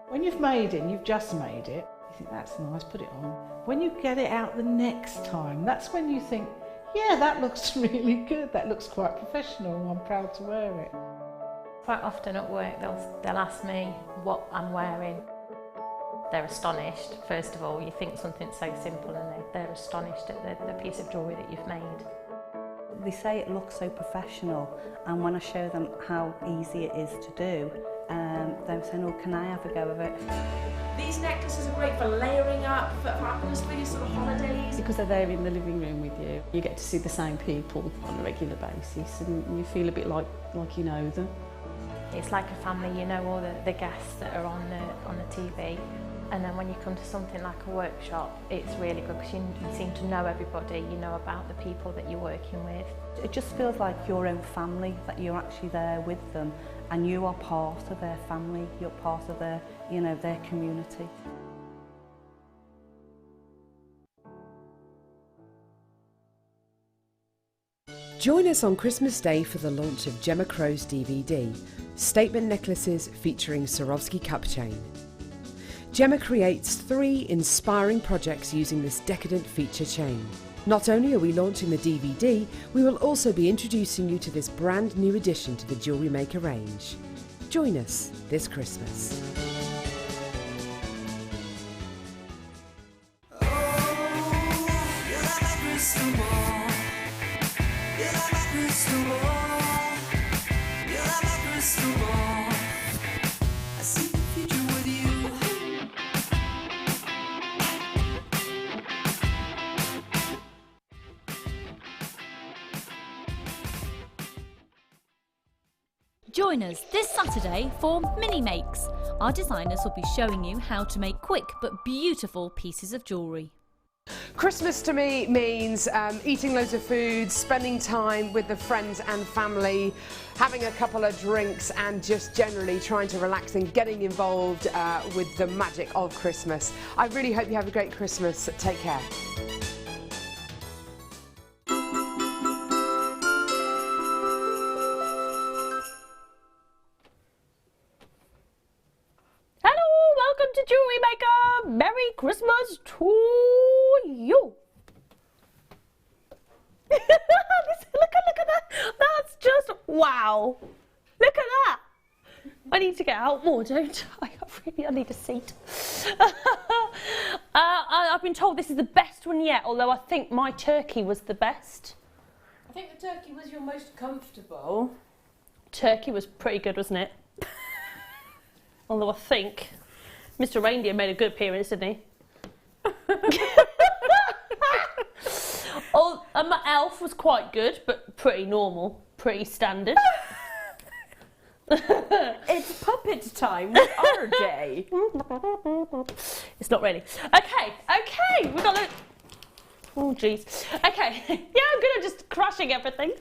When you've made it and you've just made it, you think that's nice, put it on. When you get it out the next time, that's when you think, yeah, that looks really good, that looks quite professional, I'm proud to wear it. Quite often at work they'll ask me what I'm wearing. They're astonished. First of all, you think something so simple and they're astonished at the piece of jewellery that you've made. They say it looks so professional, and when I show them how easy it is to do, they're saying, oh, can I have a go of it? These necklaces are great for layering up, for happiness for your sort of holidays. Because they're there in the living room with you, you get to see the same people on a regular basis and you feel a bit like you know them. It's like a family, you know all the guests that are on the TV. And then when you come to something like a workshop, it's really good because you seem to know everybody, you know about the people that you're working with. It just feels like your own family, that you're actually there with them and you are part of their family, you're part of their, you know, their community. Join us on Christmas Day for the launch of Gemma Crow's DVD, Statement Necklaces featuring Swarovski cup chain. Gemma creates 3 inspiring projects using this decadent feature chain. Not only are we launching the DVD, we will also be introducing you to this brand new addition to the Jewellery Maker range. Join us this Christmas. Join us this Saturday for Mini Makes. Our designers will be showing you how to make quick but beautiful pieces of jewellery. Christmas to me means eating loads of food, spending time with the friends and family, having a couple of drinks and just generally trying to relax and getting involved with the magic of Christmas. I really hope you have a great Christmas. Take care. Welcome to Jewellery Maker. Merry Christmas to you. Look at that. That's just wow. Look at that. I need to get out more, don't I? I need a seat. I've been told this is the best one yet, although I think my turkey was the best. I think the turkey was your most comfortable. Turkey was pretty good, wasn't it? Although I think Mr. Reindeer made a good appearance, didn't he? My elf was quite good, but pretty normal, pretty standard. It's puppet time with RJ. It's not really. Okay, we got oh jeez. Okay, yeah, I'm good at just crushing everything.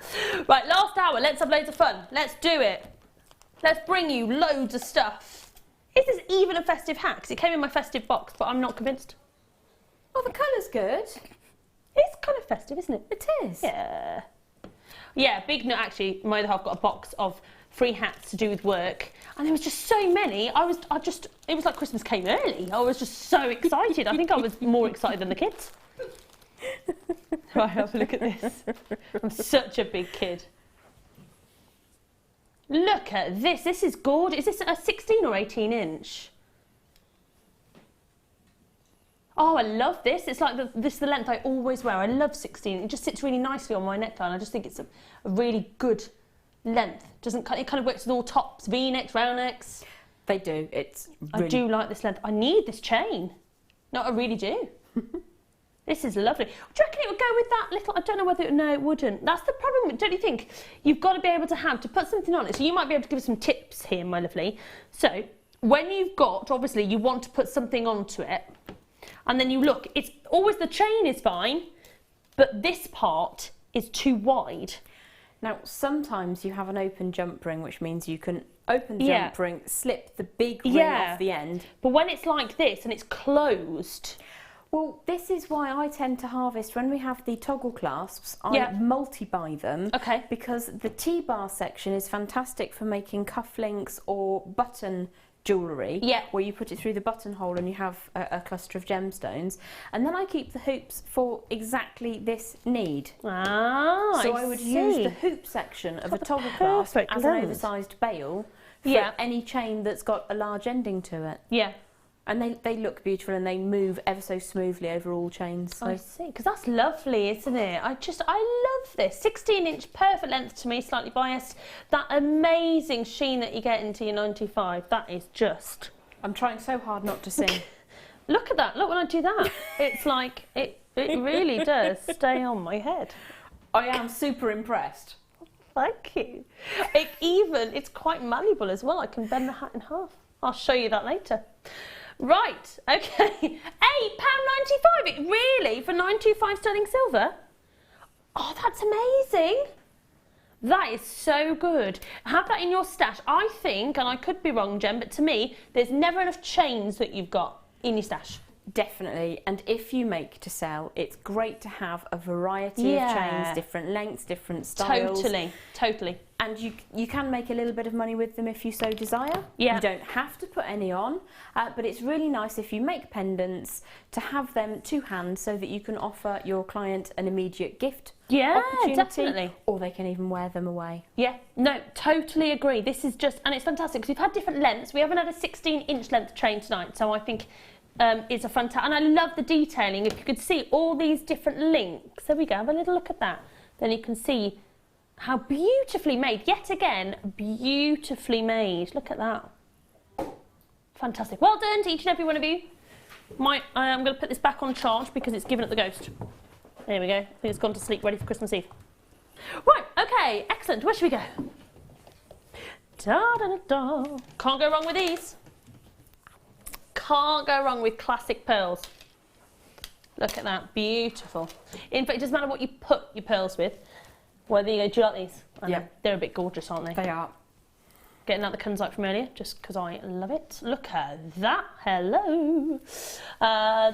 Right, last hour, let's have loads of fun. Let's do it. Let's bring you loads of stuff. Is this even a festive hat? Because it came in my festive box, but I'm not convinced. Oh, the colour's good. It's kind of festive, isn't it? It is. Yeah. Yeah, big note actually, my other half got a box of free hats to do with work. And there was just so many. It was like Christmas came early. I was just so excited. I think I was more excited than the kids. Right, have a look at this. I'm such a big kid. Look at this. This is gorgeous. Is this a 16 or 18 inch? Oh, I love this. It's like this is the length I always wear. I love 16. It just sits really nicely on my neckline. I just think it's a really good length. It kind of works with all tops, V-necks, round necks. They do. It's really... I do like this length. I need this chain. No, I really do. This is lovely. Do you reckon it would go with that little... I don't know whether... No, it wouldn't. That's the problem, don't you think? You've got to be able to put something on it. So you might be able to give us some tips here, my lovely. So when you've got... Obviously, you want to put something onto it. And then you look. It's always... The chain is fine. But this part is too wide. Now, sometimes you have an open jump ring, which means you can open the jump ring, slip the big ring off the end. But when it's like this and it's closed... Well, this is why I tend to harvest, when we have the toggle clasps, I multi-buy them. Okay. Because the T-bar section is fantastic for making cufflinks or button jewellery. Yeah. Where you put it through the buttonhole and you have a cluster of gemstones. And then I keep the hoops for exactly this need. Ah, so I would use the hoop section of a toggle clasp as an oversized bail for any chain that's got a large ending to it. Yeah. And they look beautiful and they move ever so smoothly over all chains. So. I see, because that's lovely, isn't it? I love this. 16-inch, perfect length to me, slightly biased. That amazing sheen that you get into your 95, that is just... I'm trying so hard not to sing. Look at that, look when I do that. It's like, it really does stay on my head. I am super impressed. Thank you. It's quite malleable as well. I can bend the hat in half. I'll show you that later. Right, okay. £8.95. It really, for 925 sterling silver? Oh, that's amazing. That is so good. Have that in your stash. I think, and I could be wrong, Jen, but to me, there's never enough chains that you've got in your stash. Definitely, and if you make to sell, it's great to have a variety of chains, different lengths, different styles. Totally. And you can make a little bit of money with them if you so desire. Yeah. You don't have to put any on, but it's really nice if you make pendants to have them to hand so that you can offer your client an immediate gift opportunity. Definitely. Or they can even wear them away. Yeah, no, totally agree. This is just, and it's fantastic because we've had different lengths. We haven't had a 16-inch length chain tonight, so I think it's a fantastic, and I love the detailing. If you could see all these different links, there we go, have a little look at that. Then you can see how beautifully made, yet again, beautifully made. Look at that. Fantastic. Well done to each and every one of you. I'm going to put this back on charge because it's given up the ghost. There we go. I think it's gone to sleep, ready for Christmas Eve. Right, okay, excellent. Where should we go? Da-da-da-da. Can't go wrong with these. Can't go wrong with classic pearls. Look at that, beautiful. In fact, it doesn't matter what you put your pearls with. Whether you go, do you like these? Yeah. They're a bit gorgeous, aren't they? They are. Getting out the Kunzite from earlier, just because I love it. Look at that, hello.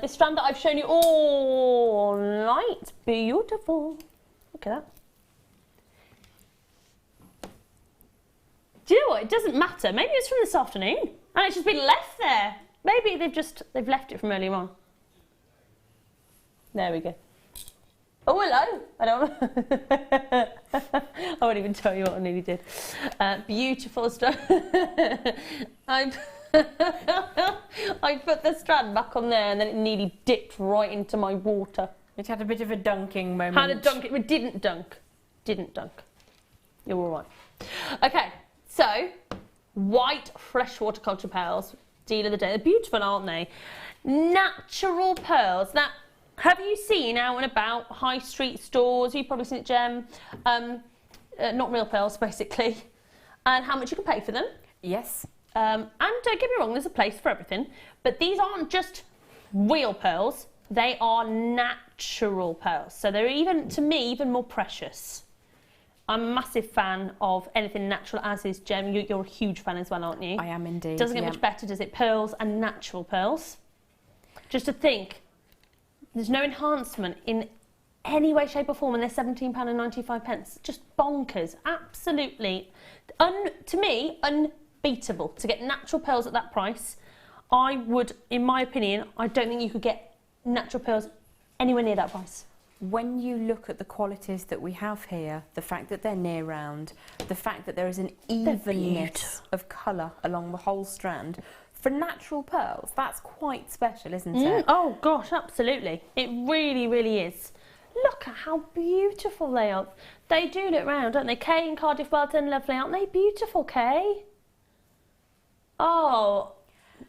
This strand that I've shown you all night, beautiful. Look at that. Do you know what, it doesn't matter. Maybe it's from this afternoon, and it's just been left there. Maybe they've left it from earlier on. There we go. Oh, hello. I won't even tell you what I nearly did. Beautiful stuff. I put the strand back on there and then it nearly dipped right into my water. It had a bit of a dunking moment. Had a dunk. It didn't dunk. Didn't dunk. You're all right. Okay, so white freshwater culture pearls. Deal of the day. They're beautiful, aren't they? Natural pearls. Now, have you seen out and about high street stores? You've probably seen it, Jem. Not real pearls, basically. And how much you can pay for them. Yes. And don't get me wrong, there's a place for everything. But these aren't just real pearls. They are natural pearls. So they're even, to me, even more precious. I'm a massive fan of anything natural, as is Jem. You're a huge fan as well, aren't you? I am indeed. Doesn't get much better, does it? Pearls and natural pearls. Just to think, there's no enhancement in any way, shape or form, and they're £17.95. Just bonkers. Absolutely, to me, unbeatable. To get natural pearls at that price, I would, in my opinion, I don't think you could get natural pearls anywhere near that price. When you look at the qualities that we have here, the fact that they're near round, the fact that there is an evenness of colour along the whole strand, for natural pearls, that's quite special, isn't it? Oh gosh, absolutely. It really, really is. Look at how beautiful they are. They do look round, don't they? Kay and Cardiff, well done, lovely. Aren't they beautiful, Kay? Oh,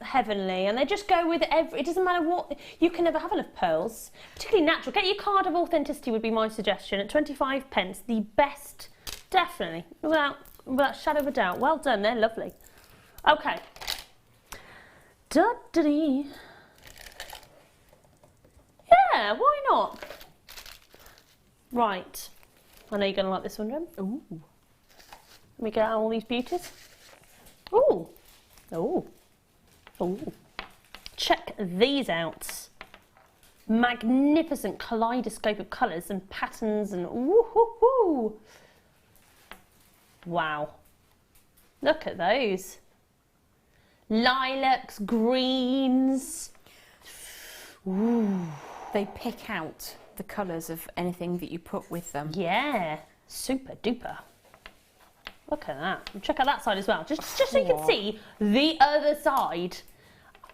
heavenly. And they just go with it doesn't matter what, you can never have enough pearls, particularly natural. Get your card of authenticity would be my suggestion at 25p, the best, definitely, without shadow of a doubt. Well done, they're lovely. Okay. Da-da-dee. Yeah, why not? Right. I know you're going to like this one, Jem. Ooh. Let me get out all these beauties. Ooh. Ooh. Ooh. Check these out. Magnificent kaleidoscope of colours and patterns and woo-hoo-hoo. Wow. Look at those. Lilacs, greens. Ooh. They pick out the colours of anything that you put with them. Yeah, super duper. Look at that. And check out that side as well. Just so you can see the other side.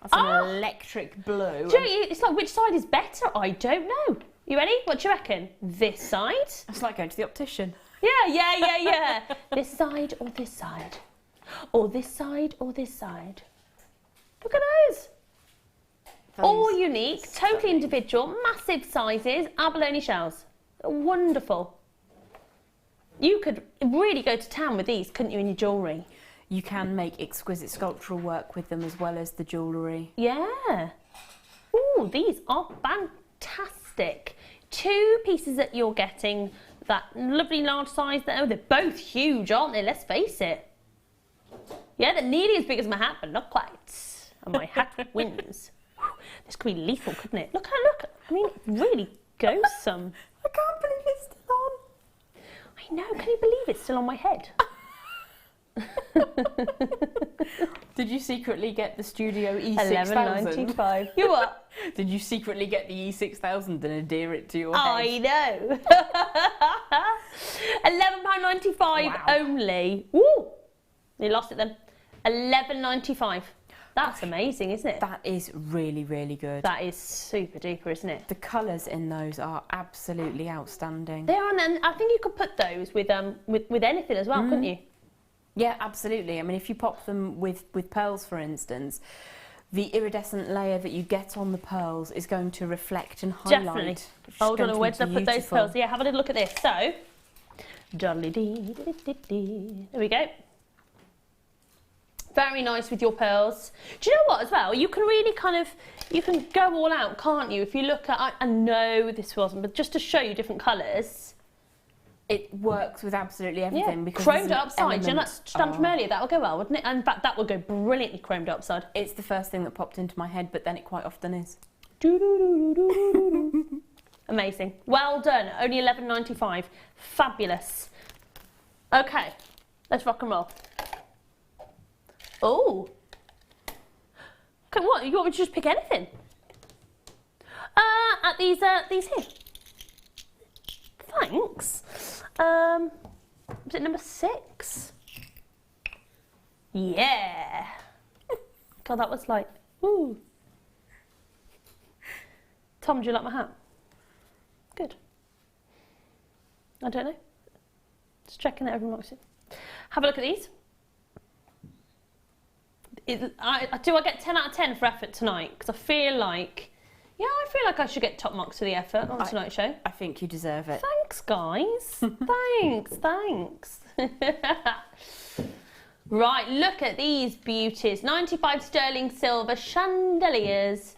That's an electric blue. Do you, it's like, which side is better? I don't know. You ready? What do you reckon? This side? It's like going to the optician. Yeah. This side or this side? Or this side or this side? Look at those. All unique, totally individual, massive sizes, abalone shells. Wonderful. You could really go to town with these, couldn't you, in your jewellery? You can make exquisite sculptural work with them as well as the jewellery. Yeah. Ooh, these are fantastic. 2 pieces that you're getting, that lovely large size there. Oh, they're both huge, aren't they? Let's face it. Yeah, they're nearly as big as my hat, but not quite. And my hat wins. This could be lethal, couldn't it? Look. I mean, it really goes some. I can't believe it's still on. I know, can you believe it's still on my head? Did you secretly get the Studio E6000? 1195. You what? Did you secretly get the E6000 and adhere it to your head? I know. £11.95 only. Woo! You lost it then. £11.95. That's amazing, isn't it? That is really, really good. That is super duper, isn't it? The colours in those are absolutely outstanding. They are, and I think you could put those with anything as well, couldn't you? Yeah, absolutely. I mean, if you pop them with pearls, for instance, the iridescent layer that you get on the pearls is going to reflect and highlight. Definitely. Hold on, where did I put those pearls? Yeah, have a little look at this. So, there we go. Very nice with your pearls. Do you know what as well? You can really you can go all out, can't you? If you look at, I know this wasn't, but just to show you different colours. It works with absolutely everything. Yeah, because chromed upside. You know that strand from earlier? That would go well, wouldn't it? And in fact, that would go brilliantly chromed upside. It's the first thing that popped into my head, but then it quite often is. Amazing. Well done. Only £11.95. Fabulous. Okay, let's rock and roll. Oh. Okay, what? You want me to just pick anything? At these here. Thanks. Was it number 6? Yeah. God, that was like, ooh. Tom, do you like my hat? Good. I don't know. Just checking that everyone likes it. Have a look at these. Do I get 10 out of 10 for effort tonight? Because I feel like I should get top marks for the effort on tonight's show. I think you deserve it. Thanks, guys. Thanks. Right, look at these beauties. 95 sterling silver chandeliers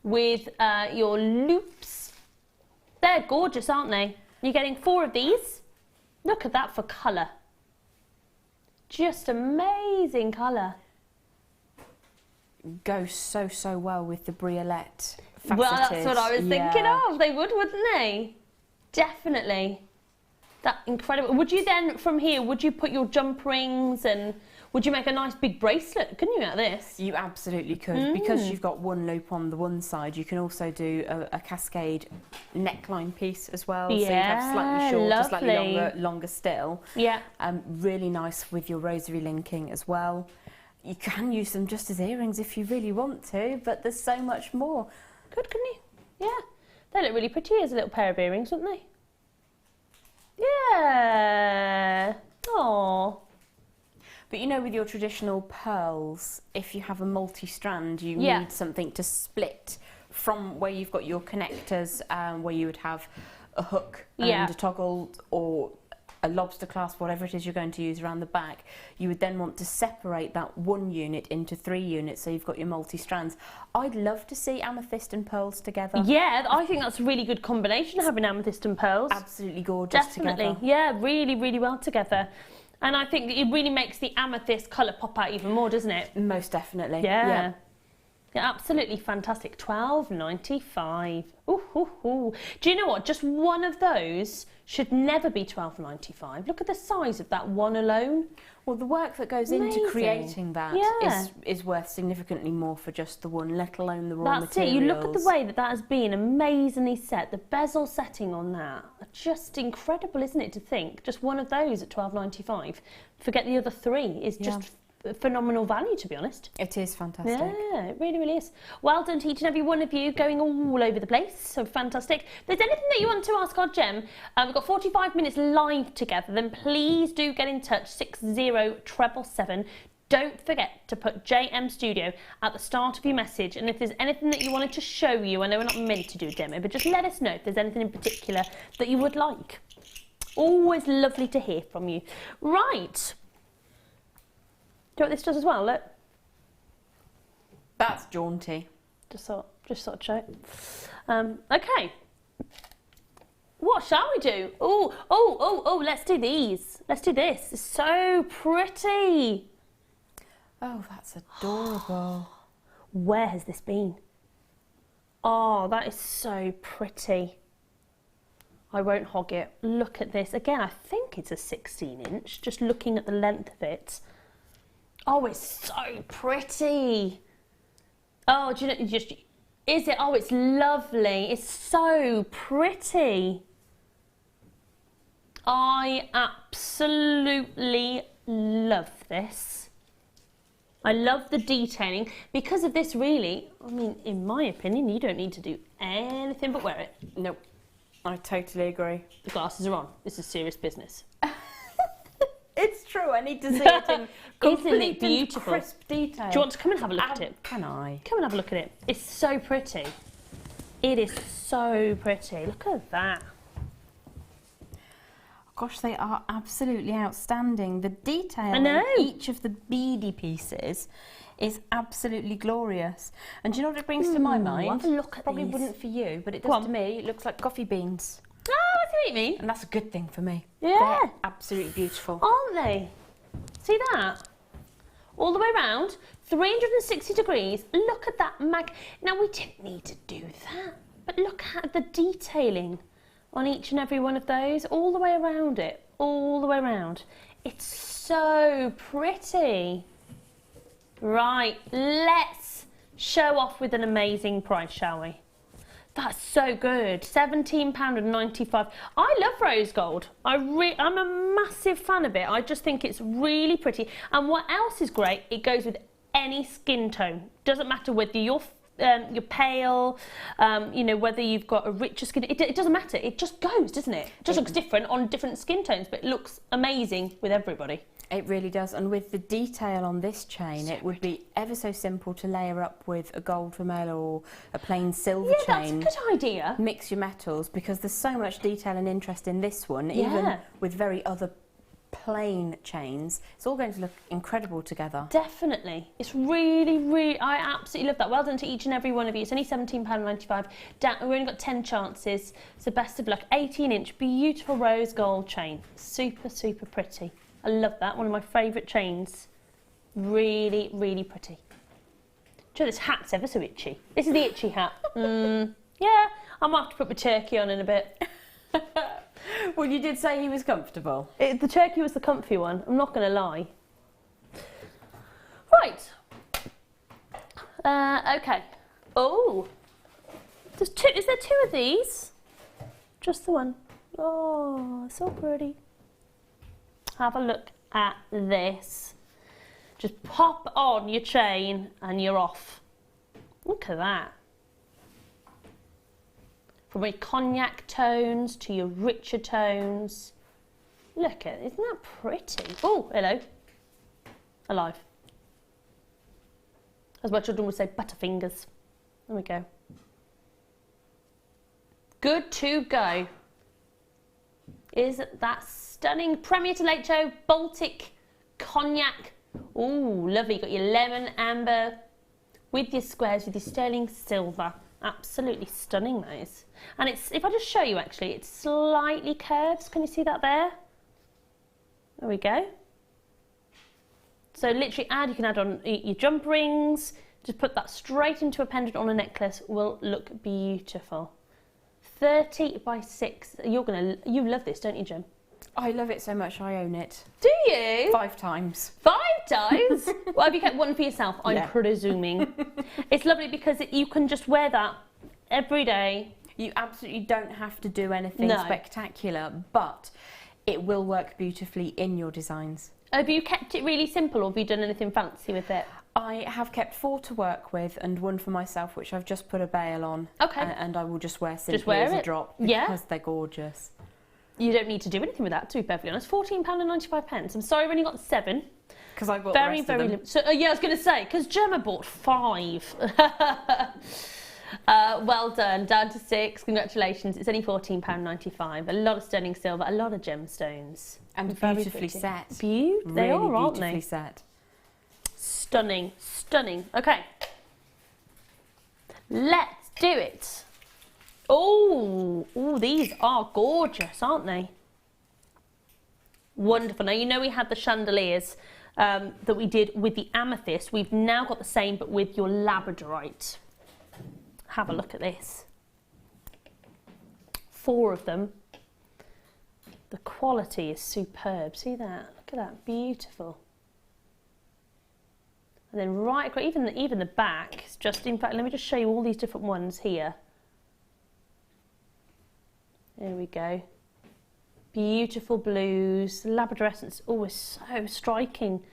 with your loops. They're gorgeous, aren't they? You're getting 4 of these. Look at that for colour. Just amazing colour. Goes so well with the briolette. Faceted. Well, that's what I was thinking of. They would, wouldn't they? Definitely. That incredible. Would you then, from here, would you put your jump rings and would you make a nice big bracelet, couldn't you, out of this? You absolutely could. Because you've got one loop on the one side, you can also do a cascade neckline piece as well. Yeah, so you have slightly shorter, lovely. slightly longer still. Yeah. Really nice with your rosary linking as well. You can use them just as earrings if you really want to, but there's so much more. Good, couldn't you? Yeah. They look really pretty as a little pair of earrings, wouldn't they? Yeah. Aww. But you know, with your traditional pearls, if you have a multi-strand, you need something to split from where you've got your connectors, where you would have a hook and a toggle or a lobster clasp, whatever it is you're going to use around the back. You would then want to separate that one unit into 3 units, so you've got your multi-strands. I'd love to see amethyst and pearls together. Yeah, I think that's a really good combination, having amethyst and pearls. Absolutely gorgeous together. Yeah, really, really well together. And I think it really makes the amethyst colour pop out even more, doesn't it? Most definitely. Yeah. Yeah, absolutely fantastic. £12.95. Ooh. Do you know what? Just one of those should never be £12.95. Look at the size of that one alone. Well, the work that goes into creating that is worth significantly more for just the one, let alone the raw materials. That's it. You look at the way that has been amazingly set. The bezel setting on that, just incredible, isn't it, to think? Just one of those at £12.95. Forget the other 3 is just phenomenal value, to be honest. It is fantastic. Yeah, it really, really is. Well done to each and every one of you, going all over the place. So fantastic. If there's anything that you want to ask our Gem, we've got 45 minutes live together, then please do get in touch, 60777. Don't forget to put JM Studio at the start of your message, and if there's anything that you wanted to show you, I know we're not meant to do a demo, but just let us know if there's anything in particular that you would like. Always lovely to hear from you. Right. Do you know what this does as well? Look. That's jaunty. Just thought I'd show it. Okay. What shall we do? Oh, let's do these. Let's do this. It's so pretty. Oh, that's adorable. Where has this been? Oh, that is so pretty. I won't hog it. Look at this. Again, I think it's a 16-inch, just looking at the length of it. Oh, it's so pretty. Oh, do you know, is it? Oh, it's lovely. It's so pretty. I absolutely love this. I love the detailing. Because of this, really, I mean, in my opinion, you don't need to do anything but wear it. Nope. I totally agree. The glasses are on. This is serious business. It's true. I need to see it in complete beautiful? and crisp detail. Do you want to come and have a look at it? Can I? Come and have a look at it. It's so pretty. It is so pretty. Look at that. Gosh, they are absolutely outstanding. The detail in each of the beady pieces is absolutely glorious. And do you know what it brings to my mind? Have a look at Probably these. wouldn't for you, but it does to me. It looks like coffee beans. Oh, I see what you mean. And that's a good thing for me. Yeah. They're absolutely beautiful. Aren't they? See that? All the way around, 360 degrees. Look at that Now, we didn't need to do that, but look at the detailing on each and every one of those, all the way around it, all the way around. It's so pretty. Right, let's show off with an amazing price, shall we? That's so good, £17.95. I love rose gold. I'm a massive fan of it. I just think it's really pretty. And what else is great, it goes with any skin tone. Doesn't matter whether you're pale, you know, whether you've got a richer skin, it doesn't matter. It just goes, doesn't it? It just looks different on different skin tones, but it looks amazing with everybody. It really does, and with the detail on this chain, it would be ever so simple to layer up with a gold vermeil or a plain silver chain. That's a good idea. Mix your metals, because there's so much detail and interest in this one, even with very other plain chains. It's all going to look incredible together. Definitely. It's really, I absolutely love that. Well done to each and every one of you. It's only £17.95. We've only got 10 chances, so best of luck. 18-inch, beautiful rose gold chain. Super, super pretty. I love that. One of my favourite chains. Really, really pretty. Do you know, this hat's ever so itchy. This is the itchy hat. Yeah, I might have to put my turkey on in a bit. Well, you did say he was comfortable. The turkey was the comfy one, I'm not going to lie. Right. Okay. Oh. Is there two of these? Just the one. Oh, so pretty. Have a look at this. Just pop on your chain and you're off. Look at that. From your cognac tones to your richer tones. Look at it, isn't that pretty? Oh, hello. Alive. As my children would say, butterfingers. There we go. Good to go. Is that stunning? Premier to Late Show, Baltic cognac. Ooh, lovely. You've got your lemon, amber, with your squares, with your sterling silver. Absolutely stunning, those. And it's, if I just show you actually, it's slightly curved. Can you see that there? There we go. So literally you can add on your jump rings, just put that straight into a pendant on a necklace, will look beautiful. 30 by 6, you love this, don't you, Jim? I love it so much, I own it. Do you? 5 times. 5 times? Well, have you kept one for yourself? I'm presuming. It's lovely because you can just wear that every day. You absolutely don't have to do anything spectacular, but it will work beautifully in your designs. Have you kept it really simple, or have you done anything fancy with it? I have kept 4 to work with and 1 for myself, which I've just put a bail on. Okay. And I will just wear simply as a drop because they're gorgeous. You don't need to do anything with that, to be perfectly honest. £14.95. I'm sorry I've only got 7. Because I bought the rest of them. So, yeah, I was going to say, because Gemma bought 5. Well done, down to 6. Congratulations. It's only £14.95. A lot of stunning silver, a lot of gemstones. And beautifully set. They really are, aren't they? Beautifully set. Stunning, stunning. Okay. Let's do it. Oh, these are gorgeous, aren't they? Wonderful. Now, you know we had the chandeliers that we did with the amethyst. We've now got the same, but with your labradorite. Have a look at this. 4 of them. The quality is superb. See that? Look at that. Beautiful. And then right across, even the back is just, in fact, let me just show you all these different ones here. There we go. Beautiful blues. The Labrador essence, always so striking.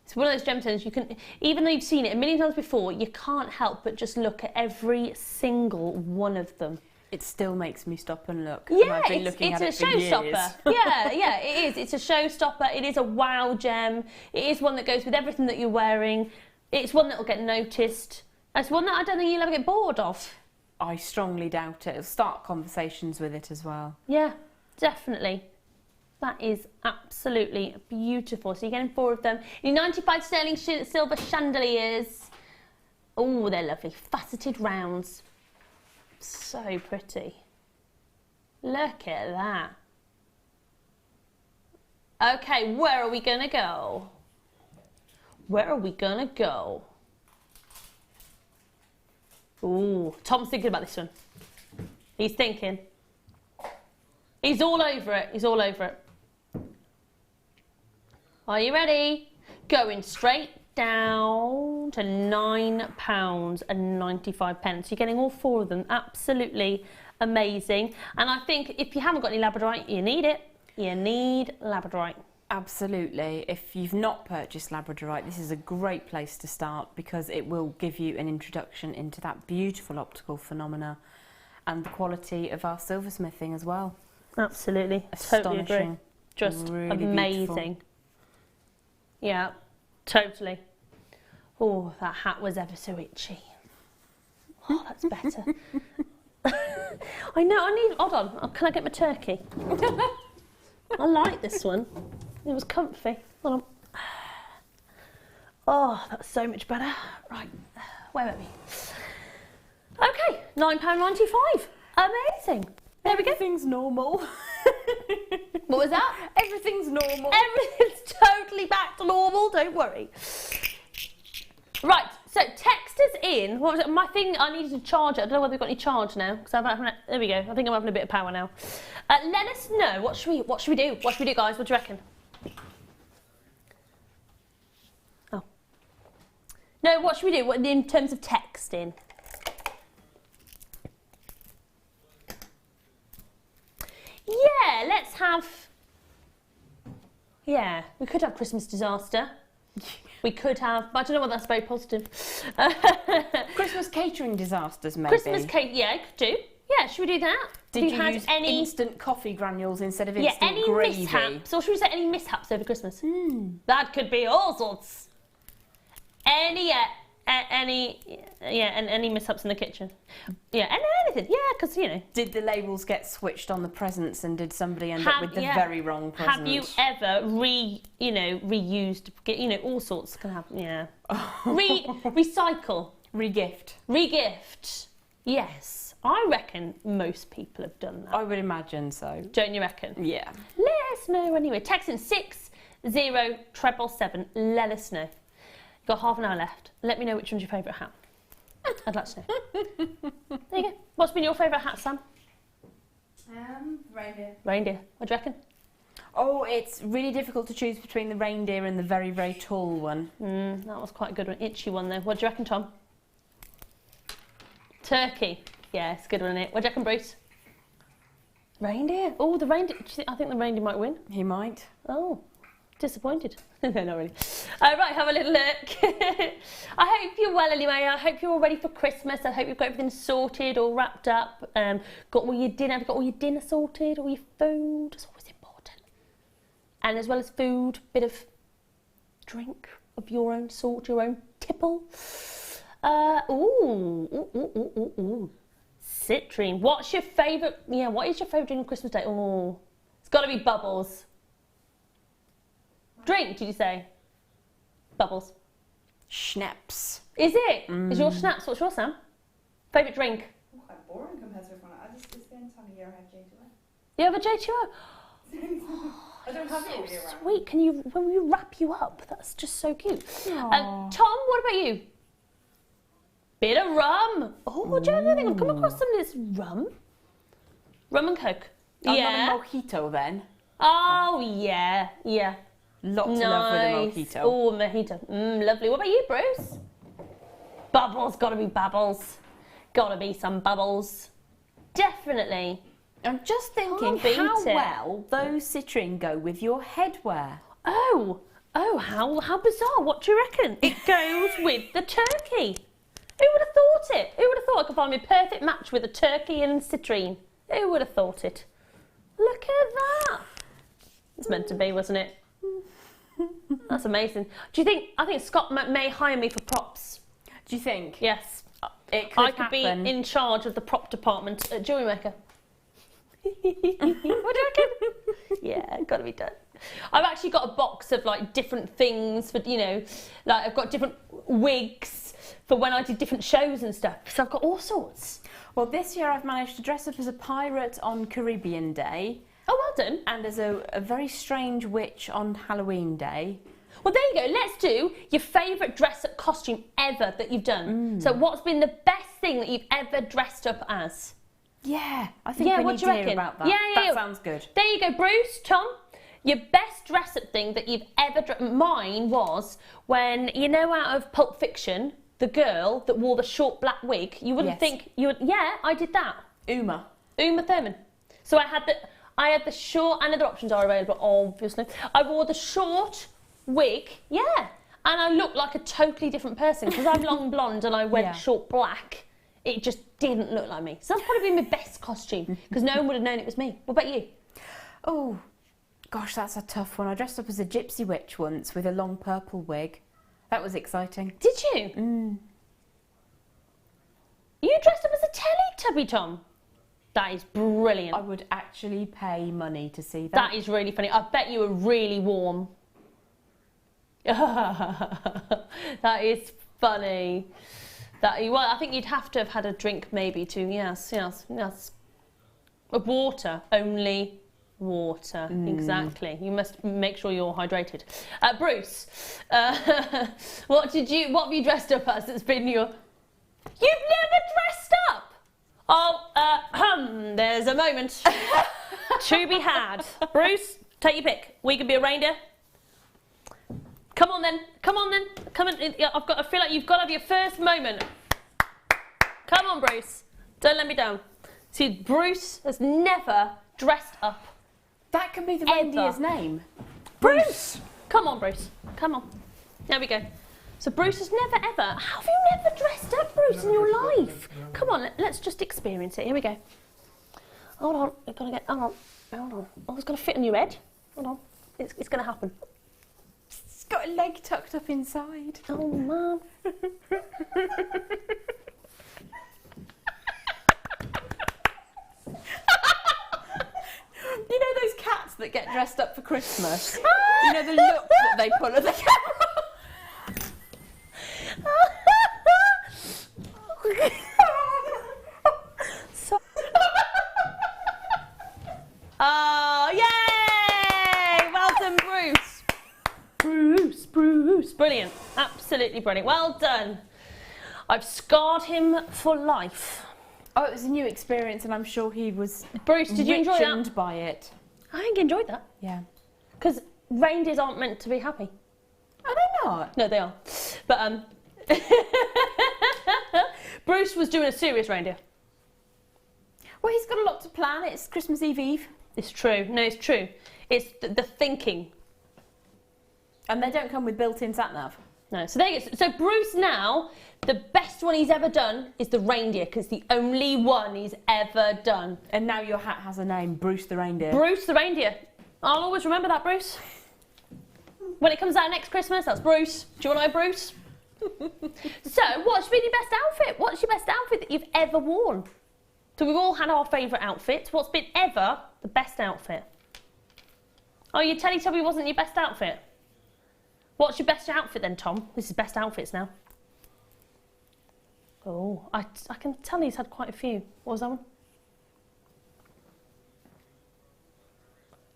It's one of those gemstones you can, even though you've seen it a million times before, you can't help but just look at every single one of them. It still makes me stop and look. Yeah, I've been looking at it for years. It's a showstopper. Yeah, it is. It's a showstopper. It is a wow gem. It is one that goes with everything that you're wearing. It's one that will get noticed. It's one that I don't think you'll ever get bored of. I strongly doubt it. It'll start conversations with it as well. Yeah, definitely. That is absolutely beautiful. So you're getting 4 of them. Your 95 sterling silver chandeliers. Oh, they're lovely. Faceted rounds. So pretty. Look at that. Okay, where are we going to go? Where are we going to go? Ooh, Tom's thinking about this one. He's thinking. He's all over it. He's all over it. Are you ready? Going straight down to £9.95. You're getting all 4 of them. Absolutely amazing. And I think if you haven't got any labradorite, you need it. You need labradorite. Absolutely. If you've not purchased labradorite, this is a great place to start because it will give you an introduction into that beautiful optical phenomena and the quality of our silversmithing as well. Absolutely. Totally agree. Just really amazing. Beautiful. Yeah, totally. Oh, that hat was ever so itchy. Oh, that's better. I know, I need, hold on, can I get my turkey? I like this one. It was comfy. Hold on. Oh, that's so much better. Right, where were we? Okay, £9.95. Amazing. There we go. Everything's normal. What was that? Everything's normal. Everything's totally back to normal, don't worry. Right, so text us in. What was it? My thing, I needed to charge it. I don't know whether we've got any charge now. There we go. I think I'm having a bit of power now. Let us know. What should we do? What should we do, guys? What do you reckon? Oh. No, what should we do? What, in terms of texting? Yeah, let's have... Yeah, we could have Christmas disaster. We could have... I don't know whether that's very positive. Christmas catering disasters, maybe. Christmas cake, yeah, could do. Yeah, should we do that? Did you use any instant coffee granules instead of instant any gravy? Mishaps, or should we say any mishaps over Christmas? That could be all sorts. Any mishaps in the kitchen. Yeah, and anything. Yeah, because, you know. Did the labels get switched on the presents and did somebody end up with the very wrong present? Have you ever reused, all sorts can happen, yeah. Recycle. Regift. Yes. I reckon most people have done that. I would imagine so. Don't you reckon? Yeah. Let us know anyway. Text in 60777. Let us know. Got half an hour left. Let me know which one's your favourite hat. I'd like to know. There you go. What's been your favourite hat, Sam? Reindeer. Reindeer. What do you reckon? Oh, it's really difficult to choose between the reindeer and the very, very tall one. That was quite a good one. Itchy one, though. What do you reckon, Tom? Turkey. Yeah, it's a good one, isn't it? What do you reckon, Bruce? Reindeer. Oh, the reindeer. I think the reindeer might win. He might. Oh. disappointed. No, not really. Right, have a little look. I hope you're well anyway. I hope you're all ready for Christmas. I hope you've got everything sorted, all wrapped up. Got all your dinner. Have you got all your dinner sorted? All your food? It's always important. And as well as food, bit of drink of your own sort, your own tipple. Citrine. What's your favourite? Yeah, what is your favourite drink on Christmas Day? Oh, it's got to be bubbles. Drink, did you say? Bubbles. Schnapps. Is it? Is your schnapps? What's your Sam? Favourite drink? I'm quite boring compared to everyone. It's the only time of year I have J2O. You have a J2O? I don't have it all year round. Sweet. Can you, when we wrap you up? That's just so cute. Tom, what about you? Bit of rum. Oh, do you know anything? I've come across some of this rum. Rum and Coke. I'm not a mojito then. Oh, yeah. Yeah. Lots of love with a mojito. Oh, mojito. Lovely. What about you, Bruce? Bubbles. Gotta be bubbles. Gotta be some bubbles. Definitely. I'm just thinking how well those citrine go with your headwear. Oh, how bizarre. What do you reckon? It goes with the turkey. Who would have thought it? Who would have thought I could find me a perfect match with a turkey and citrine? Who would have thought it? Look at that. It's meant to be, wasn't it? That's amazing. Do you think, I think Scott may hire me for props. Do you think? Yes. It could I could be in charge of the prop department at Jewellery Maker. What do you reckon? Yeah, got to be done. I've actually got a box of like different things for, you know, like I've got different wigs for when I did different shows and stuff. So I've got all sorts. Well, this year I've managed to dress up as a pirate on Caribbean Day. Oh, well done. And as a very strange witch on Halloween Day. Well, there you go. Let's do your favourite dress-up costume ever that you've done. So what's been the best thing that you've ever dressed up as? Yeah, I think we need to hear about that. That sounds good. There you go, Bruce, Tom. Your best dress-up thing that you've ever mine was when, you know, out of Pulp Fiction, the girl that wore the short black wig. You wouldn't think you would. Yeah, I did that. Uma Thurman. So I had the short, and other options are available, obviously. I wore the short wig, and I looked like a totally different person because I'm long blonde and I went short black. It just didn't look like me. So that's probably been my best costume because no one would have known it was me. What about you? Oh, gosh, that's a tough one. I dressed up as a gypsy witch once with a long purple wig. That was exciting. Did you? You dressed up as a Teletubby, Tom? That is brilliant. I would actually pay money to see that. That is really funny. I bet you were really warm. That is funny. Well, I think you'd have to have had a drink maybe too. Yes. Water, only water. Exactly. You must make sure you're hydrated. Bruce, what have you dressed up as? That's been your. You've never dressed up. Oh, there's a moment to be had. Bruce, take your pick. We could be a reindeer. Come on then. Come on. I feel like you've got to have your first moment. Come on, Bruce. Don't let me down. See, Bruce has never dressed up. That can be the reindeer's name. Bruce. Come on, Bruce. Come on. There we go. So Bruce has never ever. How have you never dressed up, Bruce, in your life? Come on, let's just experience it. Here we go. Hold on. I've got to get. Hold on. Oh, it's going to fit on your head. Hold on. It's going to happen. It's got a leg tucked up inside. Oh, man. You know those cats that get dressed up for Christmas? You know the look that they pull at the camera? Oh, yay! Well done, Bruce. Bruce. Brilliant. Absolutely brilliant. Well done. I've scarred him for life. Oh, it was a new experience and I'm sure he was Bruce, did you enjoy that? By it. I think he enjoyed that. Yeah. Because reindeers aren't meant to be happy. Are they not? No, they are. But, Bruce was doing a serious reindeer. Well, he's got a lot to plan. It's Christmas Eve. It's true. No, it's true. It's the thinking. And they don't come with built-in sat-nav. No, so there you go. So Bruce now, the best one he's ever done is the reindeer, because the only one he's ever done. And now your hat has a name, Bruce the Reindeer. Bruce the Reindeer. I'll always remember that, Bruce. When it comes out next Christmas, that's Bruce. Do you want to know Bruce? So, what's been your best outfit? What's your best outfit that you've ever worn? So we've all had our favourite outfits. What's been ever the best outfit? Oh, your Teletubby wasn't your best outfit? What's your best outfit then, Tom? This is best outfits now. Oh, I can tell he's had quite a few. What was that one?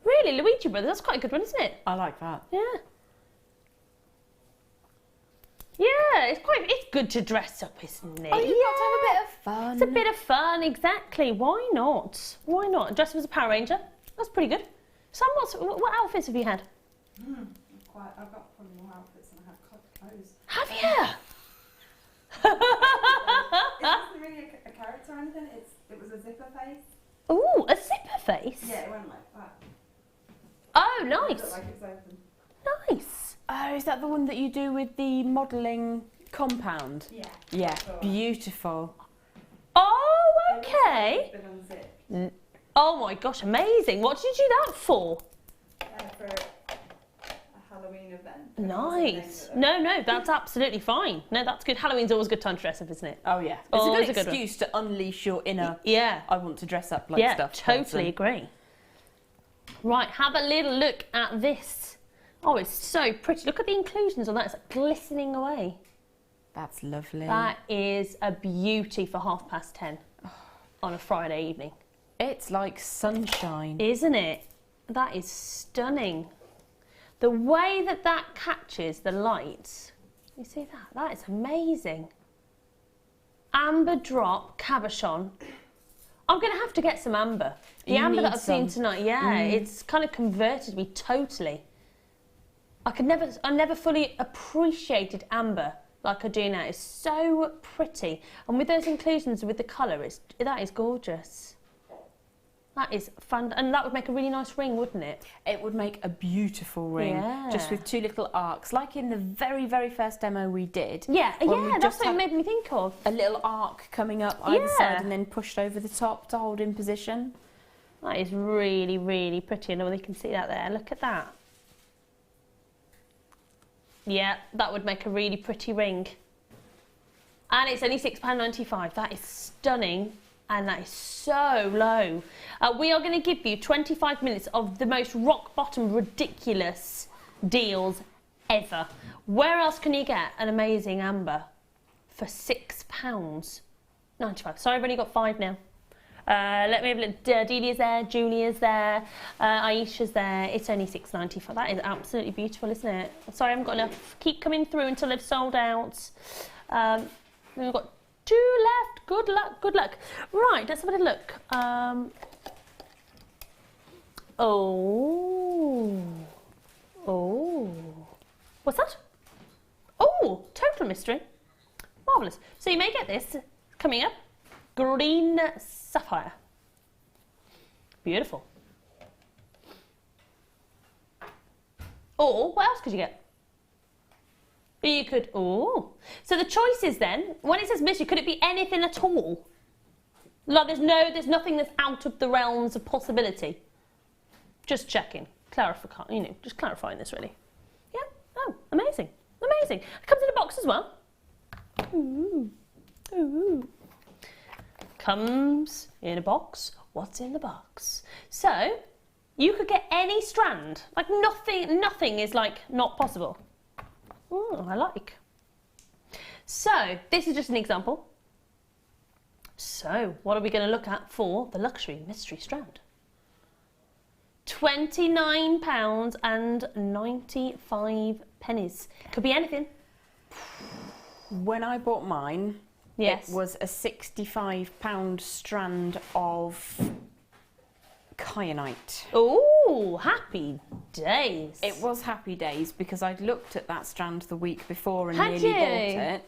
Really, Luigi Brothers? That's quite a good one, isn't it? I like that. Yeah. Yeah, it's good to dress up, isn't it? Oh, you've got to have a bit of fun. It's a bit of fun, exactly. Why not? Why not? Dress up as a Power Ranger. That's pretty good. Sam, what outfits have you had? I've got probably more outfits than I have clothes. Have you? It wasn't really a character or anything. It was a zipper face. Ooh, a zipper face? Yeah, it went like that. Oh, It nice. looked like it was open. Nice. Oh, is that the one that you do with the modelling compound? Yeah. Yeah, beautiful. Oh, okay. It looks like it's been unzipped. Oh my gosh, amazing. What did you do that for? For a Halloween event. Nice. No, that's absolutely fine. No, that's good. Halloween's always a good time to dress up, isn't it? Oh, yeah. It's Always a good one. excuse to unleash your inner, Yeah. I want to dress up like stuff. Totally person. agree. Right, have a little look at this. Oh, it's so pretty. Look at the inclusions on that. It's like glistening away. That's lovely. That is a beauty for 10:30 on a Friday evening. It's like sunshine. Isn't it? That is stunning. The way that catches the light. You see that? That is amazing. Amber drop cabochon. I'm going to have to get some amber. The You amber need that I've seen some. tonight, yeah, it's kind of converted me totally. I never fully appreciated amber like I do now. It's so pretty. And with those inclusions, with the colour, that is gorgeous. That is fun. And that would make a really nice ring, wouldn't it? It would make a beautiful ring. Yeah. Just with two little arcs, like in the very, very first demo we did. Yeah, when we that's just what it had made me think of. a little arc coming up either side Yeah. and then pushed over the top to hold in position. That is really, really pretty. I know you can see that there. Look at that. Yeah, that would make a really pretty ring. And it's only £6.95. That is stunning. And that is so low. We are going to give you 25 minutes of the most rock bottom ridiculous deals ever. Where else can you get an amazing amber for £6.95? Sorry, I've only got 5 now. Let me have a look. Delia's there, Julia's there, Aisha's there. It's only £6.95. That is absolutely beautiful, isn't it? Sorry, I haven't got enough. Keep coming through until they've sold out. We've got 2 left. Good luck, good luck. Right, let's have a look. Oh. What's that? Oh, total mystery. Marvellous. So you may get this coming up. Green sapphire. Beautiful. Or what else could you get? You could, so the choices then, when it says mystery, could it be anything at all? Like there's nothing that's out of the realms of possibility. Just checking, just clarifying this really. Yeah, oh, amazing, amazing. It comes in a box as well. Ooh. Comes in a box. What's in the box? So, you could get any strand. Like nothing is like not possible. I like. So, this is just an example. So, what are we going to look at for the luxury mystery strand? £29.95. Could be anything. When I bought mine, yes, it was a £65 strand of kyanite. Oh, happy days. It was happy days because I'd looked at that strand the week before and Had nearly you? bought it.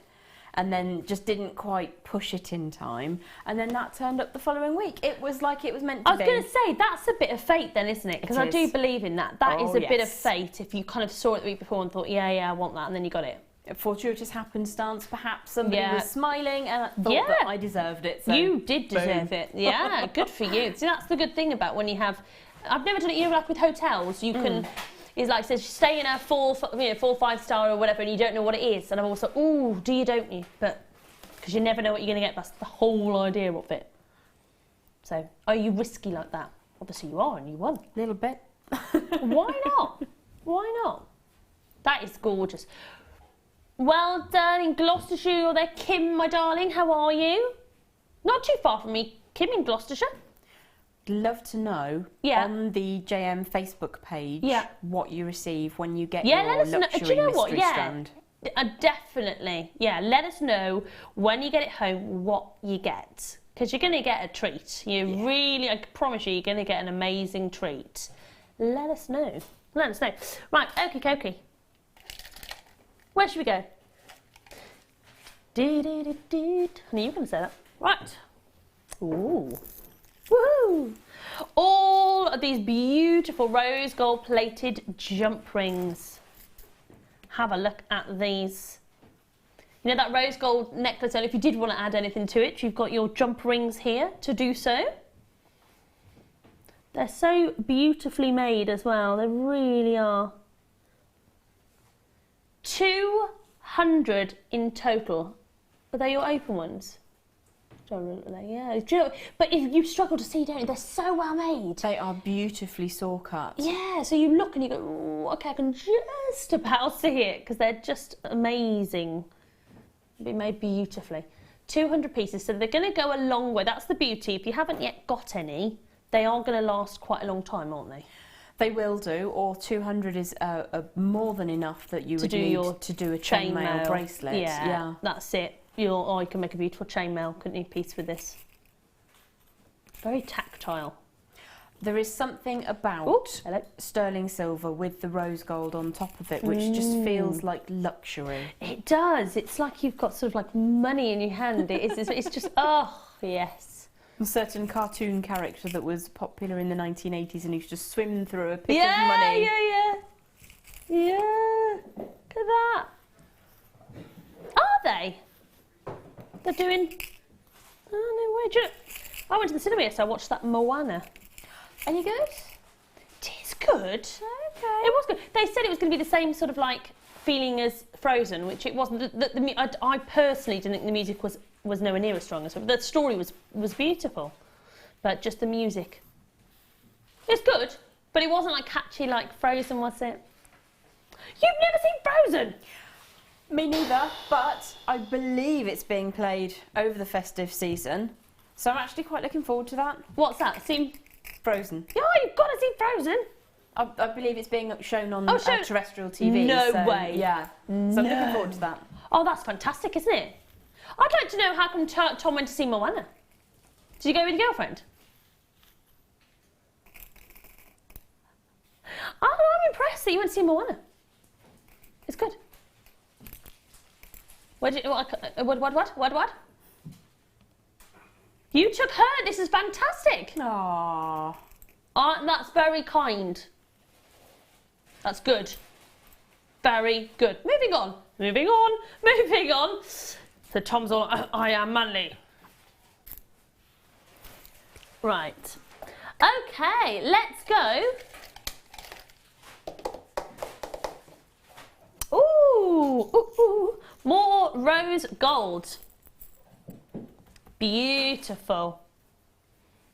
and then just didn't quite push it in time, and then that turned up the following week. It was like it was meant to be. I was going to say, that's a bit of fate then, isn't it? Because I do believe in that. That is a bit of fate if you kind of saw it the week before and thought, yeah, I want that, and then you got it. A fortuitous happenstance, perhaps somebody was smiling and thought that I deserved it. So you did deserve it. Yeah, good for you. See, that's the good thing about when you have... I've never done it, like with hotels, you can... It's like, says, stay in a 4-5 star or whatever, and you don't know what it is. And I'm also, ooh, do you, don't you? But, because you never know what you're going to get. That's the whole idea of it. So, are you risky like that? Obviously you are, and you won. A little bit. Why not? Why not? That is gorgeous. Well done in Gloucestershire. You're there, Kim, my darling. How are you? Not too far from me, Kim, in Gloucestershire. Love to know on the JM Facebook page what you receive when you get your let us know. luxury Do you know what? strand. Definitely. Yeah, let us know when you get it home what you get, because you're going to get a treat. You really, I promise you, you're going to get an amazing treat. Let us know. Let us know. Right, okay. Where should we go? Honey, you're going to say that. Right. Ooh. Woo! All of these beautiful rose gold plated jump rings. Have a look at these. You know that rose gold necklace, and if you did want to add anything to it, you've got your jump rings here to do so. They're so beautifully made as well. They really are. 200 in total. Are they your open ones? Yeah, do you know, but if you struggle to see, don't you? They're so well made. They are beautifully saw cut. Yeah, so you look and you go, ooh, okay, I can just about see it, because they're just amazing. They've been made beautifully. 200 pieces, so they're going to go a long way. That's the beauty. If you haven't yet got any, they are going to last quite a long time, aren't they? They will do, or 200 is more than enough that you would need to do a chainmail bracelet. Yeah, that's it. You can make a beautiful chainmail, couldn't you, piece with this? Very tactile. There is something about sterling silver with the rose gold on top of it, which just feels like luxury. It does. It's like you've got sort of like money in your hand. It's just, oh, yes. A certain cartoon character that was popular in the 1980s and used to swim through a pit of money. Yeah. Look at that. Are they? They're doing... Oh, no way. I went to the cinema yesterday, I watched that Moana. Any good? It is good. Okay. It was good. They said it was going to be the same sort of like feeling as Frozen, which it wasn't. I personally didn't think the music was nowhere near as strong as the story was beautiful, but just the music. It's good, but it wasn't like catchy like Frozen, was it? You've never seen Frozen? Me neither, but I believe it's being played over the festive season, so I'm actually quite looking forward to that. What's that? Seen Frozen. Yeah, you've got to see Frozen. I believe it's being shown on terrestrial TV. No way. Yeah, so I'm looking forward to that. Oh, that's fantastic, isn't it? I'd like to know how come Tom went to see Moana. Did you go with your girlfriend? I'm impressed that you went to see Moana. It's good. What? You took her. This is fantastic. Aww. That's very kind. That's good. Very good. Moving on. So Tom's all, I am manly. Right. Okay, let's go. Ooh. More rose gold. Beautiful.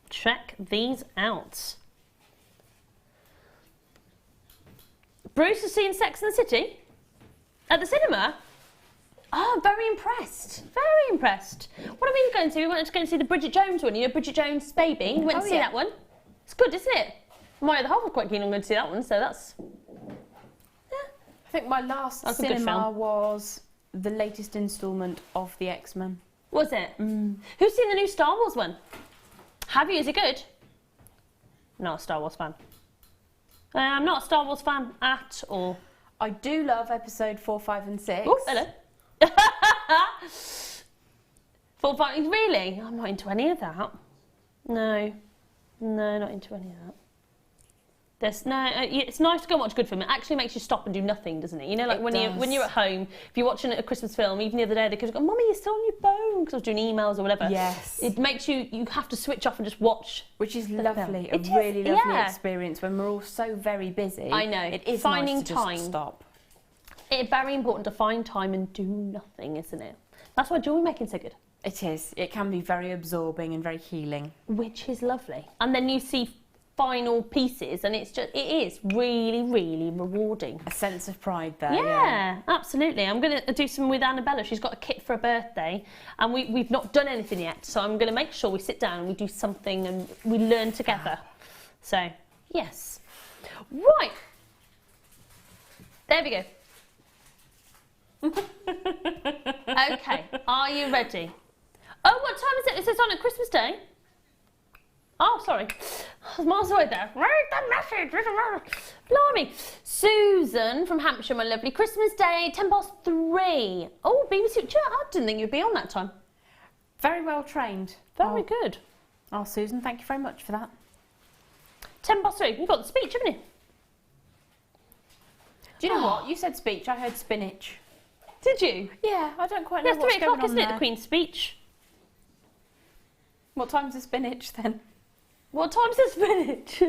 Check these out. Bruce has seen Sex and the City at the cinema. Oh, very impressed. Very impressed. What are we going to? We wanted to go and see the Bridget Jones one. You know, Bridget Jones' Baby. We went to see that one. It's good, isn't it? My other half was quite keen on going to see that one, so that's... I think my last cinema was the latest instalment of the X-Men. Was it? Who's seen the new Star Wars one? Have you? Is it good? Not a Star Wars fan. I'm not a Star Wars fan at all. I do love episode 4, 5 and 6. Oh, hello. Really? I'm not into any of that. No, not into any of that. It's nice to go and watch a good film. It actually makes you stop and do nothing, doesn't it? You know, like when you're at home, if you're watching a Christmas film, even the other day, the kids go, "Mummy, you're still on your phone," because I was doing emails or whatever. Yes. It makes you have to switch off and just watch. Which is lovely, a really lovely experience when we're all so very busy. I know. It is finding nice to time. just stop. It's very important to find time and do nothing, isn't it? That's why jewellery making's so good. It is. It can be very absorbing and very healing. Which is lovely. And then you see final pieces and it is really, really rewarding. A sense of pride there. Yeah, absolutely. I'm going to do some with Annabella. She's got a kit for her birthday and we've not done anything yet. So I'm going to make sure we sit down and we do something and we learn together. So, yes. Right. There we go. Okay, are you ready? Oh, what time is it? Is this on at Christmas Day? Oh, sorry. I was miles away there. Read the message. Blimey. Susan from Hampshire, my lovely. Christmas Day, 3:10. Oh, BBC. I didn't think you'd be on that time. Very well trained. Very good. Oh, Susan, thank you very much for that. 3:10. You've got the speech, haven't you? Do you know what? You said speech. I heard spinach. Did you? Yeah, I don't quite know what's going on 3 o'clock, isn't it, there. the Queen's speech? What time's the spinach then? What time's the spinach?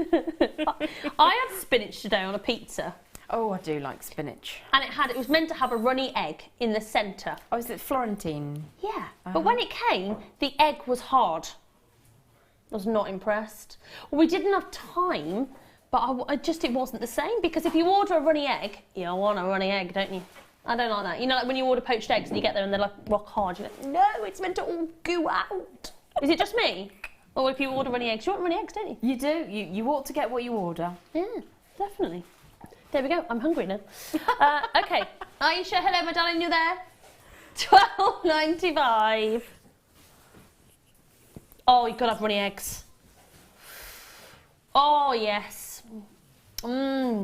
I had spinach today on a pizza. Oh, I do like spinach. And it was meant to have a runny egg in the centre. Oh, is it Florentine? Yeah, but when it came, the egg was hard. I was not impressed. Well, we didn't have time, but it wasn't the same, because if you order a runny egg, you want a runny egg, don't you? I don't like that. You know, like when you order poached eggs and you get there and they're like rock hard, you're like, no, it's meant to all goo out. Is it just me? Or if you order runny eggs, you want runny eggs, don't you? You do. You ought to get what you order. Yeah, definitely. There we go. I'm hungry now. Okay. Aisha, hello, my darling. You there? £12.95. Oh, you've got to have runny eggs. Oh, yes. Oh,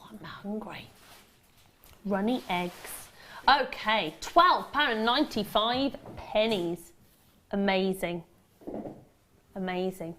I'm hungry. Runny eggs. Okay, £12.95. Amazing. Amazing.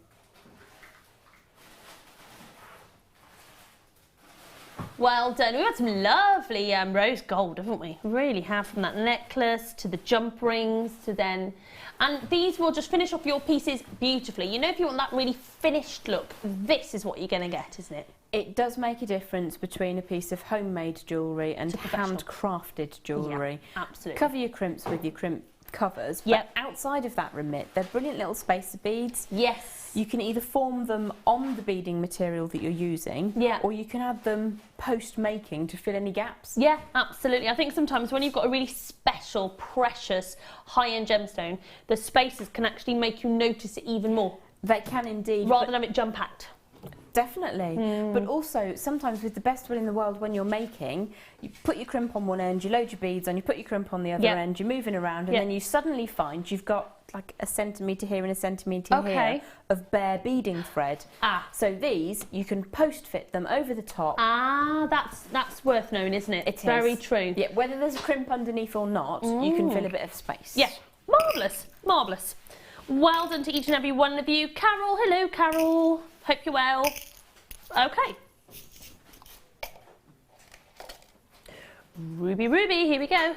Well done. We've got some lovely rose gold, haven't we? We really have, from that necklace to the jump rings to then... And these will just finish off your pieces beautifully. You know, if you want that really finished look, this is what you're going to get, isn't it? It does make a difference between a piece of homemade jewellery and handcrafted jewellery. Yeah, absolutely. Cover your crimps with your crimp covers, but outside of that remit, they're brilliant little spacer beads. Yes. You can either form them on the beading material that you're using, or you can add them post-making to fill any gaps. Yeah, absolutely. I think sometimes when you've got a really special, precious, high-end gemstone, the spacers can actually make you notice it even more. They can indeed. Rather than have it jump-packed. Definitely. But also, sometimes with the best will in the world, when you're making, you put your crimp on one end, you load your beads on, you put your crimp on the other end, you're moving around, and then you suddenly find you've got like a centimetre here and a centimetre here of bare beading thread. So these, you can post-fit them over the top. That's worth knowing, isn't it? It's very true. Yeah, whether there's a crimp underneath or not, you can fill a bit of space. Yeah, marvellous, marvellous. Well done to each and every one of you. Carol, hello Carol. Hope you're well. Okay. Ruby, Ruby, here we go.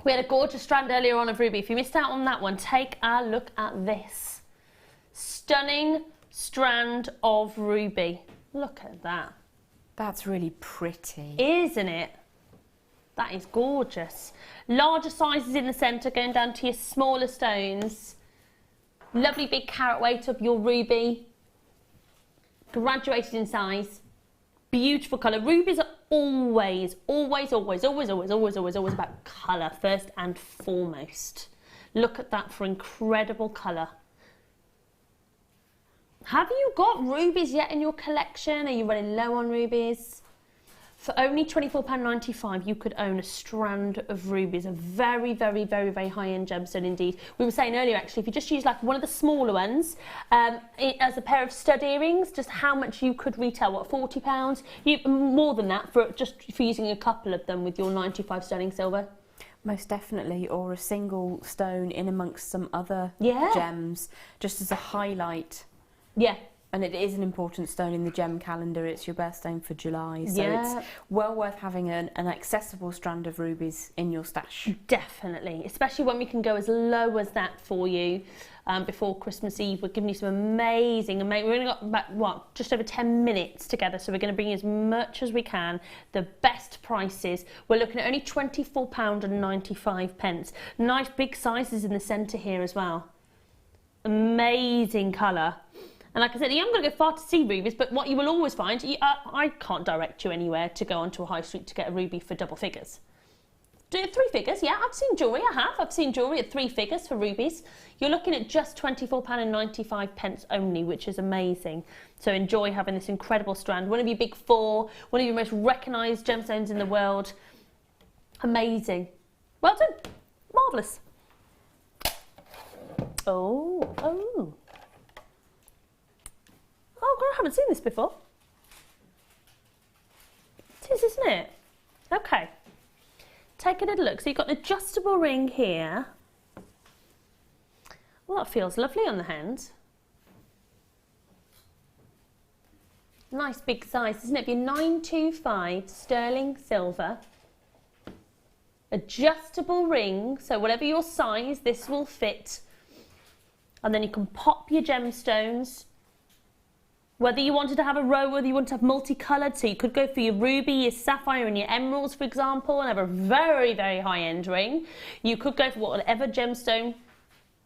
We had a gorgeous strand earlier on of Ruby. If you missed out on that one, take a look at this. Stunning strand of Ruby. Look at that. That's really pretty. Isn't it? That is gorgeous. Larger sizes in the centre, going down to your smaller stones. Lovely big carat weight of your ruby. Graduated in size. Beautiful colour. Rubies are always about colour first and foremost. Look at that for incredible colour. Have you got rubies yet in your collection? Are you running low on rubies? For only £24.95, you could own a strand of rubies, a very, very, very, very high-end gemstone indeed. We were saying earlier, actually, if you just use like one of the smaller ones as a pair of stud earrings, just how much you could retail, what, £40? More than that for using a couple of them with your 95 sterling silver. Most definitely, or a single stone in amongst some other gems, just as a highlight. Yeah. And it is an important stone in the gem calendar. It's your birthstone for July, so it's well worth having an accessible strand of rubies in your stash. Definitely, especially when we can go as low as that for you before Christmas Eve. We're giving you some amazing, we've only got about, what, just over 10 minutes together, so we're going to bring you as much as we can, the best prices. We're looking at only £24.95. Nice big sizes in the centre here as well. Amazing colour. And like I said, you haven't got to go far to see rubies, but what you will always find, I can't direct you anywhere to go onto a high street to get a ruby for double figures. Do 3 figures, yeah, I've seen jewellery, I have. I've seen jewellery at 3 figures for rubies. You're looking at just £24.95 only, which is amazing. So enjoy having this incredible strand. One of your big 4, one of your most recognised gemstones in the world. Amazing. Well done. Marvellous. Oh. Oh, girl, I haven't seen this before. It is, isn't it? Okay. Take a little look. So you've got an adjustable ring here. Well, that feels lovely on the hand. Nice big size, isn't it? Your 925 sterling silver. Adjustable ring, so whatever your size, this will fit. And then you can pop your gemstones. Whether you wanted to have a row, whether you want to have multicoloured, so you could go for your ruby, your sapphire and your emeralds, for example, and have a very, very high-end ring. You could go for whatever gemstone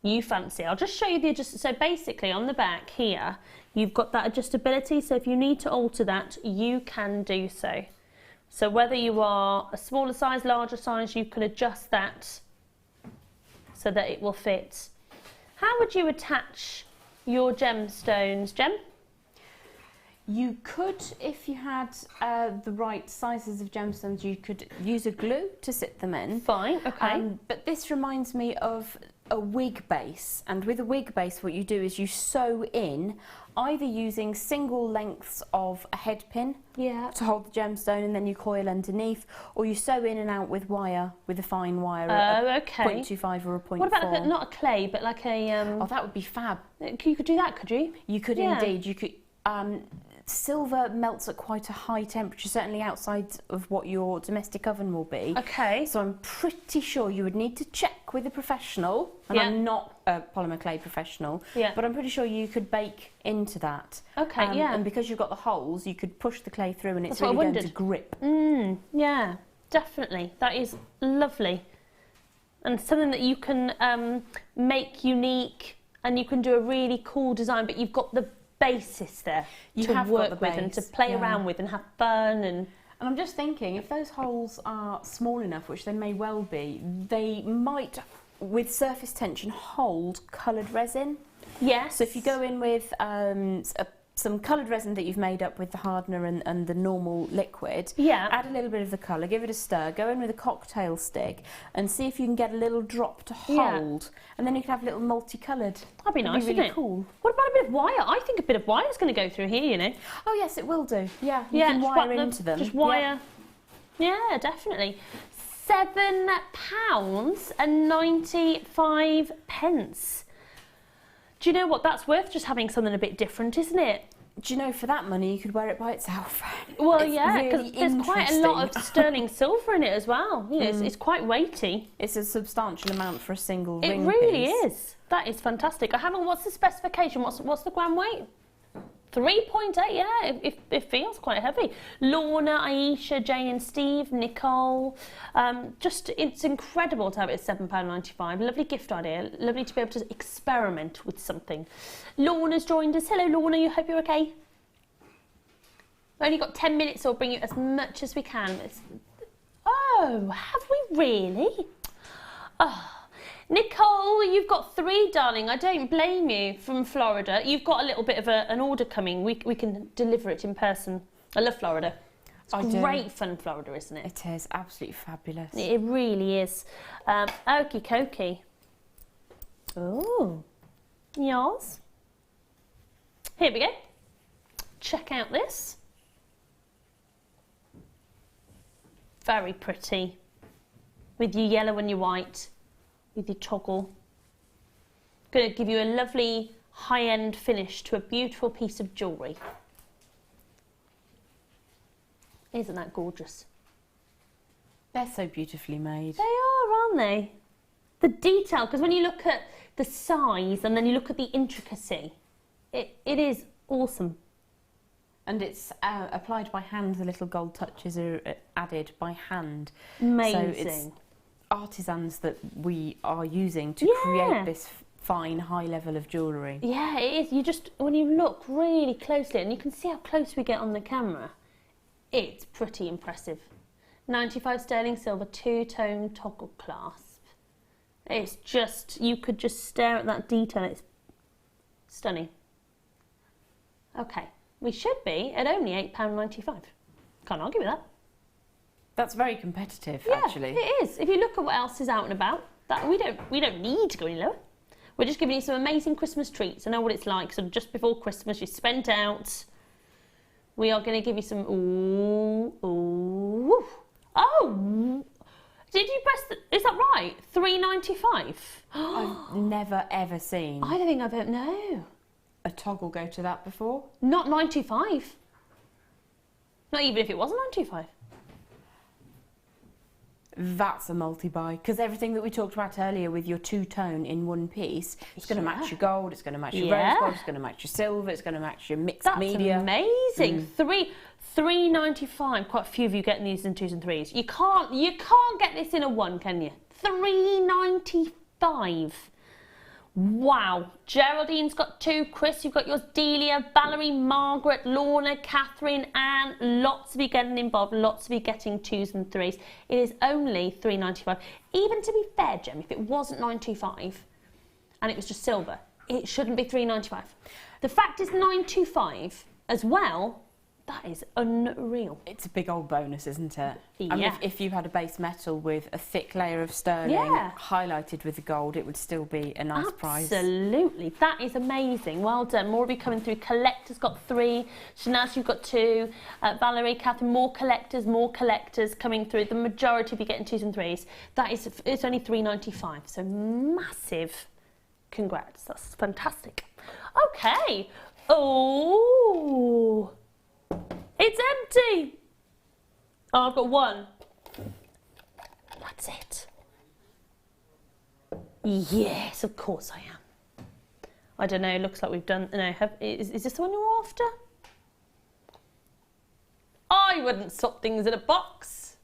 you fancy. I'll just show you the so basically on the back here, you've got that adjustability, so if you need to alter that, you can do so. So whether you are a smaller size, larger size, you can adjust that so that it will fit. How would you attach your gemstones, Gem? You could, if you had the right sizes of gemstones, you could use a glue to sit them in. Fine, okay. But this reminds me of a wig base, and with a wig base what you do is you sew in, either using single lengths of a head pin to hold the gemstone and then you coil underneath, or you sew in and out with wire, with a fine wire, a 0.25 or a 0.4. What about like not a clay, but like a... Oh, that would be fab. You could do that, could you? You could indeed. You could... silver melts at quite a high temperature, certainly outside of what your domestic oven will be. Okay. So I'm pretty sure you would need to check with a professional, and I'm not a polymer clay professional, but I'm pretty sure you could bake into that. Okay, And because you've got the holes, you could push the clay through and it's That's really going to grip. Yeah, definitely. That is lovely. And something that you can make unique, and you can do a really cool design, but you've got the basis there to work with and to play around with and have fun. And I'm just thinking, if those holes are small enough, which they may well be, they might, with surface tension, hold coloured resin. Yes. So if you go in with some coloured resin that you've made up with the hardener and the normal liquid, add a little bit of the colour, give it a stir, go in with a cocktail stick and see if you can get a little drop to hold, and then you can have a little multicoloured. That'd be nice, really wouldn't it? Cool. What about a bit of wire? I think a bit of wire is going to go through here, you know. Oh yes, it will do. Yeah, you can wire into them. Just wire. Yeah, definitely. £7.95. Do you know what that's worth? Just having something a bit different, isn't it? Do you know, for that money you could wear it by itself? Well, it's yeah, because really there's quite a lot of sterling silver in it as well. You know, it's quite weighty. It's a substantial amount for a single ring piece. It really is. That is fantastic. I haven't. What's the specification? What's the gram weight? 3.8. Yeah, it feels quite heavy. Lorna, Aisha, Jane, and Steve, Nicole. It's incredible to have it at £7.95. Lovely gift idea. Lovely to be able to experiment with something. Lorna's joined us. Hello, Lorna. You hope you're okay. We've only got 10 minutes, so we'll bring you as much as we can. Oh, have we really? Oh. Nicole, you've got 3, darling. I don't blame you, from Florida. You've got a little bit of an order coming. We can deliver it in person. I love Florida. It's great fun in Florida, isn't it? It is absolutely fabulous. It really is. Okie dokie. Oh, yours. Here we go. Check out this. Very pretty. With your yellow and your white, with your toggle. Going to give you a lovely high-end finish to a beautiful piece of jewellery. Isn't that gorgeous? They're so beautifully made. They are, aren't they? The detail, because when you look at the size and then you look at the intricacy, it is awesome. And it's applied by hand. The little gold touches are added by hand. Amazing. So it's artisans that we are using to create this fine, high level of jewellery. Yeah, it is. You just, when you look really closely, and you can see how close we get on the camera, it's pretty impressive. 95 sterling silver, two-tone toggle clasp. It's just, you could just stare at that detail. It's stunning. Okay, we should be at only £8.95. Can't argue with that. That's very competitive, actually. It is. If you look at what else is out and about, that we don't need to go any lower. We're just giving you some amazing Christmas treats. I know what it's like. So just before Christmas, you're spent out. We are going to give you some. Oh! Did you press? Is that right? £3.95. I've never ever seen. I don't think I've ever. No. A toggle go to that before? Not £9.25. Not even if it was £9.25. That's a multi-buy, because everything that we talked about earlier with your two-tone in one piece, it's going to match your gold, it's going to match your rose gold, it's going to match your silver, it's going to match your mixed media. That's amazing. £3.95. Quite a few of you getting these in 2s and 3s. You can't get this in a 1, can you? £3.95. Wow. Geraldine's got 2. Chris, you've got yours. Delia, Valerie, Margaret, Lorna, Catherine, Anne. Lots of you getting involved. Lots of you getting 2s and 3s. It is only £3.95. Even to be fair, Gem, if it wasn't £9.25 and it was just silver, it shouldn't be £3.95. The fact it's £9.25 as well. That is unreal. It's a big old bonus, isn't it? Yeah. I mean, if you had a base metal with a thick layer of sterling highlighted with the gold, it would still be a nice prize. Absolutely. That is amazing. Well done. More of you coming through. Collector's got 3. Shanaz, you've got 2. Valerie, Catherine, more collectors coming through. The majority of you getting 2s and 3s. It's only £3.95. So massive congrats. That's fantastic. Okay. Oh. It's empty! Oh, I've got 1. That's it. Yes, of course I am. I don't know, it looks like we've done... No, is this the one you're after? I wouldn't swap things in a box.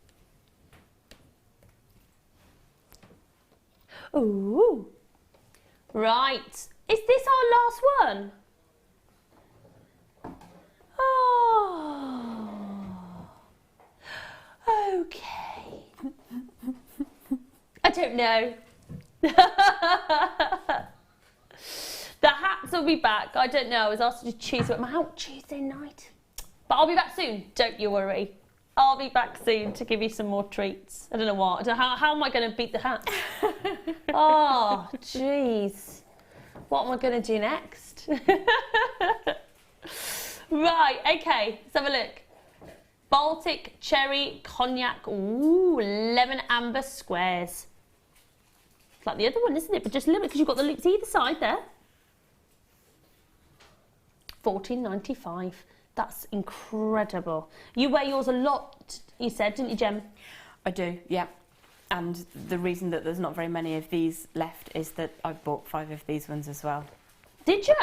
Ooh. Right. Is this our last one? Oh, okay. I don't know. The hats will be back. I don't know. I was asked to choose, but I'm out Tuesday night. But I'll be back soon. Don't you worry. I'll be back soon to give you some more treats. I don't know what. How am I going to beat the hat? Oh, jeez. What am I going to do next? Right, okay, let's have a look. Baltic, cherry, cognac, ooh, lemon amber squares. It's like the other one, isn't it? But just a little bit, because you've got the loops either side there. £14.95. That's incredible. You wear yours a lot, you said, didn't you, Gem? I do, yeah. And the reason that there's not very many of these left is that I bought 5 of these ones as well. Did you?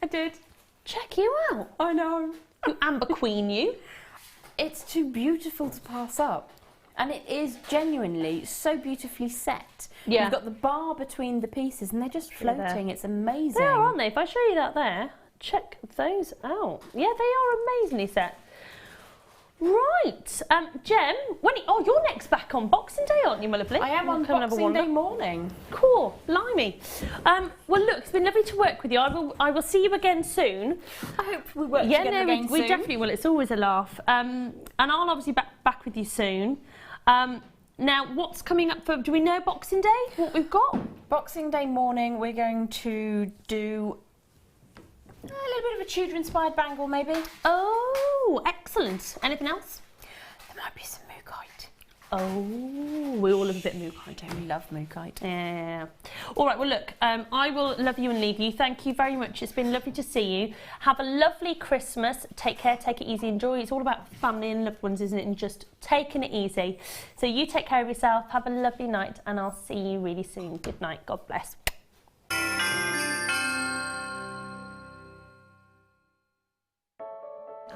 I did. Check you out. I know. You Amber Queen, you. It's too beautiful to pass up. And it is genuinely so beautifully set. Yeah. You've got the bar between the pieces and they're just floating. It's amazing. They are, aren't they? If I show you that there, check those out. Yeah, they are amazingly set. Right, Jem, you're next back on Boxing Day, aren't you, my lovely? I am on Boxing Day morning. Cool, blimey. Well, look, it's been lovely to work with you. I will see you again soon. I hope we work together again we soon. definitely will. It's always a laugh. And I'll obviously back with you soon. Now, what's coming up do we know Boxing Day, what we've got? Boxing Day morning, we're going to do a little bit of a Tudor-inspired bangle, maybe. Oh, excellent. Anything else? There might be some Mookaite. Oh, we all love a bit of Mookaite, don't we? Love Mookaite. Yeah. All right, well, look, I will love you and leave you. Thank you very much. It's been lovely to see you. Have a lovely Christmas. Take care, take it easy, enjoy. It's all about family and loved ones, isn't it? And just taking it easy. So you take care of yourself. Have a lovely night, and I'll see you really soon. Good night. God bless.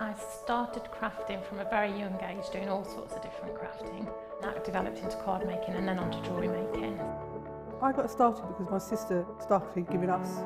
I started crafting from a very young age, doing all sorts of different crafting. That developed into card making and then onto jewellery making. I got started because my sister started giving us